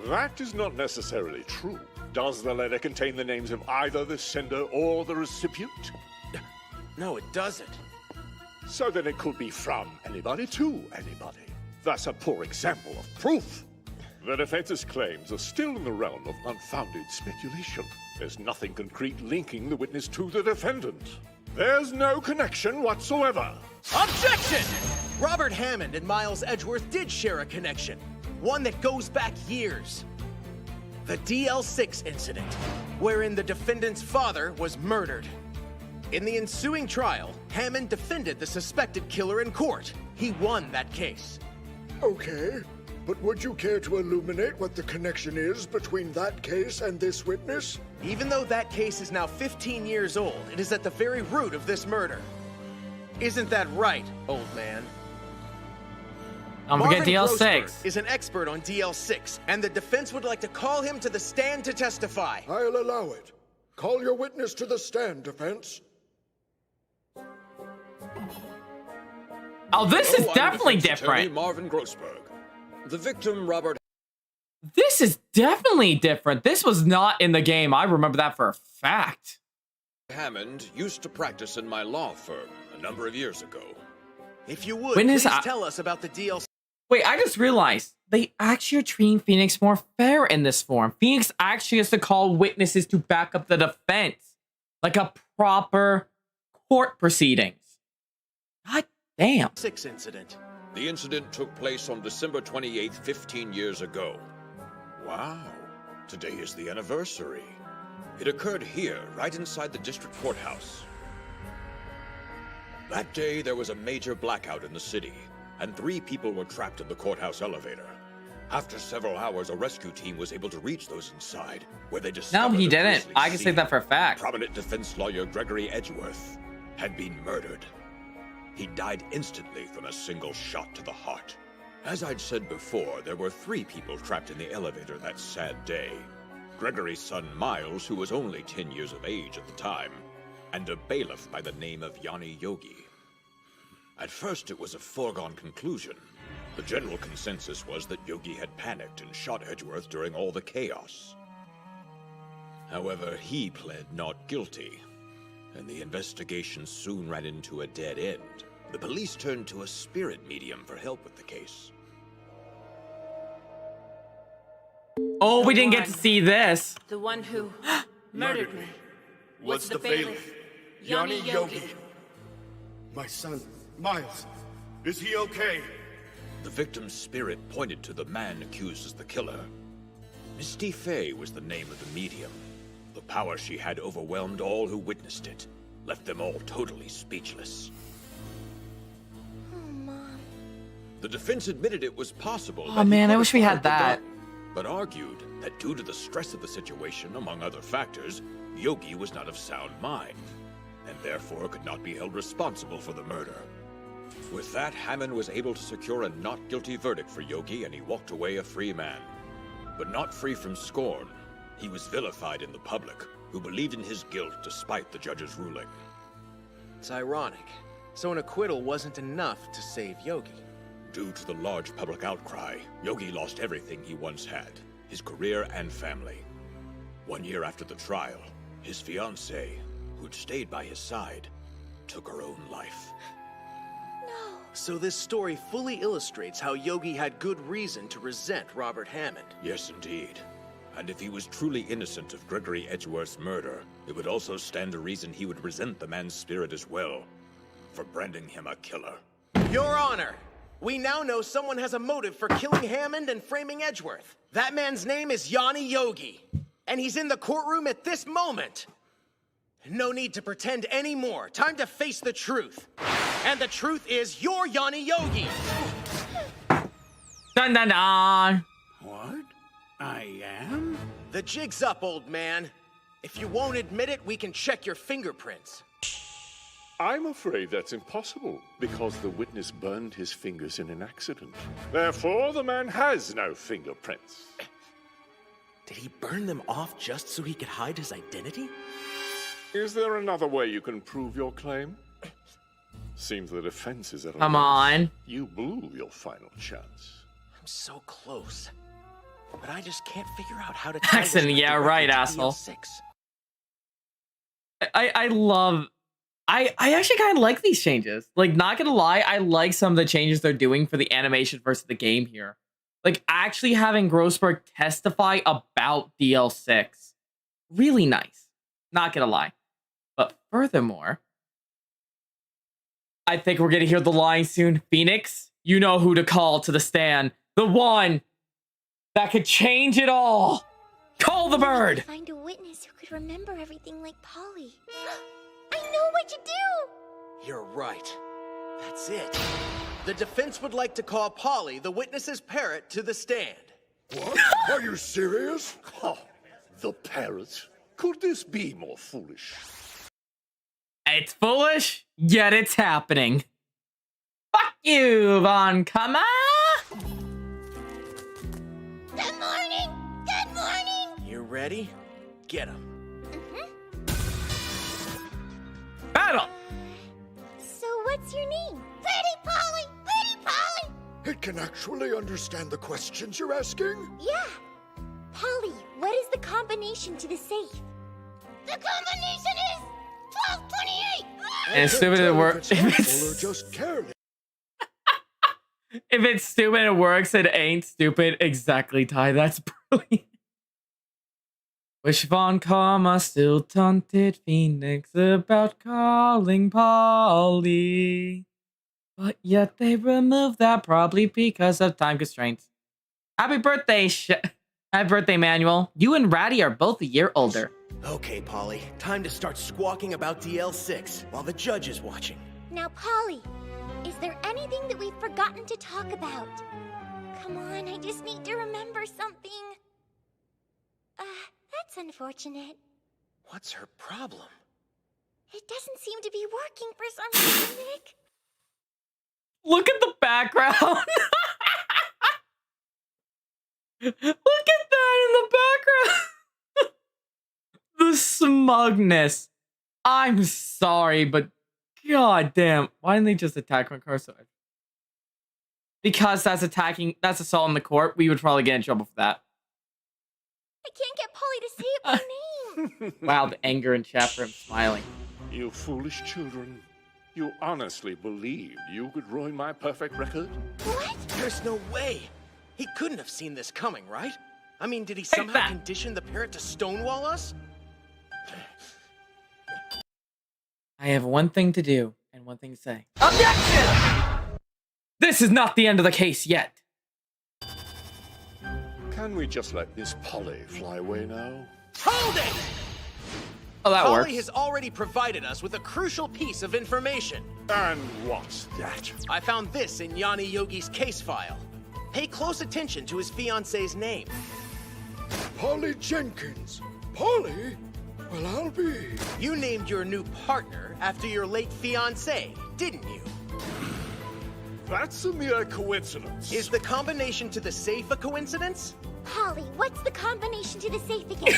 That is not necessarily true. Does the letter contain the names of either the sender or the recipient? No, it doesn't. So then it could be from anybody to anybody. That's a poor example of proof. The defense's claims are still in the realm of unfounded speculation. There's nothing concrete linking the witness to the defendant. There's no connection whatsoever. Objection! Robert Hammond and Miles Edgeworth did share a connection, one that goes back years. The DL6 incident, wherein the defendant's father was murdered. In the ensuing trial, Hammond defended the suspected killer in court. He won that case. Okay, but would you care to illuminate what the connection is between that case and this witness? Even though that case is now 15 years old, it is at the very root of this murder. Isn't that right, old man? Don't forget Marvin DL6. Grossberg is an expert on DL6, and the defense would like to call him to the stand to testify. I'll allow it. Call your witness to the stand, defense. Oh, this is I'm definitely defense attorney different. Marvin Grossberg. The victim, Robert. This is definitely different. This was not in the game. I remember that for a fact. Hammond used to practice in my law firm a number of years ago. If you would, Witness, please tell us about the DL6. Wait, I just realized they actually are treating Phoenix more fair in this form. Phoenix actually has to call witnesses to back up the defense, like a proper court proceedings. God damn. 6 incident. The incident took place on December 28th, 15 years ago. Wow, today is the anniversary. It occurred here, right inside the district courthouse. That day, there was a major blackout in the city, and 3 people were trapped in the courthouse elevator. After several hours, a rescue team was able to reach those inside, where they discovered No, he a didn't. grisly I can say scene. that for a fact. Prominent defense lawyer Gregory Edgeworth had been murdered. He died instantly from a single shot to the heart. As I'd said before, there were 3 people trapped in the elevator that sad day. Gregory's son Miles, who was only 10 years of age at the time, and a bailiff by the name of Yanni Yogi. At first, it was a foregone conclusion. The general consensus was that Yogi had panicked and shot Edgeworth during all the chaos. However, he pled not guilty, and the investigation soon ran into a dead end. The police turned to a spirit medium for help with the case. Oh, we didn't get to see this. The one who murdered me. What's the bailiff? Yanni Yogi. My son, Miles. Is he okay? The victim's spirit pointed to the man accused as the killer. Misty Fey was the name of the medium. The power she had overwhelmed all who witnessed it, left them all totally speechless. Oh, Mom. The defense admitted it was possible. Oh, that he man, I could wish have we had fired the that. gun, but argued that due to the stress of the situation, among other factors, Yogi was not of sound mind, and therefore could not be held responsible for the murder. With that, Hammond was able to secure a not guilty verdict for Yogi, and he walked away a free man. But not free from scorn. He was vilified in the public, who believed in his guilt despite the judge's ruling. It's ironic. So an acquittal wasn't enough to save Yogi. Due to the large public outcry, Yogi lost everything he once had, his career and family. 1 year after the trial, his fiancée, who'd stayed by his side, took her own life. No. So this story fully illustrates how Yogi had good reason to resent Robert Hammond. Yes, indeed. And if he was truly innocent of Gregory Edgeworth's murder, it would also stand to reason he would resent the man's spirit as well, for branding him a killer. Your Honor, we now know someone has a motive for killing Hammond and framing Edgeworth. That man's name is Yanni Yogi, and he's in the courtroom at this moment. No need to pretend anymore. Time to face the truth. And the truth is, you're Yanni Yogi. Dun dun dun. What? I am? The jig's up, old man. If you won't admit it, we can check your fingerprints. I'm afraid that's impossible, because the witness burned his fingers in an accident. Therefore, the man has no fingerprints. Did he burn them off just so he could hide his identity? Is there another way you can prove your claim? Seems the defense is at a Come loss. on. You blew your final chance. I'm so close. But I just can't figure out how to tie this Jackson, yeah, right, asshole. DL6. I love... I actually kind of like these changes. Like, not gonna lie, I like some of the changes they're doing for the animation versus the game here. Like, actually having Grossberg testify about DL6. Really nice. Not gonna lie. But furthermore, I think we're gonna hear the line soon. Phoenix, you know who to call to the stand. The one that could change it all. Call the bird. Find a witness who could remember everything like Polly. I know what to do! You're right. That's it. The defense would like to call Polly, the witness's parrot, to the stand. What? Are you serious? Oh, the parrot. Could this be more foolish? It's foolish, yet it's happening. Fuck you, Von Kamma! Good morning! Good morning! You ready? Get him. Battle! So what's your name? Pretty Polly! Pretty Polly! It can actually understand the questions you're asking? Yeah. Polly, what is the combination to the safe? The combination is 1228! And it's stupid it works. Or just careless. If it's stupid it works, it ain't stupid. Exactly, Ty. That's brilliant. Wish Von Karma still taunted Phoenix about calling Polly. But yet they removed that, probably because of time constraints. Happy birthday, Happy birthday, Manuel. You and Ratty are both a year older. Okay, Polly. Time to start squawking about DL6 while the judge is watching. Now, Polly, is there anything that we've forgotten to talk about? Come on, I just need to remember something. That's unfortunate. What's her problem? It doesn't seem to be working for some reason, Nick. Look at the background. Look at that in the background. The smugness. I'm sorry, but goddamn, why didn't they just attack my car? Because that's assault on the court. We would probably get in trouble for that. I can't get Polly to say it by name. Wow, the anger in chat room smiling. You foolish children. You honestly believed you could ruin my perfect record? What? There's no way. He couldn't have seen this coming, right? I mean, did he somehow condition the parrot to stonewall us? I have one thing to do and one thing to say. Objection! This is not the end of the case yet. Can we just let Miss Polly fly away now? Hold it! Oh, that Polly works. has already provided us with a crucial piece of information. And what's that? I found this in Yanni Yogi's case file. Pay close attention to his fiancée's name. Polly Jenkins. Polly? Well, I'll be. You named your new partner after your late fiancé, didn't you? That's a mere coincidence. Is the combination to the safe a coincidence? Polly, what's the combination to the safe again?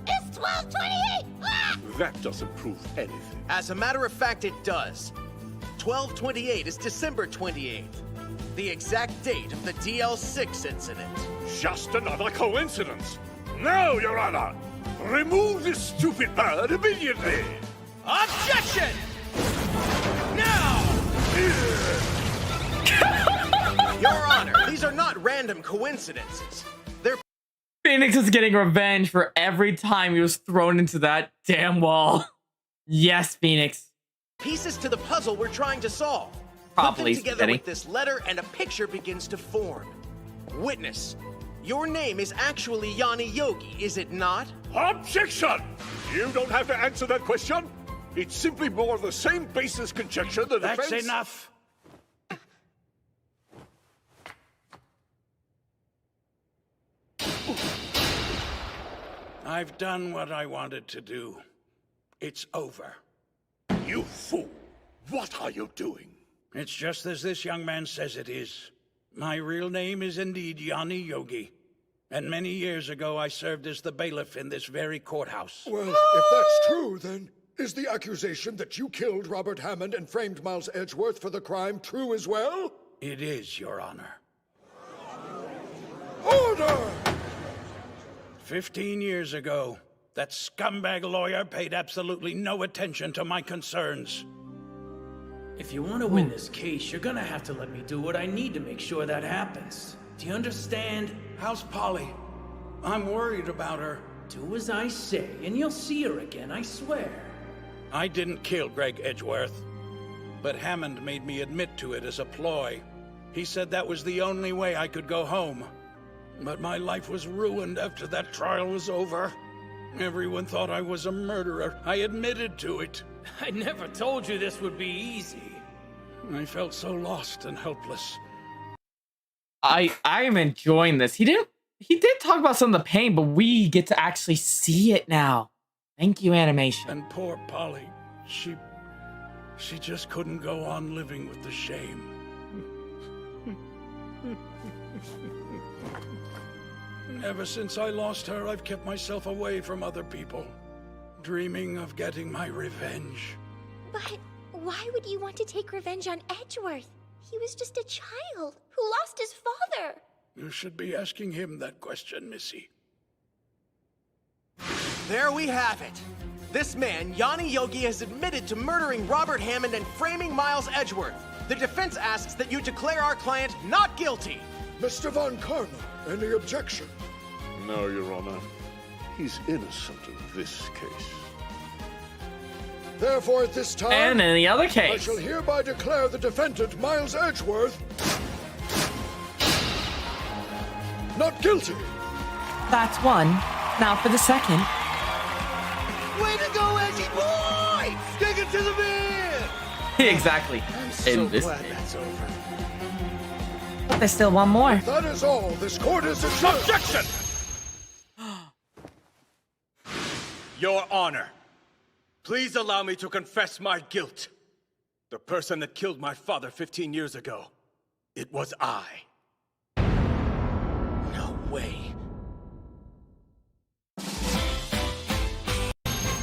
It's 1228! Ah! That doesn't prove anything. As a matter of fact, it does. 1228 is December 28th, the exact date of the DL6 incident. Just another coincidence. No, Your Honor! Remove this stupid bird immediately! Objection! Now! Your Honor, these are not random coincidences. They're Phoenix is getting revenge for every time he was thrown into that damn wall. Yes, Phoenix. Pieces to the puzzle we're trying to solve. Probably Put them together with this letter and a picture begins to form. Witness, your name is actually Yanni Yogi, is it not? Objection! You don't have to answer that question. It's simply more of the same basis conjecture the defense... That's enough. I've done what I wanted to do. It's over. You fool! What are you doing? It's just as this young man says it is. My real name is indeed Yanni Yogi. And many years ago, I served as the bailiff in this very courthouse. Well, if that's true, then is the accusation that you killed Robert Hammond and framed Miles Edgeworth for the crime true as well? It is, Your Honor. Order! 15 years ago, that scumbag lawyer paid absolutely no attention to my concerns. If you want to win this case, you're gonna have to let me do what I need to make sure that happens. Do you understand? How's Polly? I'm worried about her. Do as I say, and you'll see her again, I swear. I didn't kill Greg Edgeworth, but Hammond made me admit to it as a ploy. He said that was the only way I could go home. But my life was ruined after that trial was over. Everyone thought I was a murderer. I admitted to it. I never told you this would be easy. I felt so lost and helpless. I am enjoying this. He did talk about some of the pain, but we get to actually see it now. Thank you, animation. And poor Polly, she just couldn't go on living with the shame. Ever since I lost her, I've kept myself away from other people, dreaming of getting my revenge. But why would you want to take revenge on Edgeworth? He was just a child who lost his father. You should be asking him that question, Missy. There we have it. This man, Yanni Yogi, has admitted to murdering Robert Hammond and framing Miles Edgeworth. The defense asks that you declare our client not guilty. Mr. Von Karma, any objection? No, Your Honor. He's innocent in this case. Therefore, at this time, and in the other I case, shall hereby declare the defendant, Miles Edgeworth, not guilty. That's one. Now for the second. Way to go, Edgy boy! Take it to the man! Exactly. I'm so this glad case. that's over. But there's still one more. That is all. This court is adjourned. Objection! Your Honor, please allow me to confess my guilt. The person that killed my father 15 years ago, it was I. No way.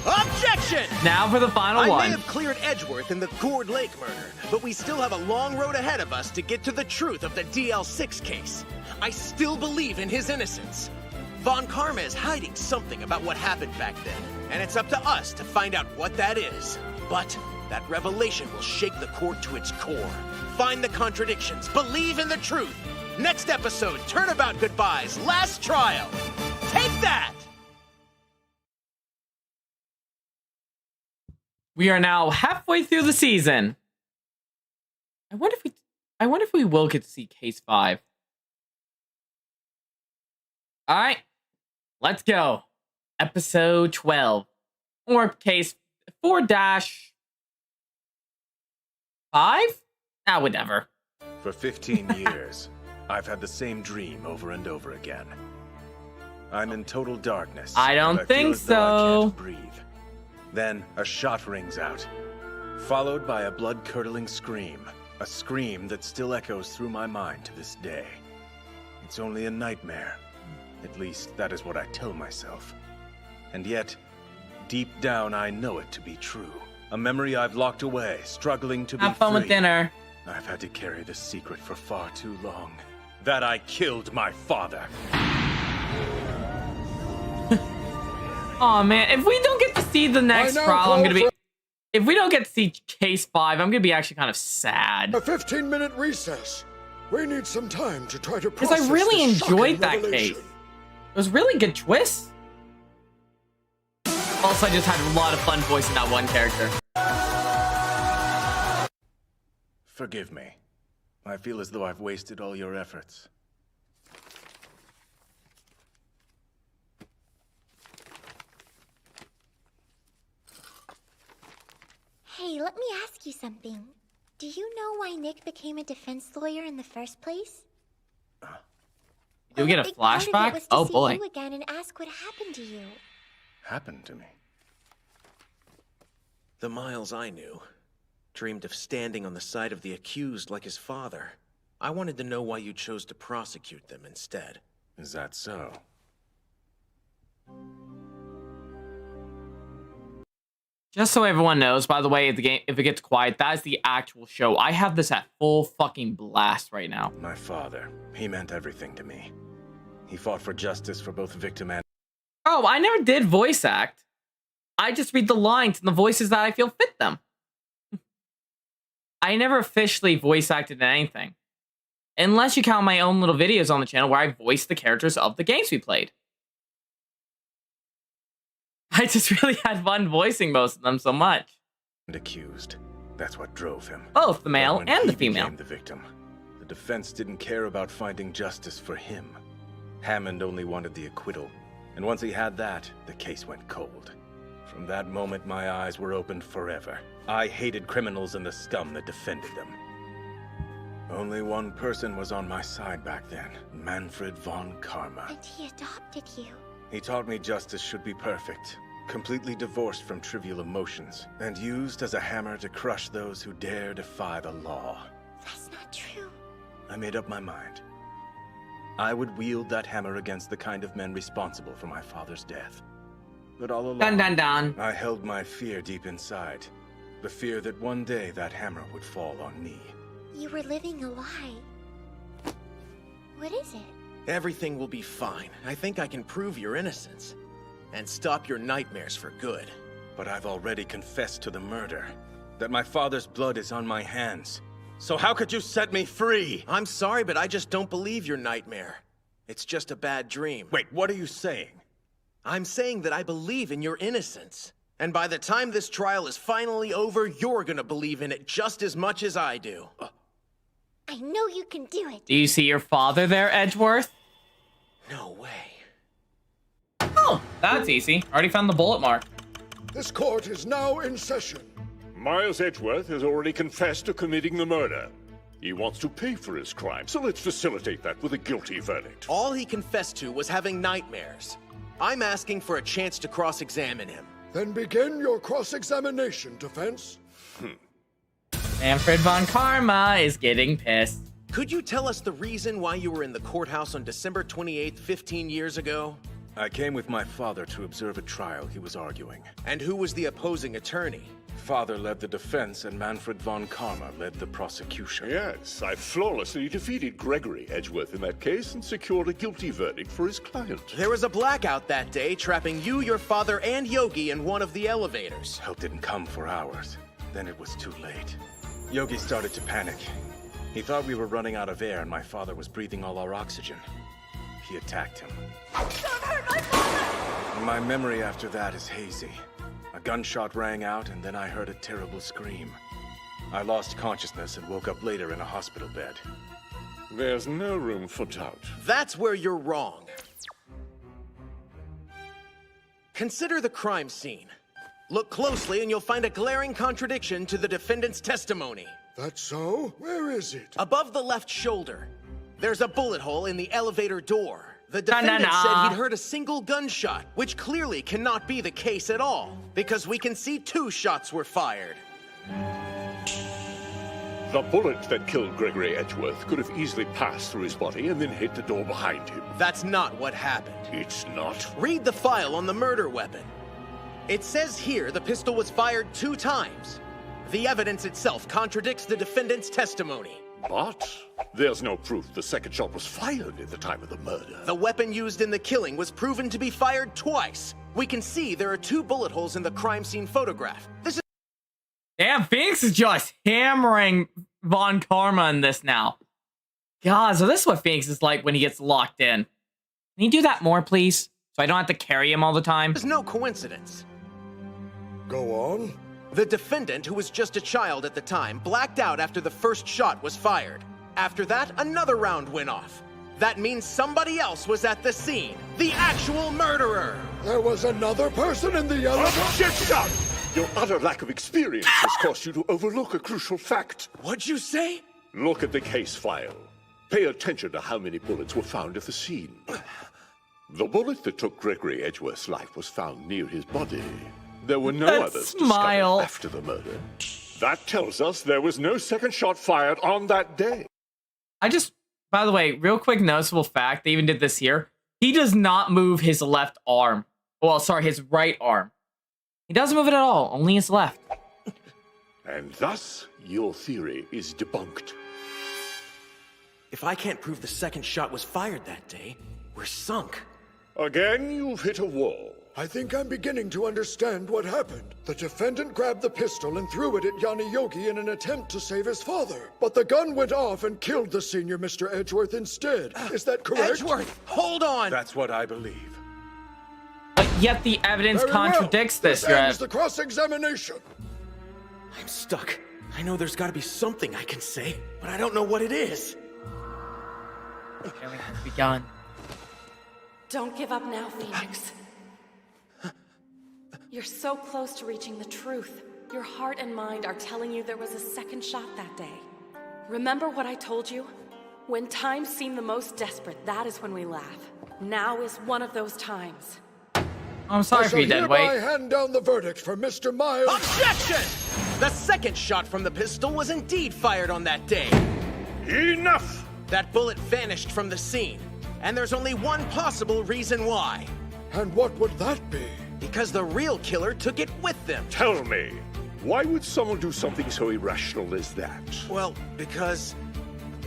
Objection! Now for the final I one. may have cleared Edgeworth in the Gourd Lake murder, but we still have a long road ahead of us to get to the truth of the DL6 case. I still believe in his innocence. Von Karma is hiding something about what happened back then, and it's up to us to find out what that is. But that revelation will shake the court to its core. Find the contradictions, believe in the truth. Next episode, Turnabout Goodbyes, Last Trial. Take that! We are now halfway through the season. I wonder if we will get to see case 5. All right. Let's go. Episode 12 or case 4-5? Whatever. For 15 years, I've had the same dream over and over again. I'm in total darkness. I don't feel think as though I so. can't breathe. Then a shot rings out, followed by a blood-curdling scream. A scream that still echoes through my mind to this day. It's only a nightmare. At least, that is what I tell myself. And yet, deep down, I know it to be true. A memory I've locked away, struggling to be free. Have fun with dinner. I've had to carry this secret for far too long. That I killed my father. Oh man, if we don't get to see the next trial, I'm gonna be. If we don't get to see case 5, I'm gonna be actually kind of sad. A 15-minute recess. We need some time to try to Because process I really this enjoyed shocking that revelation. case. It was really good twist. Also, I just had a lot of fun voicing that one character. Forgive me. I feel as though I've wasted all your efforts. Hey, let me ask you something. Do you know why Nick became a defense lawyer in the first place? Do we get a flashback? Oh boy. See you again and ask what happened to you. Happened to me? The Miles I knew dreamed of standing on the side of the accused like his father. I wanted to know why you chose to prosecute them instead. Is that so? Just so everyone knows, by the way, if it gets quiet, that is the actual show. I have this at full fucking blast right now. My father, he meant everything to me. He fought for justice for both victim and... Oh, I never did voice act. I just read the lines and the voices that I feel fit them. I never officially voice acted in anything. Unless you count my own little videos on the channel where I voiced the characters of the games we played. I just really had fun voicing most of them so much. And accused. That's what drove him. Both the male and the female. The victim. The defense didn't care about finding justice for him. Hammond only wanted the acquittal. And once he had that, the case went cold. From that moment, my eyes were opened forever. I hated criminals and the scum that defended them. Only one person was on my side back then. Manfred von Karma. And he adopted you. He taught me justice should be perfect, completely divorced from trivial emotions, and used as a hammer to crush those who dare defy the law. That's not true. I made up my mind. I would wield that hammer against the kind of men responsible for my father's death. But all along, I held my fear deep inside. The fear that one day that hammer would fall on me. You were living a lie. What is it? Everything will be fine. I think I can prove your innocence. And stop your nightmares for good. But I've already confessed to the murder. That my father's blood is on my hands. So how could you set me free? I'm sorry, but I just don't believe your nightmare. It's just a bad dream. Wait, what are you saying? I'm saying that I believe in your innocence. And by the time this trial is finally over, you're gonna believe in it just as much as I do. I know you can do it. Do you see your father there, Edgeworth? No way. Oh, that's easy. Already found the bullet mark. This court is now in session. Miles Edgeworth has already confessed to committing the murder. He wants to pay for his crime, so let's facilitate that with a guilty verdict. All he confessed to was having nightmares. I'm asking for a chance to cross-examine him. Then begin your cross-examination, defense. Manfred von Karma is getting pissed. Could you tell us the reason why you were in the courthouse on December 28th, 15 years ago? I came with my father to observe a trial he was arguing. And who was the opposing attorney? Father led the defense and Manfred von Karma led the prosecution. Yes, I flawlessly defeated Gregory Edgeworth in that case and secured a guilty verdict for his client. There was a blackout that day, trapping you, your father, and Yogi in one of the elevators. Help didn't come for hours. Then it was too late. Yogi started to panic. He thought we were running out of air and my father was breathing all our oxygen. He attacked him. Don't hurt my father! My memory after that is hazy. A gunshot rang out and then I heard a terrible scream. I lost consciousness and woke up later in a hospital bed. There's no room for doubt. That's where you're wrong. Consider the crime scene. Look closely and you'll find a glaring contradiction to the defendant's testimony. That's so? Where is it? Above the left shoulder. There's a bullet hole in the elevator door. The defendant said he'd heard a single gunshot, which clearly cannot be the case at all, because we can see 2 shots were fired. The bullet that killed Gregory Edgeworth could have easily passed through his body and then hit the door behind him. That's not what happened. It's not. Read the file on the murder weapon. It says here the pistol was fired 2 times. The evidence itself contradicts the defendant's testimony. But there's no proof the second shot was fired at the time of the murder. The weapon used in the killing was proven to be fired twice. We can see there are 2 bullet holes in the crime scene photograph. This is... Damn, Phoenix is just hammering Von Karma in this now. God, so this is what Phoenix is like when he gets locked in. Can you do that more, please? So I don't have to carry him all the time. There's no coincidence. Go on. The defendant, who was just a child at the time, blacked out after the first shot was fired. After that, another round went off. That means somebody else was at the scene. The actual murderer! There was another person in the yellow... Objection! Your utter lack of experience has caused you to overlook a crucial fact. What'd you say? Look at the case file. Pay attention to how many bullets were found at the scene. The bullet that took Gregory Edgeworth's life was found near his body. There were no others discovered after the murder. That tells us there was no second shot fired on that day. By the way, real quick noticeable fact, they even did this here. He does not move his left arm. Well, sorry, his right arm. He doesn't move it at all, only his left. And thus, your theory is debunked. If I can't prove the second shot was fired that day, we're sunk. Again, you've hit a wall. I think I'm beginning to understand what happened. The defendant grabbed the pistol and threw it at Yanni Yogi in an attempt to save his father. But the gun went off and killed the senior Mr. Edgeworth instead. Is that correct? Edgeworth, hold on! That's what I believe. But yet the evidence Very contradicts well. this, ends the cross-examination. I'm stuck. I know there's gotta be something I can say, but I don't know what it is. Okay, we have to be done. Don't give up now, Phoenix. You're so close to reaching the truth. Your heart and mind are telling you there was a second shot that day. Remember what I told you? When times seem the most desperate, that is when we laugh. Now is one of those times. I'm sorry for you, Deadweight. I hand down the verdict for Mr. Miles. Objection! The second shot from the pistol was indeed fired on that day. Enough! That bullet vanished from the scene, and there's only one possible reason why. And what would that be? Because the real killer took it with them. Tell me, why would someone do something so irrational as that? Well, because...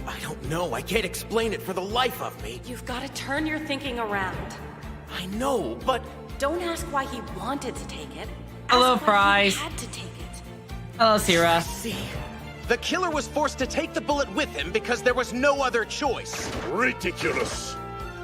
I don't know. I can't explain it for the life of me. You've got to turn your thinking around. I know, but... Don't ask why he wanted to take it. Hello, Ask why Fries. he had to take it. Hello, Sierra. See, the killer was forced to take the bullet with him because there was no other choice. Ridiculous.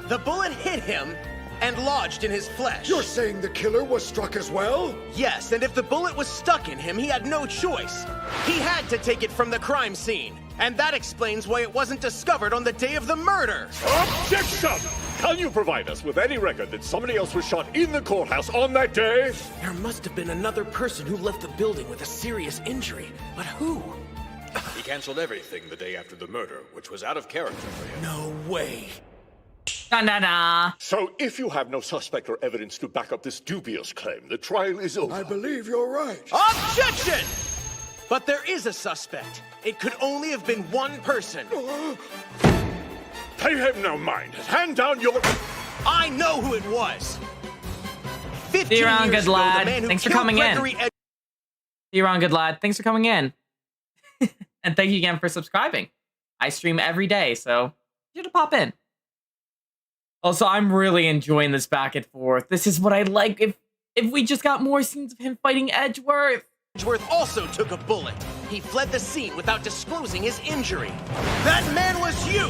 The bullet hit him and lodged in his flesh. You're saying the killer was struck as well? Yes, and if the bullet was stuck in him, he had no choice. He had to take it from the crime scene. And that explains why it wasn't discovered on the day of the murder. Objection! Can you provide us with any record that somebody else was shot in the courthouse on that day? There must have been another person who left the building with a serious injury. But who? He canceled everything the day after the murder, which was out of character for him. No way. Da-da-da. So if you have no suspect or evidence to back up this dubious claim, the trial is over. I believe you're right. Objection! But there is a suspect. It could only have been one person. Pay him no mind. Hand down your... I know who it was. 15 See you around, years good ago, lad. the man who Thanks for killed coming Gregory in. See you around, good lad. Thanks for coming in. And thank you again for subscribing. I stream every day, so you should pop in. Also, I'm really enjoying this back and forth. This is what I like. If we just got more scenes of him fighting Edgeworth. Edgeworth also took a bullet. He fled the scene without disclosing his injury. That man was you!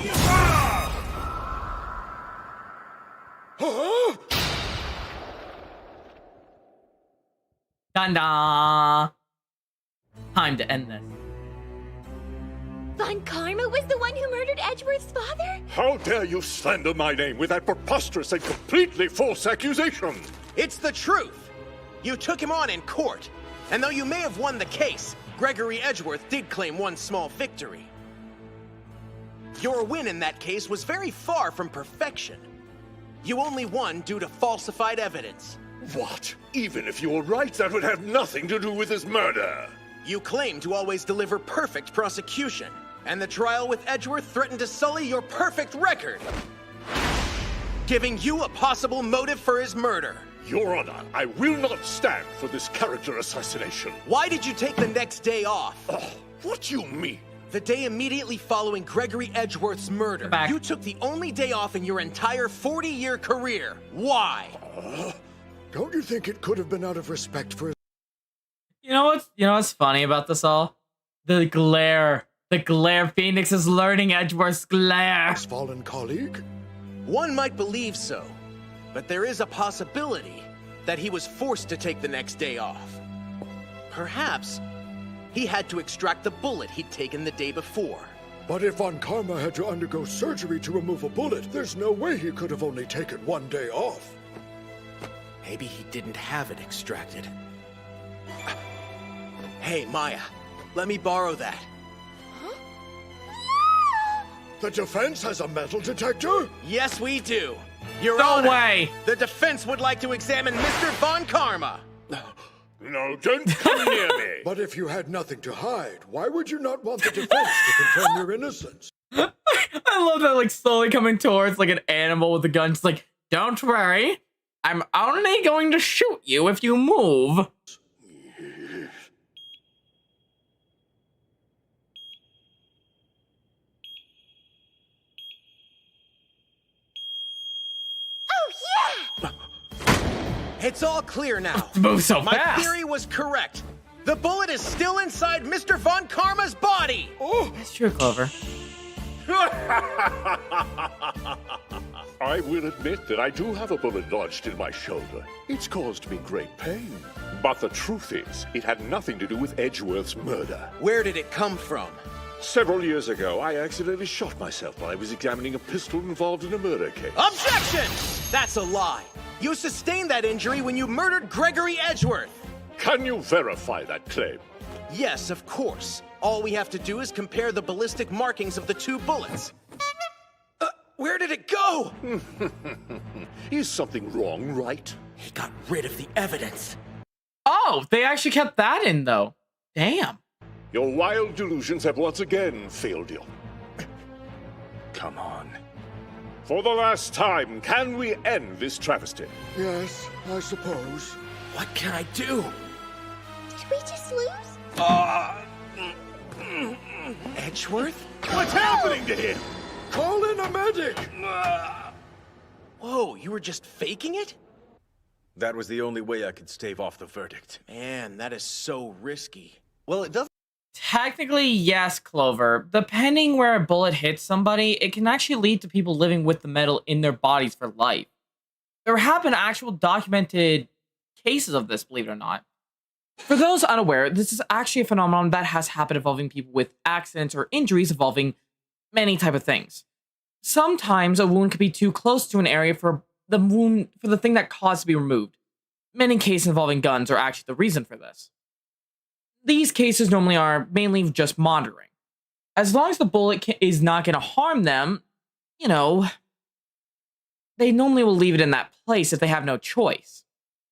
Huh? Dun-da. Time to end this. Von Karma was the one who murdered Edgeworth's father? How dare you slander my name with that preposterous and completely false accusation? It's the truth. You took him on in court. And though you may have won the case, Gregory Edgeworth did claim one small victory. Your win in that case was very far from perfection. You only won due to falsified evidence. What? Even if you were right, that would have nothing to do with his murder. You claim to always deliver perfect prosecution, and the trial with Edgeworth threatened to sully your perfect record, giving you a possible motive for his murder. Your Honor, I will not stand for this character assassination. Why did you take the next day off? What do you mean? The day immediately following Gregory Edgeworth's murder. You took the only day off in your entire 40-year career. Why? Don't you think it could have been out of respect for his... You know what's funny about this all? The glare. The glare. Phoenix is learning Edgeworth's glare. Fallen colleague? One might believe so, but there is a possibility that he was forced to take the next day off. Perhaps he had to extract the bullet he'd taken the day before. But if Von Karma had to undergo surgery to remove a bullet, there's no way he could have only taken one day off. Maybe he didn't have it extracted. Hey, Maya, let me borrow that. The defense has a metal detector? Yes, we do. Your No Honor, way. The defense would like to examine Mr. Von Karma. No, don't come near me. But if you had nothing to hide, why would you not want the defense to confirm your innocence? I love that, like, slowly coming towards, like, an animal with a gun. Just like, don't worry. I'm only going to shoot you if you move. It's all clear now. Move so My fast. theory was correct. The bullet is still inside Mr. Von Karma's body. Oh, That's true, Clover. I will admit that I do have a bullet lodged in my shoulder. It's caused me great pain. But the truth is, it had nothing to do with Edgeworth's murder. Where did it come from? Several years ago, I accidentally shot myself while I was examining a pistol involved in a murder case. Objection! That's a lie. You sustained that injury when you murdered Gregory Edgeworth. Can you verify that claim? Yes, of course. All we have to do is compare the ballistic markings of the two bullets. Where did it go? Is something wrong, Wright? He got rid of the evidence. Oh, they actually kept that in, though. Damn. Your wild delusions have once again failed you. Come on. For the last time, can we end this travesty? yes, I suppose. What can I do? Did we just lose? Edgeworth? What's happening to him? Call in a medic! Whoa, you were just faking it? That was the only way I could stave off the verdict. Man, that is so risky. Well, it doesn't. Technically, yes, Clover. Depending where a bullet hits somebody, it can actually lead to people living with the metal in their bodies for life. There have been actual documented cases of this, believe it or not. For those unaware, this is actually a phenomenon that has happened involving people with accidents or injuries involving many type of things. Sometimes a wound could be too close to an area for the thing that caused to be removed. Many cases involving guns are actually the reason for this. These cases normally are mainly just monitoring. As long as the bullet is not going to harm them, you know, they normally will leave it in that place if they have no choice.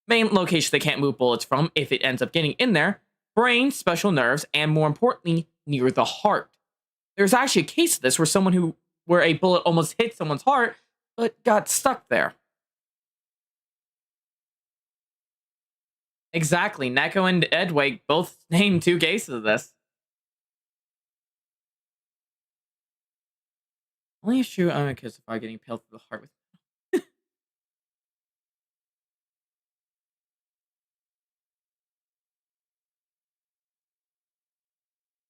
Main location they can't move bullets from if it ends up getting in there: brain, special nerves, and more importantly, near the heart. There's actually a case of this where a bullet almost hit someone's heart, but got stuck there. Exactly. Neko and Edway both named 2 cases of this. Only a shoe I'm because if I getting impaled through the heart with.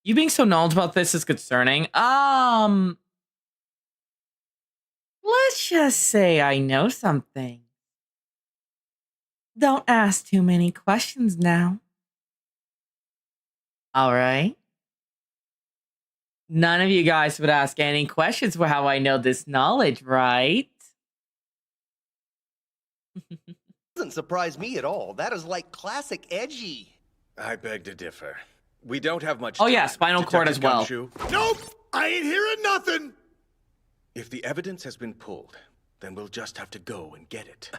You being so knowledgeable about this is concerning. Let's just say I know something. Don't ask too many questions now. All right. None of you guys would ask any questions for how I know this knowledge, right? Doesn't surprise me at all. That is like classic edgy. I beg to differ. We don't have much Oh time. yeah, spinal cord as Detective well. Gumshoe. Nope! I ain't hearing nothing! If the evidence has been pulled, then we'll just have to go and get it.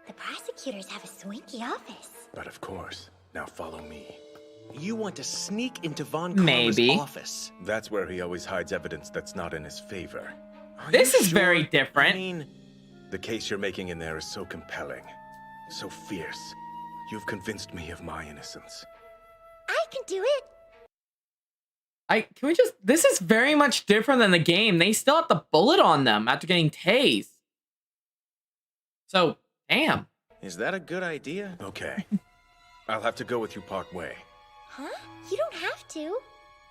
The prosecutors have a swanky office. But of course, now follow me. You want to sneak into Von Karma's Maybe. office. That's where he always hides evidence that's not in his favor. This is very different. I mean, The case you're making in there is so compelling, so fierce. You've convinced me of my innocence. I can do it. This is very much different than the game. They still have the bullet on them after getting tased. So, damn. is that a good idea? Okay. I'll have to go with you part way. Huh? You don't have to.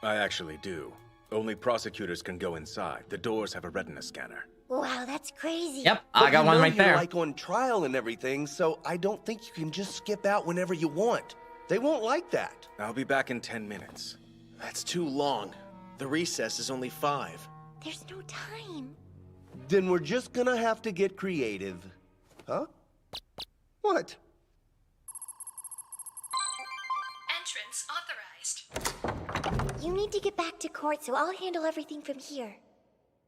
I actually do. Only prosecutors can go inside. The doors have a retina scanner. Wow, that's crazy. Yep, But I got you one know right you're there. like on trial and everything, so I don't think you can just skip out whenever you want. They won't like that. I'll be back in 10 minutes. That's too long. The recess is only 5. There's no time. Then we're just gonna have to get creative. Huh? What? Entrance authorized. You need to get back to court, so I'll handle everything from here.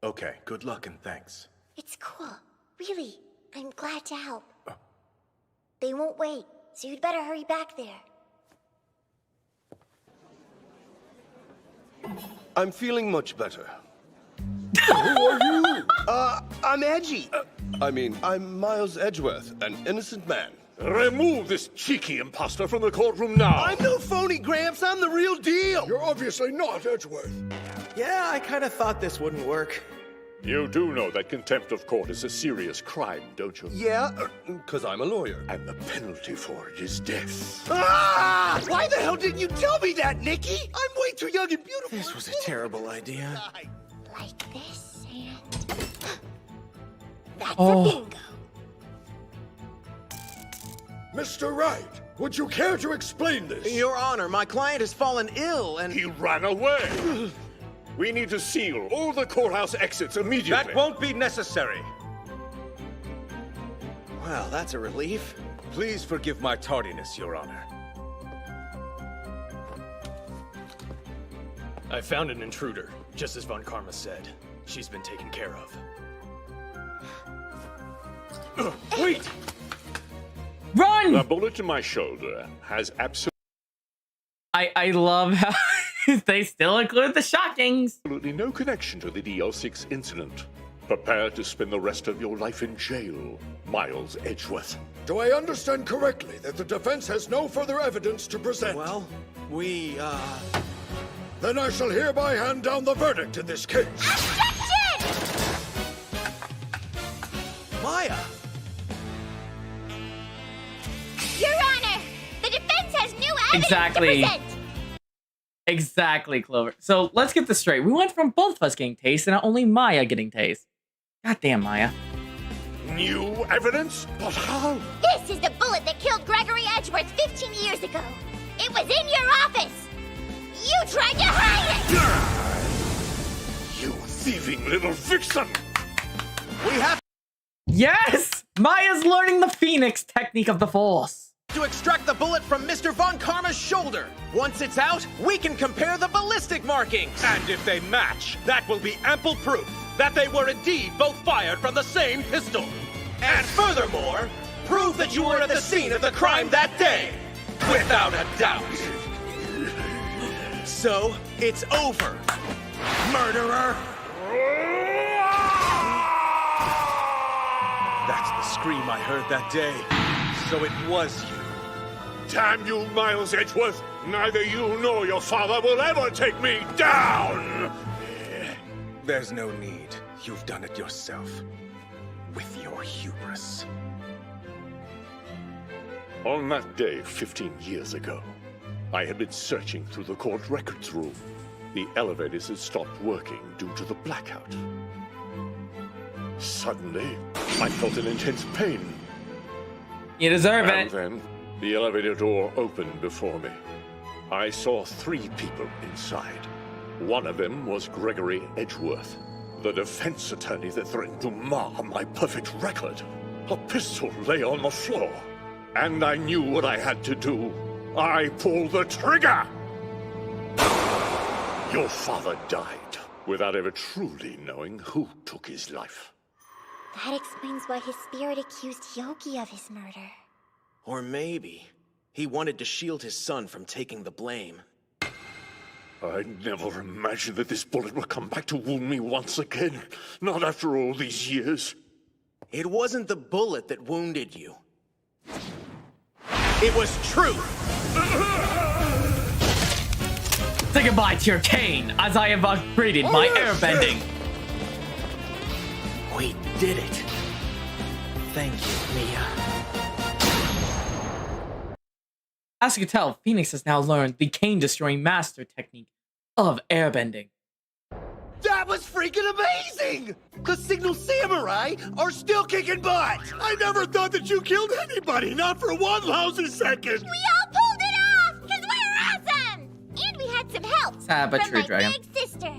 Okay, good luck and thanks. It's cool. Really. I'm glad to help. They won't wait, so you'd better hurry back there. I'm feeling much better. Who are you? I'm Edgy. I'm Miles Edgeworth, an innocent man. Remove this cheeky imposter from the courtroom now! I'm no phony, Gramps. I'm the real deal. You're obviously not Edgeworth. Yeah, I kind of thought this wouldn't work. You do know that contempt of court is a serious crime, don't you? Yeah, because I'm a lawyer. And the penalty for it is death. Ah! Why the hell didn't you tell me that, Nikki? I'm way too young and beautiful. This was a terrible idea. Like this, and... That's Oh. a bingo. Mr. Wright, would you care to explain this? Your Honor, my client has fallen ill and... He ran away! We need to seal all the courthouse exits immediately. That won't be necessary. Well, that's a relief. Please forgive my tardiness, Your Honor. I found an intruder, just as Von Karma said. She's been taken care of. Wait! Run! The bullet in my shoulder has I love how they still include the shockings. absolutely no connection to the DL6 incident. Prepare to spend the rest of your life in jail, Miles Edgeworth. Do I understand correctly that the defense has no further evidence to present? Well, we, Then I shall hereby hand down the verdict in this case. Maya! Your Honor, the defense has new evidence Exactly. to present. Exactly, Clover. So let's get this straight. We went from both of us getting tased and only Maya getting tased. Goddamn, Maya. New evidence? But how? This is the bullet that killed Gregory Edgeworth 15 years ago. It was in your office. You tried to hide it! You thieving little vixen! We have Yes! Maya's learning the Phoenix technique of the Force. to extract the bullet from Mr. Von Karma's shoulder. Once it's out, we can compare the ballistic markings. And if they match, that will be ample proof that they were indeed both fired from the same pistol. And furthermore, prove that you were at the scene of the crime that day. Without a doubt. So, it's over. Murderer! That's the scream I heard that day. So it was you. Damn you, Miles Edgeworth! Neither you nor your father will ever take me down! There's no need. You've done it yourself. With your hubris. On that day 15 years ago, I had been searching through the court records room. The elevators had stopped working due to the blackout. Suddenly, I felt an intense pain. You deserve And it. then, the elevator door opened before me. I saw 3 people inside. One of them was Gregory Edgeworth, the defense attorney that threatened to mar my perfect record. A pistol lay on the floor, and I knew what I had to do. I pulled the trigger! Your father died without ever truly knowing who took his life. That explains why his spirit accused Yogi of his murder. Or maybe he wanted to shield his son from taking the blame. I never imagined that this bullet would come back to wound me once again. Not after all these years. It wasn't the bullet that wounded you. It was truth! Say goodbye to your cane, as I have upgraded my airbending. We did it. Thank you, Mia. As you can tell, Phoenix has now learned the cane-destroying master technique of airbending. That was freaking amazing! The Signal Samurai are still kicking butt! I never thought that you killed anybody, not for one lousy second! We all pulled it off! Because we're awesome! And we had some help Sad but from true, my Dragon. big sister.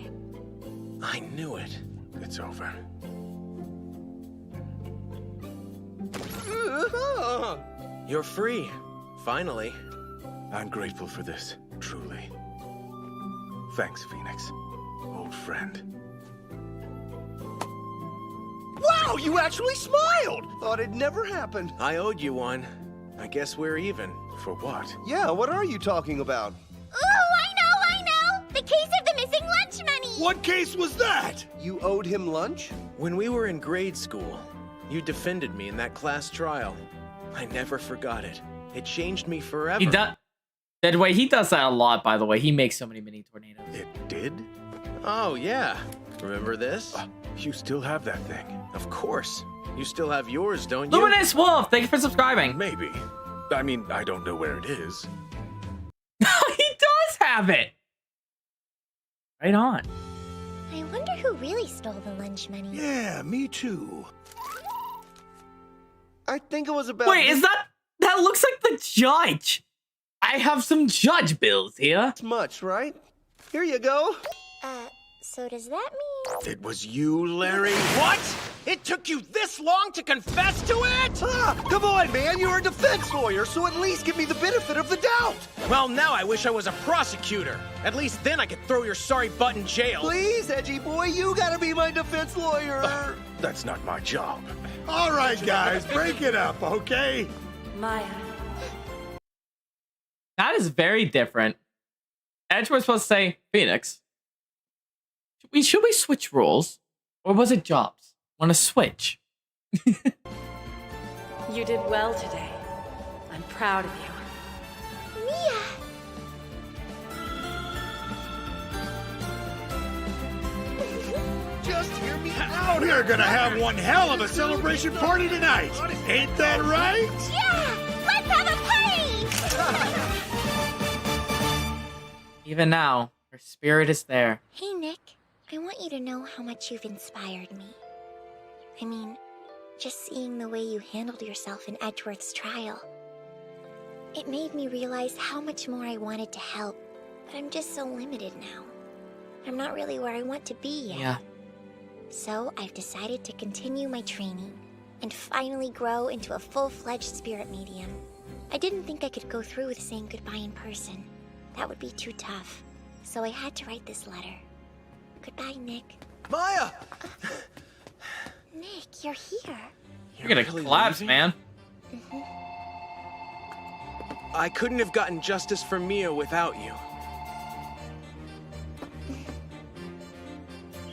I knew it. It's over. You're free. Finally. I'm grateful for this, truly. Thanks, Phoenix. Old friend. Wow, you actually smiled! Thought it'd never happen. I owed you one. I guess we're even. For what? Yeah, what are you talking about? Ooh, I know! The case of the missing lunch money! What case was that? You owed him lunch? When we were in grade school, you defended me in that class trial. I never forgot it. It changed me forever. He does. Deadway, he does that a lot, by the way. He makes so many mini tornadoes. It did? Oh, yeah. Remember this? You still have that thing? Of course. You still have yours, don't you? Luminous Wolf, thank you for subscribing. Maybe. I mean, I don't know where it is. He does have it. Right on. I wonder who really stole the lunch money. Yeah, me too. I think it was about... Wait, is that looks like the judge? I have some judge bills here. It's much, right? Here you go. So does that mean... It was you, Larry. What? It took you this long to confess to it? Come on, man. You're a defense lawyer, so at least give me the benefit of the doubt. Well, now I wish I was a prosecutor. At least then I could throw your sorry butt in jail. Please, edgy boy, you gotta be my defense lawyer. That's not my job. All right, guys, break it up, okay? Maya. That is very different. Edge was supposed to say, Phoenix, should we switch roles? Or was it jobs? Want to switch? You did well today. I'm proud of you. Mia! Just hear me out. We're gonna have one hell of a celebration party tonight. Ain't that right? Yeah! Let's have a party! Even now, her spirit is there. Hey, Nick. I want you to know how much you've inspired me. I mean, just seeing the way you handled yourself in Edgeworth's trial. It made me realize how much more I wanted to help, but I'm just so limited now. I'm not really where I want to be yet. Yeah. So I've decided to continue my training and finally grow into a full-fledged spirit medium. I didn't think I could go through with saying goodbye in person. That would be too tough. So I had to write this letter. Goodbye, Nick. Maya! Nick, you're here. You're gonna collapse, man. I couldn't have gotten justice for Mia without you.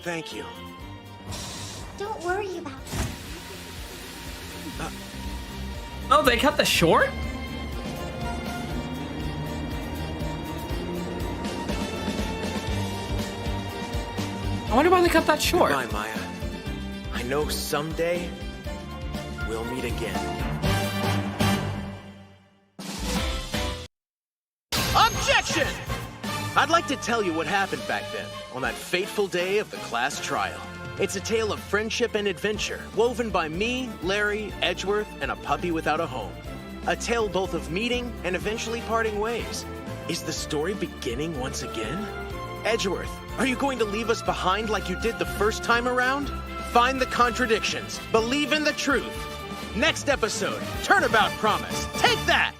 Thank you. Don't worry about it. Oh, they cut the short? I wonder why they cut that short. Goodbye, Maya. I know someday we'll meet again. Objection! I'd like to tell you what happened back then, on that fateful day of the class trial. It's a tale of friendship and adventure, woven by me, Larry, Edgeworth, and a puppy without a home. A tale both of meeting and eventually parting ways. Is the story beginning once again? Edgeworth, are you going to leave us behind like you did the first time around? Find the contradictions. Believe in the truth. Next episode, Turnabout Promise. Take that!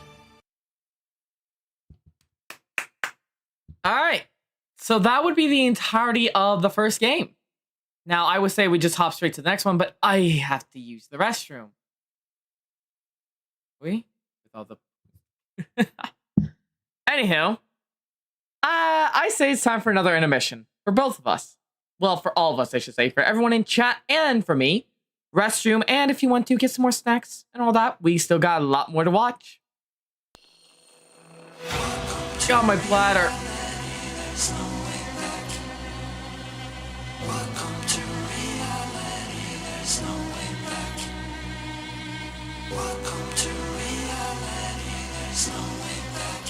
All right. So that would be the entirety of the first game. Now, I would say we just hop straight to the next one, but I have to use the restroom. With all the... Anywho, I say it's time for another intermission. For both of us. Well, for all of us, I should say. For everyone in chat and for me. Restroom, and if you want to get some more snacks and all that, we still got a lot more to watch. Got my bladder. Welcome to reality, there's no way back. Welcome to reality, there's no way back.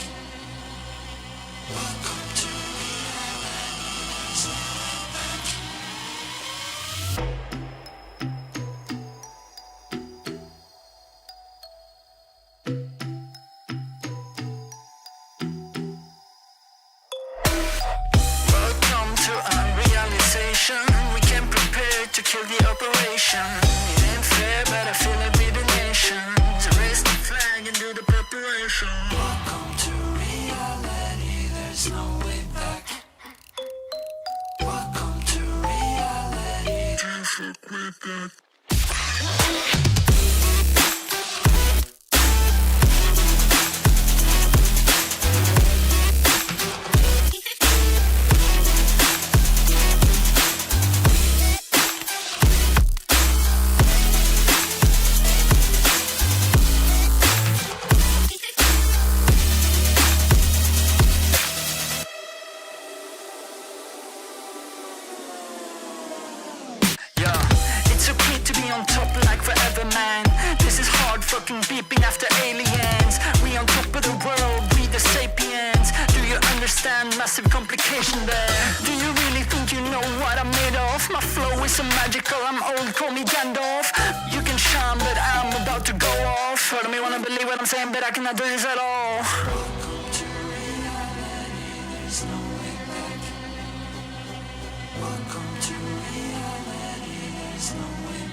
fucking beeping after aliens. We on top of the world, we the sapiens. Do you understand massive complication there? Do you really think you know what I'm made of? My flow is so magical, I'm old, call me Gandalf. You can shine, but I'm about to go off. Heard me wanna believe what I'm saying, but I cannot do this at all. Welcome to reality, there's no way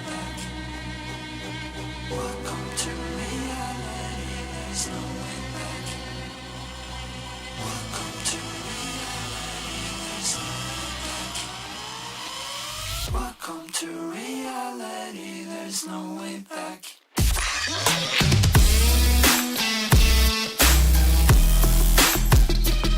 back. Welcome to reality, there's no way back. Welcome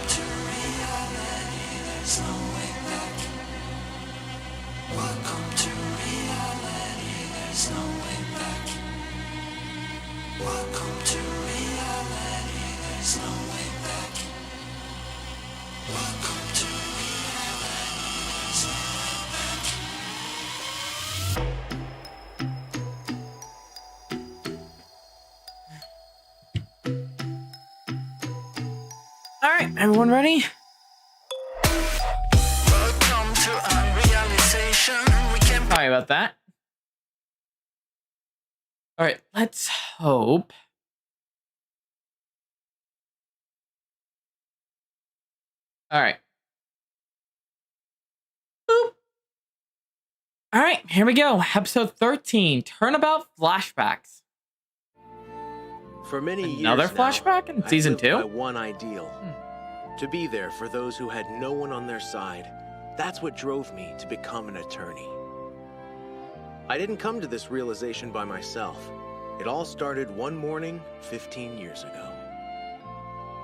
to reality, there's no way back. Welcome to reality, there's no way back. Welcome to reality, there's no way back. Alright, everyone ready? Welcome to unrealization. We can Sorry about that. Alright, let's hope. Alright. Boop. Alright, here we go. Episode 13, Turnabout Flashbacks. For many Another years flashback in now, season I lived 2? by one ideal. To be there for those who had no one on their side. That's what drove me to become an attorney. I didn't come to this realization by myself. It all started one morning 15 years ago.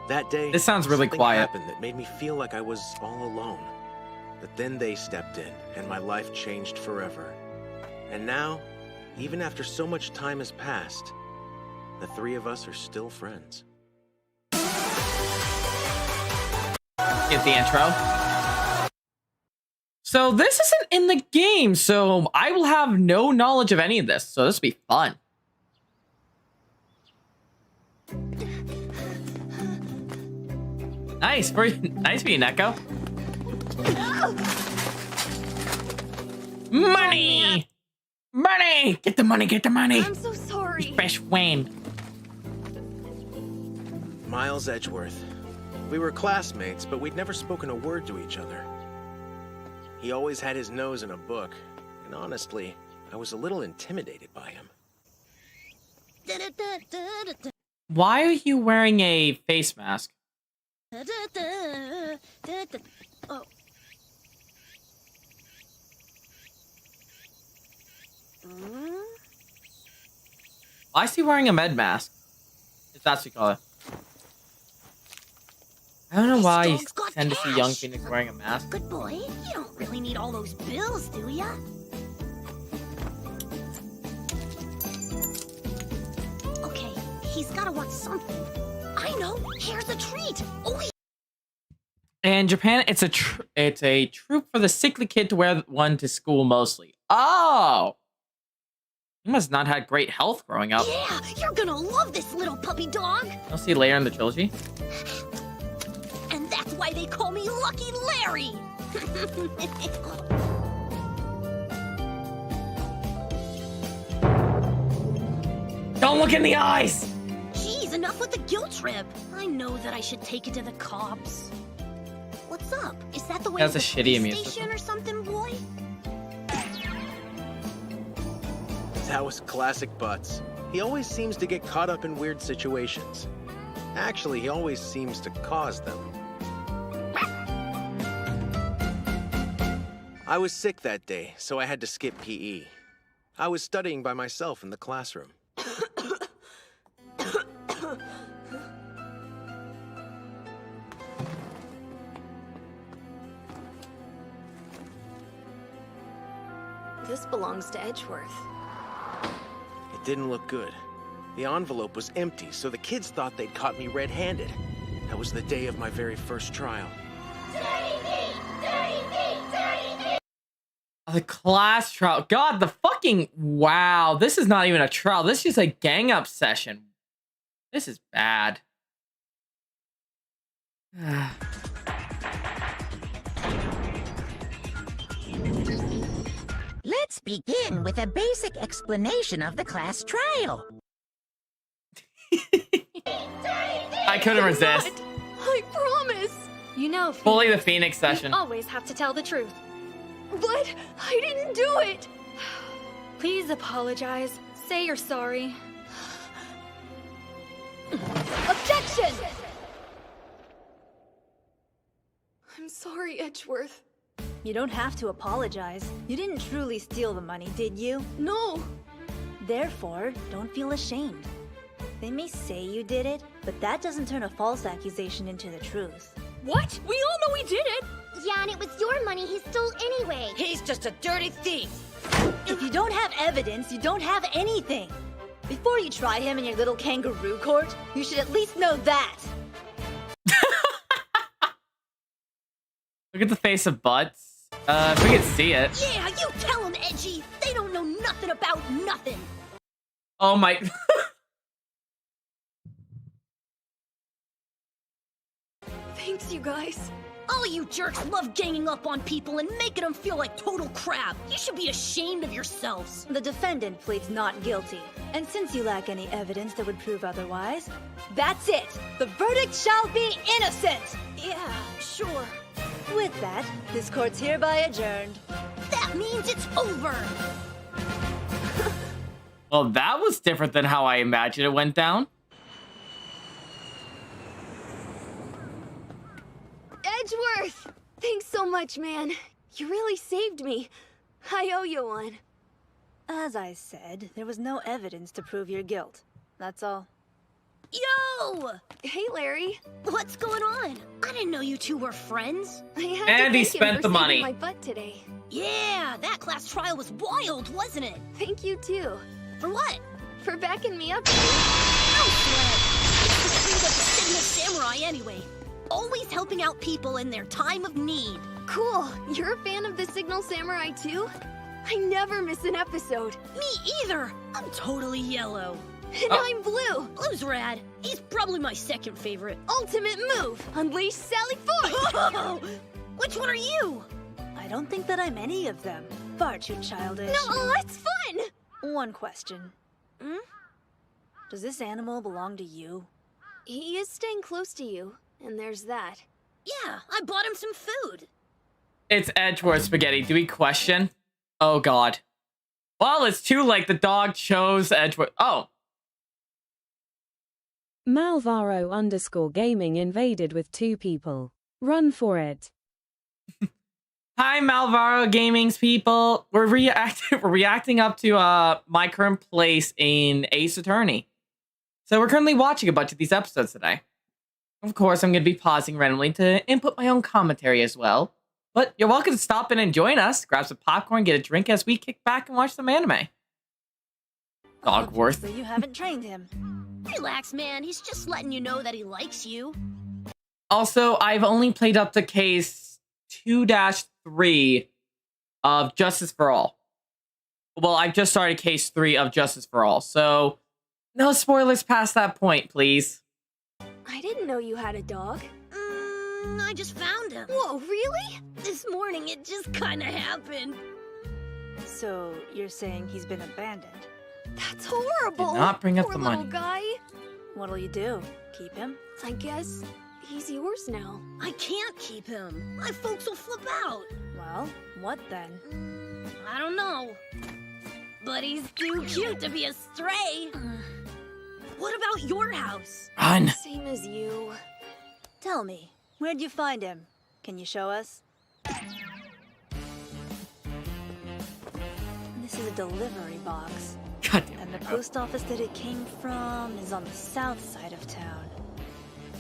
That day, This sounds really something quiet. happened that made me feel like I was all alone. But then they stepped in, and my life changed forever. And now, even after so much time has passed, the three of us are still friends. Get the intro. So this isn't in the game, so I will have no knowledge of any of this, so this will be fun. Nice for you, nice for you, Neko. Money! Money! Get the money, get the money! I'm so sorry. Fresh win. Miles Edgeworth. We were classmates, but we'd never spoken a word to each other. He always had his nose in a book, and honestly, I was a little intimidated by him. Why are you wearing a face mask? Oh. Why is he wearing a med mask? If that's what you call it. I don't know why you tend to see young Phoenix wearing a mask. Good boy. You don't really need all those bills, do ya? Okay, he's gotta want something. I know. Here's a treat. Oh, In Japan, it's a troop for the sickly kid to wear one to school mostly. Oh, he must not had great health growing up. yeah, you're gonna love this little puppy dog. I'll see later in the trilogy. And that's why they call me Lucky Larry. Don't look in the eyes. Jeez, enough with the guilt trip. I know that I should take it to the cops. What's up? Is that the way That's to a the shitty police immune station or something, boy? That was classic Butts. He always seems to get caught up in weird situations. Actually, he always seems to cause them. I was sick that day, so I had to skip PE. I was studying by myself in the classroom. This belongs to Edgeworth. It didn't look good. The envelope was empty, so the kids thought they'd caught me red-handed. That was the day of my very first trial. The class trial. God, the fucking... Wow, this is not even a trial. This is just a gang-up session. This is bad. Let's begin with a basic explanation of the class trial. I couldn't resist. I promise. You know, Fully the Phoenix session. You always have to tell the truth. But I didn't do it. Please apologize. Say you're sorry. Objection! I'm sorry, Edgeworth. You don't have to apologize. You didn't truly steal the money, did you? No! Therefore, don't feel ashamed. They may say you did it, but that doesn't turn a false accusation into the truth. What? We all know he did it! Yeah, and it was your money he stole anyway. He's just a dirty thief. If you don't have evidence, you don't have anything. Before you try him in your little kangaroo court, you should at least know that. Look at the face of Butts. If we could see it. Yeah, you tell him, Edgy. They don't know nothing about nothing. Oh my... Thanks, you guys. All you jerks love ganging up on people and making them feel like total crap. You should be ashamed of yourselves. The defendant pleads not guilty. And since you lack any evidence that would prove otherwise, that's it! The verdict shall be innocent! Yeah, sure. With that, this court's hereby adjourned. That means it's over! Well, that was different than how I imagined it went down. Edgeworth! Thanks so much, man. You really saved me. I owe you one. As I said, there was no evidence to prove your guilt. That's all. Yo! Hey, Larry. What's going on? I didn't know you two were friends. I had And to he thank him spent for the saving money. my butt today. Yeah, that class trial was wild, wasn't it? Thank you, too. For what? For backing me up. No sweat. It's the creed of the Signal Samurai anyway. Always helping out people in their time of need. Cool. You're a fan of the Signal Samurai, too? I never miss an episode. Me either. I'm totally yellow. And I'm blue. Blue's rad. He's probably my second favorite. Ultimate move. Unleash Sally Forth. Which one are you? I don't think that I'm any of them. Far too childish. No, it's fun. One question. Does this animal belong to you? He is staying close to you, and there's that. Yeah, I bought him some food. It's Edgeworth Spaghetti. Do we question? Oh, God. Well, it's too late. The dog chose Edgeworth. Oh. Malvaro_gaming invaded with 2 people. Run for it. Hi, Malvaro Gaming's people. We're reacting up to my current place in Ace Attorney. So we're currently watching a bunch of these episodes today. Of course, I'm going to be pausing randomly to input my own commentary as well. But you're welcome to stop in and join us. Grab some popcorn, get a drink as we kick back and watch some anime. Dogworth. So you haven't trained him. Relax, man. He's just letting you know that he likes you. Also, I've only played up to case 2-3 of Justice for All. Well, I've just started case 3 of Justice for All, so no spoilers past that point, please. I didn't know you had a dog. I just found him. Whoa, really? This morning, it just kind of happened. So you're saying he's been abandoned? That's horrible. Did not bring up Poor the little money. guy. What'll you do? Keep him? I guess he's yours now. I can't keep him. My folks will flip out. Well, what then? I don't know. But he's too cute to be a stray. What about your house? Run. Same as you. Tell me, where'd you find him? Can you show us? This is a delivery box. God damn And the post office that it came from is on the south side of town.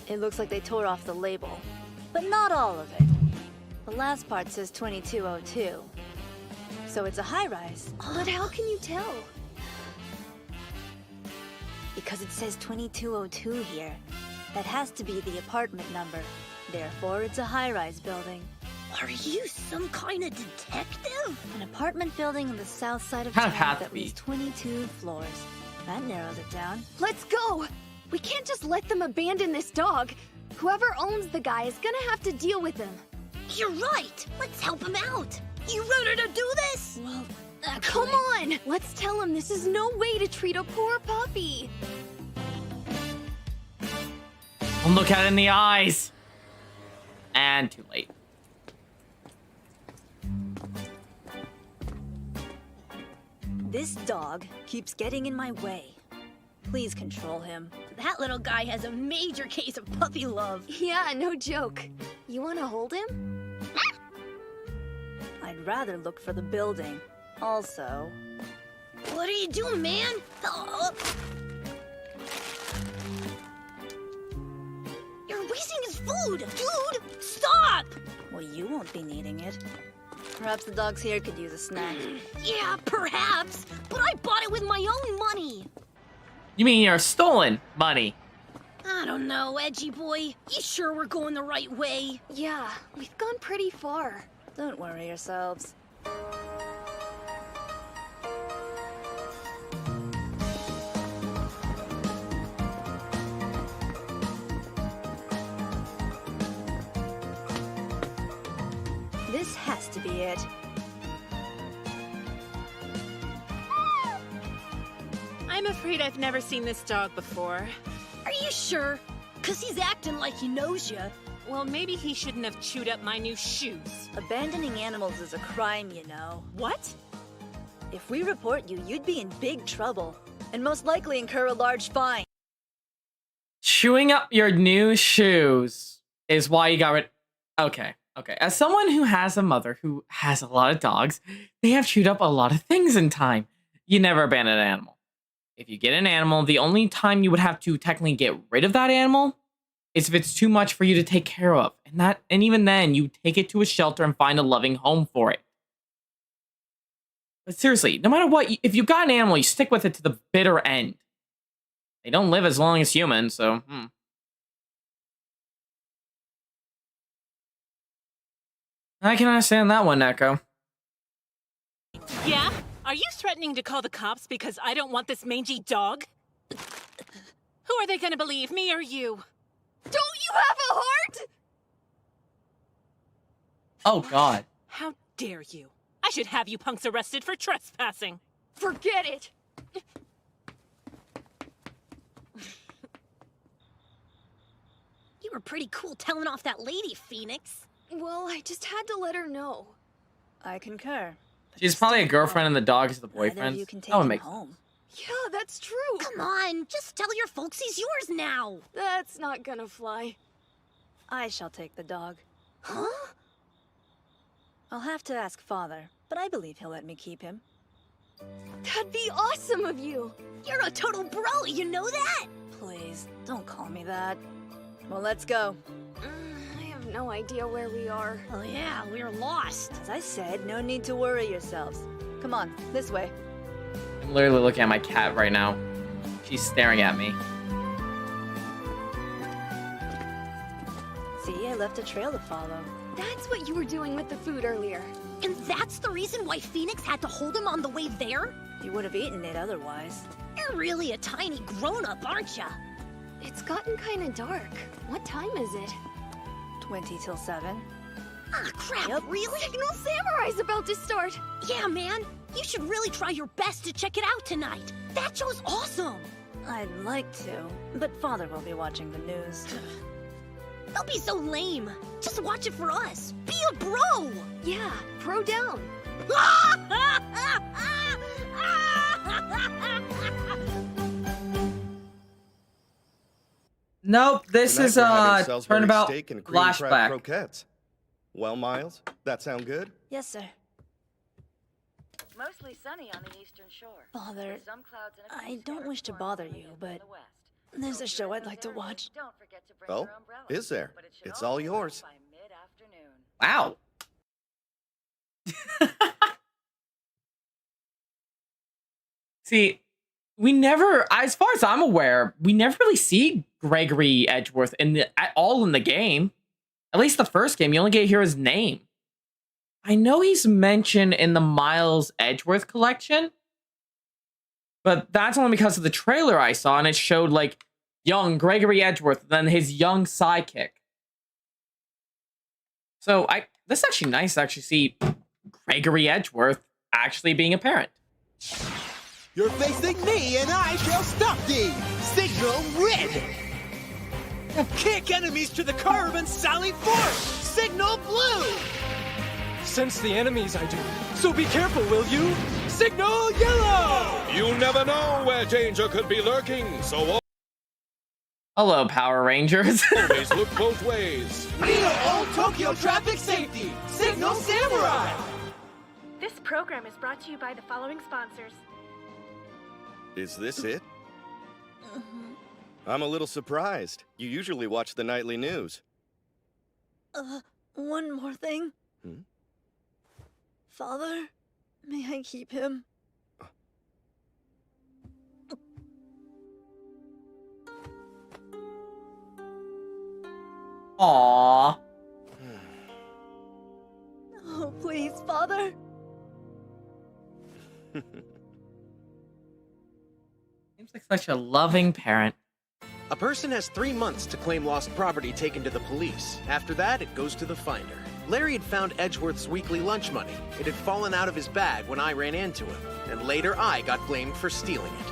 It looks like they tore off the label, but not all of it. The last part says 2202. So it's a high-rise. But how can you tell? Because it says 2202 here. That has to be the apartment number. Therefore, it's a high-rise building. Are you some kind of detective? An apartment building on the south side of Kind of town has that to be. leaves 22 floors. That narrows it down. Let's go! We can't just let them abandon this dog. Whoever owns the guy is gonna have to deal with him. You're right. Let's help him out. You ready to do this? Well, come on! Let's tell him this is no way to treat a poor puppy. Don't look at it in the eyes. And too late. This dog keeps getting in my way. Please control him. That little guy has a major case of puppy love. Yeah, no joke. You wanna hold him? I'd rather look for the building. Also... What are you doing, man? You're wasting his food! Dude, stop! Well, you won't be needing it. Perhaps the dogs here could use a snack. Yeah, perhaps. But I bought it with my own money. You mean your stolen money? I don't know, Edgy boy. You sure we're going the right way? Yeah, we've gone pretty far. Don't worry yourselves. This has to be it. I'm afraid I've never seen this dog before. Are you sure? 'Cause he's acting like he knows you. Well, maybe he shouldn't have chewed up my new shoes. Abandoning animals is a crime, you know. What? If we report you, you'd be in big trouble, and most likely incur a large fine. Chewing up your new shoes is why you got rid... Okay. As someone who has a mother who has a lot of dogs, they have chewed up a lot of things in time. You never abandon an animal. If you get an animal, the only time you would have to technically get rid of that animal is if it's too much for you to take care of. And even then, you take it to a shelter and find a loving home for it. But seriously, no matter what, if you've got an animal, you stick with it to the bitter end. They don't live as long as humans, so... I can understand that one, Echo. Yeah? Are you threatening to call the cops because I don't want this mangy dog? Who are they gonna believe, me or you? Don't you have a heart? Oh, God. How dare you? I should have you punks arrested for trespassing. Forget it. You were pretty cool telling off that lady, Phoenix. Well, I just had to let her know. I concur. She's probably a girlfriend and the dog is the Either of boyfriend. you can take That would him make home. Yeah, that's true. Come on, just tell your folks he's yours now. That's not gonna fly. I shall take the dog. Huh? I'll have to ask Father, but I believe he'll let me keep him. That'd be awesome of you. You're a total bro, you know that? Please, don't call me that. Well, let's go. I have no idea where we are. Oh yeah, we're lost. As I said, no need to worry yourselves. Come on, this way. I'm literally looking at my cat right now. She's staring at me. See, I left a trail to follow. That's what you were doing with the food earlier. And that's the reason why Phoenix had to hold him on the way there? You would have eaten it otherwise. You're really a tiny grown-up, aren't ya? It's gotten kinda dark. What time is it? 20 till 7. Ah, crap, Yep. really? Signal Samurai's about to start. Yeah, man. You should really try your best to check it out tonight. That show's awesome. I'd like to, but Father will be watching the news. Don't be so lame. Just watch it for us. Be a bro. Yeah, pro down. Nope, this Tonight is we're having Salisbury turnabout steak and cream crab flashback. croquettes. Well, Miles, that sound good? Yes, sir. Mostly sunny on the eastern shore. Father, With some clouds and a few I don't scattered wish to storms bother on the you, east but and the west. there's a So if show you're in I'd like to those areas, watch. Don't forget to bring Oh, your umbrella. is there? But it should It's all all be yours. by mid-afternoon. Wow. See, we never, as far as I'm aware, we never really see Gregory Edgeworth at all in the game. At least the first game, you only get to hear his name. I know he's mentioned in the Miles Edgeworth collection, but that's only because of the trailer I saw, and it showed like young Gregory Edgeworth, then his young sidekick. So this is actually nice to actually see Gregory Edgeworth actually being a parent. You're facing me, and I shall stop thee! Signal red! Kick enemies to the curb and sally forth! Signal blue! Sense the enemies, I do. So be careful, will you? Signal yellow! You never know where danger could be lurking, so Hello, Power Rangers. always look both ways. We are Old Tokyo Traffic Safety! Signal Samurai! This program is brought to you by the following sponsors. Is this it? I'm a little surprised. You usually watch the nightly news. One more thing. Hmm? Father, may I keep him? Aww. Oh, please, Father. Seems like such a loving parent. A person has 3 months to claim lost property taken to the police. After that, it goes to the finder. Larry had found Edgeworth's weekly lunch money. It had fallen out of his bag when I ran into him, and later I got blamed for stealing it.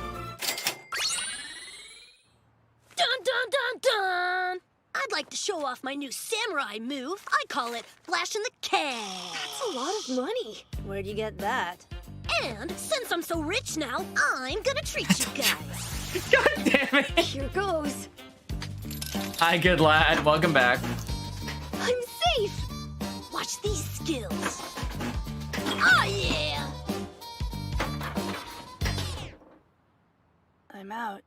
Dun dun dun dun! I'd like to show off my new samurai move. I call it flashing the cash. That's a lot of money. Where'd you get that? And since I'm so rich now, I'm gonna treat you guys. God damn it. Here goes. Hi, good lad. Welcome back. I'm safe. Watch these skills. Oh yeah. I'm out.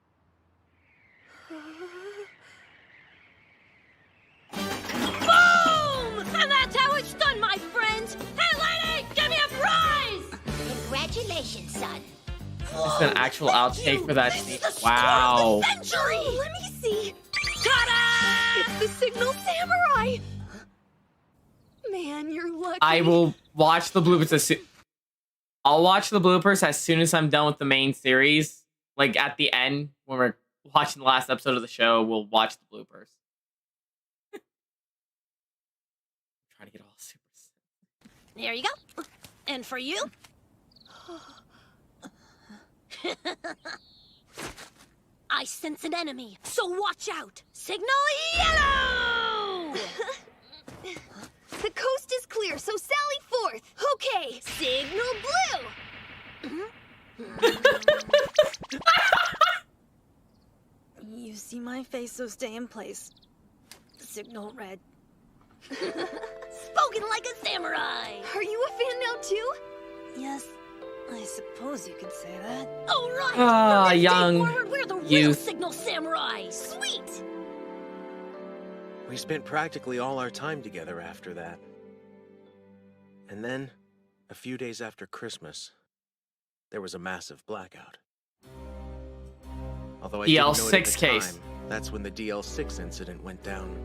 Boom! And that's how it's done, my friends. Hey, lady, give me a prize. Congratulations, son. This is an actual outtake for that scene. The Wow. century. Let me see. Ta-da! It's the Signal Samurai. Man, you're lucky. I will watch the bloopers I'll watch the bloopers as soon as I'm done with the main series. Like at the end, when we're watching the last episode of the show, we'll watch the bloopers. Trying to get all super. There you go. And for you? I sense an enemy, so watch out. Signal yellow! The coast is clear, so sally forth. Okay, signal blue. You see my face, so stay in place. Signal red. Spoken like a samurai. Are you a fan now too? Yes, I suppose you could say that. All right. Ah, From this day young forward, we're the real youth. Signal Samurai. Sweet. We spent practically all our time together after that. And then, a few days after Christmas, there was a massive blackout. Although I didn't know it at DL6 the case. time, that's when the DL6 incident went down.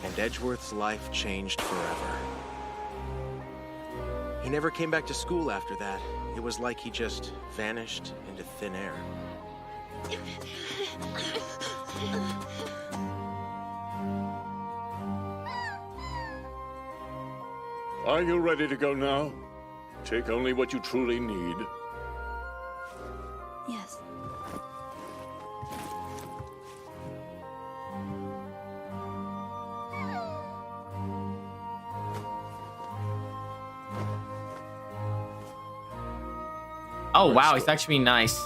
And Edgeworth's life changed forever. He never came back to school after that. It was like he just vanished into thin air. Are you ready to go now? Take only what you truly need. Yes. Oh wow, he's actually being nice.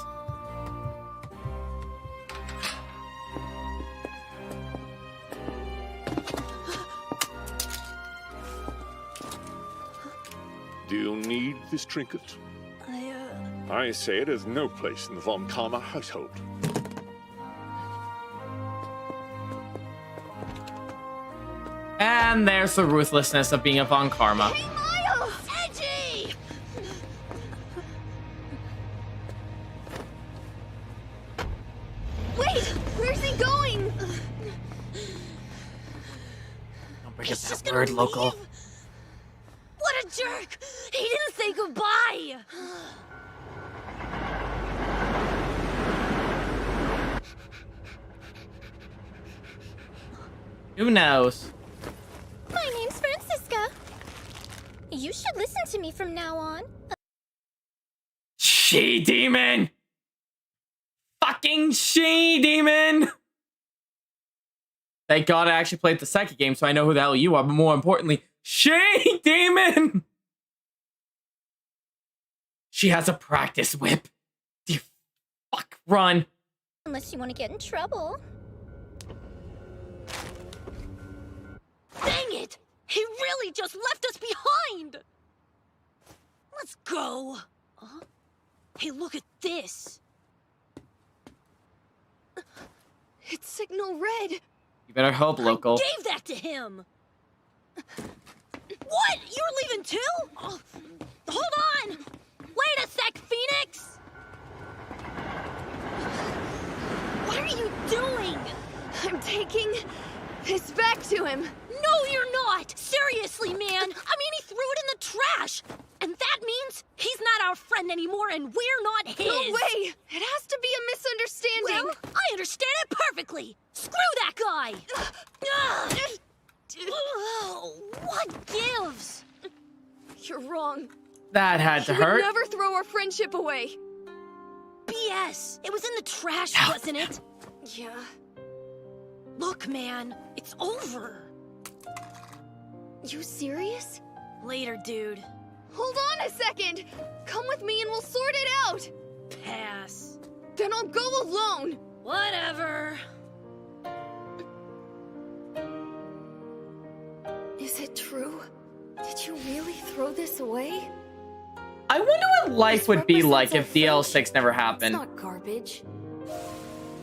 Do you need this trinket? I say it has no place in the von Karma household. And there's the ruthlessness of being a Von Karma. Miles! Edgy! Bring He's up just that gonna word, local. leave? What a jerk! He didn't say goodbye! Who knows? My name's Francisca. You should listen to me from now on. She-demon! Fucking she-demon! Thank God I actually played the second game so I know who the hell you are, but more importantly, she-demon! She has a practice whip. You fuck, run. Unless you want to get in trouble. Dang it! He really just left us behind! Let's go! Hey, look at this! It's Signal Red! You better hope, local. Gave that to him! What? You're leaving too? Oh, hold on! Wait a sec, Phoenix! What are you doing? I'm taking this back to him. No, you're not! Seriously, man! I mean, he threw it in the trash! And that means he's not our friend anymore and we're not his! No way! It has to be a misunderstanding! Well, I understand it perfectly! Screw that guy! What gives? You're wrong. That had to He would hurt. never throw our friendship away! BS! It was in the trash, wasn't it? Yeah. Look, man, it's over. You serious? Later, dude. Hold on a second! Come with me and we'll sort it out! Pass. Then I'll go alone! Whatever. Is it true? Did you really throw this away? I wonder what life would be like if DL6 never happened. It's not garbage.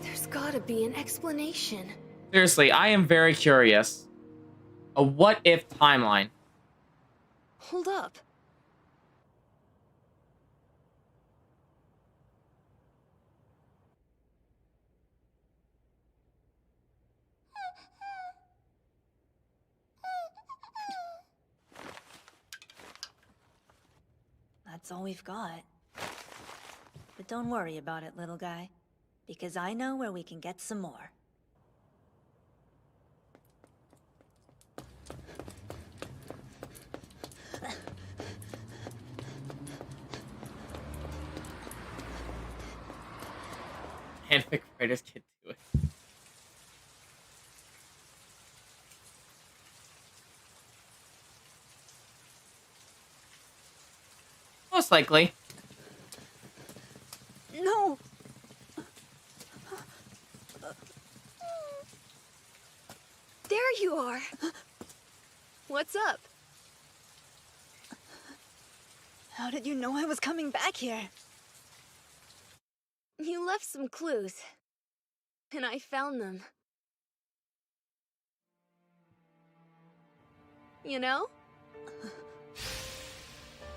There's gotta be an explanation. Seriously, I am very curious. A what-if timeline. Hold up. That's all we've got. But don't worry about it, little guy. Because I know where we can get some more. Handpick writers can do it. Most likely. No! There you are. What's up? How did you know I was coming back here? You left some clues. And I found them. You know?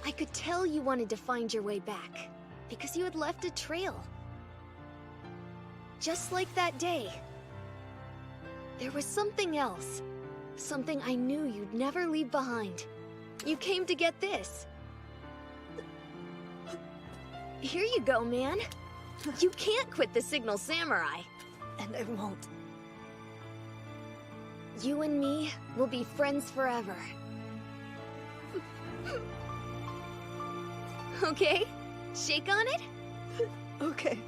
I could tell you wanted to find your way back, because you had left a trail. Just like that day. There was something else. Something I knew you'd never leave behind. You came to get this. Here you go, man. You can't quit the Signal Samurai. And I won't. You and me will be friends forever. Okay? Shake on it? Okay.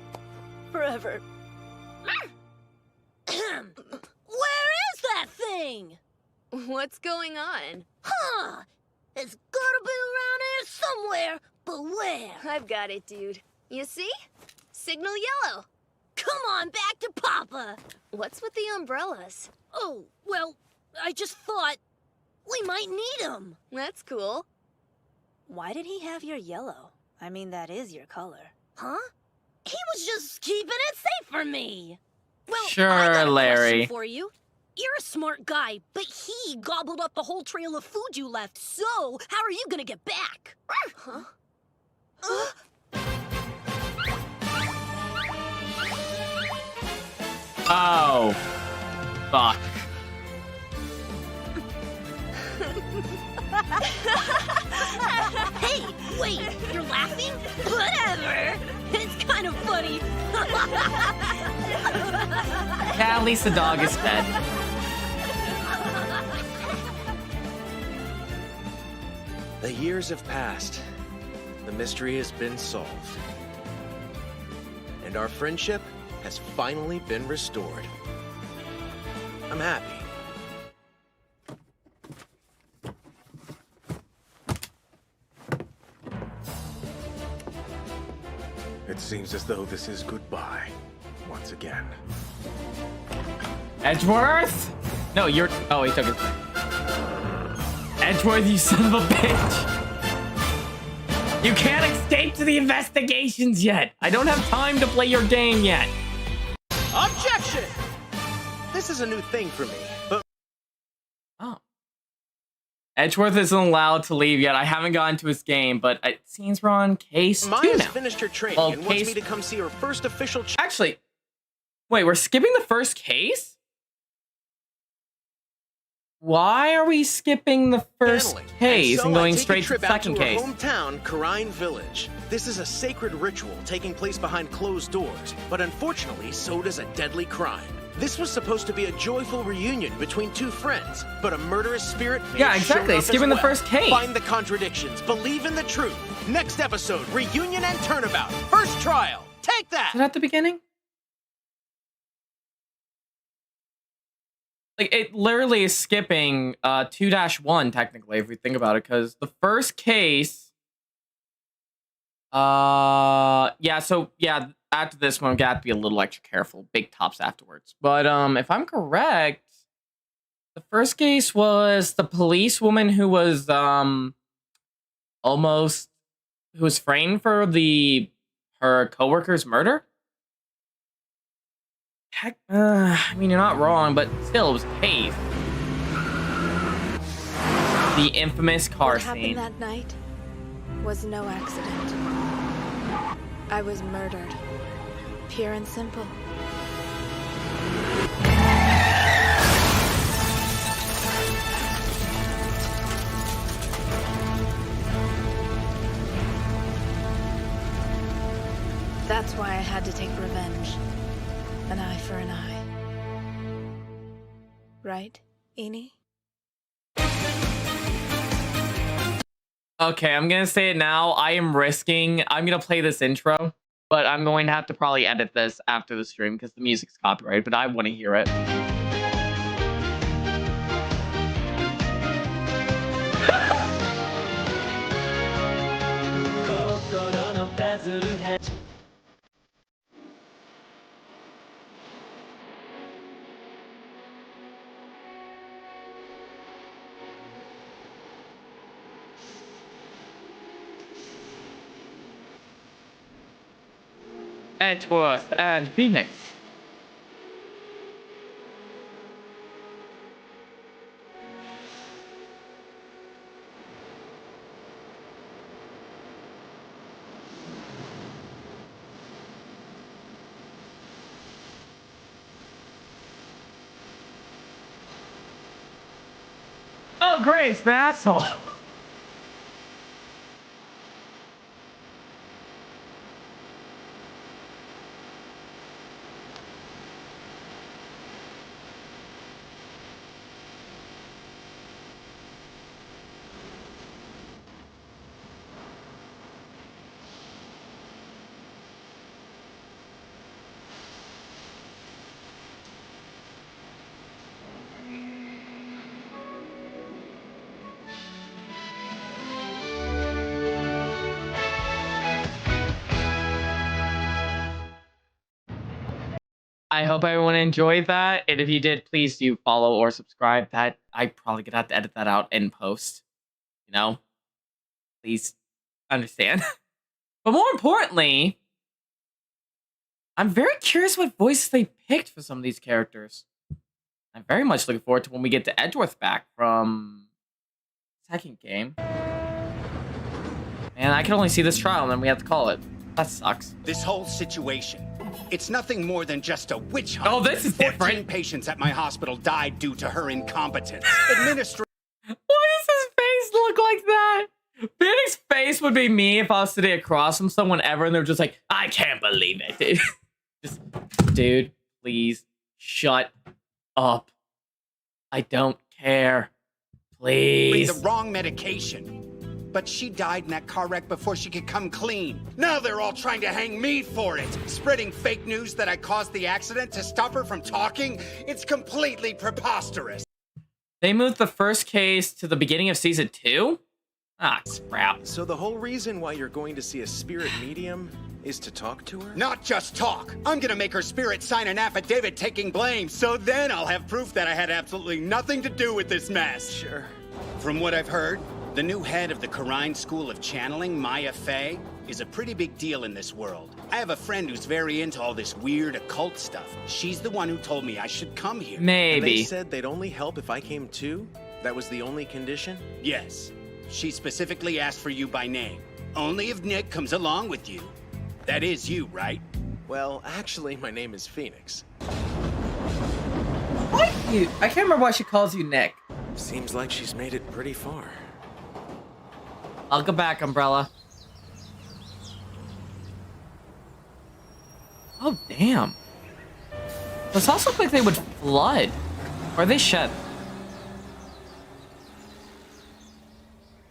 Forever. Where is that thing? What's going on? Huh! It's gotta be around here somewhere, but where? I've got it, dude. You see? Signal yellow. Come on back to Papa. What's with the umbrellas? Oh, well, I just thought we might need them. That's cool. Why did he have your yellow? I mean, that is your color. Huh? He was just keeping it safe for me. Well, Sure, I got a Larry. question for you. You're a smart guy, but he gobbled up the whole trail of food you left. So, how are you gonna get back? Huh? Oh. Fuck. Hey, wait, you're laughing? Whatever. It's kind of funny. Yeah, at least the dog is fed. The years have passed. The mystery has been solved. And our friendship has finally been restored. I'm happy. It seems as though this is goodbye. Once again. Edgeworth? No, you're... Oh, he took it. Edgeworth, you son of a bitch! You can't escape to the investigations yet! I don't have time to play your game yet! Objection! This is a new thing for me, but... Oh. Edgeworth isn't allowed to leave yet. I haven't gotten to his game, but it seems we're on case 2 Maya's now. finished her training Well, and wants me to come see her first official... Actually, wait, we're skipping the first case? Why are we skipping the first case and going straight to the second case? Hometown, Karine Village. This is a sacred ritual taking place behind closed doors, but unfortunately, so does a deadly crime. This was supposed to be a joyful reunion between two friends, but a murderous spirit may have shown up as skipping the well. first case. Find the contradictions, believe in the truth. Next episode, reunion and turnabout. First trial. Take that. Is it at the beginning? Like, it literally is skipping 2-1, technically, if we think about it, because the first case... yeah, so, yeah, after this one, we got to be a little extra careful. Big tops afterwards. But, if I'm correct, the first case was the policewoman who was, who was framed for her coworker's murder? Heck, I mean, you're not wrong, but still, it was a case. The infamous car What scene. happened that night was no accident. I was murdered. Pure and simple. That's why I had to take revenge. An eye for an eye. Right, Eni? Okay, I'm gonna say it now. I'm gonna play this intro, but I'm going to have to probably edit this after the stream because the music's copyrighted, but I want to hear it. Edgeworth and Phoenix. Oh, Grace, the asshole. I hope everyone enjoyed that, and if you did, please do follow or subscribe. That I probably gonna have to edit that out in post. You know, please understand. But more importantly, I'm very curious what voices they picked for some of these characters. I'm very much looking forward to when we get to Edgeworth back from second game. And I can only see this trial, and then we have to call it. That sucks. This whole situation, it's nothing more than just a witch hunt. Oh, this is 14 different. patients at my hospital died due to her incompetence. Why is this Phoenix's face would be me if I was sitting across from someone ever and they're just like, I can't believe it. Just, dude, please shut up. I don't care. Please. The wrong medication. But she died in that car wreck before she could come clean. Now they're all trying to hang me for it. Spreading fake news that I caused the accident to stop her from talking. It's completely preposterous. They moved the first case to the beginning of season 2? Ah, crap. So the whole reason why you're going to see a spirit medium is to talk to her? Not just talk. I'm gonna make her spirit sign an affidavit taking blame, so then I'll have proof that I had absolutely nothing to do with this mess. Sure. From what I've heard, the new head of the Karine School of Channeling, Maya Fey, is a pretty big deal in this world. I have a friend who's very into all this weird occult stuff. She's the one who told me I should come here. Maybe. And they said they'd only help if I came too? That was the only condition? Yes. She specifically asked for you by name. Only if Nick comes along with you. That is you, right? Well, actually, my name is Phoenix. What? I can't remember why she calls you Nick. Seems like she's made it pretty far. I'll go back, Umbrella. Oh, damn. Those also look like they would flood. Or they shed.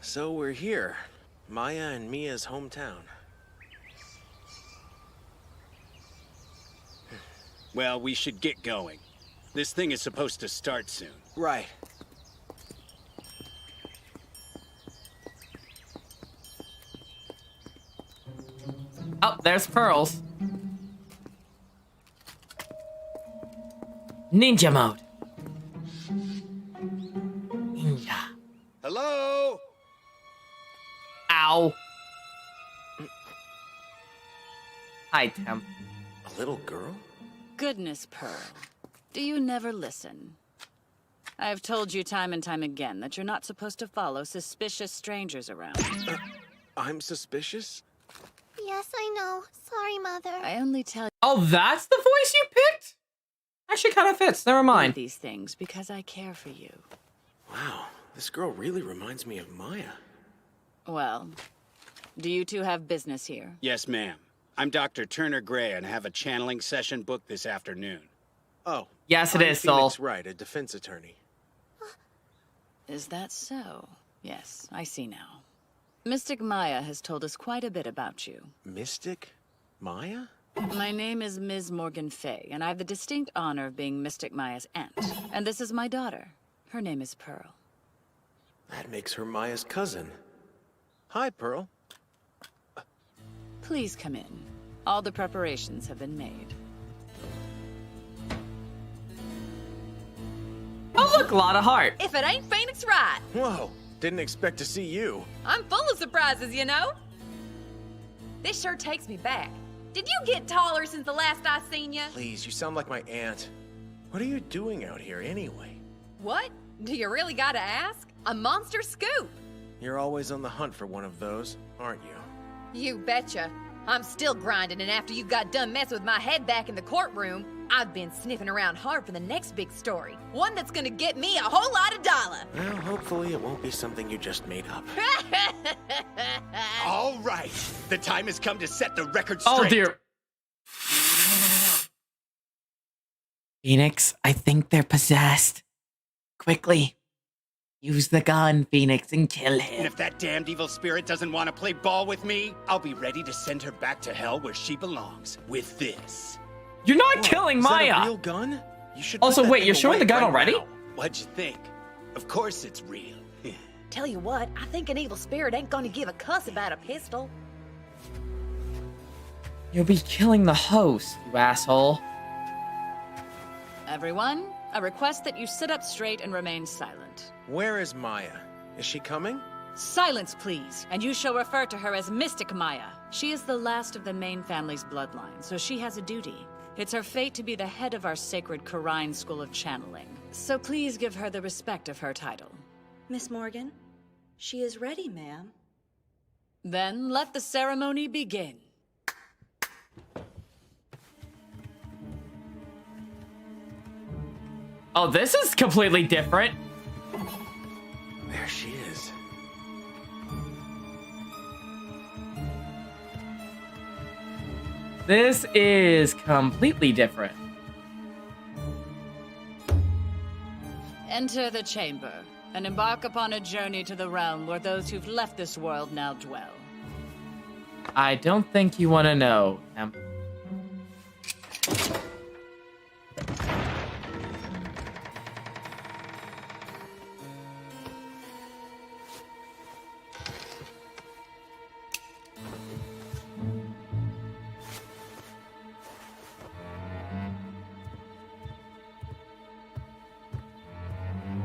So we're here. Maya and Mia's hometown. Well, we should get going. This thing is supposed to start soon. Right. Oh, there's Pearls. Ninja mode. Ninja. Hello? Ow. Hi, Tim. A little girl? Goodness, Pearl. Do you never listen? I have told you time and time again that you're not supposed to follow suspicious strangers around. I'm suspicious? Yes, I know. Sorry, Mother. I only tell Oh, that's the voice you picked? Actually kind of fits. Never mind. these things because I care for you. Wow, this girl really reminds me of Maya. Well, do you two have business here? Yes, ma'am. I'm Dr. Turner Gray and have a channeling session booked this afternoon. Oh. Yes, it I'm is, Soul. Phoenix Wright, a defense attorney. Is that so? Yes, I see now. Mystic Maya has told us quite a bit about you. Mystic Maya? My name is Ms. Morgan Fay, and I have the distinct honor of being Mystic Maya's aunt. And this is my daughter. Her name is Pearl. That makes her Maya's cousin. Hi, Pearl. Please come in. All the preparations have been made. Oh, look, a lot of heart. If it ain't Phoenix Wright. Whoa, didn't expect to see you. I'm full of surprises, you know. This sure takes me back. Did you get taller since the last I seen you? Please, you sound like my aunt. What are you doing out here anyway? What? Do you really gotta ask? A monster scoop. You're always on the hunt for one of those, aren't you? You betcha. I'm still grinding, and after you got done messing with my head back in the courtroom, I've been sniffing around hard for the next big story. One that's gonna get me a whole lot of dollar. Well, hopefully it won't be something you just made up. All right. The time has come to set the record straight. Oh, dear. Phoenix, I think they're possessed. Quickly. Use the gun, Phoenix, and kill him. And if that damned evil spirit doesn't want to play ball with me, I'll be ready to send her back to hell where she belongs. With this. You're not killing Maya. Is that a real gun? You should Also, put that wait, thing you're showing away the gun right already? now. What'd you think? Of course it's real. Tell you what, I think an evil spirit ain't gonna give a cuss about a pistol. You'll be killing the host, you asshole. Everyone, I request that you sit up straight and remain silent. Where is Maya? Is she coming? Silence, please, and you shall refer to her as Mystic Maya. She is the last of the main family's bloodline, so she has a duty. It's her fate to be the head of our sacred Karine School of Channeling. So please give her the respect of her title. Miss Morgan, she is ready, ma'am. Then let the ceremony begin. Oh, this is completely different. There she is. This is completely different. Enter the chamber and embark upon a journey to the realm where those who've left this world now dwell. I don't think you want to know, Em.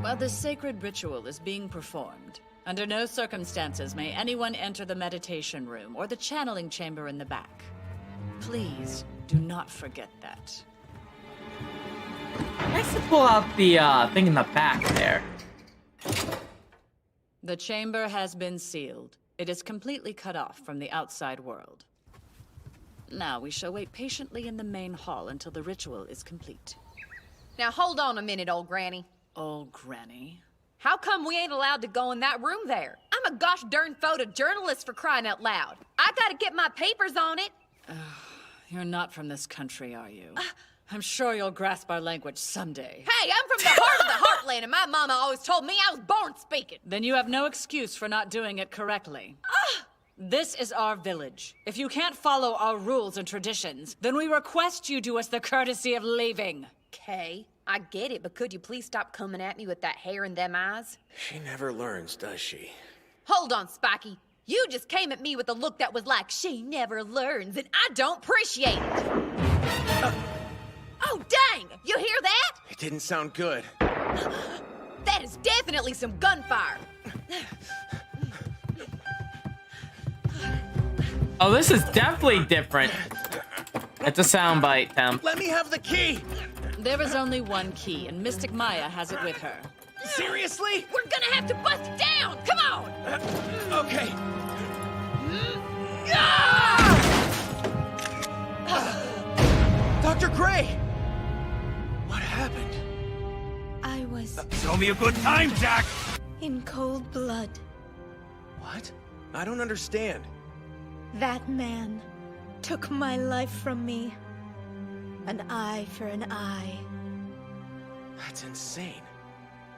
While this sacred ritual is being performed, under no circumstances may anyone enter the meditation room or the channeling chamber in the back. Please do not forget that. Nice to pull out the thing in the back there. The chamber has been sealed. It is completely cut off from the outside world. Now we shall wait patiently in the main hall until the ritual is complete. Now hold on a minute, old granny. Old granny? How come we ain't allowed to go in that room there? I'm a gosh darn photojournalist, for crying out loud. I gotta get my papers on it. You're not from this country, are you? I'm sure you'll grasp our language someday. Hey, I'm from the heart of the heartland, and my mama always told me I was born speaking. Then you have no excuse for not doing it correctly. This is our village. If you can't follow our rules and traditions, then we request you do us the courtesy of leaving. Okay, I get it, but could you please stop coming at me with that hair and them eyes? She never learns, does she? Hold on, Spiky. You just came at me with a look that was like, she never learns, and I don't appreciate it. Oh, dang! You hear that? It didn't sound good. That is definitely some gunfire. Oh, this is definitely different. It's a soundbite, Temp. Let me have the key! There is only one key, and Mystic Maya has it with her. Seriously? We're gonna have to bust it down! Come on! Okay. Dr. Gray! What happened? I was Show me a good time, Jack! in cold blood. What? I don't understand. That man took my life from me. An eye for an eye. That's insane.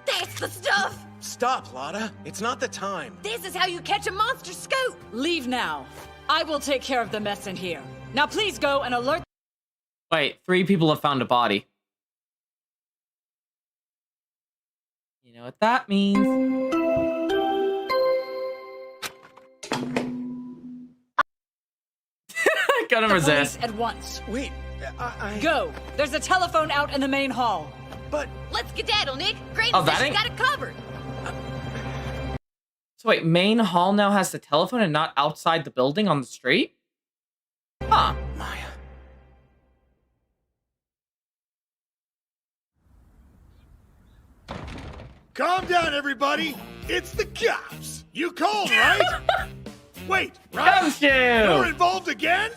That's the stuff! Stop, Lotta. It's not the time. This is how you catch a monster scoop! Leave now. I will take care of the mess in here. Now please go and alert... Wait, 3 people have found a body. You know what that means. Couldn't resist. At once. Wait, I... Go! There's a telephone out in the main hall. But... Let's skedaddle, Nick. Granny Oh, says that she ain't- got it covered. So wait, main hall now has the telephone and not outside the building on the street? Huh. Maya. Calm down, everybody. It's the cops. You called, right? Wait, right? Gumshoe! You're involved again?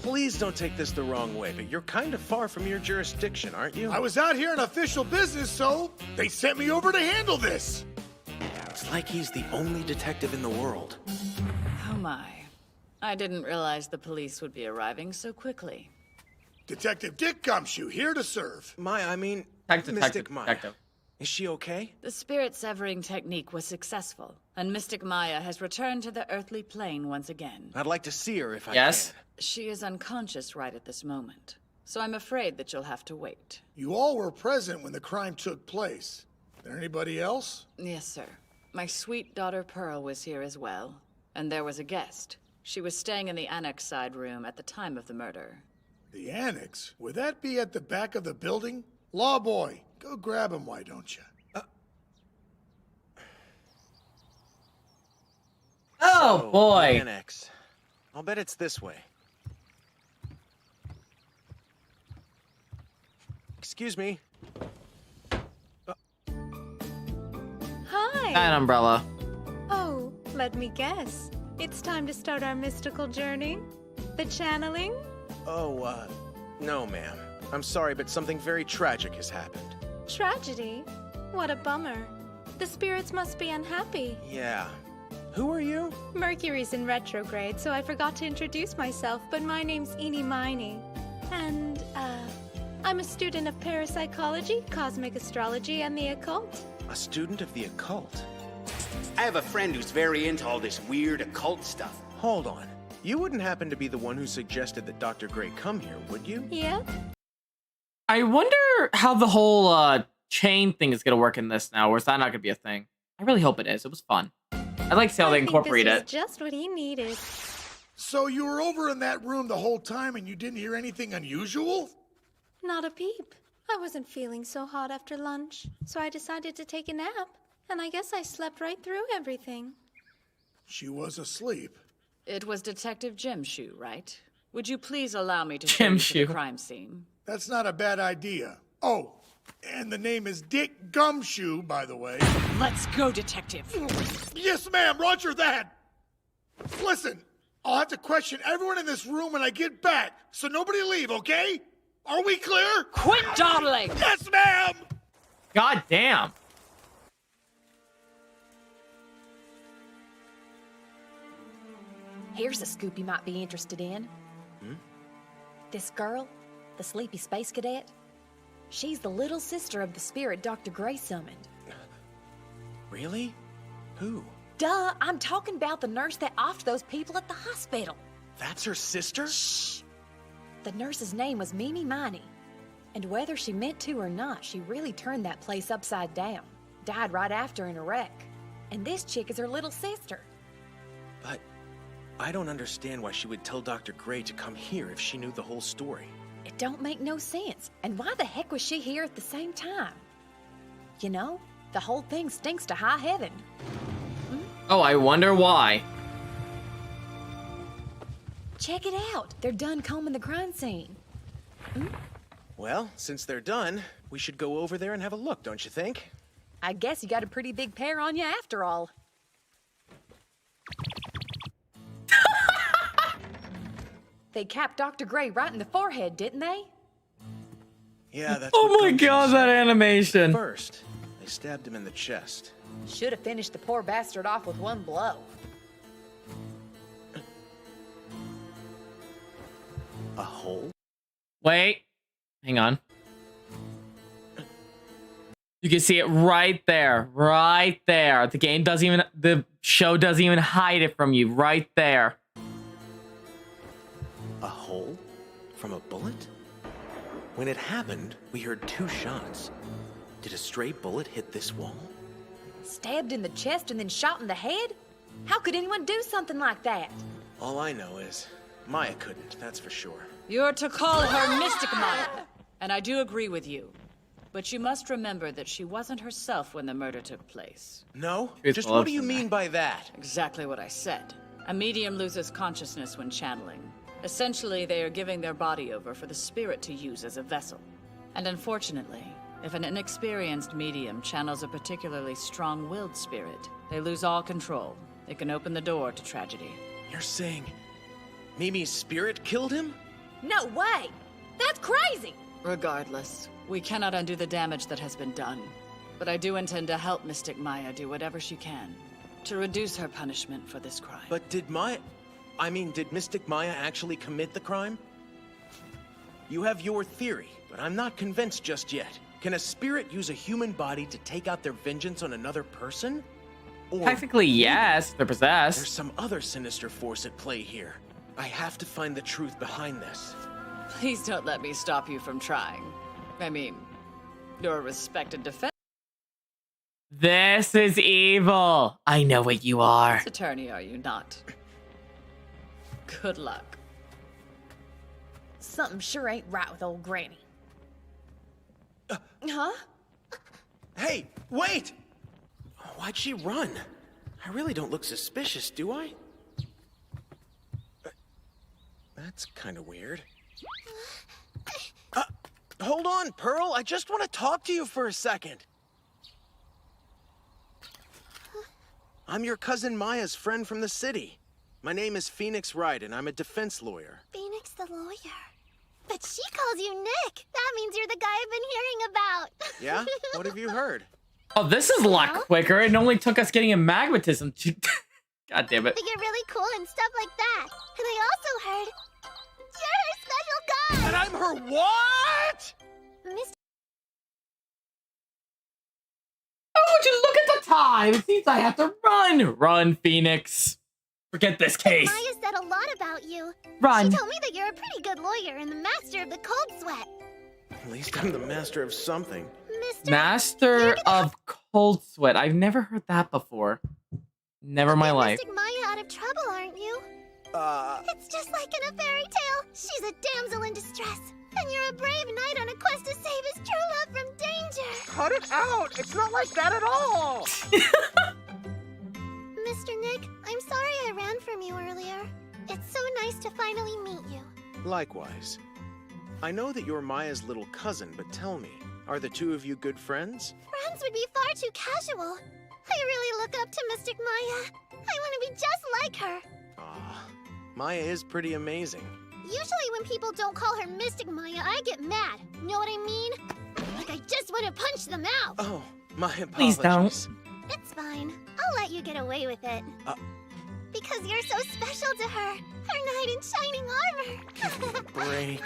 Please don't take this the wrong way, but you're kind of far from your jurisdiction, aren't you? I was out here on official business, so they sent me over to handle this. It's like he's the only detective in the world. Oh my. I didn't realize the police would be arriving so quickly. Detective Dick Gumshoe, here to serve. Maya, I mean, Detective, Mystic Maya. detective. Is she okay? The spirit severing technique was successful, and Mystic Maya has returned to the earthly plane once again. I'd like to see her if I Yes? can. She is unconscious right at this moment, so I'm afraid that you'll have to wait. You all were present when the crime took place. There anybody else? Yes, sir. My sweet daughter Pearl was here as well, and there was a guest. She was staying in the annex side room at the time of the murder. The annex? Would that be at the back of the building? Law boy, go grab him, why don't you? Oh, So, boy. Annex. I'll bet it's this way. Excuse me. Hi! That umbrella. Oh, let me guess. It's time to start our mystical journey? The channeling? Oh, no, ma'am. I'm sorry, but something very tragic has happened. Tragedy? What a bummer. The spirits must be unhappy. Yeah. Who are you? Mercury's in retrograde, so I forgot to introduce myself, but my name's Eenie Miney. And, I'm a student of parapsychology, cosmic astrology, and the occult. A student of the occult? I have a friend who's very into all this weird occult stuff. Hold on. You wouldn't happen to be the one who suggested that Dr. Gray come here, would you? Yeah. I wonder how the whole chain thing is gonna work in this now, or is that not gonna be a thing? I really hope it is. It was fun. I like how they incorporate this it. was just what he needed. So you were over in that room the whole time and you didn't hear anything unusual? Not a peep. I wasn't feeling so hot after lunch, so I decided to take a nap. And I guess I slept right through everything. She was asleep. It was Detective Jim Shoe, right? Would you please allow me to show you to the crime scene? That's not a bad idea. Oh, and the name is Dick Gumshoe, by the way. Let's go, Detective. Yes, ma'am. Roger that. Listen, I'll have to question everyone in this room when I get back, so nobody leave, okay? Are we clear? Quit dawdling! Yes, ma'am! God damn. Here's a scoop you might be interested in. This girl, the sleepy space cadet, she's the little sister of the spirit Dr. Gray summoned. Really? Who? Duh, I'm talking about the nurse that offed those people at the hospital. That's her sister? Shh! The nurse's name was Mimi Miney. And whether she meant to or not, she really turned that place upside down. Died right after in a wreck. And this chick is her little sister. But I don't understand why she would tell Dr. Gray to come here if she knew the whole story. It don't make no sense. And why the heck was she here at the same time? You know, the whole thing stinks to high heaven. Oh, I wonder why. Check it out. They're done combing the crime scene. Well, since they're done, we should go over there and have a look, don't you think? I guess you got a pretty big pair on you after all. They capped Dr. Gray right in the forehead, didn't they? Yeah, that's Oh what my Gumshoe god, said. that animation. First, they stabbed him in the chest. Should have finished the poor bastard off with one blow. A hole? Wait. Hang on. You can see it right there. Right there. The show doesn't even hide it from you. Right there. A hole? From a bullet? When it happened, we heard 2 shots. Did a stray bullet hit this wall? Stabbed in the chest and then shot in the head? How could anyone do something like that? All I know is, Maya couldn't, that's for sure. You're to call her Mystic Maya, and I do agree with you. But you must remember that she wasn't herself when the murder took place. No? It's Just what do you mean by that? Exactly what I said. A medium loses consciousness when channeling. Essentially, they are giving their body over for the spirit to use as a vessel. And unfortunately, if an inexperienced medium channels a particularly strong-willed spirit, they lose all control. It can open the door to tragedy. You're saying Mimi's spirit killed him? No way! That's crazy! Regardless, we cannot undo the damage that has been done. But I do intend to help Mystic Maya do whatever she can to reduce her punishment for this crime. But did Mystic Maya actually commit the crime? You have your theory, but I'm not convinced just yet. Can a spirit use a human body to take out their vengeance on another person? Or Technically, yes. They're possessed. there's some other sinister force at play here. I have to find the truth behind this. Please don't let me stop you from trying. I mean, you're a respected defense This is evil. I know what you are. attorney, are you not? Good luck. Something sure ain't right with old Granny. Huh? Hey, wait! Why'd she run? I really don't look suspicious, do I? That's kind of weird. Hold on, Pearl. I just want to talk to you for a second. I'm your cousin Maya's friend from the city. My name is Phoenix Wright, and I'm a defense lawyer. Phoenix the lawyer. But she calls you Nick. That means you're the guy I've been hearing about. Yeah? What have you heard? Oh, this is a lot quicker. It only took us getting a magnetism to God damn it. That you're really cool and stuff like that. And I also heard you're her special guy. And I'm her what? Mr. Oh, would you look at the time? It seems I have to run. Run, Phoenix. Forget this case. Maya said a lot about you. Run. She told me that you're a pretty good lawyer and the master of the cold sweat. At least I'm the master of something. Master of Cold Sweat. I've never heard that before. Never in my life. Mystic Maya out of trouble, aren't you? It's just like in a fairy tale. She's a damsel in distress. And you're a brave knight on a quest to save his true love from danger. Cut it out! It's not like that at all! Mr. Nick, I'm sorry I ran from you earlier. It's so nice to finally meet you. Likewise. I know that you're Maya's little cousin, but tell me, are the two of you good friends? Friends would be far too casual. I really look up to Mystic Maya. I want to be just like her. Ah, Maya is pretty amazing. Usually when people don't call her Mystic Maya, I get mad. Know what I mean? Like I just want to punch them out. Oh, my apologies. Please don't. It's fine. I'll let you get away with it. Because you're so special to her. Her knight in shining armor. Break.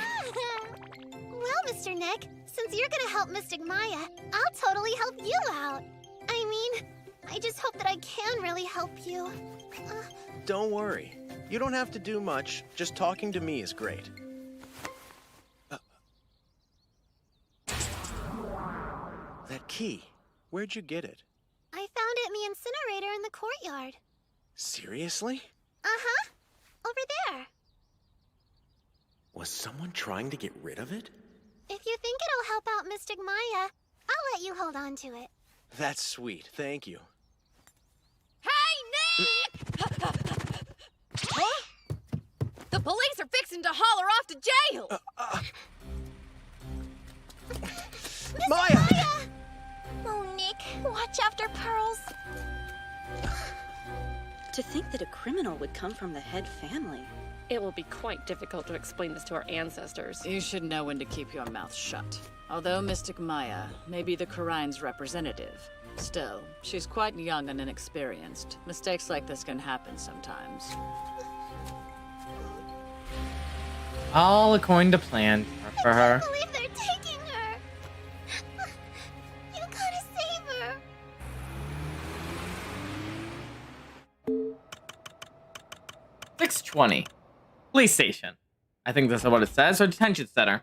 Well, Mr. Nick, since you're gonna help Mystic Maya, I'll totally help you out. I mean, I just hope that I can really help you. Don't worry. You don't have to do much. Just talking to me is great. That key, where'd you get it? I found it in the incinerator in the courtyard. Seriously? Uh-huh. Over there. Was someone trying to get rid of it? If you think it'll help out Mystic Maya, I'll let you hold on to it. That's sweet. Thank you. Hey, Nick! Huh? The police are fixing to haul her off to jail! Maya! Oh, Nick, watch after Pearls. To think that a criminal would come from the head family. It will be quite difficult to explain this to our ancestors. You should know when to keep your mouth shut. Although Mystic Maya may be the Kharine's representative, still, she's quite young and inexperienced. Mistakes like this can happen sometimes. All according to plan for her. I can't believe they're taking her. You gotta save her. 620. Police station. I think that's what it says, or detention center.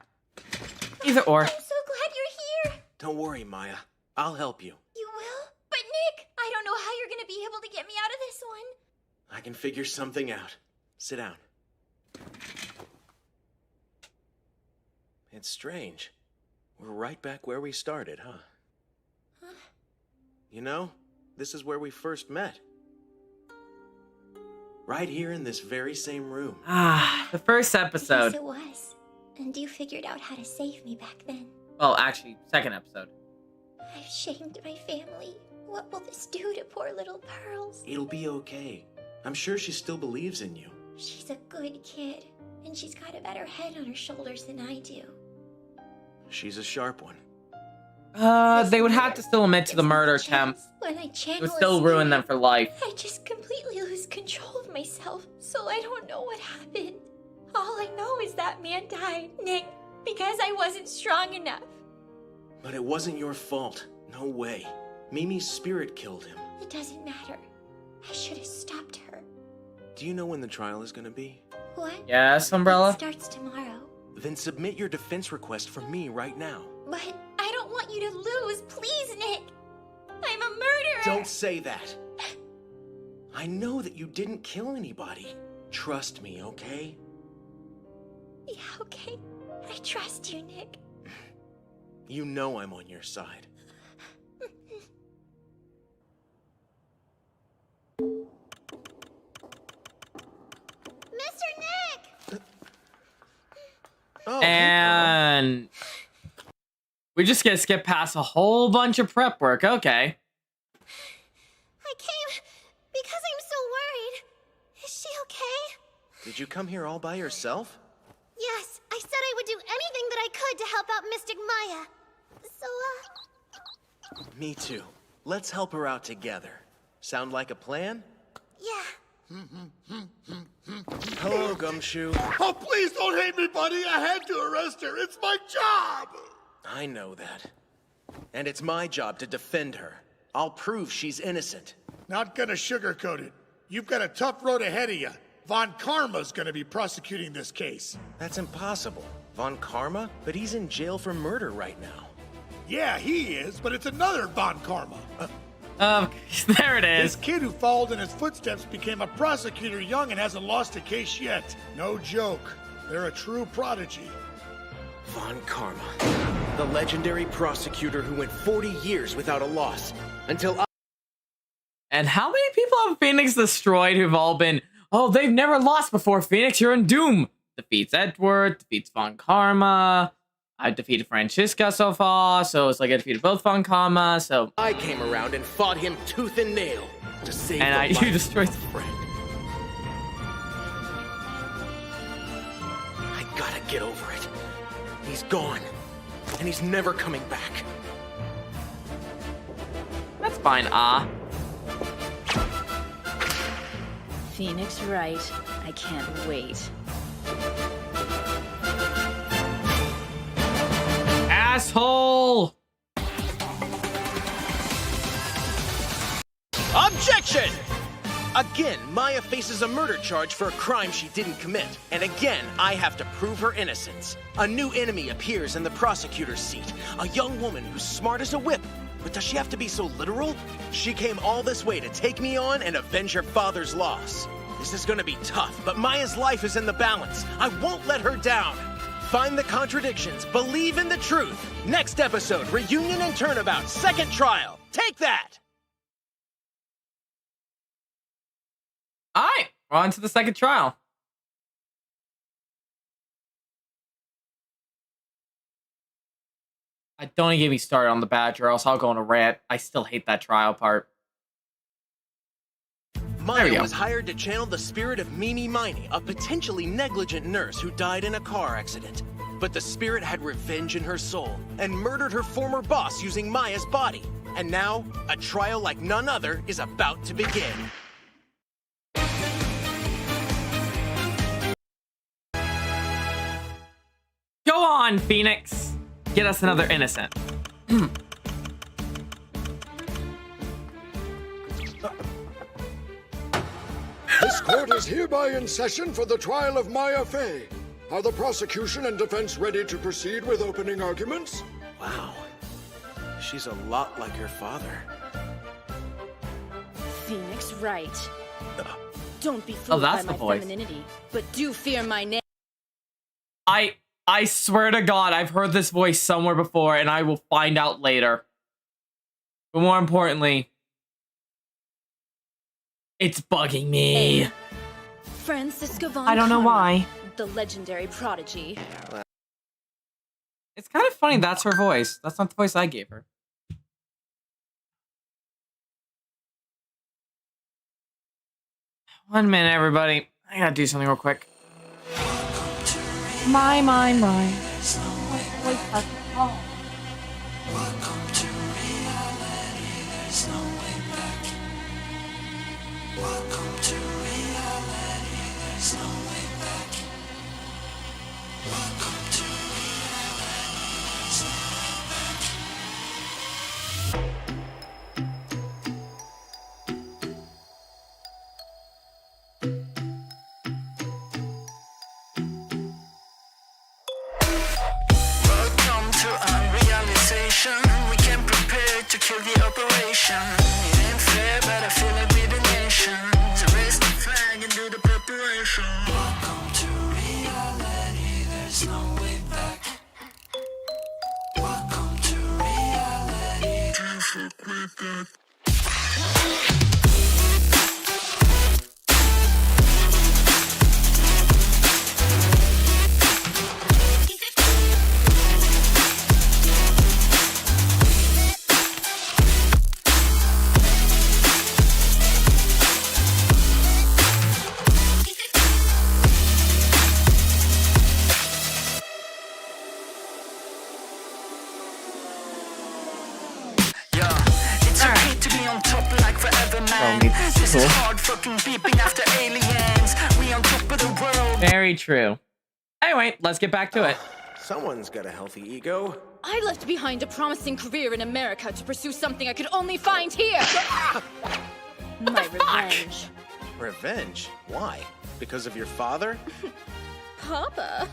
Either or. I'm so glad you're here. Don't worry, Maya. I'll help you. You will? But Nick, I don't know how you're gonna be able to get me out of this one. I can figure something out. Sit down. It's strange. We're right back where we started, huh? You know, this is where we first met. Right here in this very same room. Ah, the first episode. Yes, it was. And you figured out how to save me back then. Well, actually, second episode. I've shamed my family. What will this do to poor little Pearls? It'll be okay. I'm sure she still believes in you. She's a good kid, and she's got a better head on her shoulders than I do. She's a sharp one. They would have to still admit to the murder attempt. When I It channel would a still ruin spirit, them for life. I just completely lose control of myself, so I don't know what happened. All I know is that man died, Nick, because I wasn't strong enough. But it wasn't your fault. No way. Mimi's spirit killed him. It doesn't matter. I should have stopped her. Do you know when the trial is gonna be? What? Yes, Umbrella? It starts tomorrow. Then submit your defense request for me right now. But I don't want you to lose, please, Nick. I'm a murderer. Don't say that. I know that you didn't kill anybody. Trust me, okay? Yeah, okay. I trust you, Nick. You know I'm on your side. Mr. Nick! Oh, And we just get skip past a whole bunch of prep work. Okay. I came because I'm so worried. Is she okay? Did you come here all by yourself? Yes, I said I would do anything that I could to help out Mystic Maya. So, Me too. Let's help her out together. Sound like a plan? yeah, Hello, Gumshoe. Oh, please don't hate me, buddy. I had to arrest her. It's my job. I know that. And it's my job to defend her. I'll prove she's innocent. Not gonna sugarcoat it. You've got a tough road ahead of you. Von Karma's gonna be prosecuting this case. That's impossible. Von Karma? But he's in jail for murder right now. Yeah, he is, but it's another Von Karma. There it is. This kid who followed in his footsteps became a prosecutor young and hasn't lost a case yet. No joke. They're a true prodigy. Von Karma. The legendary prosecutor who went 40 years without a loss. Until I... And how many people have Phoenix destroyed who've all been, oh, they've never lost before, Phoenix, you're in doom. Defeats Edward, defeats Von Karma. I defeated Francisca so far, so it's like I defeated both Von Karma, so... I came around and fought him tooth and nail to save and the life you destroyed of a friend. I gotta get over it. He's gone, and he's never coming back. That's fine, Phoenix Wright. I can't wait. Asshole! Objection! Again, Maya faces a murder charge for a crime she didn't commit. And again, I have to prove her innocence. A new enemy appears in the prosecutor's seat. A young woman who's smart as a whip. But does she have to be so literal? She came all this way to take me on and avenge her father's loss. This is gonna be tough, but Maya's life is in the balance. I won't let her down. Find the contradictions, believe in the truth. Next episode, Reunion and Turnabout, second trial. Take that! Alright, we're on to the second trial. Don't get me started on the Badger, or else I'll go on a rant. I still hate that trial part. Maya was hired to channel the spirit of Mimi Miney, a potentially negligent nurse who died in a car accident. But the spirit had revenge in her soul and murdered her former boss using Maya's body. And now, a trial like none other is about to begin. Go on, Phoenix. Get us another innocent. This court is hereby in session for the trial of Maya Fey. Are the prosecution and defense ready to proceed with opening arguments? Wow. She's a lot like her father. Phoenix Wright. Don't be fooled by my femininity, but do fear my name. I swear to God, I've heard this voice somewhere before, and I will find out later. But more importantly, it's bugging me. Francisca Von I don't know why. The legendary prodigy. It's kind of funny that's her voice. That's not the voice I gave her. One minute, everybody. I gotta do something real quick. My. Welcome to reality, there's no way back. Welcome to reality, there's no way back. Welcome to reality, there's no way back. Welcome to unrealization. We came prepared to kill the operation. It ain't fair, but I feel like we're the nation. To raise the flag and do the preparation. Welcome to reality, there's no way back. Welcome to reality. Can't fuck with that. This is hard fucking beeping after aliens. We on top of the world. Very true. Anyway, let's get back to it. Someone's got a healthy ego. I left behind a promising career in America to pursue something I could only find here. My revenge. Revenge? Why? Because of your father? Papa.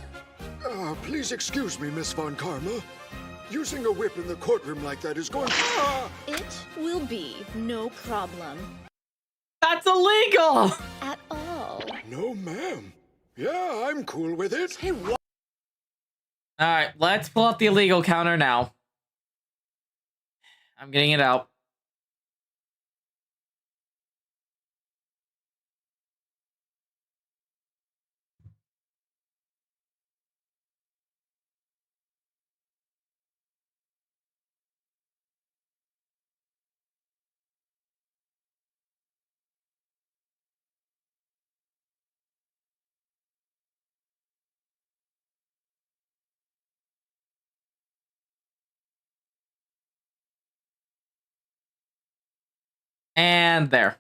Please excuse me, Miss Von Karma. Using a whip in the courtroom like that is going to... It will be no problem. That's illegal! At all. No, ma'am. Yeah, I'm cool with it. Hey, what? Alright, let's pull up the illegal counter now. I'm getting it out. And there.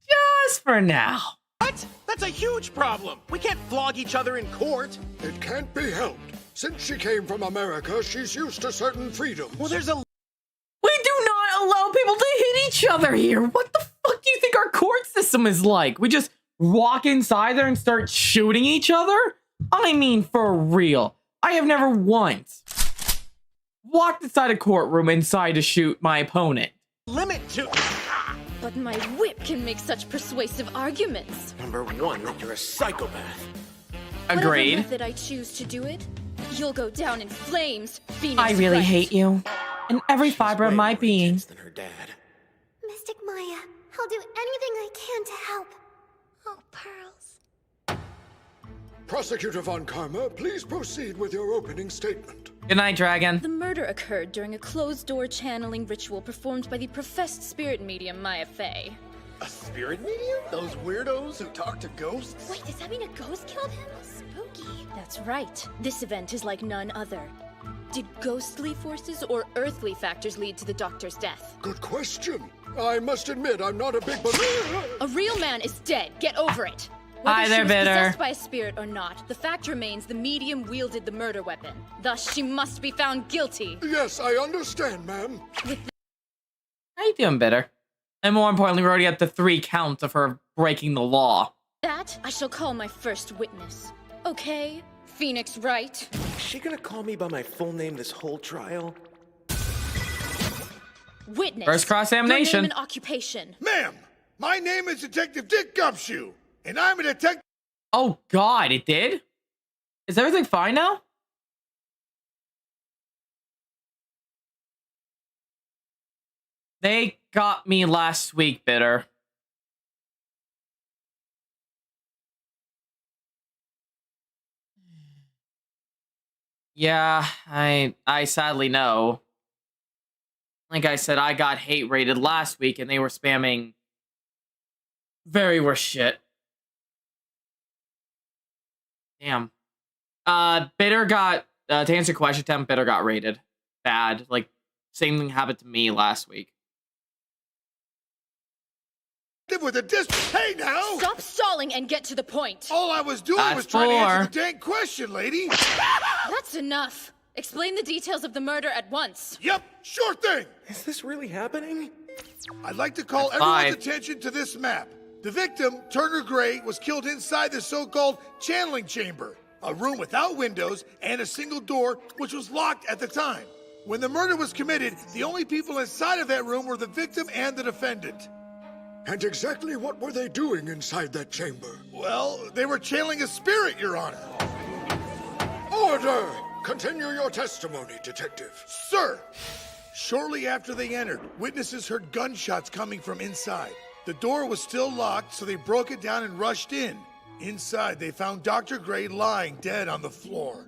Just for now. What? That's a huge problem. We can't flog each other in court. It can't be helped. Since she came from America, she's used to certain freedoms. Well, there's a... We do not allow people to hit each other here. What the fuck do you think our court system is like? We just walk inside there and start shooting each other? I mean, for real. I have never once walked inside a courtroom inside to shoot my opponent. Limit to... But my whip can make such persuasive arguments. Number one, you're a psychopath. Agreed. Whatever method I choose to do it, you'll go down in flames, Phoenix I really Wright. hate you. And every fiber of my being. Than her dad. Mystic Maya, I'll do anything I can to help. Oh, Pearls. Prosecutor Von Karma, please proceed with your opening statement. Good night, Dragon. The murder occurred during a closed-door channeling ritual performed by the professed spirit medium Maya Fey. A spirit medium? Those weirdos who talk to ghosts? Wait, does that mean a ghost killed him? Spooky. That's right. This event is like none other. Did ghostly forces or earthly factors lead to the doctor's death? Good question. I must admit, I'm not a big believer. A real man is dead. Get over it. Hi Whether there, she was Bitter. possessed by a spirit or not, the fact remains the medium wielded the murder weapon. Thus, she must be found guilty. Yes, I understand, ma'am. How you doing, Bitter? And more importantly, we're already at the 3 counts of her breaking the law. That, I shall call my first witness. Okay, Phoenix Wright. Is she gonna call me by my full name this whole trial? Witness. First cross-examination. Your name and occupation. Ma'am, my name is Detective Dick Gumshoe, and I'm a detective. Oh God, it did? Is everything fine now? They got me last week, Bitter. Yeah, I sadly know. Like I said, I got hate rated last week and they were spamming very worse shit. Damn. Bitter got, to answer your question, Tim, Bitter got rated bad. Like, same thing happened to me last week. With a Hey now! Stop stalling and get to the point. All I was doing That's was trying to answer 4. the dang question, lady. That's enough. Explain the details of the murder at once. Yep, sure thing. Is this really happening? I'd like to call That's everyone's 5. attention to this map. The victim, Turner Gray, was killed inside the so-called channeling chamber, a room without windows and a single door, which was locked at the time. When the murder was committed, the only people inside of that room were the victim and the defendant. And exactly what were they doing inside that chamber? Well, they were channeling a spirit, Your Honor. Order! Continue your testimony, Detective. Sir! Shortly after they entered, witnesses heard gunshots coming from inside. The door was still locked, so they broke it down and rushed in. Inside, they found Dr. Gray lying dead on the floor.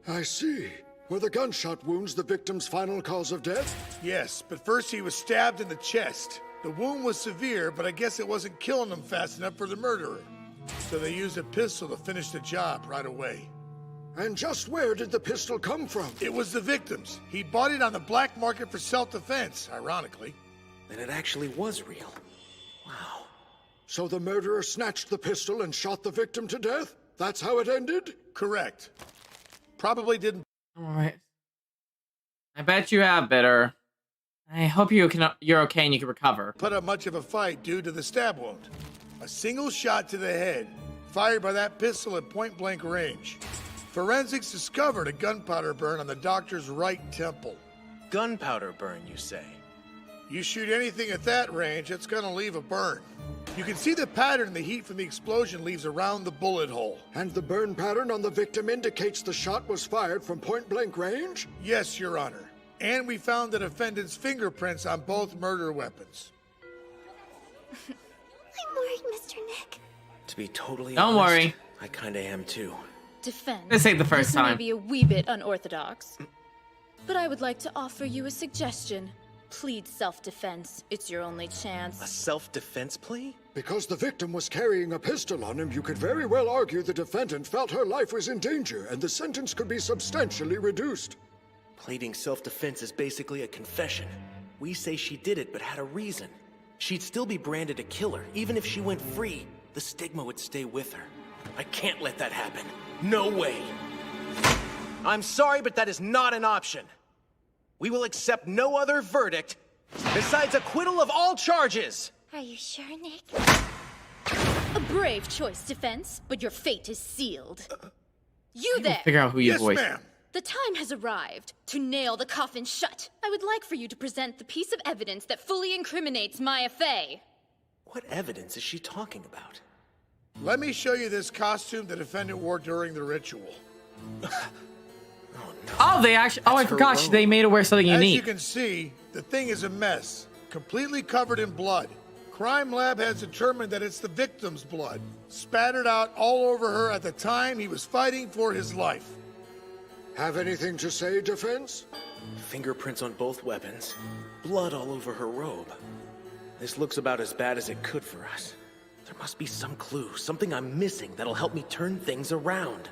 I see. Were the gunshot wounds the victim's final cause of death? Yes, but first he was stabbed in the chest. The wound was severe, but I guess it wasn't killing him fast enough for the murderer. So they used a pistol to finish the job right away. And just where did the pistol come from? It was the victim's. He bought it on the black market for self-defense, ironically. Then it actually was real. Wow. So the murderer snatched the pistol and shot the victim to death? That's how it ended? Correct. Probably didn't. Alright. I bet you have, Bitter. I hope you're okay and you can recover. Put up much of a fight due to the stab wound. A single shot to the head, fired by that pistol at point-blank range. Forensics discovered a gunpowder burn on the doctor's right temple. Gunpowder burn, you say? You shoot anything at that range, it's gonna leave a burn. You can see the pattern the heat from the explosion leaves around the bullet hole. And the burn pattern on the victim indicates the shot was fired from point-blank range? Yes, Your Honor. And we found the defendant's fingerprints on both murder weapons. I'm worried, Mr. Nick. To be totally Don't honest, worry. I kinda am too. Defense. This ain't the first This may time. be a wee bit unorthodox, but I would like to offer you a suggestion. Plead self-defense. It's your only chance. A self-defense plea? Because the victim was carrying a pistol on him, you could very well argue the defendant felt her life was in danger, and the sentence could be substantially reduced. Pleading self-defense is basically a confession. We say she did it, but had a reason. She'd still be branded a killer, even if she went free. The stigma would stay with her. I can't let that happen. No way. I'm sorry, but that is not an option. We will accept no other verdict besides acquittal of all charges. Are you sure, Nick? A brave choice, Defense, but your fate is sealed. You there! Figure out who you voice. Yes, ma'am. The time has arrived to nail the coffin shut. I would like for you to present the piece of evidence that fully incriminates Maya Fey. What evidence is she talking about? Let me show you this costume the defendant wore during the ritual. Oh, they actually. Oh, I forgot. They made her wear something As you unique. can see, the thing is a mess, completely covered in blood. Crime Lab has determined that it's the victim's blood, spattered out all over her at the time he was fighting for his life. Have anything to say, defense? Fingerprints on both weapons. Blood all over her robe. This looks about as bad as it could for us. There must be some clue, something I'm missing that'll help me turn things around.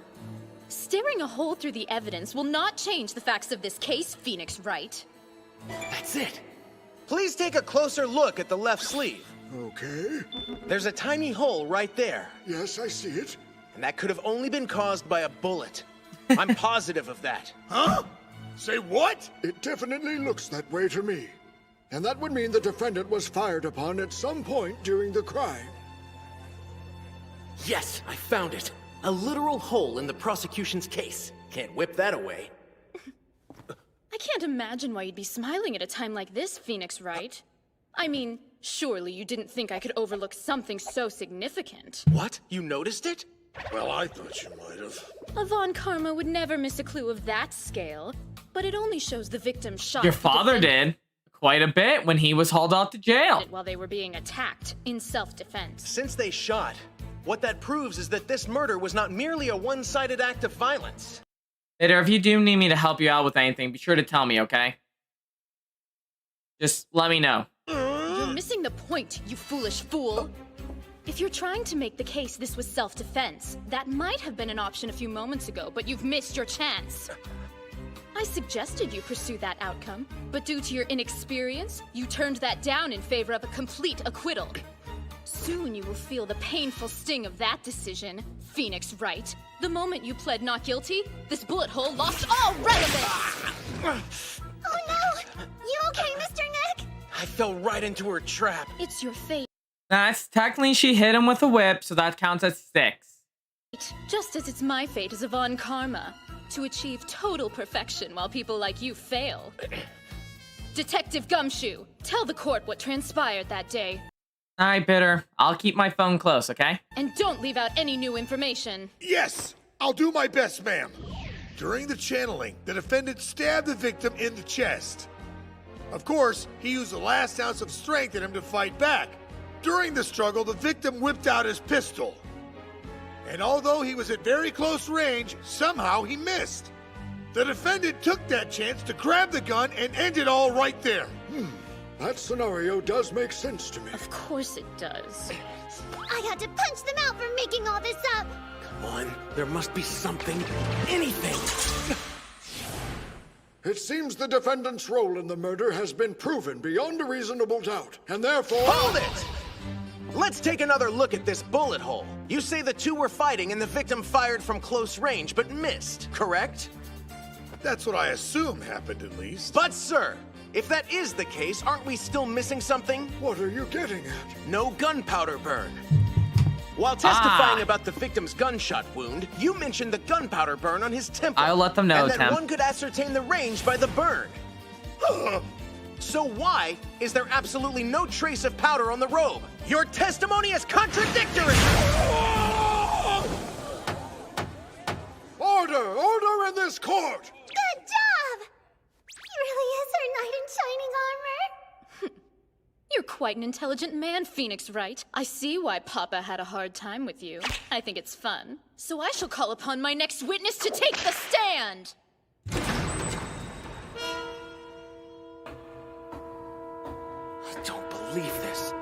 Staring a hole through the evidence will not change the facts of this case, Phoenix Wright. That's it. Please take a closer look at the left sleeve. Okay. There's a tiny hole right there. Yes, I see it. And that could have only been caused by a bullet. I'm positive of that. Huh? Say what? It definitely looks that way to me. And that would mean the defendant was fired upon at some point during the crime. Yes, I found it. A literal hole in the prosecution's case. Can't whip that away. I can't imagine why you'd be smiling at a time like this, Phoenix Wright. I mean, surely you didn't think I could overlook something so significant. What? You noticed it? Well, I thought you might have. Von Karma would never miss a clue of that scale, but it only shows the victim shot. Your father did quite a bit when he was hauled out to jail. While they were being attacked in self-defense. Since they shot, what that proves is that this murder was not merely a one-sided act of violence. Bitter, if you do need me to help you out with anything, be sure to tell me, okay? Just let me know. You're missing the point, you foolish fool. If you're trying to make the case this was self-defense, that might have been an option a few moments ago, but you've missed your chance. I suggested you pursue that outcome, but due to your inexperience, you turned that down in favor of a complete acquittal. Soon you will feel the painful sting of that decision, Phoenix Wright. The moment you pled not guilty, this bullet hole lost all relevance! Oh no! You okay, Mr. Nick? I fell right into her trap. It's your fate. That's technically she hit him with a whip, so that counts as 6. Just as it's my fate as a Von Karma, to achieve total perfection while people like you fail. Detective Gumshoe, tell the court what transpired that day. Alright, Bitter. I'll keep my phone close, okay? And don't leave out any new information. Yes! I'll do my best, ma'am. During the channeling, the defendant stabbed the victim in the chest. Of course, he used the last ounce of strength in him to fight back. During the struggle, the victim whipped out his pistol. And although he was at very close range, somehow he missed. The defendant took that chance to grab the gun and end it all right there. That scenario does make sense to me. Of course it does. I had to punch them out for making all this up. Come on, there must be something, anything. It seems the defendant's role in the murder has been proven beyond a reasonable doubt, and therefore... Hold it! Let's take another look at this bullet hole. You say the two were fighting and the victim fired from close range but missed, correct? That's what I assume happened, at least. But, sir, if that is the case, aren't we still missing something? What are you getting at? No gunpowder burn. While testifying about the victim's gunshot wound, you mentioned the gunpowder burn on his temple. I'll let them know, and that Tim. one could ascertain the range by the burn. So why is there absolutely no trace of powder on the robe? Your testimony is contradictory! Order in this court! Good job! He really is our knight in shining armor. You're quite an intelligent man, Phoenix Wright. I see why Papa had a hard time with you. I think it's fun. So I shall call upon my next witness to take the stand! I don't believe this.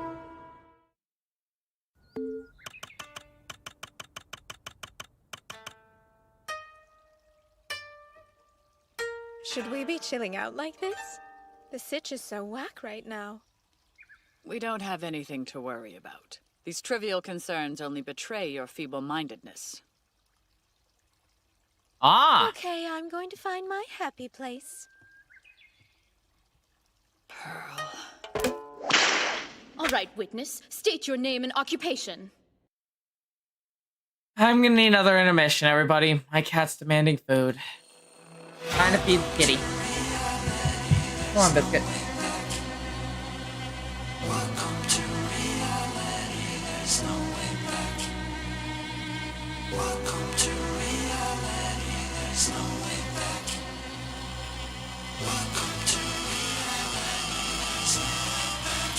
Should we be chilling out like this? The sitch is so whack right now. We don't have anything to worry about. These trivial concerns only betray your feeble-mindedness. Ah! Okay, I'm going to find my happy place. Pearl. All right, witness. State your name and occupation. I'm gonna need another intermission, everybody. My cat's demanding food. Trying to feed the kitty. Come on, Biscuit. Welcome to reality, there's no way back. Welcome to reality, there's no way back. Welcome to reality, there's no way back.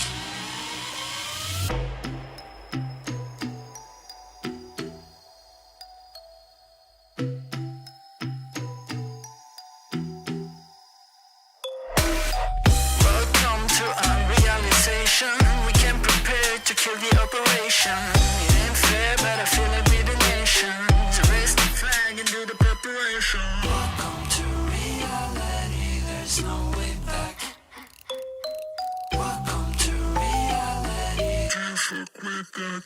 Welcome to unrealization. We came prepared to kill the operation. It ain't fair, but I feel like we're the nation. To raise the flag and do the preparation. Welcome to reality, there's no way back. Welcome to reality. Can't fuck with that.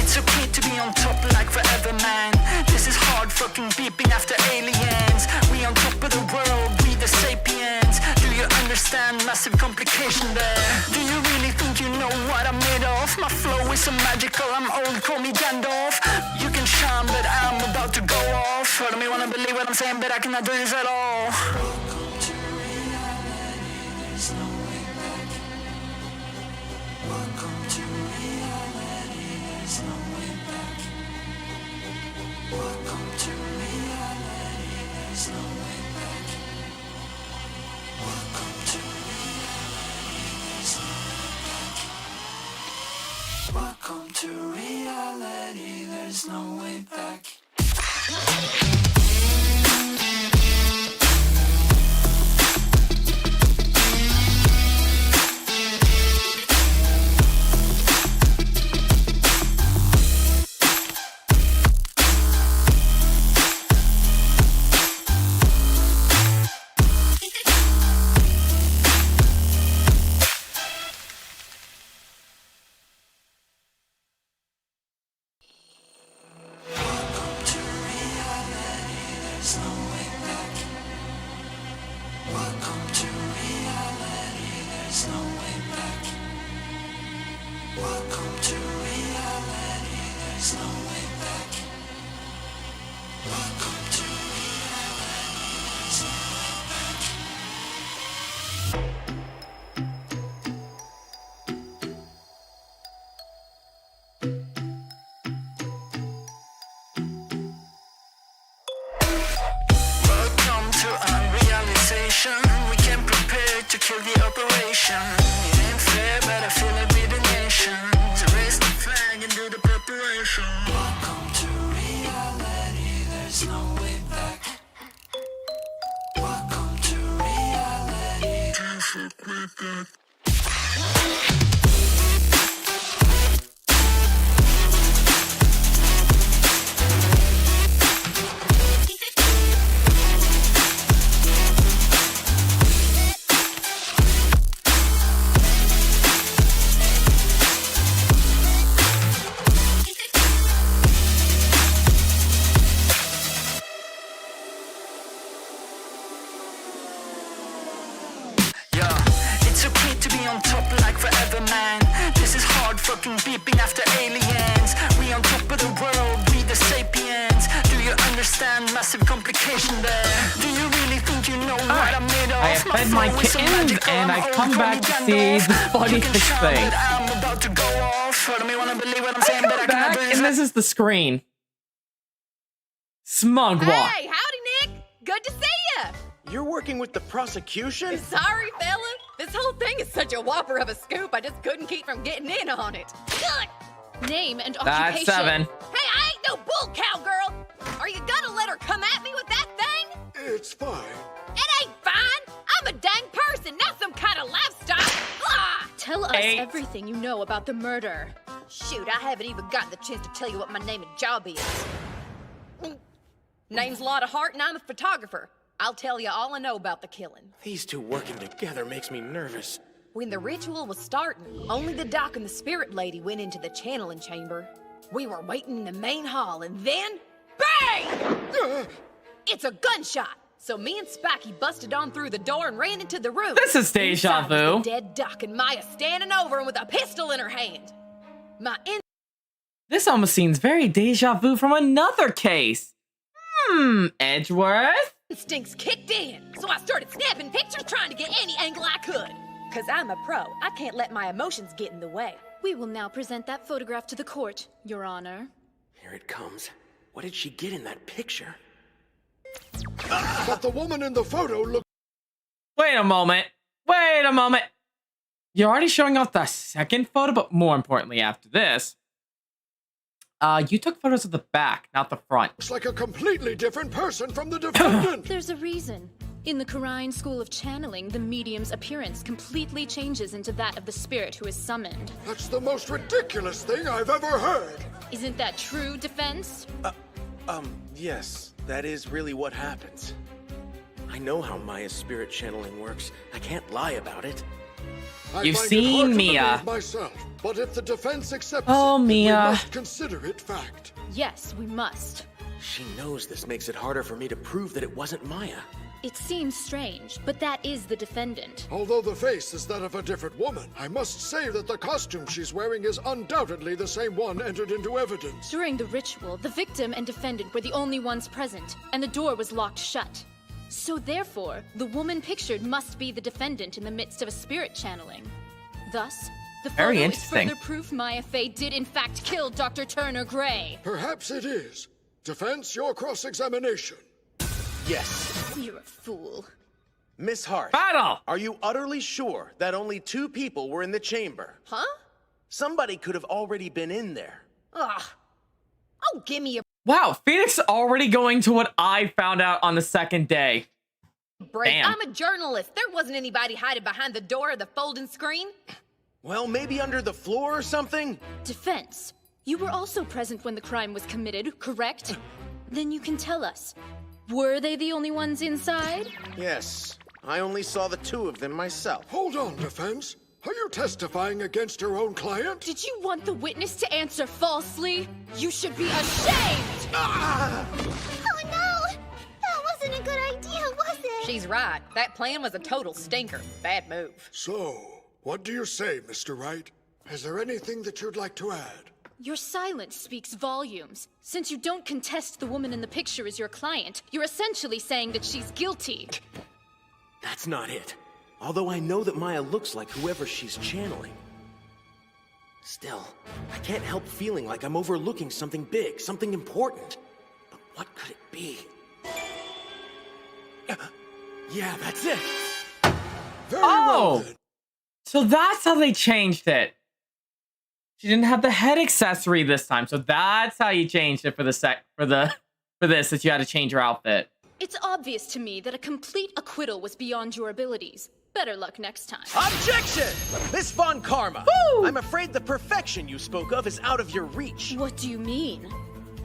It's okay to be on top like forever, man. This is hard fucking beeping after aliens. We on top of the world, we the sapiens. Do you understand massive complication there? Do you really think you know what I'm made of? My flow is so magical, I'm old, call me Gandalf. You can shine, but I'm about to go off. Heard me wanna believe what I'm saying, but I cannot do this at all. Welcome to reality, there's no way back. Welcome to reality, there's no way back. Welcome to reality, there's no way back. Welcome to reality, there's no way back. Welcome to reality, there's no way back. Welcome to reality, there's no way back. Welcome to reality, there's no way back. Welcome to reality, there's no way back. Welcome to reality, there's no way back. Welcome to unrealization. We came prepared to kill the operation. It ain't fair, but I feel like we're the nation. To raise the flag and do the preparation. operation. Welcome to reality, there's no way back. Welcome to reality. Can't fuck with that. On top like forever, man. This is hard fucking beeping after aliens. We on top of the world, we the sapiens. Do you understand massive complication there? Do you really think you know what I'm made of? I have fed my kittens and I come back to see the funniest thing. I'm about to go off. I don't wanna believe what I'm saying, but I back and this is the screen. Smug walk. Hey, howdy, Nick. Good to see ya. You're working with the prosecution? Sorry, fella. This whole thing is such a whopper of a scoop, I just couldn't keep from getting in on it. Name and That's occupation. 7. Hey, I ain't no bull cow girl. Are you gonna let her come at me with that thing? It's fine. It ain't fine. I'm a dang person, not some kind of livestock. Ah! Tell us 8. everything you know about the murder. Shoot, I haven't even gotten the chance to tell you what my name and job is. Name's Lotta Hart, and I'm a photographer. I'll tell you all I know about the killing. These two working together makes me nervous. When the ritual was starting, only the doc and the spirit lady went into the channeling chamber. We were waiting in the main hall, and then, bang! It's a gunshot. So me and Spiky busted on through the door and ran into the room. This is deja Inside was vu. the dead doc and Maya standing over him with a pistol in her hand. This almost seems very deja vu from another case. Edgeworth? Instincts kicked in, so I started snapping pictures trying to get any angle I could. Cause I'm a pro, I can't let my emotions get in the way. We will now present that photograph to the court, Your Honor. Here it comes. What did she get in that picture? But the woman in the photo looked... Wait a moment. Wait a moment. You're already showing off the second photo, but more importantly after this, you took photos of the back, not the front. Looks like a completely different person from the defendant. There's a reason. In the Karine School of Channeling, the medium's appearance completely changes into that of the spirit who is summoned. That's the most ridiculous thing I've ever heard. Isn't that true, Defense? Yes, that is really what happens. I know how Maya's spirit channeling works. I can't lie about it. You've seen Mia. Myself, but if the defense accepts Oh, it, Mia. we must consider it fact. Yes, we must. She knows this makes it harder for me to prove that it wasn't Maya. It seems strange, but that is the defendant. Although the face is that of a different woman, I must say that the costume she's wearing is undoubtedly the same one entered into evidence. During the ritual, the victim and defendant were the only ones present, and the door was locked shut. So therefore, the woman pictured must be the defendant in the midst of a spirit channeling. Thus, the Very photo is interesting. further proof Maya Fey did in fact kill Dr. Turner Gray. Perhaps it is. Defense, your cross-examination. Yes. You're a fool. Miss Hart. Battle! Are you utterly sure that only 2 people were in the chamber? Huh? Somebody could have already been in there. Ugh. Oh, give me a Wow, Phoenix already going to what I found out on the second day. break. Damn. I'm a journalist. There wasn't anybody hiding behind the door or the folding screen. Well, maybe under the floor or something? Defense, you were also present when the crime was committed, correct? Then you can tell us. Were they the only ones inside? Yes. I only saw the 2 of them myself. Hold on, defense. Are you testifying against your own client? Did you want the witness to answer falsely? You should be ashamed! Oh no! That wasn't a good idea, was it? She's right. That plan was a total stinker. Bad move. So, what do you say, Mr. Wright? Is there anything that you'd like to add? Your silence speaks volumes. Since you don't contest the woman in the picture as your client, you're essentially saying that she's guilty. That's not it. Although I know that Maya looks like whoever she's channeling. Still, I can't help feeling like I'm overlooking something big, something important. But what could it be? Yeah, that's it! Very well, then. So that's how they changed it. She didn't have the head accessory this time, so that's how you changed it for this that you had to change her outfit. It's obvious to me that a complete acquittal was beyond your abilities. Better luck next time. Objection! Miss Von Karma! I'm afraid the perfection you spoke of is out of your reach. What do you mean?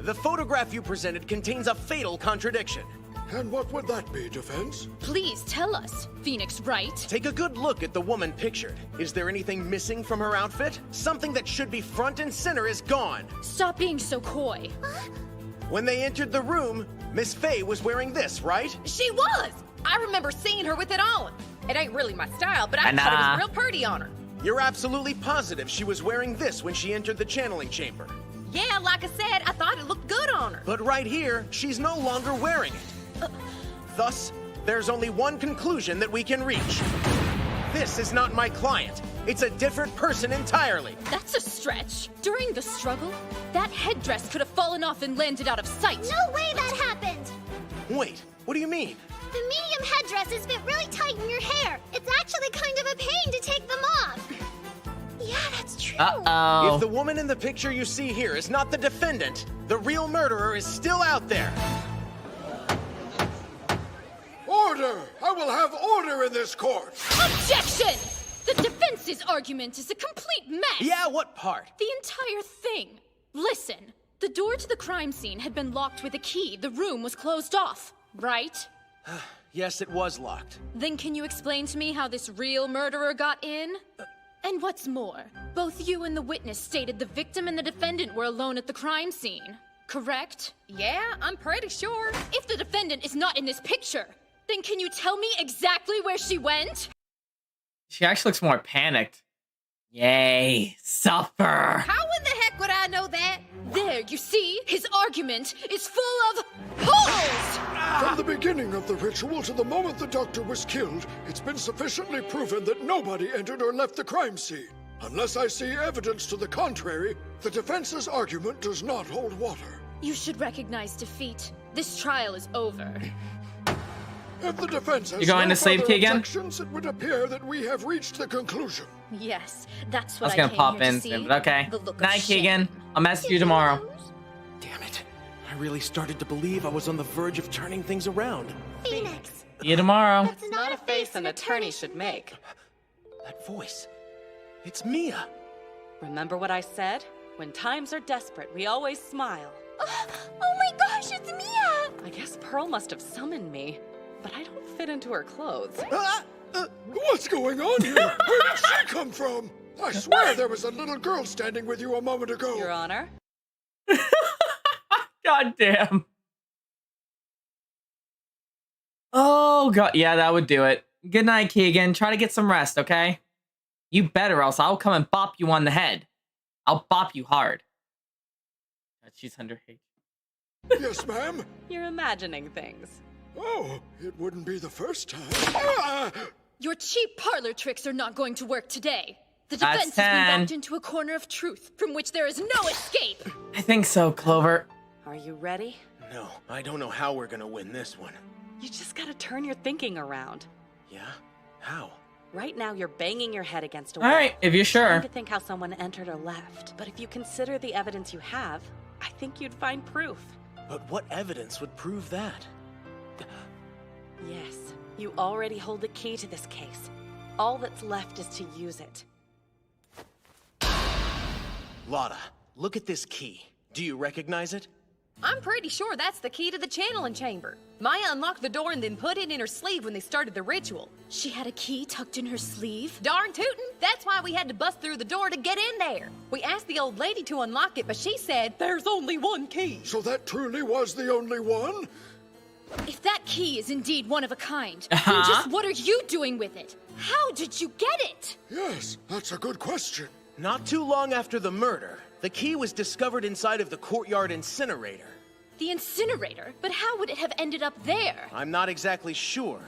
The photograph you presented contains a fatal contradiction. And what would that be, Defense? Please tell us, Phoenix Wright. Take a good look at the woman pictured. Is there anything missing from her outfit? Something that should be front and center is gone. Stop being so coy. When they entered the room, Miss Faye was wearing this, right? She was! I remember seeing her with it on. It ain't really my style, but I thought it was real pretty on her. You're absolutely positive she was wearing this when she entered the channeling chamber. Yeah, like I said, I thought it looked good on her. But right here, she's no longer wearing it. Thus, there's only one conclusion that we can reach. This is not my client. It's a different person entirely. That's a stretch. During the struggle, that headdress could have fallen off and landed out of sight. No way that happened! Wait, what do you mean? The medium headdresses fit really tight in your hair. It's actually kind of a pain to take them off. Yeah, that's true. Uh-oh. If the woman in the picture you see here is not the defendant, the real murderer is still out there. Order! I will have order in this court! Objection! The defense's argument is a complete mess. Yeah, what part? The entire thing. Listen, the door to the crime scene had been locked with a key. The room was closed off, right? Yes, it was locked. Then can you explain to me how this real murderer got in? And what's more, both you and the witness stated the victim and the defendant were alone at the crime scene, correct? Yeah, I'm pretty sure. If the defendant is not in this picture, then can you tell me exactly where she went? She actually looks more panicked. Yay, suffer. How in the heck would I know that? There, you see? His argument is full of holes! From the beginning of the ritual to the moment the doctor was killed, it's been sufficiently proven that nobody entered or left the crime scene. Unless I see evidence to the contrary, the defense's argument does not hold water. You should recognize defeat. This trial is over. If the defense has You going no to save further key again? objections, it would appear that we have reached the conclusion. Yes, that's I what was I gonna came pop here in to see. soon, but okay. The look of Night, shame. Keegan. I'll message you tomorrow. Damn it. I really started to believe I was on the verge of turning things around. Phoenix. See you tomorrow. That's not a face an attorney should make. That voice. It's Mia. Remember what I said? When times are desperate, we always smile. Oh my gosh, it's Mia! I guess Pearl must have summoned me, but I don't fit into her clothes. What's going on here? Where did she come from? I swear there was a little girl standing with you a moment ago. Your Honor? God damn. Oh, God. Yeah, that would do it. Good night, Keegan. Try to get some rest, okay? You better, else I'll come and bop you on the head. I'll bop you hard. She's under hate. Yes, ma'am. You're imagining things. Oh, it wouldn't be the first time. Your cheap parlor tricks are not going to work today. The That's defense has 10. been backed into a corner of truth from which there is no escape. I think so, Clover. Are you ready? No, I don't know how we're gonna win this one. You just gotta turn your thinking around. Yeah? How? Right now, you're banging your head against a All wall. right, if you're sure. Trying to think how someone entered or left. But if you consider the evidence you have, I think you'd find proof. But what evidence would prove that? Yes, you already hold the key to this case. All that's left is to use it. Lotta, look at this key. Do you recognize it? I'm pretty sure that's the key to the channeling chamber. Maya unlocked the door and then put it in her sleeve when they started the ritual. She had a key tucked in her sleeve? Darn tootin'! That's why we had to bust through the door to get in there. We asked the old lady to unlock it, but she said, there's only one key. So that truly was the only one? If that key is indeed one of a kind, then just what are you doing with it? How did you get it? Yes, that's a good question. Not too long after the murder, the key was discovered inside of the courtyard incinerator. The incinerator? But how would it have ended up there? I'm not exactly sure,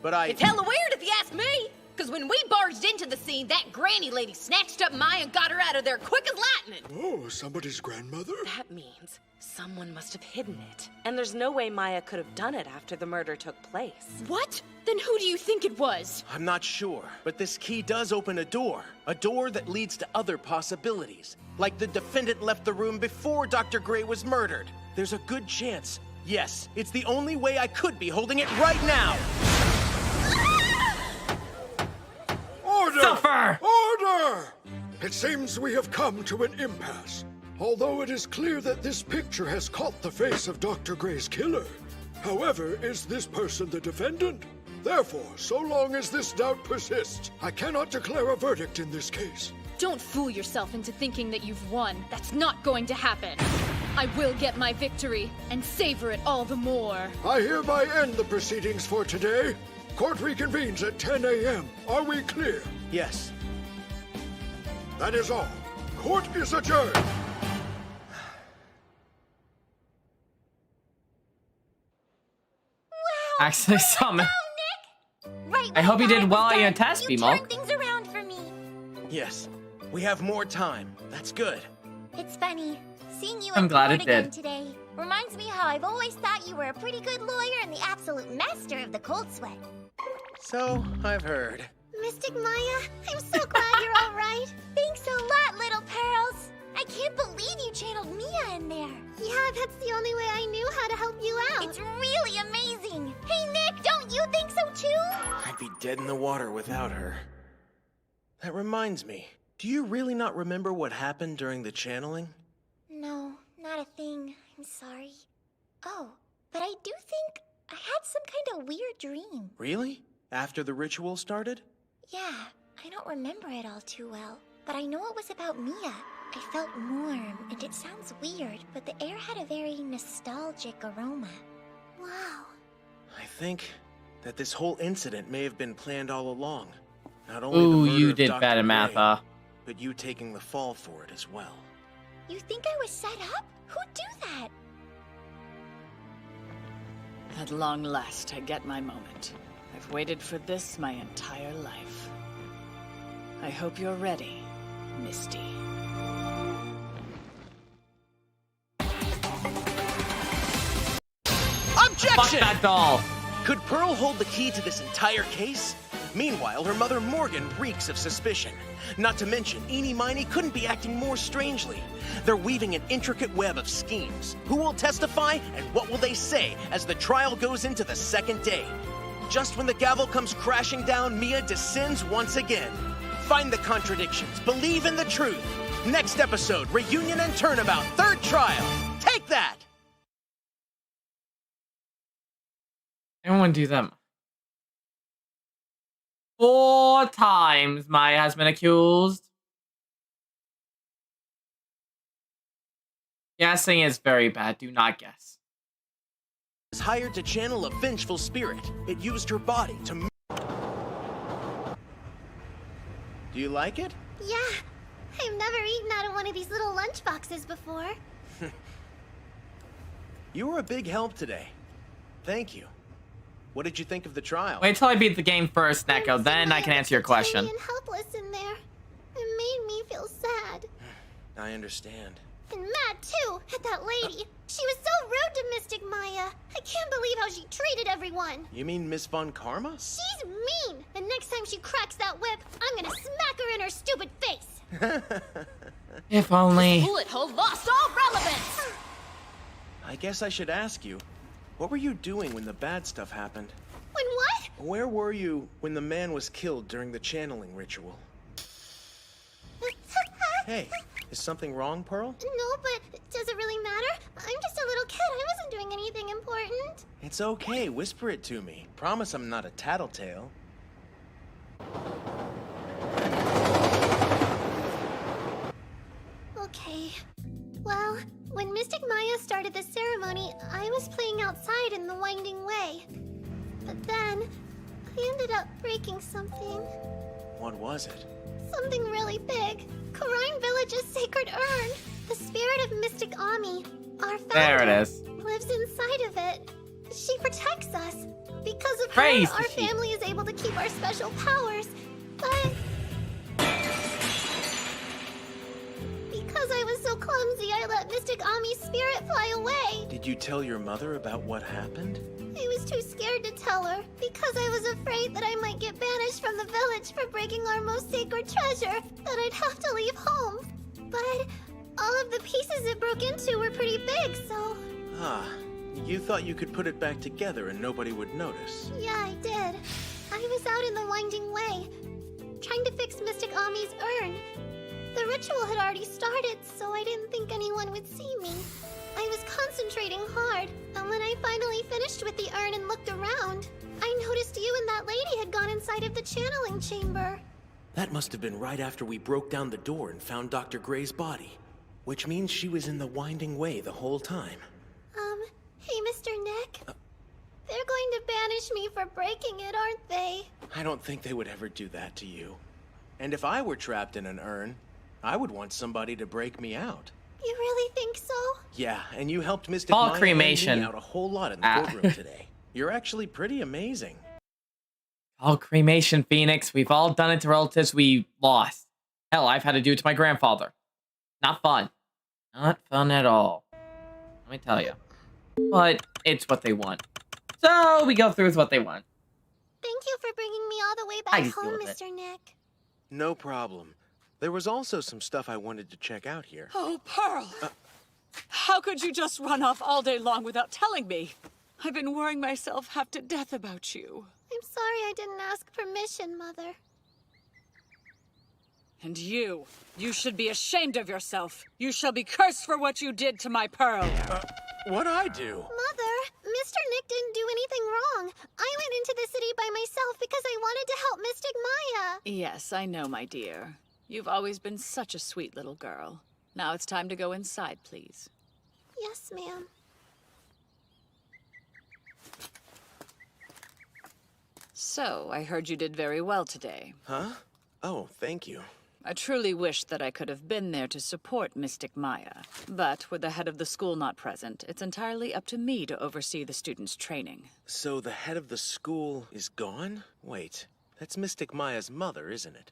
but It's hella weird if you ask me. Because when we barged into the scene, that granny lady snatched up Maya and got her out of there quick as lightning. Oh, somebody's grandmother? That means someone must have hidden it. And there's no way Maya could have done it after the murder took place. What? Then who do you think it was? I'm not sure, but this key does open a door that leads to other possibilities. Like the defendant left the room before Dr. Gray was murdered. There's a good chance. Yes, it's the only way I could be holding it right now. Order! Suffer! Order! It seems we have come to an impasse. Although it is clear that this picture has caught the face of Dr. Gray's killer. However, is this person the defendant? Therefore, so long as this doubt persists, I cannot declare a verdict in this case. Don't fool yourself into thinking that you've won. That's not going to happen. I will get my victory and savor it all the more. I hereby end the proceedings for today. Court reconvenes at 10 a.m. Are we clear? Yes. That is all. Court is adjourned. Actually, summon. Right, I hope you did well on your done. test, You Bimo. turned things around for me. Yes, we have more time. That's good. It's funny. Seeing you I'm at glad court it again did. today reminds me how I've always thought you were a pretty good lawyer and the absolute master of the cold sweat. So, I've heard. Mystic Maya, I'm so glad you're all right. Thanks a lot, little pearls. I can't believe you channeled Mia in there. Yeah, that's the only way I knew how to help you out. It's really amazing. Hey, Nick, don't you think so too? I'd be dead in the water without her. That reminds me. Do you really not remember what happened during the channeling? No, not a thing. I'm sorry. Oh, but I do think I had some kind of weird dream. Really? After the ritual started? Yeah, I don't remember it all too well, but I know it was about Mia. I felt warm, and it sounds weird, but the air had a very nostalgic aroma. Wow. I think that this whole incident may have been planned all along. Not only Ooh, the murder you of did Dr. bad at Gray, math, but you taking the fall for it as well. You think I was set up? Who'd do that? At long last, I get my moment. I've waited for this my entire life. I hope you're ready, Misty. Objection! Fuck that doll. Could Pearl hold the key to this entire case? Meanwhile, her mother Morgan reeks of suspicion. Not to mention, Eenie Miney couldn't be acting more strangely. They're weaving an intricate web of schemes. Who will testify, and what will they say as the trial goes into the second day? Just when the gavel comes crashing down, Mia descends once again. Find the contradictions, believe in the truth. Next episode, reunion and turnabout, third trial. Take that! Everyone do them. 4 times Maya has been accused. Guessing is very bad. Do not guess. Was hired to channel a vengeful spirit. It used her body to... Do you like it? Yeah, I've never eaten out of one of these little lunch boxes before. You were a big help today. Thank you. What did you think of the trial? Wait till I beat the game first, Neko. Then I can answer your question. And helpless in there. It made me feel sad. I understand. And mad, too, at that lady. She was so rude to Mystic Maya. I can't believe how she treated everyone. You mean Miss Von Karma? She's mean. And next time she cracks that whip, I'm gonna smack her in her stupid face. If only. Bullet hole lost all relevance! I guess I should ask you, what were you doing when the bad stuff happened? When what? Where were you when the man was killed during the channeling ritual? Hey, is something wrong, Pearl? No, but does it really matter? I'm just a little kid. I wasn't doing anything important. It's okay, whisper it to me. Promise I'm not a tattletale. Okay. Well, when Mystic Maya started the ceremony, I was playing outside in the winding way. But then, I ended up breaking something. What was it? Something really big. Korine Village's sacred urn. The spirit of Mystic Ami, our founder, There it is. lives inside of it. She protects us. Because of Praise her, the our sheep. family is able to keep our special powers But because I was so clumsy, I let Mystic Ami's spirit fly away. Did you tell your mother about what happened? I was too scared to tell her because I was afraid that I might get banished from the village for breaking our most sacred treasure, that I'd have to leave home. But all of the pieces it broke into were pretty big, so... Ah, you thought you could put it back together and nobody would notice. Yeah, I did. I was out in the winding way, trying to fix Mystic Ami's urn. The ritual had already started, so I didn't think anyone would see me. I was concentrating hard, and when I finally finished with the urn and looked around, I noticed you and that lady had gone inside of the channeling chamber. That must have been right after we broke down the door and found Dr. Gray's body, which means she was in the winding way the whole time. Hey, Mr. Nick. They're going to banish me for breaking it, aren't they? I don't think they would ever do that to you. And if I were trapped in an urn, I would want somebody to break me out. You really think so? Yeah, and you helped Mystic All Maya cremation. and me out a whole lot in the courtroom today. You're actually pretty amazing. All cremation, Phoenix. We've all done it to relatives we lost. Hell, I've had to do it to my grandfather. Not fun. Not fun at all. Let me tell you. But it's what they want. So we go through with what they want. Thank you for bringing me all the way I back just deal home, with it. Mr. Nick. No problem. There was also some stuff I wanted to check out here. Oh, Pearl! How could you just run off all day long without telling me? I've been worrying myself half to death about you. I'm sorry I didn't ask permission, Mother. And you should be ashamed of yourself. You shall be cursed for what you did to my Pearl. What'd I do? Mother, Mr. Nick didn't do anything wrong. I went into the city by myself because I wanted to help Mystic Maya. Yes, I know, my dear. You've always been such a sweet little girl. Now it's time to go inside, please. Yes, ma'am. So, I heard you did very well today. Huh? Oh, thank you. I truly wish that I could have been there to support Mystic Maya. But with the head of the school not present, it's entirely up to me to oversee the students' training. So the head of the school is gone? Wait, that's Mystic Maya's mother, isn't it?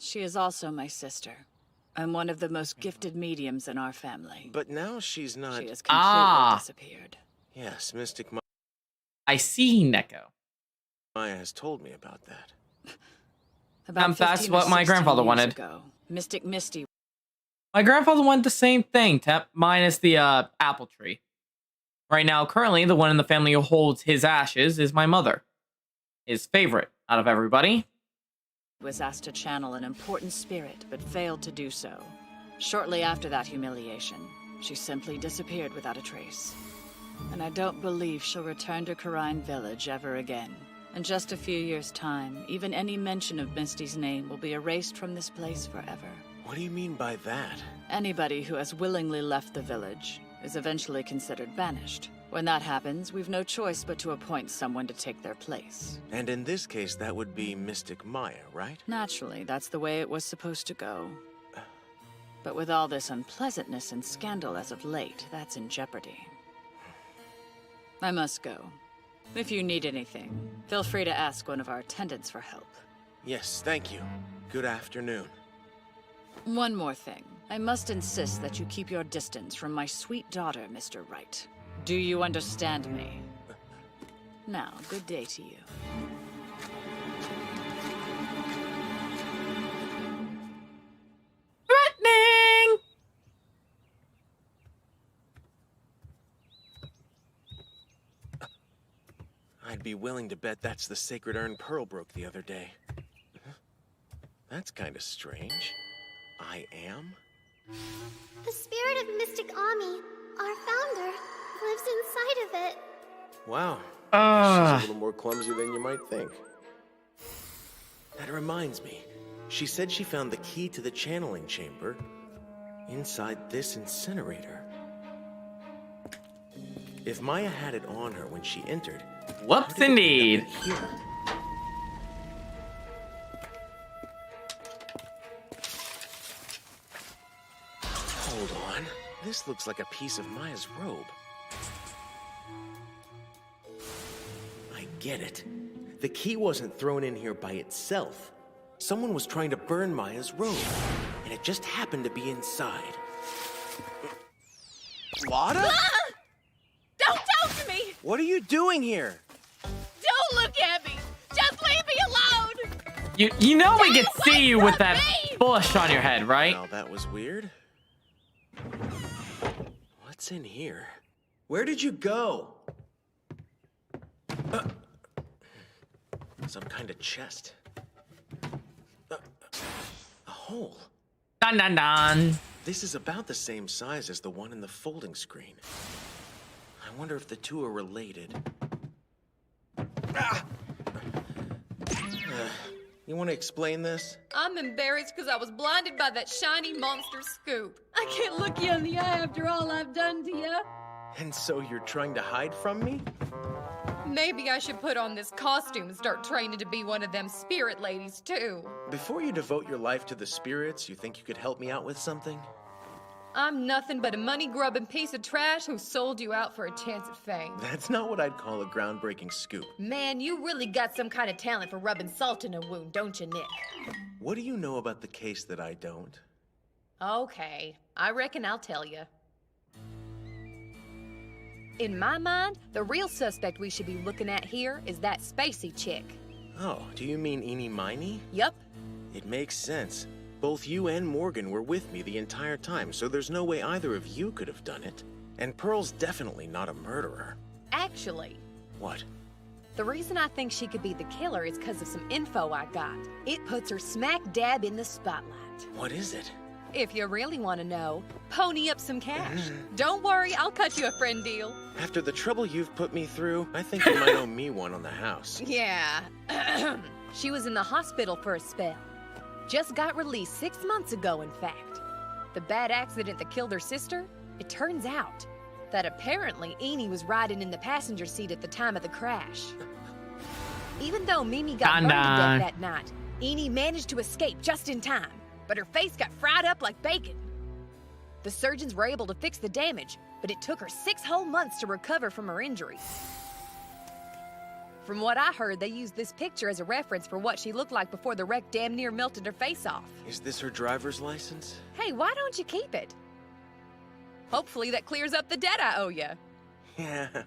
She is also my sister. I'm one of the most gifted mediums in our family. But now she's not... She has completely disappeared. Yes, Mystic I see, Neko. Maya has told me about that. About That's 15 or what my 16 grandfather years wanted. ago, Mystic Misty. My grandfather wanted the same thing, minus the apple tree. Right now, currently, the one in the family who holds his ashes is my mother. His favorite out of everybody. Was asked to channel an important spirit, but failed to do so. Shortly after that humiliation, she simply disappeared without a trace. And I don't believe she'll return to Karine Village ever again. In just a few years' time, even any mention of Misty's name will be erased from this place forever. What do you mean by that? Anybody who has willingly left the village is eventually considered banished. When that happens, we've no choice but to appoint someone to take their place. And in this case, that would be Mystic Maya, right? Naturally, that's the way it was supposed to go. But with all this unpleasantness and scandal as of late, that's in jeopardy. I must go. If you need anything, feel free to ask one of our attendants for help. Yes, thank you. Good afternoon. One more thing. I must insist that you keep your distance from my sweet daughter, Mr. Wright. Do you understand me? Now, good day to you. Threatening! I'd be willing to bet that's the sacred urn Pearl broke the other day. That's kind of strange. I am? The spirit of Mystic Ami, our founder, lives inside of it. Wow. She's a little more clumsy than you might think. That reminds me. She said she found the key to the channeling chamber inside this incinerator. If Maya had it on her when she entered... Whoops, indeed. Here? Hold on. This looks like a piece of Maya's robe. I get it. The key wasn't thrown in here by itself. Someone was trying to burn Maya's robe, and it just happened to be inside. Lotta? Ah! Don't talk to me! What are you doing here? Don't look at me! Just leave me alone! You know we can see you with that bush on your head, right? Well, that was weird. What's in here? Where did you go? Some kind of chest. A hole. Dun dun dun. This is about the same size as the one in the folding screen. I wonder if the two are related. You want to explain this? I'm embarrassed because I was blinded by that shiny monster scoop. I can't look you in the eye after all I've done to you. And so you're trying to hide from me? Maybe I should put on this costume and start training to be one of them spirit ladies, too. Before you devote your life to the spirits, you think you could help me out with something? I'm nothing but a money-grubbing piece of trash who sold you out for a chance at fame. That's not what I'd call a groundbreaking scoop. Man, you really got some kind of talent for rubbing salt in a wound, don't you, Nick? What do you know about the case that I don't? Okay, I reckon I'll tell you. In my mind, the real suspect we should be looking at here is that spacey chick. Oh, do you mean Eenie Miney? Yup. It makes sense. Both you and Morgan were with me the entire time, so there's no way either of you could have done it. And Pearl's definitely not a murderer. Actually, What? the reason I think she could be the killer is because of some info I got. It puts her smack dab in the spotlight. What is it? If you really want to know, pony up some cash. Don't worry, I'll cut you a friend deal. After the trouble you've put me through, I think you might owe me one on the house. Yeah. She was in the hospital for a spell. Just got released 6 months ago, in fact. The bad accident that killed her sister, it turns out that apparently Eenie was riding in the passenger seat at the time of the crash. Even though Mimi got burned to death that night, Eenie managed to escape just in time, but her face got fried up like bacon. The surgeons were able to fix the damage, but it took her 6 whole months to recover from her injuries. From what I heard, they used this picture as a reference for what she looked like before the wreck damn near melted her face off. Is this her driver's license? Hey, why don't you keep it? Hopefully that clears up the debt I owe you. Yeah.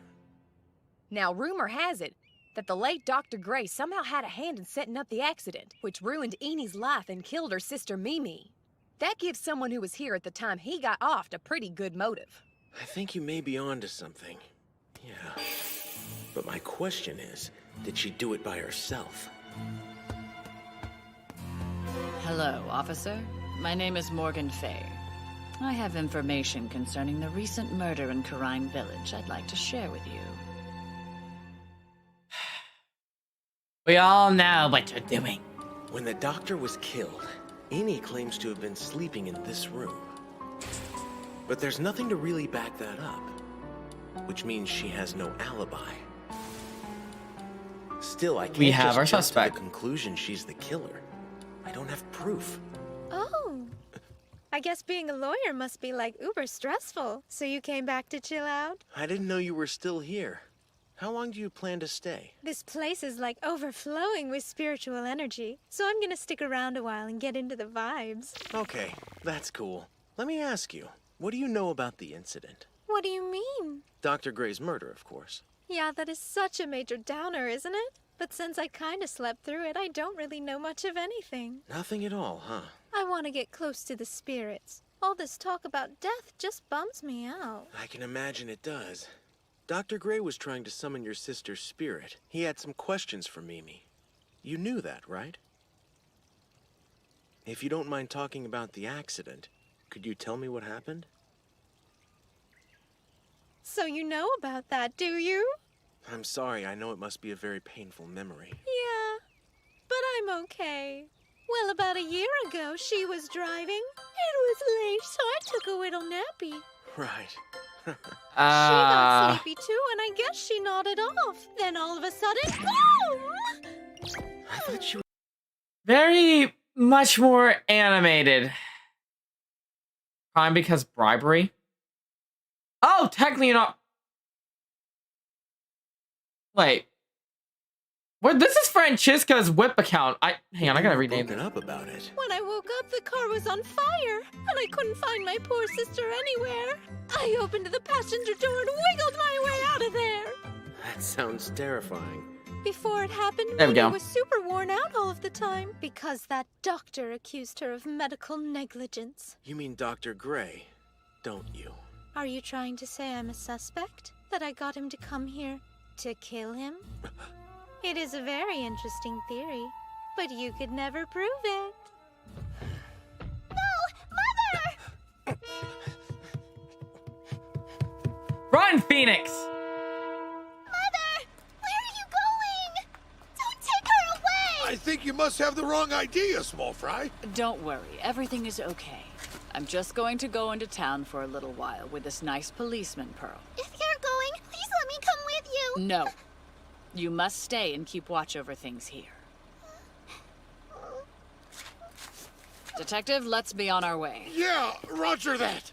Now, rumor has it that the late Dr. Gray somehow had a hand in setting up the accident, which ruined Enie's life and killed her sister Mimi. That gives someone who was here at the time he got offed a pretty good motive. I think you may be onto something. Yeah. But my question is, did she do it by herself? Hello, officer. My name is Morgan Fay. I have information concerning the recent murder in Karine Village I'd like to share with you. We all know what you're doing. When the doctor was killed, Eenie claims to have been sleeping in this room. But there's nothing to really back that up, which means she has no alibi. Still, I can't We have just our jump suspect. to the conclusion she's the killer. I don't have proof. Oh. I guess being a lawyer must be like uber stressful. So you came back to chill out? I didn't know you were still here. How long do you plan to stay? This place is like overflowing with spiritual energy. So I'm gonna stick around a while and get into the vibes. Okay, that's cool. Let me ask you, what do you know about the incident? What do you mean? Dr. Gray's murder, of course. Yeah, that is such a major downer, isn't it? But since I kinda slept through it, I don't really know much of anything. Nothing at all, huh? I want to get close to the spirits. All this talk about death just bums me out. I can imagine it does. Dr. Gray was trying to summon your sister's spirit. He had some questions for Mimi. You knew that, right? If you don't mind talking about the accident, could you tell me what happened? So you know about that, do you? I'm sorry, I know it must be a very painful memory. Yeah, but I'm okay. Well, about a year ago, she was driving. It was late, so I took a little nappy. Right. She got sleepy too, and I guess she nodded off. Then all of a sudden, boom! I thought she was... Very much more animated. Crime because bribery? Oh, technically you're not... Wait. Well, this is Francesca's whip account. Hang on, I gotta rename it. Up about it. When I woke up, the car was on fire, and I couldn't find my poor sister anywhere. I opened the passenger door and wiggled my way out of there. That sounds terrifying. Before it happened, There we Minnie go. was super worn out all of the time because that doctor accused her of medical negligence. You mean Dr. Gray, don't you? Are you trying to say I'm a suspect? That I got him to come here to kill him? It is a very interesting theory, but you could never prove it. No! Mother! Run, Phoenix! Mother! Where are you going? Don't take her away! I think you must have the wrong idea, Small Fry. Don't worry, everything is okay. I'm just going to go into town for a little while with this nice policeman, Pearl. If you're going, please let me come with you. No. You must stay and keep watch over things here. Detective, let's be on our way. Yeah, roger that.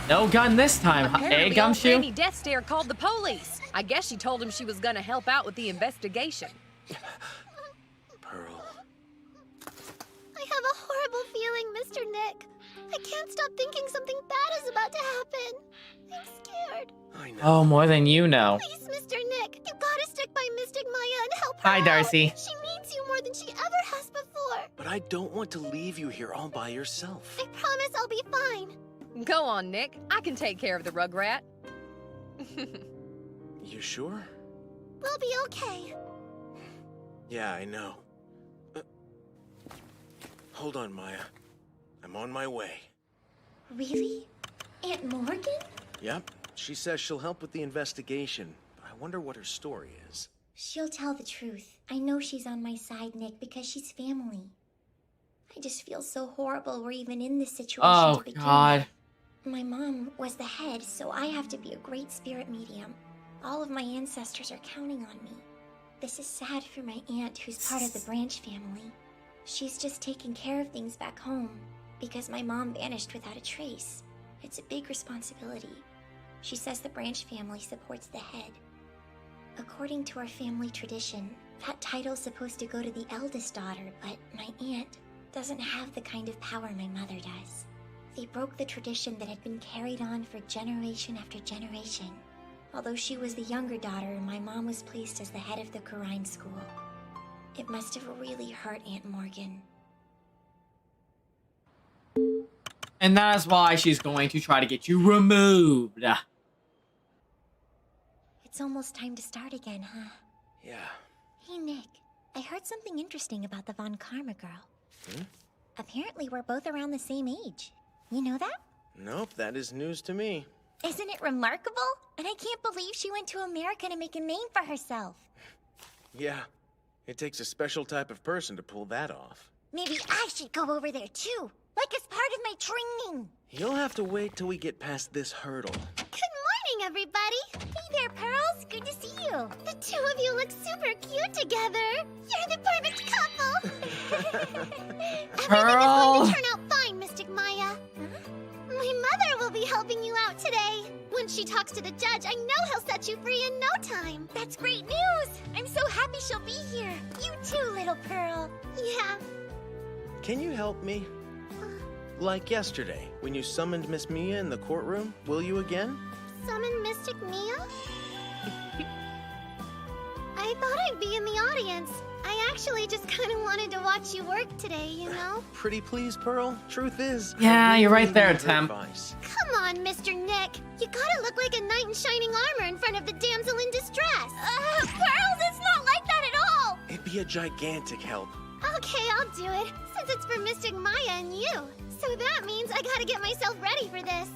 No gun this time, Apparently, Gumshoe? old Granny Death Stare called the police. I guess she told him she was gonna help out with the investigation. Pearl. I have a horrible feeling, Mr. Nick. I can't stop thinking something bad is about to happen. I'm scared. I know. Oh, more than you know. Please, Mr. Nick, you gotta stick by Mystic Maya and help her Hi, out. Darcy. She needs you more than she ever has before. But I don't want to leave you here all by yourself. I promise I'll be fine. Go on, Nick. I can take care of the rugrat. You sure? We'll be okay. Yeah, I know. Hold on, Maya. I'm on my way. Really? Aunt Morgan? Yep. She says she'll help with the investigation. I wonder what her story is. She'll tell the truth. I know she's on my side, Nick, because she's family. I just feel so horrible we're even in this situation Oh, to begin God. with. My mom was the head, so I have to be a great spirit medium. All of my ancestors are counting on me. This is sad for my aunt, who's part of the Branch family. She's just taking care of things back home, because my mom vanished without a trace. It's a big responsibility. She says the Branch family supports the head. According to our family tradition, that title's supposed to go to the eldest daughter, but my aunt doesn't have the kind of power my mother does. They broke the tradition that had been carried on for generation after generation. Although she was the younger daughter, my mom was placed as the head of the Quirine school. It must have really hurt Aunt Morgan. And that is why she's going to try to get you removed. It's almost time to start again, huh? Yeah. Hey, Nick. I heard something interesting about the Von Karma girl. Hmm? Apparently, we're both around the same age. You know that? Nope, that is news to me. Isn't it remarkable? And I can't believe she went to America to make a name for herself. Yeah. It takes a special type of person to pull that off. Maybe I should go over there too, like as part of my training. You'll have to wait till we get past this hurdle. Good morning, everybody. Hey there, Pearls. Good to see you. The two of you look super cute together. You're the perfect couple. Everything is going to turn out fine, Mystic Maya. My mother will be helping you out today. When she talks to the judge, I know he'll set you free in no time. That's great news. I'm so happy she'll be here. You too, little Pearl. Yeah. Can you help me? Like yesterday, when you summoned Miss Mia in the courtroom, will you again? Summon Mystic Mia? I thought I'd be in the audience. I actually just kind of wanted to watch you work today, you know? Pretty please, Pearl. Truth is... Yeah, you're right there, need her Temp. advice. Come on, Mr. Nick. You gotta look like a knight in shining armor in front of the damsel in distress. Pearls, it's not like that at all. It'd be a gigantic help. Okay, I'll do it, since it's for Mystic Maya and you. So that means I gotta get myself ready for this.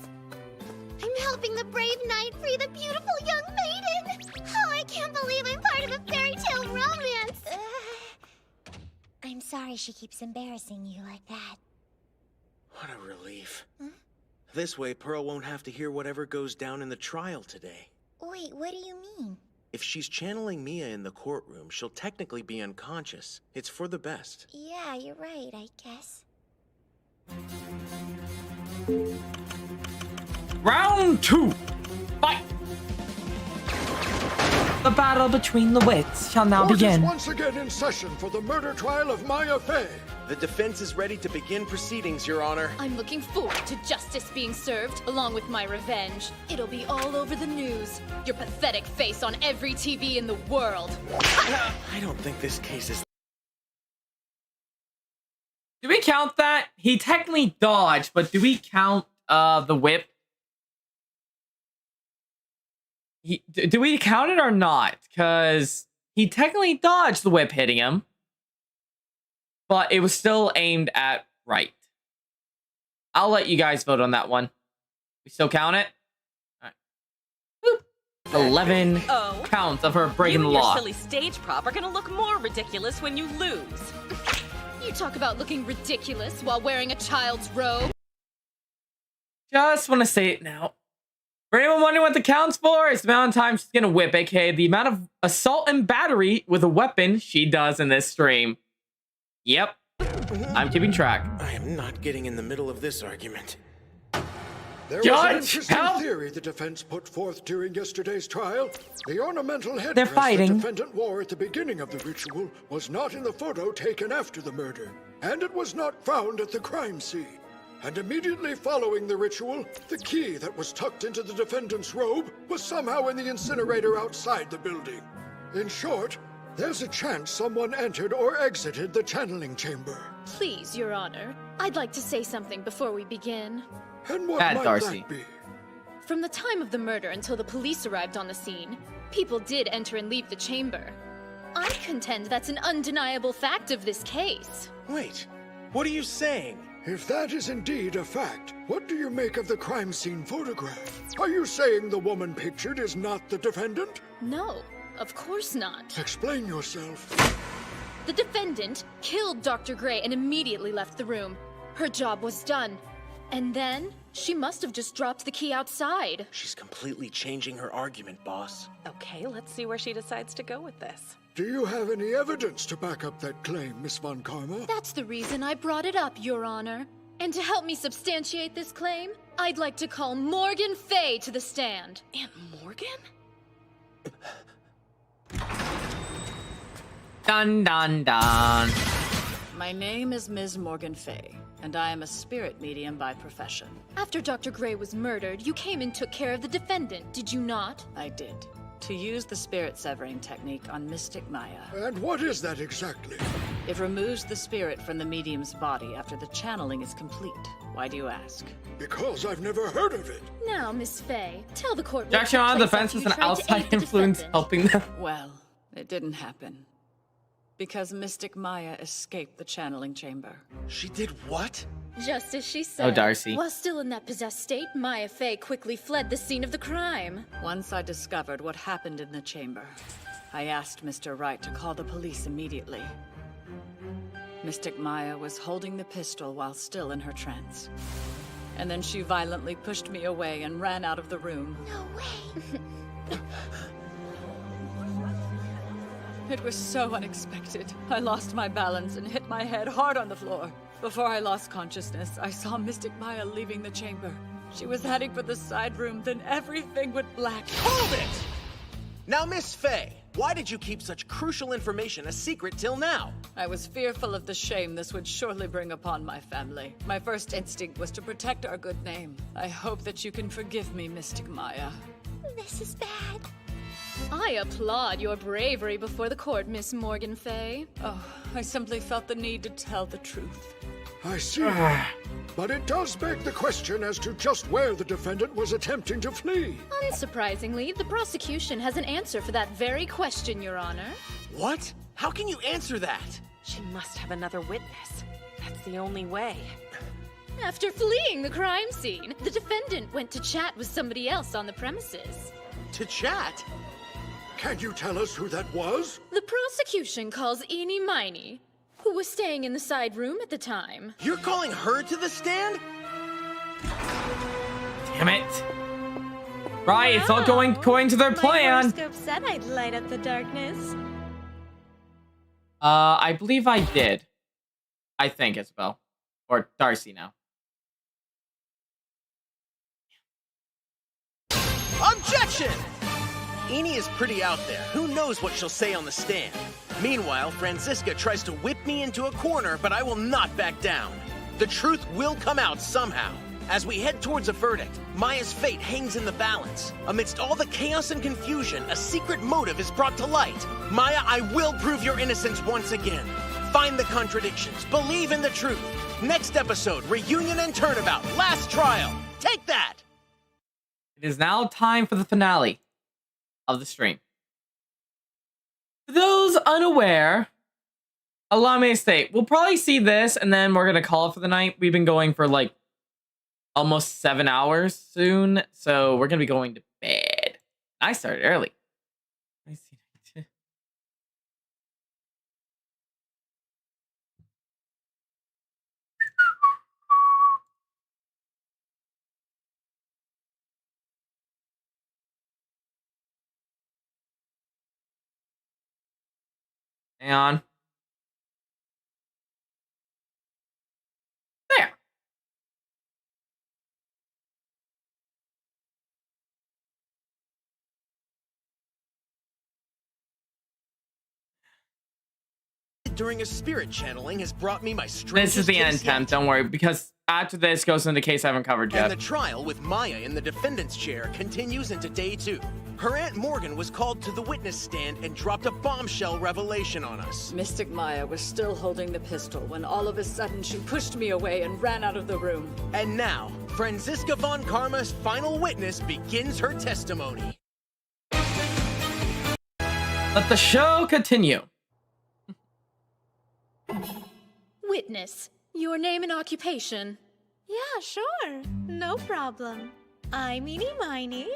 I'm helping the brave knight free the beautiful young maiden. Oh, I can't believe I'm part of a fairy tale romance. I'm sorry she keeps embarrassing you like that. What a relief. This way, Pearl won't have to hear whatever goes down in the trial today. Wait, what do you mean? If she's channeling Mia in the courtroom, she'll technically be unconscious. It's for the best. Yeah, you're right, I guess. Round 2. Fight. The battle between the wits shall now Court begin. is once again in session for the murder trial of Maya Fey. The defense is ready to begin proceedings, Your Honor. I'm looking forward to justice being served, along with my revenge. It'll be all over the news. Your pathetic face on every TV in the world. I don't think this case is... Do we count that? He technically dodged, but do we count the whip? Do we count it or not? Because he technically dodged the whip hitting him, but it was still aimed at Wright. I'll let you guys vote on that one. We still count it? All right. 11 counts of her breaking the You and law. your silly stage prop are gonna look more ridiculous when you lose. You talk about looking ridiculous while wearing a child's robe. Just want to say it now. For anyone wondering what the count's for, it's the amount of time she's gonna whip, aka the amount of assault and battery with a weapon she does in this stream. Yep. I'm keeping track. I am not getting in the middle of this argument. There was an interesting theory the defense put forth during yesterday's trial. The ornamental headdress the defendant wore at the beginning of the ritual was not in the photo taken after the murder, and it was not found at the crime scene. And immediately following the ritual, the key that was tucked into the defendant's robe was somehow in the incinerator outside the building. In short, there's a chance someone entered or exited the channeling chamber. Please, Your Honor, I'd like to say something before we begin. And what might that be? From the time of the murder until the police arrived on the scene, people did enter and leave the chamber. I contend that's an undeniable fact of this case. Wait, what are you saying? If that is indeed a fact, what do you make of the crime scene photograph? Are you saying the woman pictured is not the defendant? No, of course not. Explain yourself. The defendant killed Dr. Gray and immediately left the room. Her job was done. And then, she must have just dropped the key outside. She's completely changing her argument, boss. Okay, let's see where she decides to go with this. Do you have any evidence to back up that claim, Miss Von Karma? That's the reason I brought it up, Your Honor. And to help me substantiate this claim, I'd like to call Morgan Fey to the stand. Aunt Morgan? Dun dun dun. My name is Ms. Morgan Fey, and I am a spirit medium by profession. After Dr. Gray was murdered, you came and took care of the defendant, did you not? I did. To use the spirit severing technique on Mystic Maya. And what is that exactly? It removes the spirit from the medium's body after the channeling is complete. Why do you ask? Because I've never heard of it. Now, Miss Fey, tell the court. Jackson on the defense is an outside influence helping them. Well, it didn't happen. Because Mystic Maya escaped the channeling chamber. She did what? Just as she said. Oh, Darcy. While still in that possessed state, Maya Fey quickly fled the scene of the crime. Once I discovered what happened in the chamber, I asked Mr. Wright to call the police immediately. Mystic Maya was holding the pistol while still in her trance. And then she violently pushed me away and ran out of the room. No way! It was so unexpected. I lost my balance and hit my head hard on the floor. Before I lost consciousness, I saw Mystic Maya leaving the chamber. She was heading for the side room, then everything went black. Hold it! Now, Miss Fey, why did you keep such crucial information a secret till now? I was fearful of the shame this would surely bring upon my family. My first instinct was to protect our good name. I hope that you can forgive me, Mystic Maya. This is bad. I applaud your bravery before the court, Miss Morgan Fey. Oh, I simply felt the need to tell the truth. I see. But it does beg the question as to just where the defendant was attempting to flee. Unsurprisingly, the prosecution has an answer for that very question, Your Honor. What? How can you answer that? She must have another witness. That's the only way. After fleeing the crime scene, the defendant went to chat with somebody else on the premises. To chat? Can you tell us who that was? The prosecution calls Eenie Miney, who was staying in the side room at the time. You're calling her to the stand? Damn it. Right, it's all going according to their plan. My horoscope said I'd light up the darkness. I believe I did. I think, Isabel. Or Darcy now. Objection! Eni is pretty out there. Who knows what she'll say on the stand? Meanwhile, Franziska tries to whip me into a corner, but I will not back down. The truth will come out somehow. As we head towards a verdict, Maya's fate hangs in the balance. Amidst all the chaos and confusion, a secret motive is brought to light. Maya, I will prove your innocence once again. Find the contradictions. Believe in the truth. Next episode, reunion and turnabout. Last trial. Take that! It is now time for the finale of the stream. For those unaware, allow me to state, we'll probably see this and then we're going to call it for the night. We've been going for like almost 7 hours soon, so we're going to be going to bed. I started early. I see. Hang on. There. During a spirit channeling has brought me my strangest This is the end, case yet. Temp. Don't worry, because after this goes into the case I haven't covered yet. And the trial with Maya in the defendant's chair continues into day 2. Her Aunt Morgan was called to the witness stand and dropped a bombshell revelation on us. Mystic Maya was still holding the pistol when all of a sudden she pushed me away and ran out of the room. And now, Franziska von Karma's final witness begins her testimony. Let the show continue. Witness, your name and occupation. Yeah, sure. No problem. I'm Eeny Miny.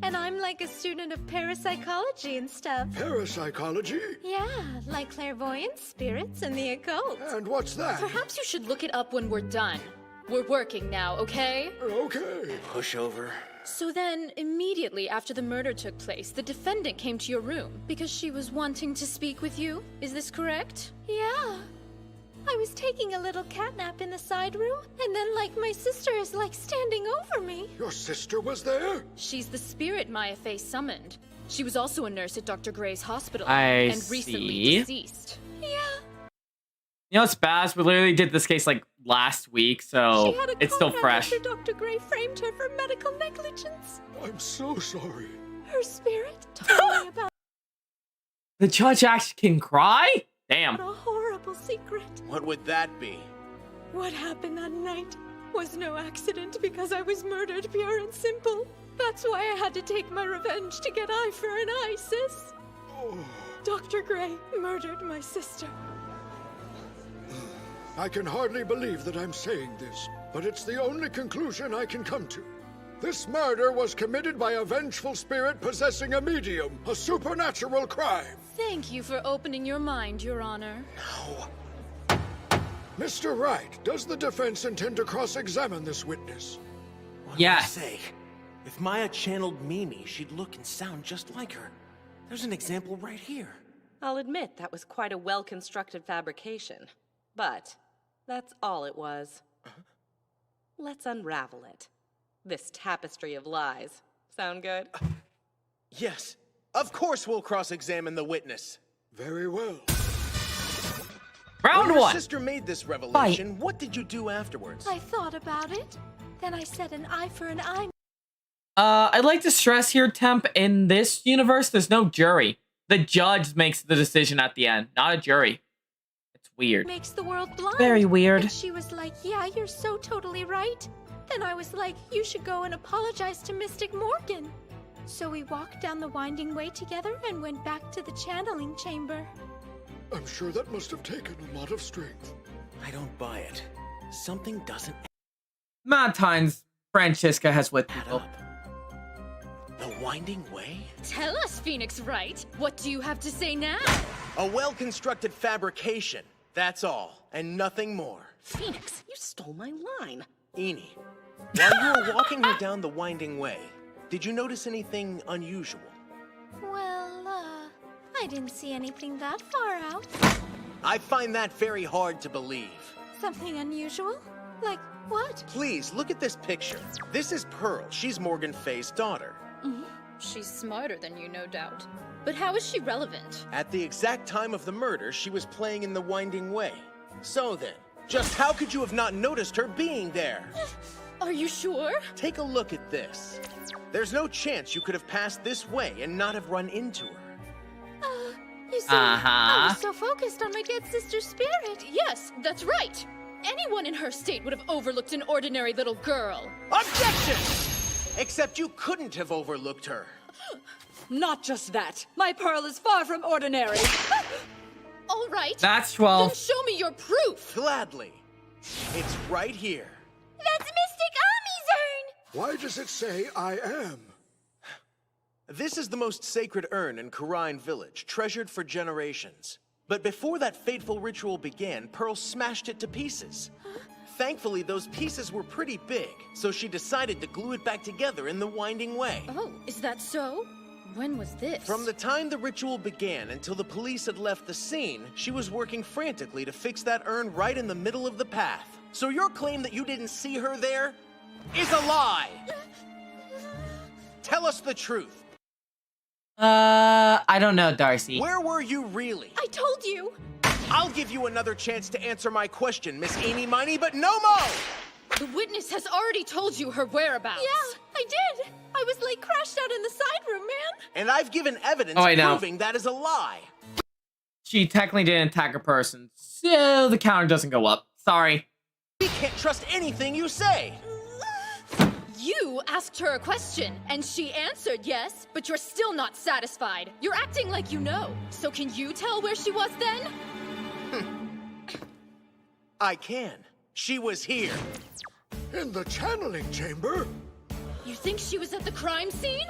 And I'm like a student of parapsychology and stuff. Parapsychology? Yeah, like clairvoyance, spirits, and the occult. And what's that? Perhaps you should look it up when we're done. We're working now, okay? Okay. Push over. So then, immediately after the murder took place, the defendant came to your room because she was wanting to speak with you. Is this correct? Yeah. I was taking a little catnap in the side room, and then, like, my sister is, like, standing over me. Your sister was there? She's the spirit Maya Fey summoned. She was also a nurse at Dr. Gray's hospital I and recently see. deceased. Yeah. You know what's bad? We literally did this case like last week, so She had a it's still coma fresh. after Dr. Gray framed her for medical negligence. I'm so sorry. Her spirit told me about The judge actually can cry? Damn. a horrible secret. What would that be? What happened that night was no accident because I was murdered pure and simple. That's why I had to take my revenge to get eye for an eye, sis. Dr. Gray murdered my sister. I can hardly believe that I'm saying this, but it's the only conclusion I can come to. This murder was committed by a vengeful spirit possessing a medium, a supernatural crime. Thank you for opening your mind, Your Honor. Mr. Wright, does the defense intend to cross-examine this witness? Yes. Say, if Maya channeled Mimi, she'd look and sound just like her. There's an example right here. I'll admit that was quite a well-constructed fabrication. But that's all it was. Let's unravel it. This tapestry of lies. Sound good? Yes. Of course we'll cross-examine the witness. Very well. Round when your one. sister made this revelation, what did you do afterwards? I thought about it. Then I said an eye for an eye. I'd like to stress here, Temp, in this universe, there's no jury. The judge makes the decision at the end, not a jury. It's weird. Makes the world blind. Very weird. And she was like, yeah, you're so totally right. Then I was like, you should go and apologize to Mystic Morgan. So we walked down the winding way together and went back to the channeling chamber. I'm sure that must have taken a lot of strength. I don't buy it. Something doesn't Mad times Francesca has with people. The winding way? Tell us, Phoenix Wright. What do you have to say now? A well-constructed fabrication. That's all, and nothing more. Phoenix, you stole my line. Eni, while you were walking her down the winding way, did you notice anything unusual? Well, I didn't see anything that far out. I find that very hard to believe. Something unusual? Like what? Please, look at this picture. This is Pearl. She's Morgan Fay's daughter. She's smarter than you, no doubt. But how is she relevant? At the exact time of the murder, she was playing in the Winding Way. So then, just how could you have not noticed her being there? Are you sure? Take a look at this. There's no chance you could have passed this way and not have run into her. You see, I was so focused on my dead sister's spirit. Yes, that's right. Anyone in her state would have overlooked an ordinary little girl. Objection! Except you couldn't have overlooked her. Not just that. My Pearl is far from ordinary. All right. That's 12. Then show me your proof. Gladly. It's right here. That's Mystic Amy's urn! Why does it say I am? This is the most sacred urn in Karine Village, treasured for generations. But before that fateful ritual began, Pearl smashed it to pieces. Thankfully, those pieces were pretty big, so she decided to glue it back together in the Winding Way. Oh, is that so? When was this? From the time the ritual began until the police had left the scene, she was working frantically to fix that urn right in the middle of the path. So your claim that you didn't see her there is a lie! Tell us the truth. I don't know, Darcy. Where were you really? I told you! I'll give you another chance to answer my question, Miss Eeny Miny, but no more! The witness has already told you her whereabouts. Yeah, I did. I was like crashed out in the side room, man. And I've given evidence proving that is a lie. She technically didn't attack a person, so the counter doesn't go up. Sorry. We can't trust anything you say. You asked her a question, and she answered yes, but you're still not satisfied. You're acting like you know. So can you tell where she was then? I can. She was here. In the channeling chamber? You think she was at the crime scene?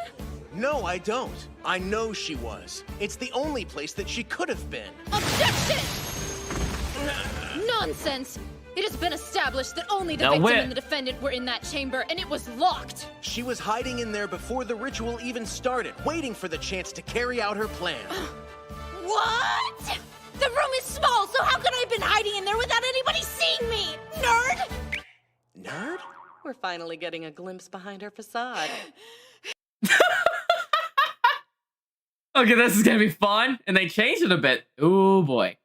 No, I don't. I know she was. It's the only place that she could have been. Objection! Nonsense! It has been established that only the victim and the defendant were in that chamber, and it was locked. She was hiding in there before the ritual even started, waiting for the chance to carry out her plan. What? The room is small, so how could I have been hiding in there without anybody seeing me? Nerd? Nerd? We're finally getting a glimpse behind her facade. Okay, this is gonna be fun. And they changed it a bit. Ooh, boy.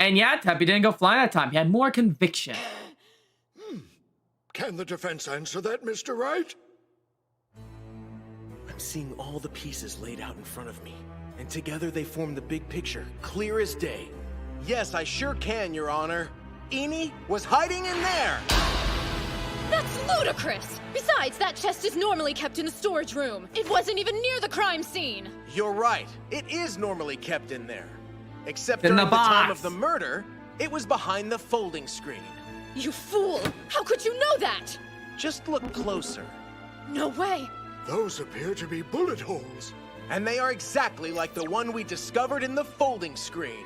And yeah, Teppy didn't go flying that time. He had more conviction. Can the defense answer that, Mr. Wright? I'm seeing all the pieces laid out in front of me. And together they form the big picture, clear as day. Yes, I sure can, Your Honor. Eeny was hiding in there! That's ludicrous! Besides, that chest is normally kept in a storage room. It wasn't even near the crime scene. You're right. It is normally kept in there. Except In during the the time box. of the murder, it was behind the folding screen. You fool! How could you know that? Just look closer. No way! Those appear to be bullet holes. And they are exactly like the one we discovered in the folding screen.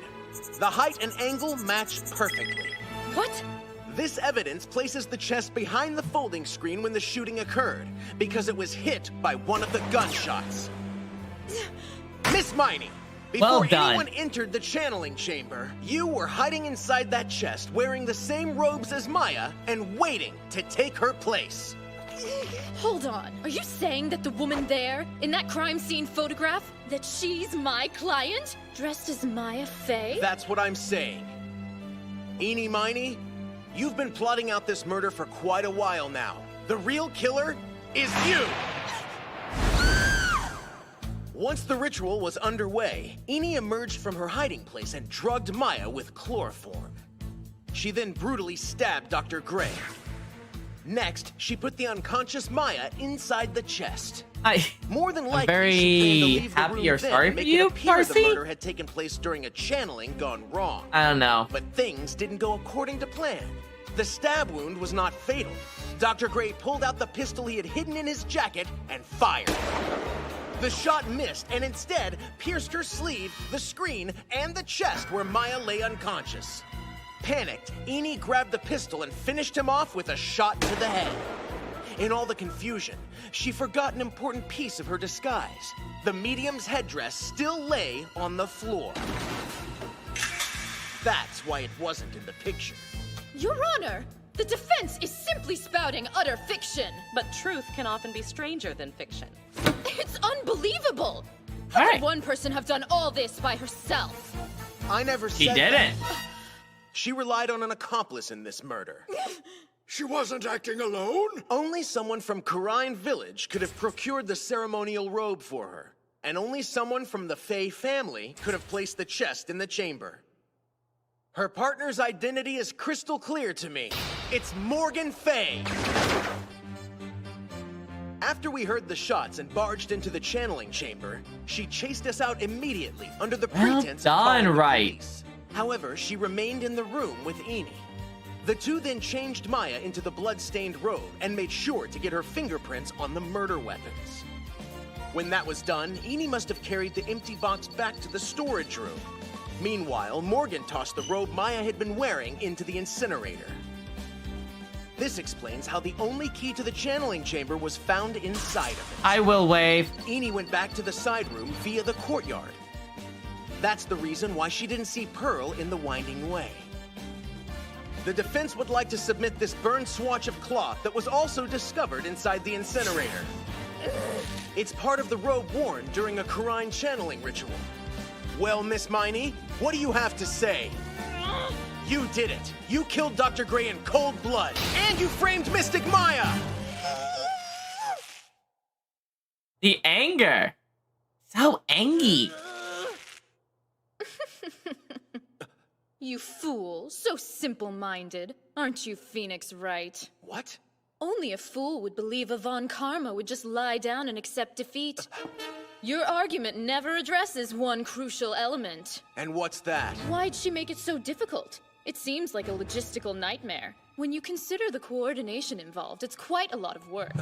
The height and angle match perfectly. What? This evidence places the chest behind the folding screen when the shooting occurred, because it was hit by one of the gunshots. Miss Miney, before anyone entered the channeling chamber, you were hiding inside that chest wearing the same robes as Maya and waiting to take her place. Hold on. Are you saying that the woman there, in that crime scene photograph, that she's my client? Dressed as Maya Fey? That's what I'm saying. Eeny Miny, you've been plotting out this murder for quite a while now. The real killer is you! Once the ritual was underway, Eeny emerged from her hiding place and drugged Maya with chloroform. She then brutally stabbed Dr. Gray. Next, she put the unconscious Maya inside the chest. More than likely, she planned to leave the room then and make it appear the murder had taken place during a channeling gone wrong. I don't know. But things didn't go according to plan. The stab wound was not fatal. Dr. Gray pulled out the pistol he had hidden in his jacket and fired. The shot missed and instead pierced her sleeve, the screen, and the chest where Maya lay unconscious. Panicked, Eeny grabbed the pistol and finished him off with a shot to the head. In all the confusion, she forgot an important piece of her disguise. The medium's headdress still lay on the floor. That's why it wasn't in the picture. Your Honor, the defense is simply spouting utter fiction. But truth can often be stranger than fiction. It's unbelievable! How could one person have done all this by herself? I never said He didn't. She relied on an accomplice in this murder. She wasn't acting alone? Only someone from Karine Village could have procured the ceremonial robe for her. And only someone from the Fey family could have placed the chest in the chamber. Her partner's identity is crystal clear to me. It's Morgan Fey. After we heard the shots and barged into the channeling chamber, she chased us out immediately under the pretense of calling the police. However, she remained in the room with Enid. The two then changed Maya into the blood-stained robe and made sure to get her fingerprints on the murder weapons. When that was done, Enid must have carried the empty box back to the storage room. Meanwhile, Morgan tossed the robe Maya had been wearing into the incinerator. This explains how the only key to the channeling chamber was found inside of it. I will wave. Enid went back to the side room via the courtyard. That's the reason why she didn't see Pearl in the winding way. The defense would like to submit this burned swatch of cloth that was also discovered inside the incinerator. It's part of the robe worn during a Karine channeling ritual. Well, Miss Miney, what do you have to say? You did it. You killed Dr. Gray in cold blood, and you framed Mystic Maya! The anger. So angry. You fool, so simple-minded. Aren't you, Phoenix Wright? What? Only a fool would believe a Von Karma would just lie down and accept defeat. Your argument never addresses one crucial element. And what's that? Why'd she make it so difficult? It seems like a logistical nightmare. When you consider the coordination involved, it's quite a lot of work.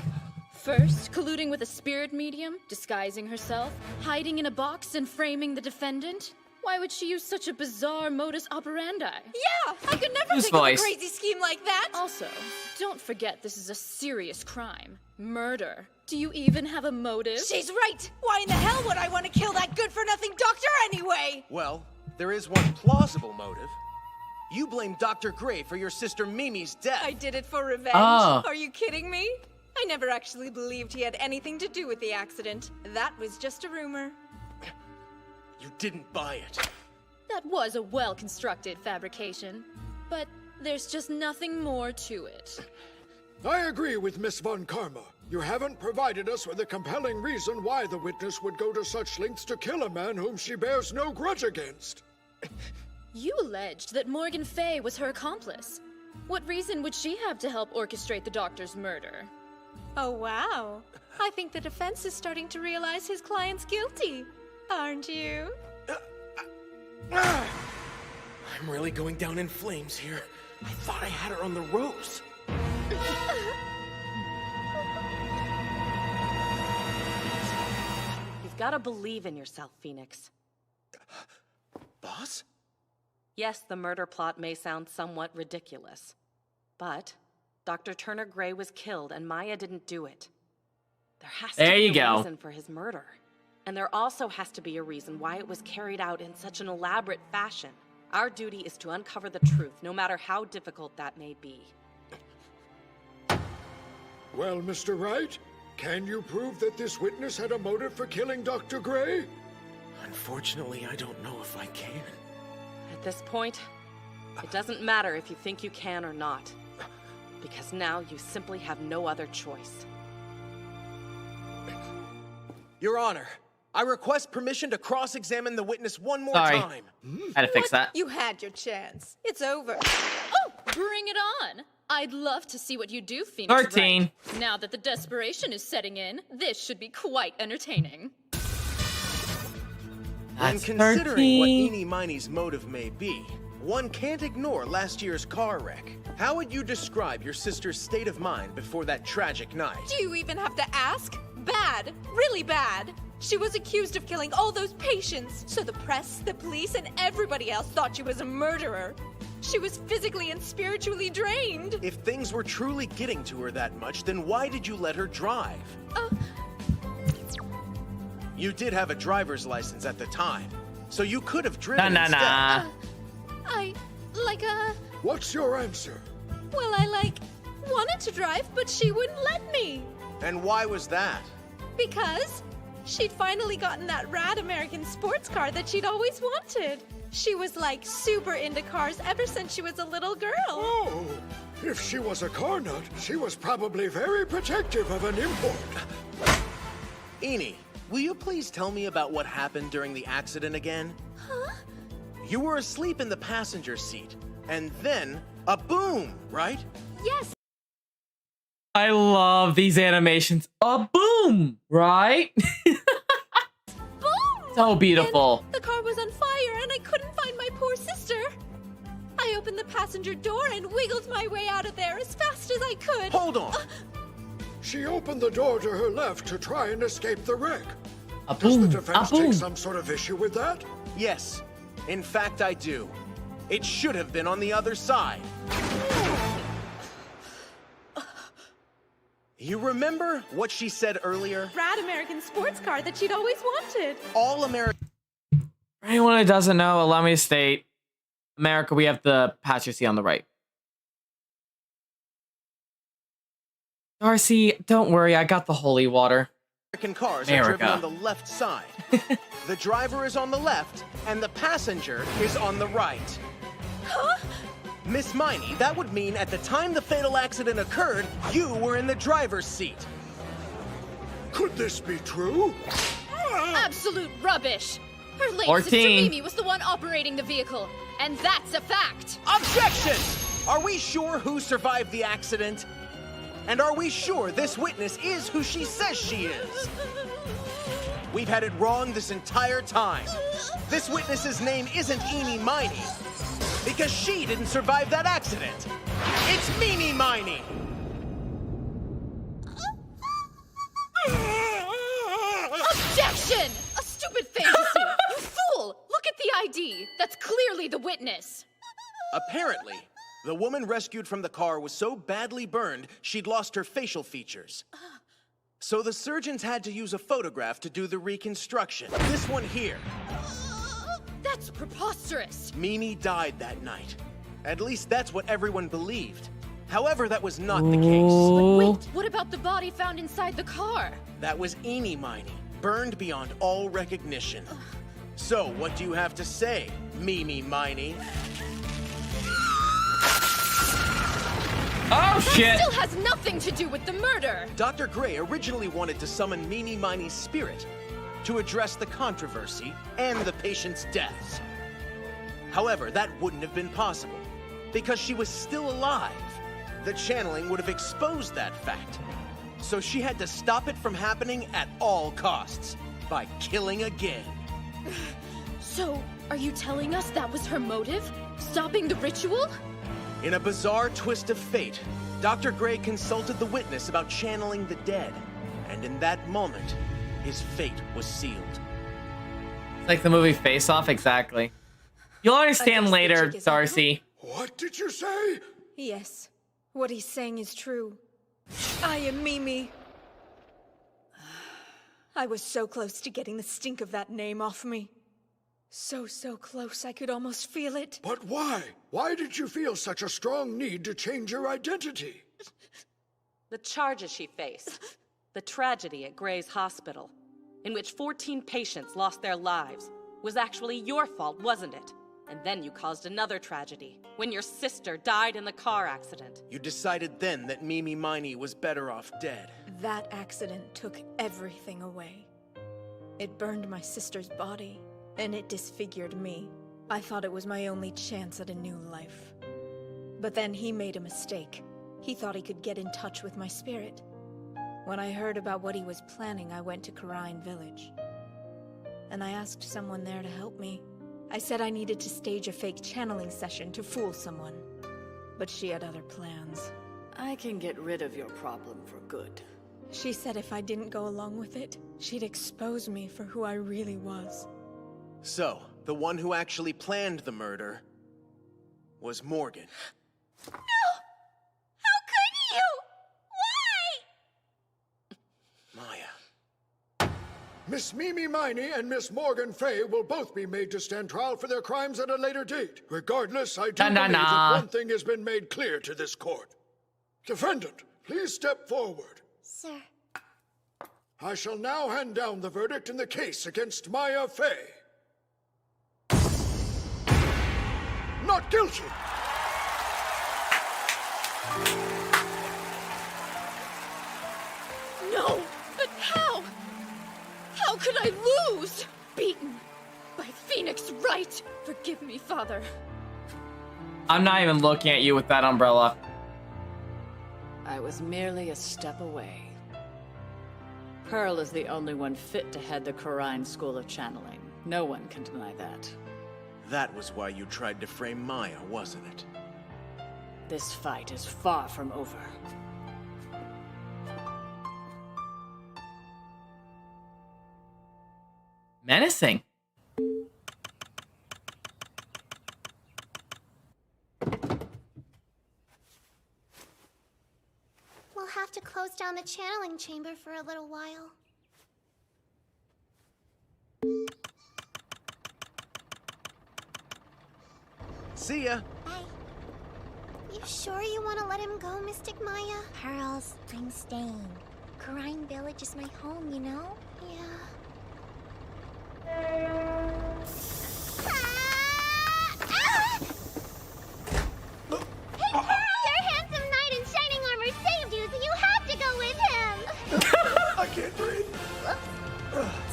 First, colluding with a spirit medium, disguising herself, hiding in a box and framing the defendant. Why would she use such a bizarre modus operandi? Yeah, I could never Whose think of a voice? crazy scheme like that. Also, don't forget this is a serious crime. Murder. Do you even have a motive? She's right. Why in the hell would I want to kill that good-for-nothing doctor anyway? Well, there is one plausible motive. You blame Dr. Gray for your sister Mimi's death. I did it for revenge. Oh. Are you kidding me? I never actually believed he had anything to do with the accident. That was just a rumor. You didn't buy it. That was a well-constructed fabrication, but there's just nothing more to it. I agree with Miss Von Karma. You haven't provided us with a compelling reason why the witness would go to such lengths to kill a man whom she bears no grudge against. You alleged that Morgan Fey was her accomplice. What reason would she have to help orchestrate the doctor's murder? Oh, wow. I think the defense is starting to realize his client's guilty. Aren't you? I'm really going down in flames here. I thought I had her on the ropes. You've got to believe in yourself, Phoenix. Boss? Yes, the murder plot may sound somewhat ridiculous, but Dr. Turner Gray was killed and Maya didn't do it. There has to be a reason for his murder. And there also has to be a reason why it was carried out in such an elaborate fashion. Our duty is to uncover the truth, no matter how difficult that may be. Well, Mr. Wright, can you prove that this witness had a motive for killing Dr. Gray? Unfortunately, I don't know if I can. At this point, it doesn't matter if you think you can or not. Because now you simply have no other choice. Your Honor, I request permission to cross-examine the witness one more Sorry. time. Had to fix that. You had your chance. It's over. Oh, bring it on! I'd love to see what you do, Phoenix 13. Wright. Now that the desperation is setting in, this should be quite entertaining. And considering what Eenie Miney's motive may be, one can't ignore last year's car wreck. How would you describe your sister's state of mind before that tragic night? Do you even have to ask? Bad. Really bad. She was accused of killing all those patients, so the press, the police, and everybody else thought she was a murderer. She was physically and spiritually drained. If things were truly getting to her that much, then why did you let her drive? You did have a driver's license at the time, so you could have driven instead. What's your answer? Well, I wanted to drive, but she wouldn't let me. And why was that? Because She'd finally gotten that rad American sports car that she'd always wanted. She was like super into cars ever since she was a little girl. Oh, if she was a car nut, she was probably very protective of an import. Eni, will you please tell me about what happened during the accident again? Huh? You were asleep in the passenger seat, and then a boom, right? Yes. I love these animations. A boom, right? Boom! So beautiful. And the car was on fire and I couldn't find my poor sister. I opened the passenger door and wiggled my way out of there as fast as I could. Hold on. She opened the door to her left to try and escape the wreck. A Does boom, the defense a boom. take some sort of issue with that? Yes. In fact, I do. It should have been on the other side. You remember what she said earlier? Rad American sports car that she'd always wanted. All American. For anyone who doesn't know, allow me to state, America, we have the passenger seat on the right. Darcy, don't worry, I got the holy water. American cars are America. driven on the left side. The driver is on the left, and the passenger is on the right. Huh? Miss Miney, that would mean at the time the fatal accident occurred, you were in the driver's seat. Could this be true? Absolute rubbish! Her late 14. sister Mimi was the one operating the vehicle, and that's a fact! Objection! Are we sure who survived the accident? And are we sure this witness is who she says she is? We've had it wrong this entire time. This witness's name isn't Eni Miney, because she didn't survive that accident. It's Mimi Miney! Objection! A stupid fantasy! You fool! Look at the ID! That's clearly the witness! Apparently, the woman rescued from the car was so badly burned, she'd lost her facial features. So the surgeons had to use a photograph to do the reconstruction. This one here. That's preposterous! Mimi died that night. At least that's what everyone believed. However, that was not the case. But wait, what about the body found inside the car? That was Eni Miney, burned beyond all recognition. So, what do you have to say, Mimi Miney? Oh, shit! That still has nothing to do with the murder! Dr. Gray originally wanted to summon Mimi Miney's spirit to address the controversy and the patient's deaths. However, that wouldn't have been possible, because she was still alive. The channeling would have exposed that fact. So she had to stop it from happening at all costs, by killing again. So, are you telling us that was her motive? Stopping the ritual? In a bizarre twist of fate, Dr. Gray consulted the witness about channeling the dead, and in that moment, his fate was sealed. It's like the movie Face Off, exactly. You'll understand later, Darcy. What did you say? Yes, what he's saying is true. I am Mimi. I was so close to getting the stink of that name off me. So close I could almost feel it. But why? Why did you feel such a strong need to change your identity? The charges she faced. The tragedy at Gray's hospital, in which 14 patients lost their lives, was actually your fault, wasn't it? And then you caused another tragedy, when your sister died in the car accident. You decided then that Mimi Miney was better off dead. That accident took everything away. It burned my sister's body, and it disfigured me. I thought it was my only chance at a new life. But then he made a mistake. He thought he could get in touch with my spirit. When I heard about what he was planning, I went to Karine Village. And I asked someone there to help me. I said I needed to stage a fake channeling session to fool someone. But she had other plans. I can get rid of your problem for good. She said if I didn't go along with it, she'd expose me for who I really was. So, the one who actually planned the murder was Morgan. No! How could you? Why? Maya. Miss Mimi Miney and Miss Morgan Fay will both be made to stand trial for their crimes at a later date. Regardless, I do believe that one thing has been made clear to this court. Defendant, please step forward. Sir. I shall now hand down the verdict in the case against Maya Fey. Not guilty! No! But how? How could I lose? Beaten by Phoenix Wright. Forgive me, Father. I'm not even looking at you with that umbrella. I was merely a step away. Pearl is the only one fit to head the Corrine School of Channeling. No one can deny that. That was why you tried to frame Maya, wasn't it? This fight is far from over. Menacing. We'll have to close down the channeling chamber for a little while. See ya. Bye. You sure you want to let him go, Mystic Maya? Pearls, I'm staying. Corrine Village is my home, you know? Yeah. Hey, Pearl! Your handsome knight in shining armor saved you, so you have to go with him! I can't breathe.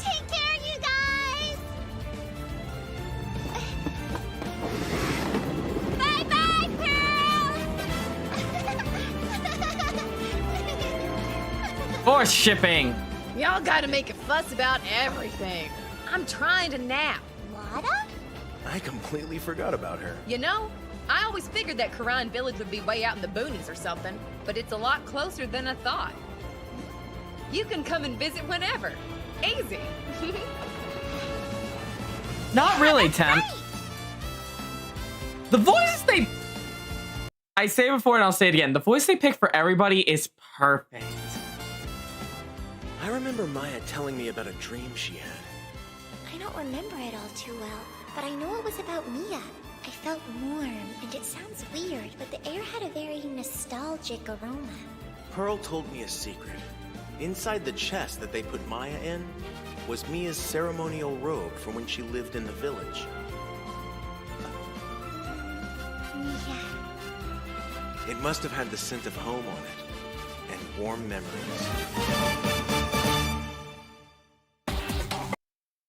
Take care, you guys! Bye-bye, Pearl! Force shipping. Y'all gotta make a fuss about everything. I'm trying to nap. Lada? I completely forgot about her. You know, I always figured that Corrine Village would be way out in the boonies or something, but it's a lot closer than I thought. You can come and visit whenever. Easy. Not really, Temp. The voices they... I say it before and I'll say it again. The voice they pick for everybody is perfect. I remember Maya telling me about a dream she had. I don't remember it all too well, but I know it was about Mia. I felt warm, and it sounds weird, but the air had a very nostalgic aroma. Pearl told me a secret. Inside the chest that they put Maya in was Mia's ceremonial robe from when she lived in the village. Mia. It must have had the scent of home on it, and warm memories.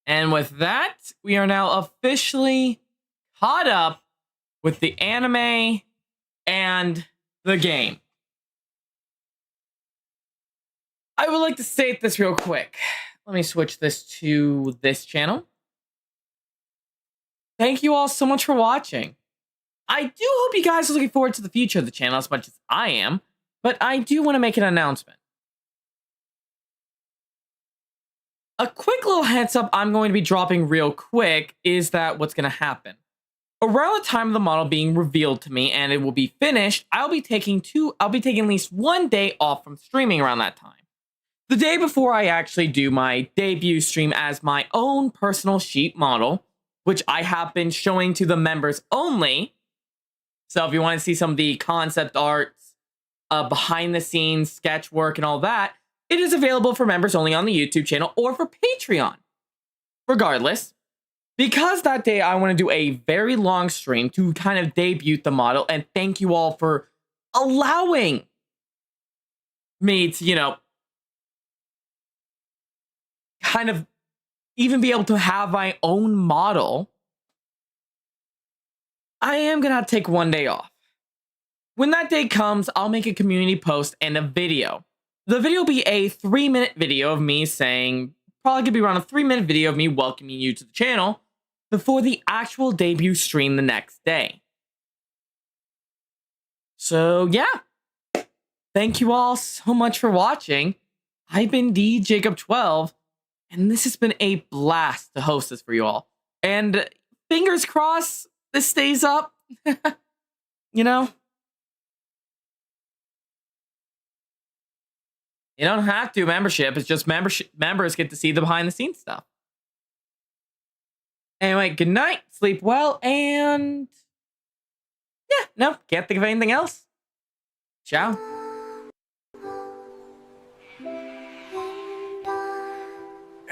And with that, we are now officially caught up with the anime and the game. I would like to state this real quick. Let me switch this to this channel. Thank you all so much for watching. I do hope you guys are looking forward to the future of the channel as much as I am, but I do want to make an announcement. A quick little heads up I'm going to be dropping real quick is that what's going to happen. Around the time of the model being revealed to me and it will be finished, I'll be taking at least one day off from streaming around that time. The day before I actually do my debut stream as my own personal sheep model, which I have been showing to the members only. So if you want to see some of the concept arts, behind the scenes sketch work and all that, it is available for members only on the YouTube channel or for Patreon. Regardless, because that day I want to do a very long stream to kind of debut the model, and thank you all for allowing me to, you know, kind of even be able to have my own model, I am going to have to take one day off. When that day comes, I'll make a community post and a video. The video will be a 3-minute video of me saying, probably going to be around a 3-minute video of me welcoming you to the channel before the actual debut stream the next day. So yeah, thank you all so much for watching. I've been DJacob12, and this has been a blast to host this for you all. And fingers crossed this stays up, you know? You don't have to membership. It's just members get to see the behind the scenes stuff. Anyway, good night. Sleep well. And yeah, no, can't think of anything else. Ciao. And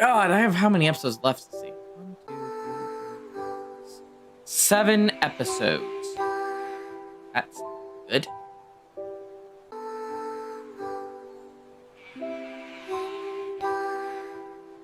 God, I have how many episodes left to see? 1, 2, 3, 4, 7 episodes. That's good.